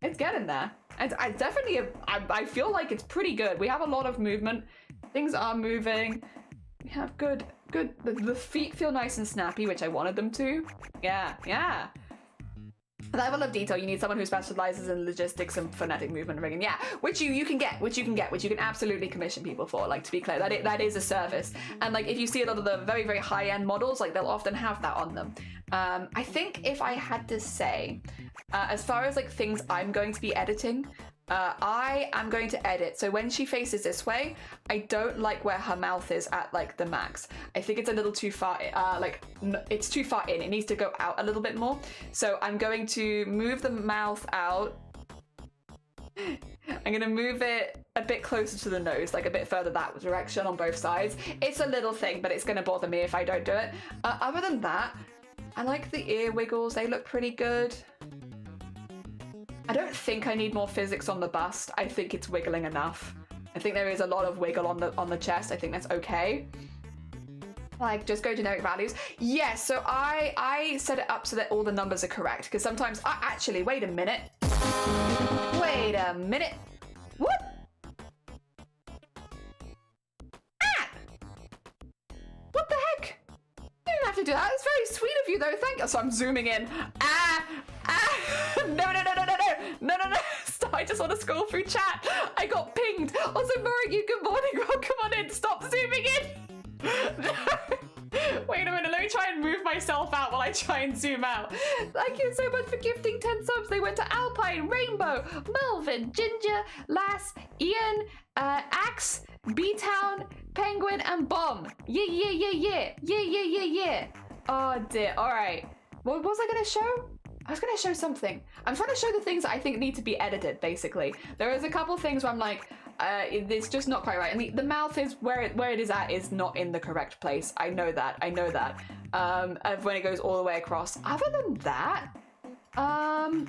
it's getting there. I definitely, I feel like it's pretty good. We have a lot of movement. Things are moving. We have good. The feet feel nice and snappy, which I wanted them to. Yeah. For that level of detail, you need someone who specializes in logistics and phonetic movement and rigging. Yeah, which you can get, which you can absolutely commission people for. Like, to be clear, that is a service. And like, if you see a lot of the very, very high-end models, like they'll often have that on them. I think if I had to say, as far as like things I'm going to be editing, I am going to edit. So when she faces this way, I don't like where her mouth is at like the max. I think it's a little too far, it's too far in. It needs to go out a little bit more. So I'm going to move the mouth out. I'm gonna move it a bit closer to the nose, like a bit further that direction on both sides. It's a little thing, but it's gonna bother me if I don't do it. Other than that, I like the ear wiggles. They look pretty good. I don't think I need more physics on the bust. I think it's wiggling enough. I think there is a lot of wiggle on the chest. I think that's okay. Like, just go generic values. Yes, so I set it up so that all the numbers are correct, because sometimes actually, wait a minute. Wait a minute. What? Ah! What the heck? You didn't have to do that. It's very sweet of you, though. Thank you. So I'm zooming in. No. Stop. I just want to scroll through chat. I got pinged. Also, Murray, good morning. Welcome on in. Stop zooming in. Wait a minute. Let me try and move myself out while I try and zoom out. Thank you so much for gifting 10 subs. They went to Alpine, Rainbow, Melvin, Ginger, Lass, Ian, Axe, B-Town, Penguin, and Bomb. Yeah. Oh dear. All right. What was I going to show? I was going to show something. I'm trying to show the things that I think need to be edited, basically. There is a couple things where I'm like, it's just not quite right. And the mouth is where it is at is not in the correct place. I know that. When it goes all the way across. Other than that, I'm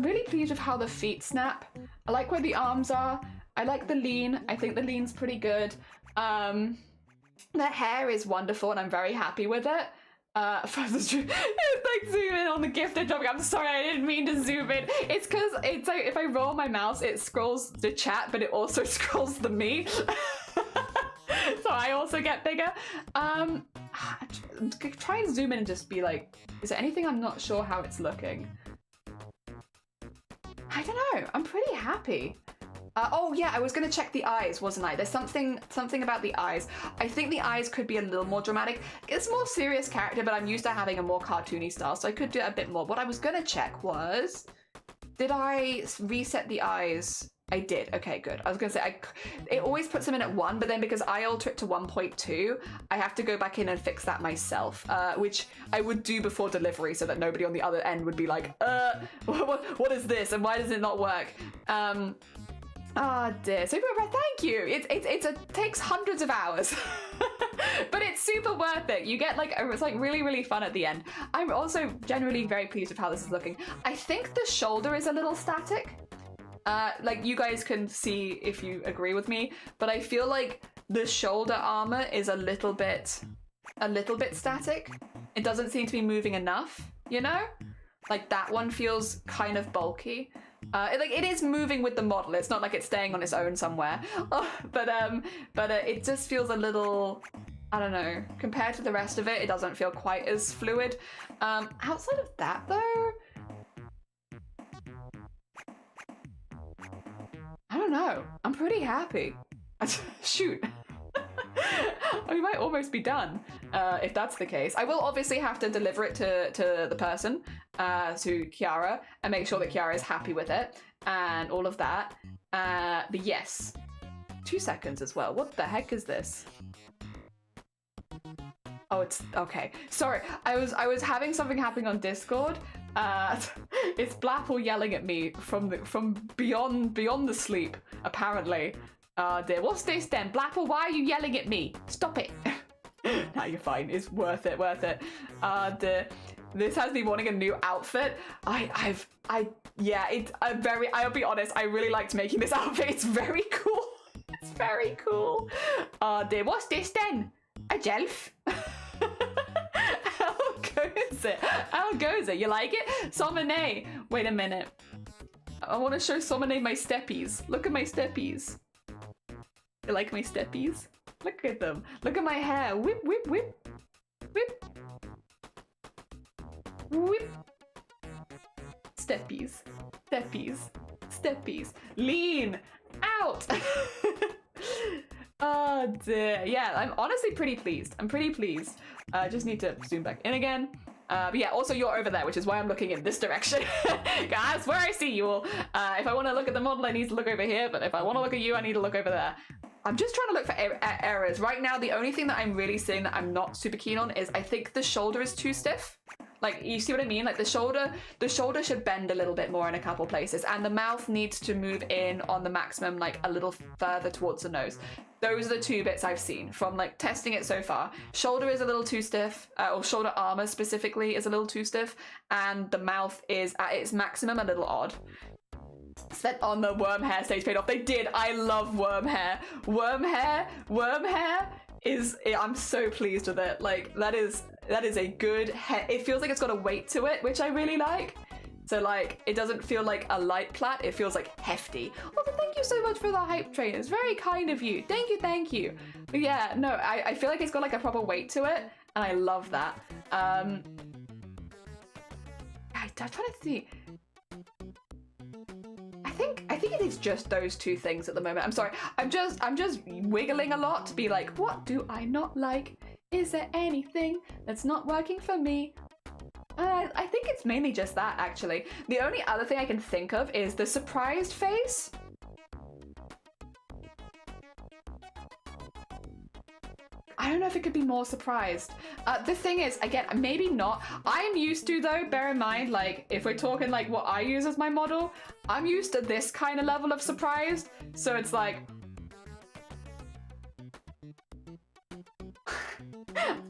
really pleased with how the feet snap. I like where the arms are. I like the lean. I think the lean's pretty good. The hair is wonderful and I'm very happy with it. It's like zoom in on the gift they're dropping. I'm sorry, I didn't mean to zoom in. It's because it's like if I roll my mouse, it scrolls the chat, but it also scrolls the me. So I also get bigger. Try and zoom in and just be like, is there anything I'm not sure how it's looking? I don't know. I'm pretty happy. Oh yeah, I was gonna check the eyes, wasn't I? There's something about the eyes. I think the eyes could be a little more dramatic. It's a more serious character, but I'm used to having a more cartoony style, so I could do it a bit more. What I was gonna check was, did I reset the eyes? I did. Okay, good. I was gonna say, it always puts them in at 1, but then because I alter it to 1.2, I have to go back in and fix that myself, which I would do before delivery so that nobody on the other end would be like, what is this and why does it not work? Oh dear. So thank you. It takes hundreds of hours, but it's super worth it. You get like it's like really, really fun at the end. I'm also generally very pleased with how this is looking. I think the shoulder is a little static. Like you guys can see if you agree with me, but I feel like the shoulder armor is a little bit static. It doesn't seem to be moving enough, you know? Like that one feels kind of bulky. It is moving with the model. It's not like it's staying on its own somewhere. But it just feels a little, I don't know. Compared to the rest of it, it doesn't feel quite as fluid. Outside of that, though, I don't know. I'm pretty happy. Shoot. We might almost be done if that's the case. I will obviously have to deliver it to the person, to Kiara, and make sure that Kiara is happy with it and all of that. But yes, 2 seconds as well. What the heck is this? Oh, it's okay. Sorry, I was having something happening on Discord. It's Blapple yelling at me from beyond the sleep, apparently. Dear, what's this then? Blapple, why are you yelling at me? Stop it. No, you're fine. It's worth it. Dear, this has me wanting a new outfit. I'll be honest, I really liked making this outfit. It's very cool. It's very cool. Dear, what's this then? A jelf? How goes it? You like it? Somene. Wait a minute. I want to show Somene my steppies. Look at my steppies. You like my steppies? Look at them. Look at my hair. Whip, whip, whip. Whip. Whip. Steppies. Steppies. Steppies. Lean. Out. Oh dear. Yeah, I'm honestly pretty pleased. I'm pretty pleased. I just need to zoom back in again. But yeah, also you're over there, which is why I'm looking in this direction. That's where I see you all. If I want to look at the model, I need to look over here. But if I want to look at you, I need to look over there. I'm just trying to look for errors. Right now, the only thing that I'm really seeing that I'm not super keen on is I think the shoulder is too stiff. Like, you see what I mean? Like the shoulder should bend a little bit more in a couple places, and the mouth needs to move in on the maximum, like a little further towards the nose. Those are the two bits I've seen from like testing it so far. Shoulder is a little too stiff, or shoulder armor specifically is a little too stiff, and the mouth is at its maximum a little odd. Set on the worm hair stage paid off. They did. I love worm hair. Worm hair is, I'm so pleased with it. Like that is a good hair. It feels like it's got a weight to it, which I really like. So like, it doesn't feel like a light plait, it feels like hefty. Also, thank you so much for the hype train. It's very kind of you. Thank you, thank you. But yeah, no, I feel like it's got like a proper weight to it, and I love that. I'm trying to see. I think it is just those two things at the moment. I'm sorry. I'm just wiggling a lot to be like, what do I not like? Is there anything that's not working for me? I think it's mainly just that, actually. The only other thing I can think of is the surprised face. I don't know if it could be more surprised. The thing is, again, maybe not. I'm used to, though, bear in mind, like, if we're talking like what I use as my model, I'm used to this kind of level of surprised. So it's like,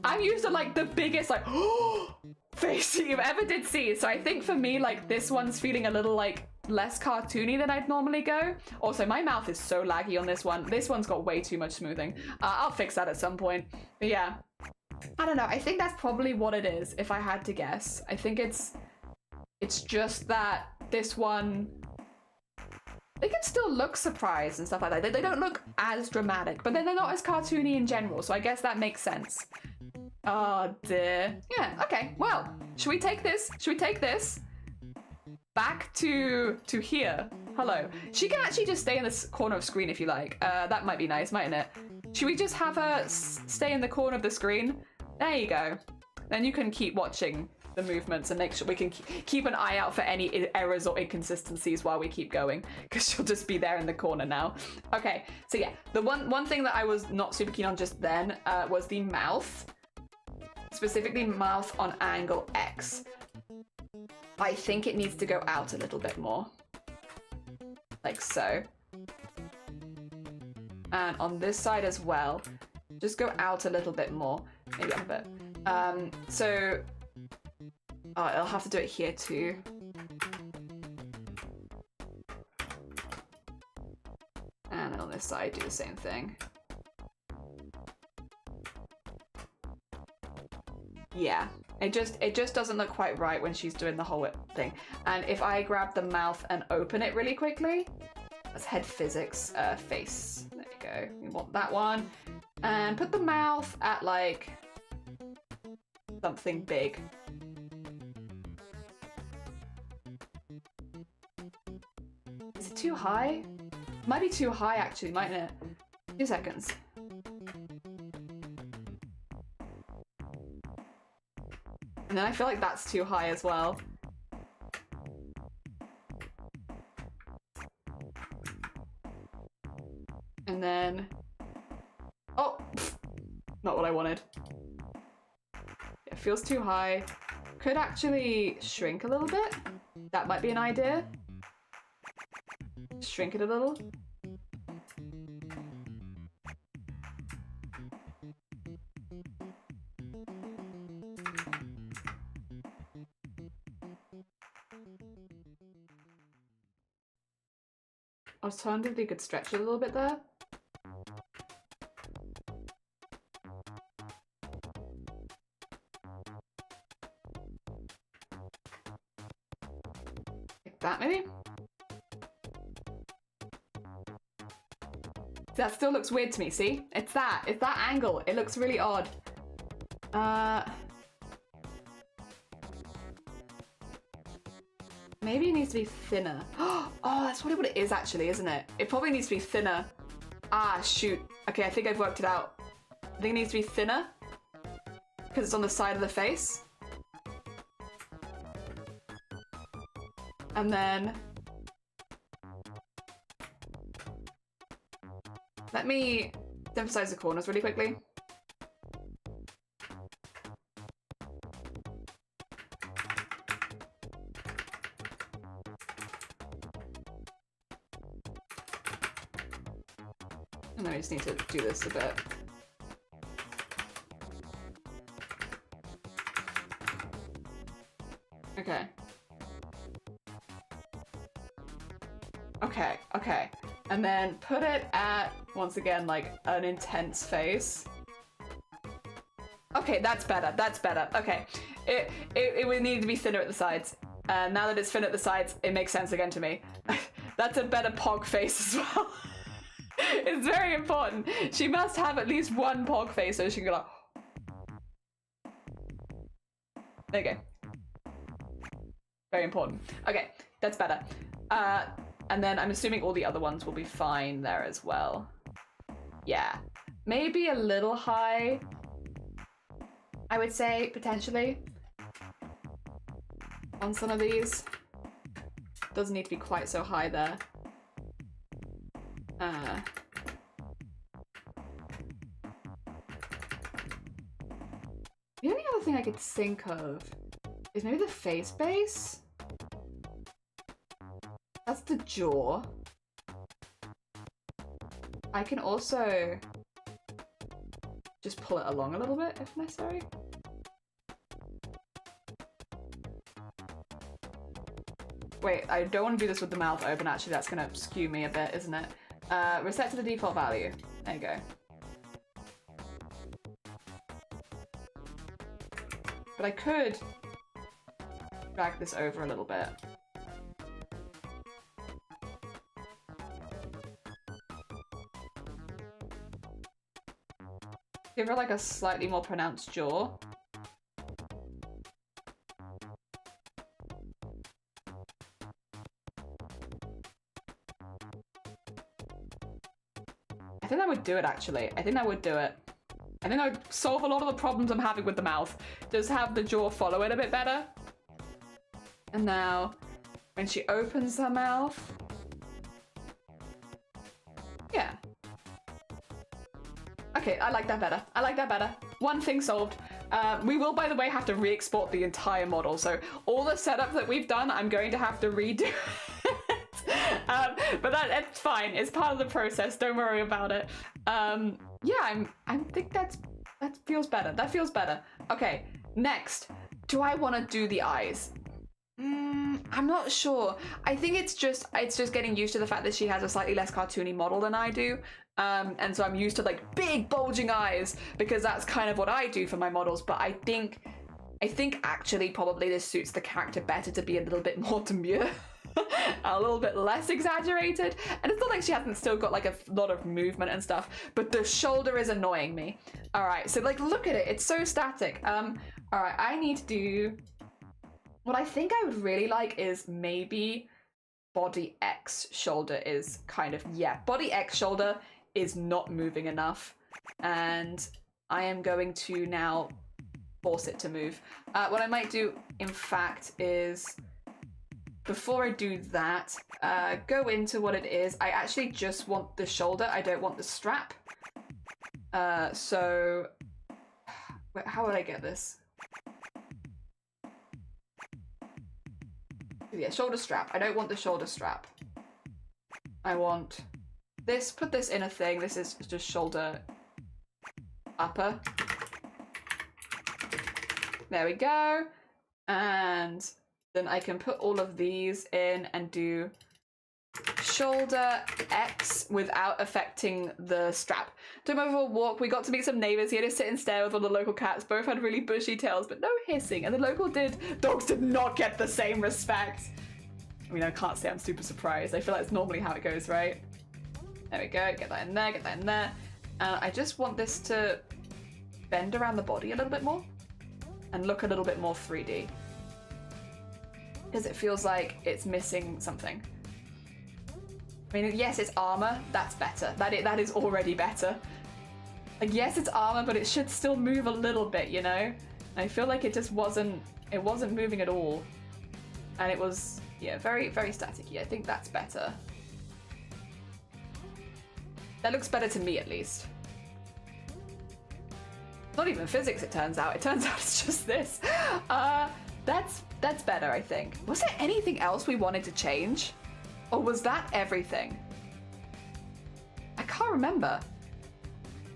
I'm used to like the biggest like face you've ever did see. So I think for me, like, this one's feeling a little like less cartoony than I'd normally go. Also, my mouth is so laggy on this one. This one's got way too much smoothing. I'll fix that at some point. But yeah, I don't know. I think that's probably what it is, if I had to guess. I think it's just that this one, they can still look surprised and stuff like that. They don't look as dramatic, but then they're not as cartoony in general. So I guess that makes sense. Oh dear. Yeah, okay. Well, should we take this? Should we take this back to here? Hello. She can actually just stay in this corner of screen if you like. That might be nice, mightn't it? Should we just have her stay in the corner of the screen? There you go. Then you can keep watching the movements and make sure we can keep an eye out for any errors or inconsistencies while we keep going, because she'll just be there in the corner now. Okay, so yeah, the one thing that I was not super keen on just then was the mouth. Specifically mouth on angle X. I think it needs to go out a little bit more. Like so. And on this side as well, just go out a little bit more. Maybe up a bit. So, I'll have to do it here too. And then on this side, do the same thing. Yeah, it just doesn't look quite right when she's doing the whole thing. And if I grab the mouth and open it really quickly, that's head physics, face. There you go. We want that one. And put the mouth at like something big. Is it too high? Might be too high actually, mightn't it? 2 seconds. And then I feel like that's too high as well. And then... Oh! Not what I wanted. It feels too high. Could actually shrink a little bit. That might be an idea. Shrink it a little. Alternatively, you could stretch it a little bit there. Like that, maybe? That still looks weird to me, see? It's that angle. It looks really odd. Maybe it needs to be thinner. Oh, that's what it is actually, isn't it? It probably needs to be thinner. Ah, shoot. Okay, I think I've worked it out. I think it needs to be thinner because it's on the side of the face. And then let me emphasize the corners really quickly. And then I just need to do this a bit. Okay. Okay, okay. And then put it at, once again, like an intense face. Okay, that's better, that's better. Okay. It would need to be thinner at the sides. Now that it's thin at the sides, it makes sense again to me. That's a better pog face as well. It's very important. She must have at least one pog face so she can go like... There you go. Very important. Okay, that's better. And then I'm assuming all the other ones will be fine there as well. Yeah. Maybe a little high, I would say, potentially. On some of these. Doesn't need to be quite so high there. The only other thing I could think of is maybe the face base. That's the jaw. I can also just pull it along a little bit if necessary. Wait, I don't want to do this with the mouth open, actually. That's going to skew me a bit, isn't it? Reset to the default value. There you go. But I could drag this over a little bit. Give her like a slightly more pronounced jaw. I think that would do it, actually. I think that would do it. I think that would solve a lot of the problems I'm having with the mouth. Just have the jaw follow it a bit better. And now, when she opens her mouth... Yeah. Okay, I like that better. I like that better. One thing solved. We will, by the way, have to re-export the entire model. So all the setup that we've done, I'm going to have to redo. But it's fine. It's part of the process. Don't worry about it. Yeah, I think that feels better. That feels better. Okay, next. Do I want to do the eyes? I'm not sure. I think it's just getting used to the fact that she has a slightly less cartoony model than I do. And so I'm used to like big bulging eyes because that's kind of what I do for my models. But I think actually probably this suits the character better to be a little bit more demure. A little bit less exaggerated, and it's not like she hasn't still got like a lot of movement and stuff, but the shoulder is annoying me. All right, so like look at it, it's so static. All right, I need to do what I think I would really like is maybe body X shoulder is kind of, yeah, body X shoulder is not moving enough, and I am going to now force it to move. What I might do in fact is, before I do that, go into what it is. I actually just want the shoulder. I don't want the strap. So, how would I get this? Yeah, shoulder strap. I don't want the shoulder strap. I want this. Put this in a thing. This is just shoulder upper. There we go. And then I can put all of these in and do shoulder X without affecting the strap. Took over a walk. We got to meet some neighbors. He had to sit and stare with one of the local cats. Both had really bushy tails, but no hissing. And the local dogs did not get the same respect. I mean, I can't say I'm super surprised. I feel like it's normally how it goes, right? There we go. Get that in there. Get that in there. I just want this to bend around the body a little bit more and look a little bit more 3D. because it feels like it's missing something. I mean, yes, it's armor. That's better. That is already better. Like, yes, it's armor, but it should still move a little bit, you know? I feel like it just wasn't moving at all. And it was, yeah, very, very staticky. I think that's better. That looks better to me, at least. Not even physics, it turns out. It turns out it's just this. That's better, I think. Was there anything else we wanted to change? Or was that everything? I can't remember.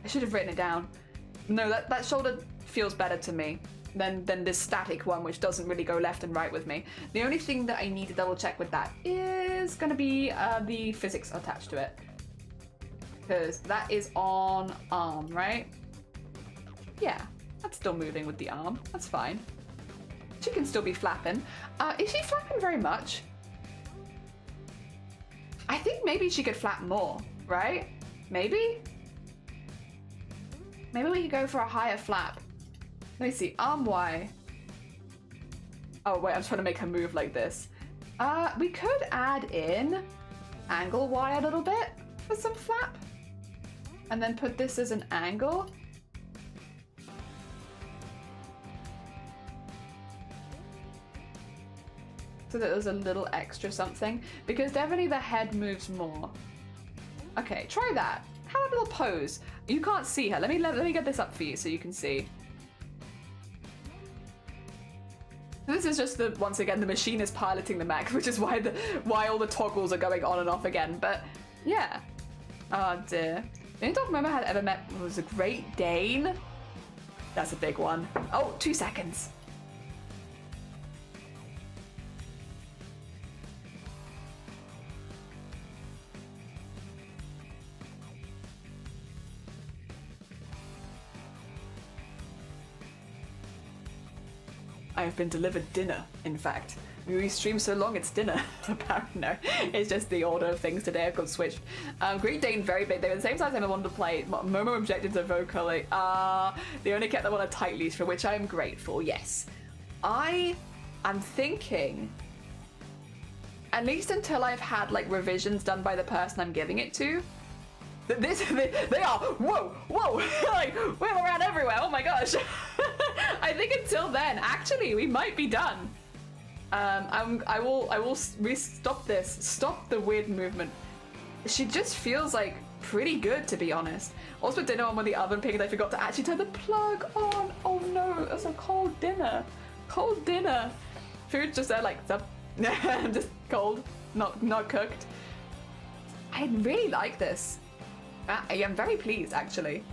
I should have written it down. No, that shoulder feels better to me than this static one, which doesn't really go left and right with me. The only thing that I need to double check with that is gonna be the physics attached to it. Because that is on arm, right? Yeah, that's still moving with the arm. That's fine. She can still be flapping. Is she flapping very much? I think maybe she could flap more, right? Maybe? Maybe we could go for a higher flap. Let me see, arm Y. Oh wait, I'm trying to make her move like this. We could add in angle Y a little bit for some flap. And then put this as an angle. So that there's a little extra something, because definitely the head moves more. Okay, try that. Have a little pose. You can't see her. Let me get this up for you so you can see. This is just once again the machine is piloting the mech, which is why all the toggles are going on and off again. But yeah. Oh dear. The only dog member I had ever met was a Great Dane. That's a big one. Oh, 2 seconds. I have been delivered dinner, in fact. We stream so long, it's dinner. Apparently, no. It's just the order of things today. I've got switched. Great Dane, very big. They were the same size I wanted to play. Momo objected to vocally. They only kept them on a tight leash, for which I am grateful, yes. I am thinking, at least until I've had like revisions done by the person I'm giving it to, they are, whoa, like, we're around everywhere, oh my gosh. I think until then, actually, we might be done. I will stop this. Stop the weird movement. She just feels like pretty good, to be honest. Also, dinner on with the oven pig, and I forgot to actually turn the plug on. Oh no, it's a cold dinner. Cold dinner. Food's just there like, just cold, not cooked. I really like this. I am very pleased, actually.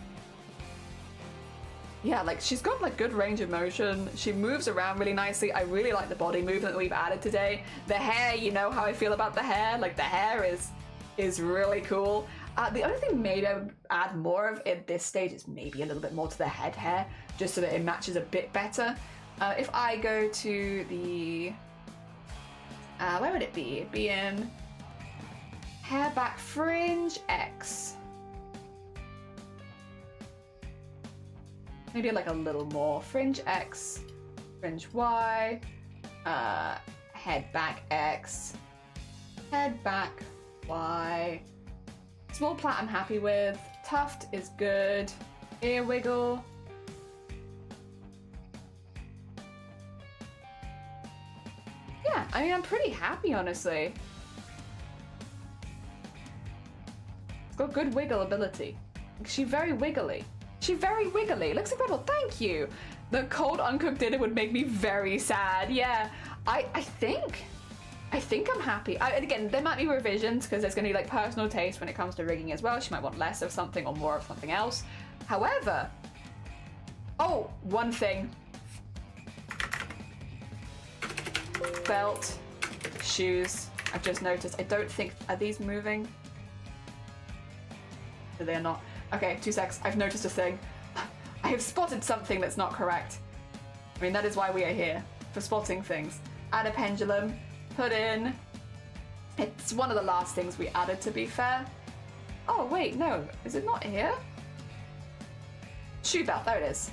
Yeah, like, she's got, like, good range of motion. She moves around really nicely. I really like the body movement that we've added today. The hair, you know how I feel about the hair. Like, the hair is really cool. The only thing maybe I would add more of at this stage is maybe a little bit more to the head hair, just so that it matches a bit better. If I go to the... where would it be? It'd be in... Hair back fringe X. Maybe like a little more. Fringe X, fringe Y, head back X, head back Y. Small plait I'm happy with. Tuft is good. Ear wiggle. Yeah, I mean, I'm pretty happy, honestly. It's got good wiggle ability. She's very wiggly. She's very wiggly. Looks incredible. Thank you. The cold uncooked dinner would make me very sad. Yeah, I think I'm happy. Again, there might be revisions because there's going to be like personal taste when it comes to rigging as well. She might want less of something or more of something else. However, oh, one thing. Belt, shoes. I've just noticed. I don't think, are these moving? No, they're not. Okay, 2 secs. I've noticed a thing. I have spotted something that's not correct. I mean, that is why we are here, for spotting things. Add a pendulum, put in... It's one of the last things we added, to be fair. Oh, wait, no. Is it not here? Shoe belt, there it is.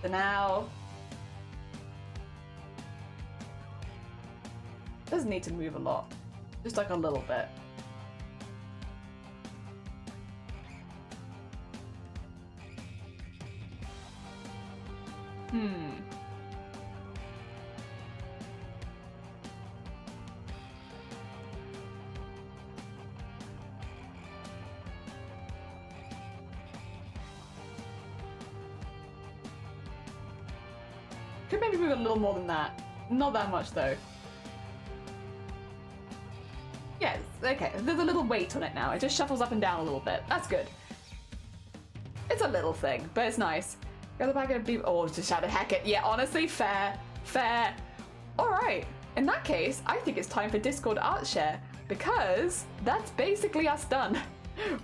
So now... Doesn't need to move a lot. Just like a little bit. Could maybe move a little more than that. Not that much though. Yes, okay. There's a little weight on it now. It just shuffles up and down a little bit. That's good. It's a little thing, but it's nice. Go back and be. Oh, just shouted heck it. Yeah, honestly, fair. Fair. Alright. In that case, I think it's time for Discord art share because that's basically us done.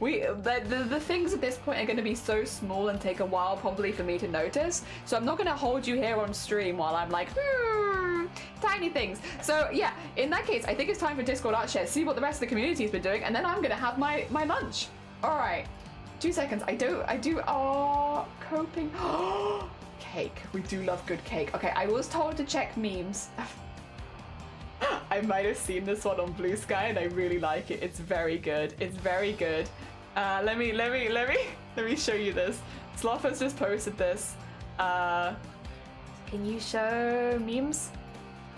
The things at this point are going to be so small and take a while probably for me to notice. So I'm not going to hold you here on stream while I'm like, tiny things. So yeah, in that case, I think it's time for Discord art share. See what the rest of the community's been doing, and then I'm going to have my lunch. All right, 2 seconds. I do. Oh, coping. Cake. We do love good cake. Okay, I was told to check memes. I might have seen this one on Blue Sky and I really like it. It's very good. It's very good. Let me show you this. Sloth has just posted this. Can you show memes?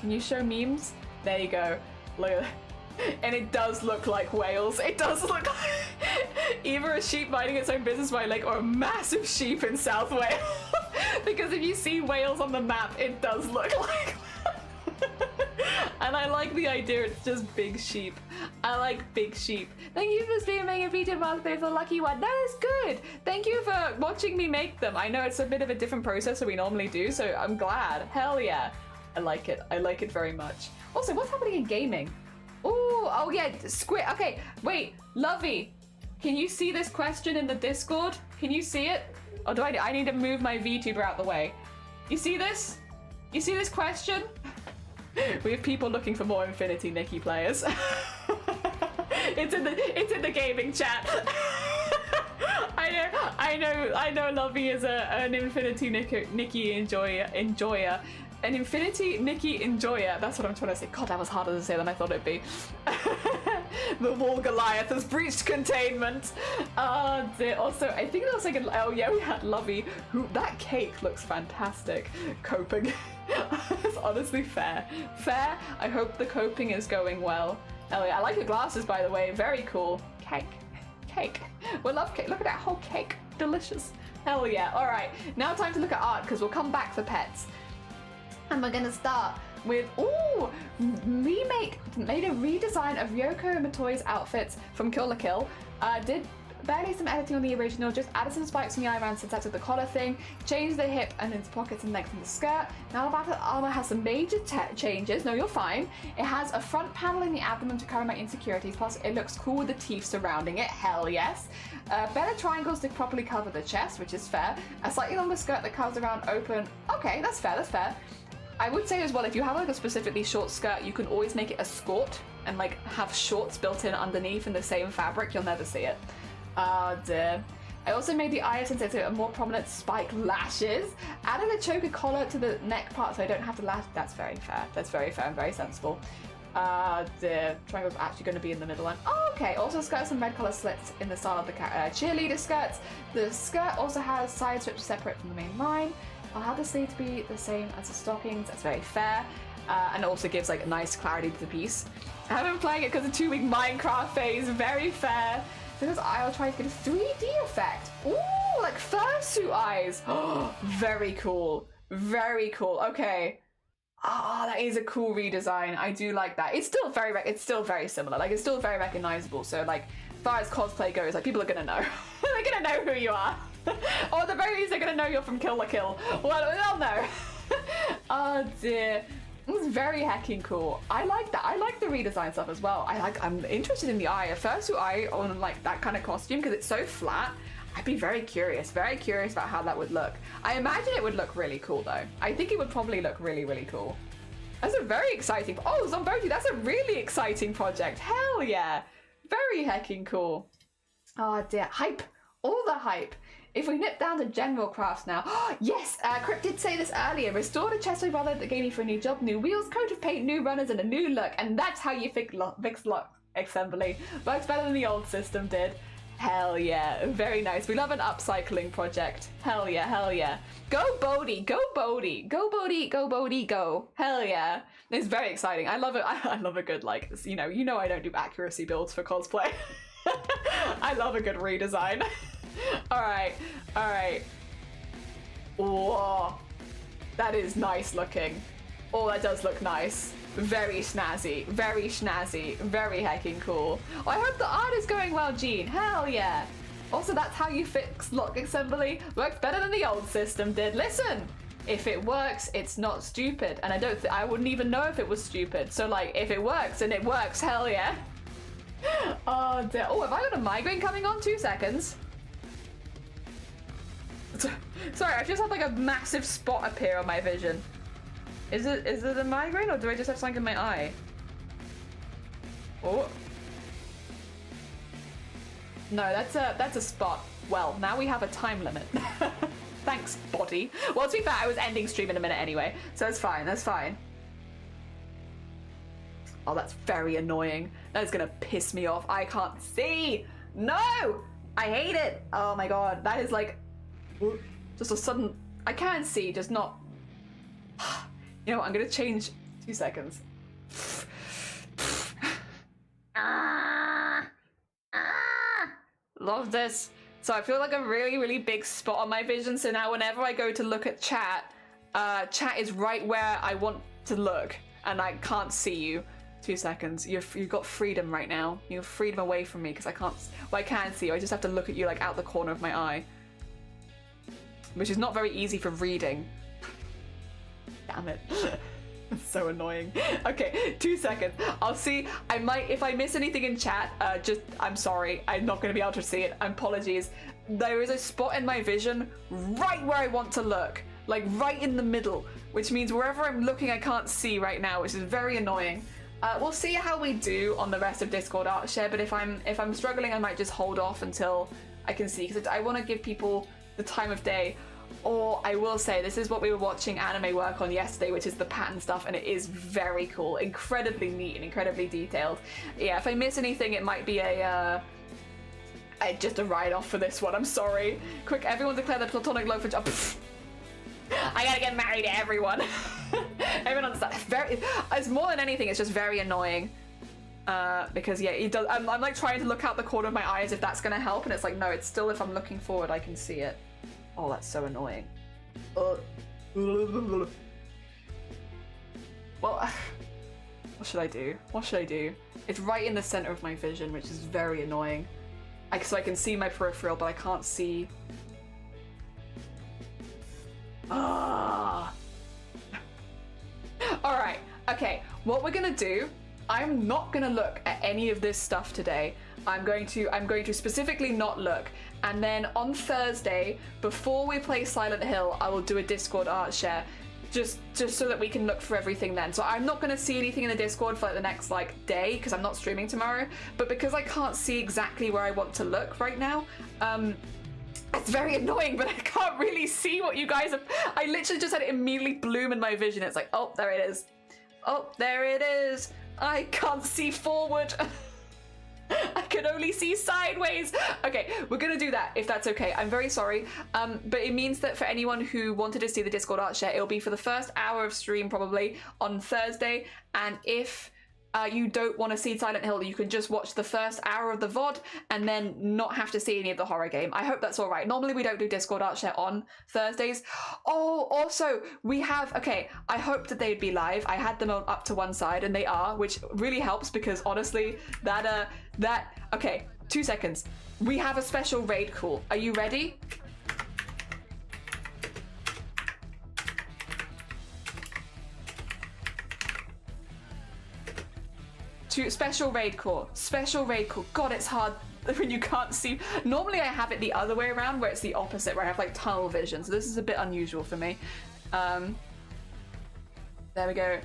Can you show memes? There you go. Look at that. And it does look like whales. It does look like either a sheep minding its own business by a lake or a massive sheep in South Wales. Because if you see whales on the map, it does look like and I like the idea it's just big sheep. I like big sheep. Thank you for streaming a feature master for lucky one. That is good. Thank you for watching me make them. I know it's a bit of a different process than we normally do, so I'm glad. Hell yeah. I like it. I like it very much. Also, what's happening in gaming? Ooh, oh yeah, Squid. Okay, wait, Lovey. Can you see this question in the Discord? Can you see it? Or do I need to move my VTuber out the way? You see this? You see this question? We have people looking for more Infinity Nikki players. It's in the gaming chat. I know Lovey is an Infinity Nikki enjoyer. An Infinity Nikki enjoyer. That's what I'm trying to say. God, that was harder to say than I thought it'd be. The wall Goliath has breached containment. Also, I think that was like oh yeah, we had Lovey. That cake looks fantastic. Coping. It's honestly fair. Fair. I hope the coping is going well. Oh yeah, I like your glasses by the way. Very cool. Cake. We love cake. Look at that whole cake. Delicious. Hell yeah. All right. Now time to look at art because we'll come back for pets. And we're gonna start with made a redesign of Yoko Matoi's outfits from Kill la Kill. Did barely some editing on the original, just added some spikes on the eyebrows since that's the collar thing, changed the hip and its pockets and length of the skirt. Now the battle armor has some major changes. No, you're fine. It has a front panel in the abdomen to cover my insecurities, plus it looks cool with the teeth surrounding it. Hell yes. Better triangles to properly cover the chest, which is fair. A slightly longer skirt that covers around open. Okay, that's fair. I would say as well, if you have like a specifically short skirt, you can always make it a skirt and like have shorts built in underneath in the same fabric. You'll never see it. Dear. I also made the eyes into a more prominent spike lashes. Added a choker collar to the neck part so I don't have to lash. That's very fair. That's very fair and very sensible. The triangle's actually going to be in the middle one. Oh, okay. Also skirt some red color slits in the style of the cheerleader skirts. The skirt also has side strips separate from the main line. I'll have the sleeves be the same as the stockings. That's very fair. And it also gives like a nice clarity to the piece. I haven't been playing it because of 2-week Minecraft phase. Very fair. Because I'll try to get a 3D effect. Ooh, like fursuit eyes. Oh, very cool. Very cool. Okay. Ah, that is a cool redesign. I do like that. It's still very similar. Like it's still very recognizable. So like, as far as cosplay goes, like people are gonna know. They're gonna know who you are. Or at the very least, they're gonna know you're from Kill la Kill. Well, they'll know. Oh dear. It's very hecking cool. I like that. I like the redesign stuff as well. I'm interested in the eye. A fursuit eye on like that kind of costume because it's so flat. I'd be very curious about how that would look. I imagine it would look really cool though. I think it would probably look really, really cool. That's a very exciting. Oh, Zomboji, that's a really exciting project. Hell yeah. Very hecking cool. Oh dear. Hype. All the hype. If we nip down to general crafts now. Yes, Crypt did say this earlier. Restore the chest my brother that gave me for a new job. New wheels, coat of paint, new runners, and a new look. And that's how you fix lock assembly. Works better than the old system did. Hell yeah. Very nice. We love an upcycling project. Hell yeah, hell yeah. Go Bodhi, go Bodhi. Go Bodhi, go Bodhi, go. Hell yeah. It's very exciting. I love it. I love a good, like, you know I don't do accuracy builds for cosplay. I love a good redesign. Alright. Whoa. That is nice looking. Oh, that does look nice. Very snazzy. Very snazzy. Very hecking cool. Oh, I hope the art is going well, Jean. Hell yeah. Also, that's how you fix lock assembly. Works better than the old system did. Listen, if it works, it's not stupid. And I wouldn't even know if it was stupid. So, like, if it works and it works, hell yeah. Oh, dear. Oh, have I got a migraine coming on? 2 seconds. Sorry, I've just had like a massive spot appear on my vision. Is it a migraine or do I just have something in my eye? Oh. No, that's a spot. Well, now we have a time limit. Thanks, body. Well, to be fair, I was ending stream in a minute anyway, so it's fine, that's fine. Oh, that's very annoying. That is gonna piss me off. I can't see! No! I hate it! Oh my god, that is like... just a sudden... I can see, just not... You know what, I'm gonna change... 2 seconds. Love this. So I feel like a really, really big spot on my vision, so now whenever I go to look at chat, chat is right where I want to look, and I can't see you. 2 seconds. You've got freedom right now. You have freedom away from me because I can't... Well, I can see you. I just have to look at you like out the corner of my eye. Which is not very easy for reading. Damn it. It's so annoying. Okay, 2 seconds. I'll see. I might... If I miss anything in chat, I'm sorry. I'm not going to be able to see it. Apologies. There is a spot in my vision right where I want to look. Like right in the middle. Which means wherever I'm looking I can't see right now, which is very annoying. We'll see how we do on the rest of Discord Art Share, but if I'm struggling, I might just hold off until I can see, because I want to give people the time of day. Or I will say, this is what we were watching anime work on yesterday, which is the pattern stuff, and it is very cool, incredibly neat and incredibly detailed. Yeah, if I miss anything, it might be just a write-off for this one. I'm sorry. Quick, everyone declare the platonic love for job. I gotta get married to everyone. Everyone understands. It's more than anything, it's just very annoying. Because yeah, it does. I'm like trying to look out the corner of my eyes if that's gonna help, and it's like, no, it's still, if I'm looking forward, I can see it. Oh, that's so annoying. Well, what should I do? What should I do? It's right in the center of my vision, which is very annoying. So I can see my peripheral, but I can't see. Ah. All right. Okay. What we're gonna do? I'm not gonna look at any of this stuff today. I'm going to specifically not look. And then on Thursday, before we play Silent Hill, I will do a Discord art share, just so that we can look for everything then. So I'm not gonna see anything in the Discord for like the next like day, because I'm not streaming tomorrow. But because I can't see exactly where I want to look right now, it's very annoying, but I can't really see what you guys have. I literally just had it immediately bloom in my vision. It's like, oh, there it is. Oh, there it is. I can't see forward. I can only see sideways. Okay, we're gonna do that if that's okay. I'm very sorry, but it means that for anyone who wanted to see the Discord art share, it'll be for the first hour of stream probably on Thursday, and if you don't want to see Silent Hill, you can just watch the first hour of the VOD and then not have to see any of the horror game. I hope that's all right. Normally we don't do Discord art share on Thursdays. Oh, also we have, okay, I hope that they'd be live. I had them up to one side and they are, which really helps because honestly, okay, 2 seconds. We have a special raid call. Are you ready? Special raid call. Special raid call. God, it's hard when you can't see. Normally I have it the other way around, where it's the opposite, where I have like tunnel vision. So this is a bit unusual for me. There we go.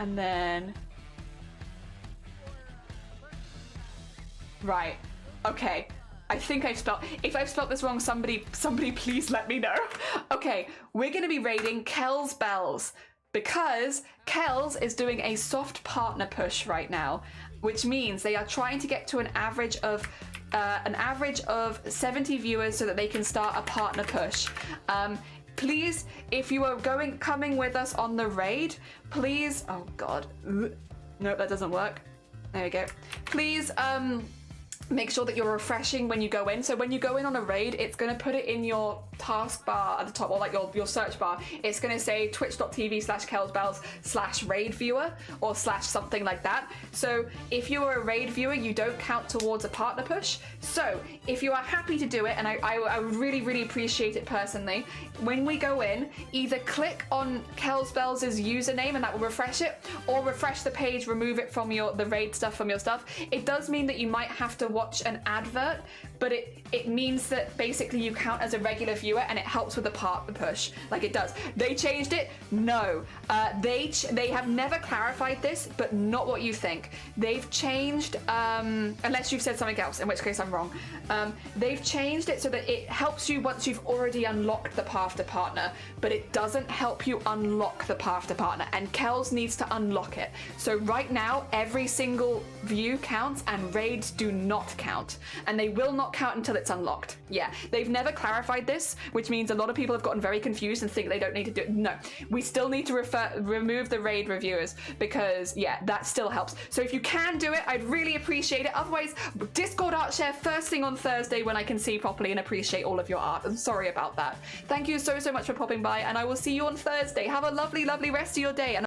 And then... Right. Okay. I think I've spelled... If I've spelled this wrong, somebody please let me know. Okay, we're going to be raiding Kel's Bells because Kel's is doing a soft partner push right now, which means they are trying to get to an average of 70 viewers so that they can start a partner push. Please, if you are coming with us on the raid, please... Oh, God. Nope, that doesn't work. There we go. Please, make sure that you're refreshing when you go in. So when you go in on a raid, it's going to put it in your taskbar at the top, or like your search bar. It's going to say twitch.tv/kelsbells/raid viewer or / something like that. So if you're a raid viewer, you don't count towards a partner push. So if you are happy to do it, and I would really, really appreciate it personally, when we go in, either click on Kelsbells' username and that will refresh it, or refresh the page, remove it from the raid stuff from your stuff. It does mean that you might have to watch an advert, but it means that basically you count as a regular viewer and it helps with the partner push, like it does. They changed it? No. They have never clarified this, but not what you think. They've changed, unless you've said something else, in which case I'm wrong. They've changed it so that it helps you once you've already unlocked the path to partner, but it doesn't help you unlock the path to partner, and Kels needs to unlock it. So right now, every single view counts and raids do not count, and they will not count until it's unlocked. Yeah, they've never clarified this, which means a lot of people have gotten very confused and think they don't need to do it. No, we still need to remove the raid reviewers because, yeah, that still helps. So if you can do it, I'd really appreciate it. Otherwise, Discord art share first thing on Thursday when I can see properly and appreciate all of your art. I'm sorry about that. Thank you so much for popping by, and I will see you on Thursday. Have a lovely, lovely rest of your day. And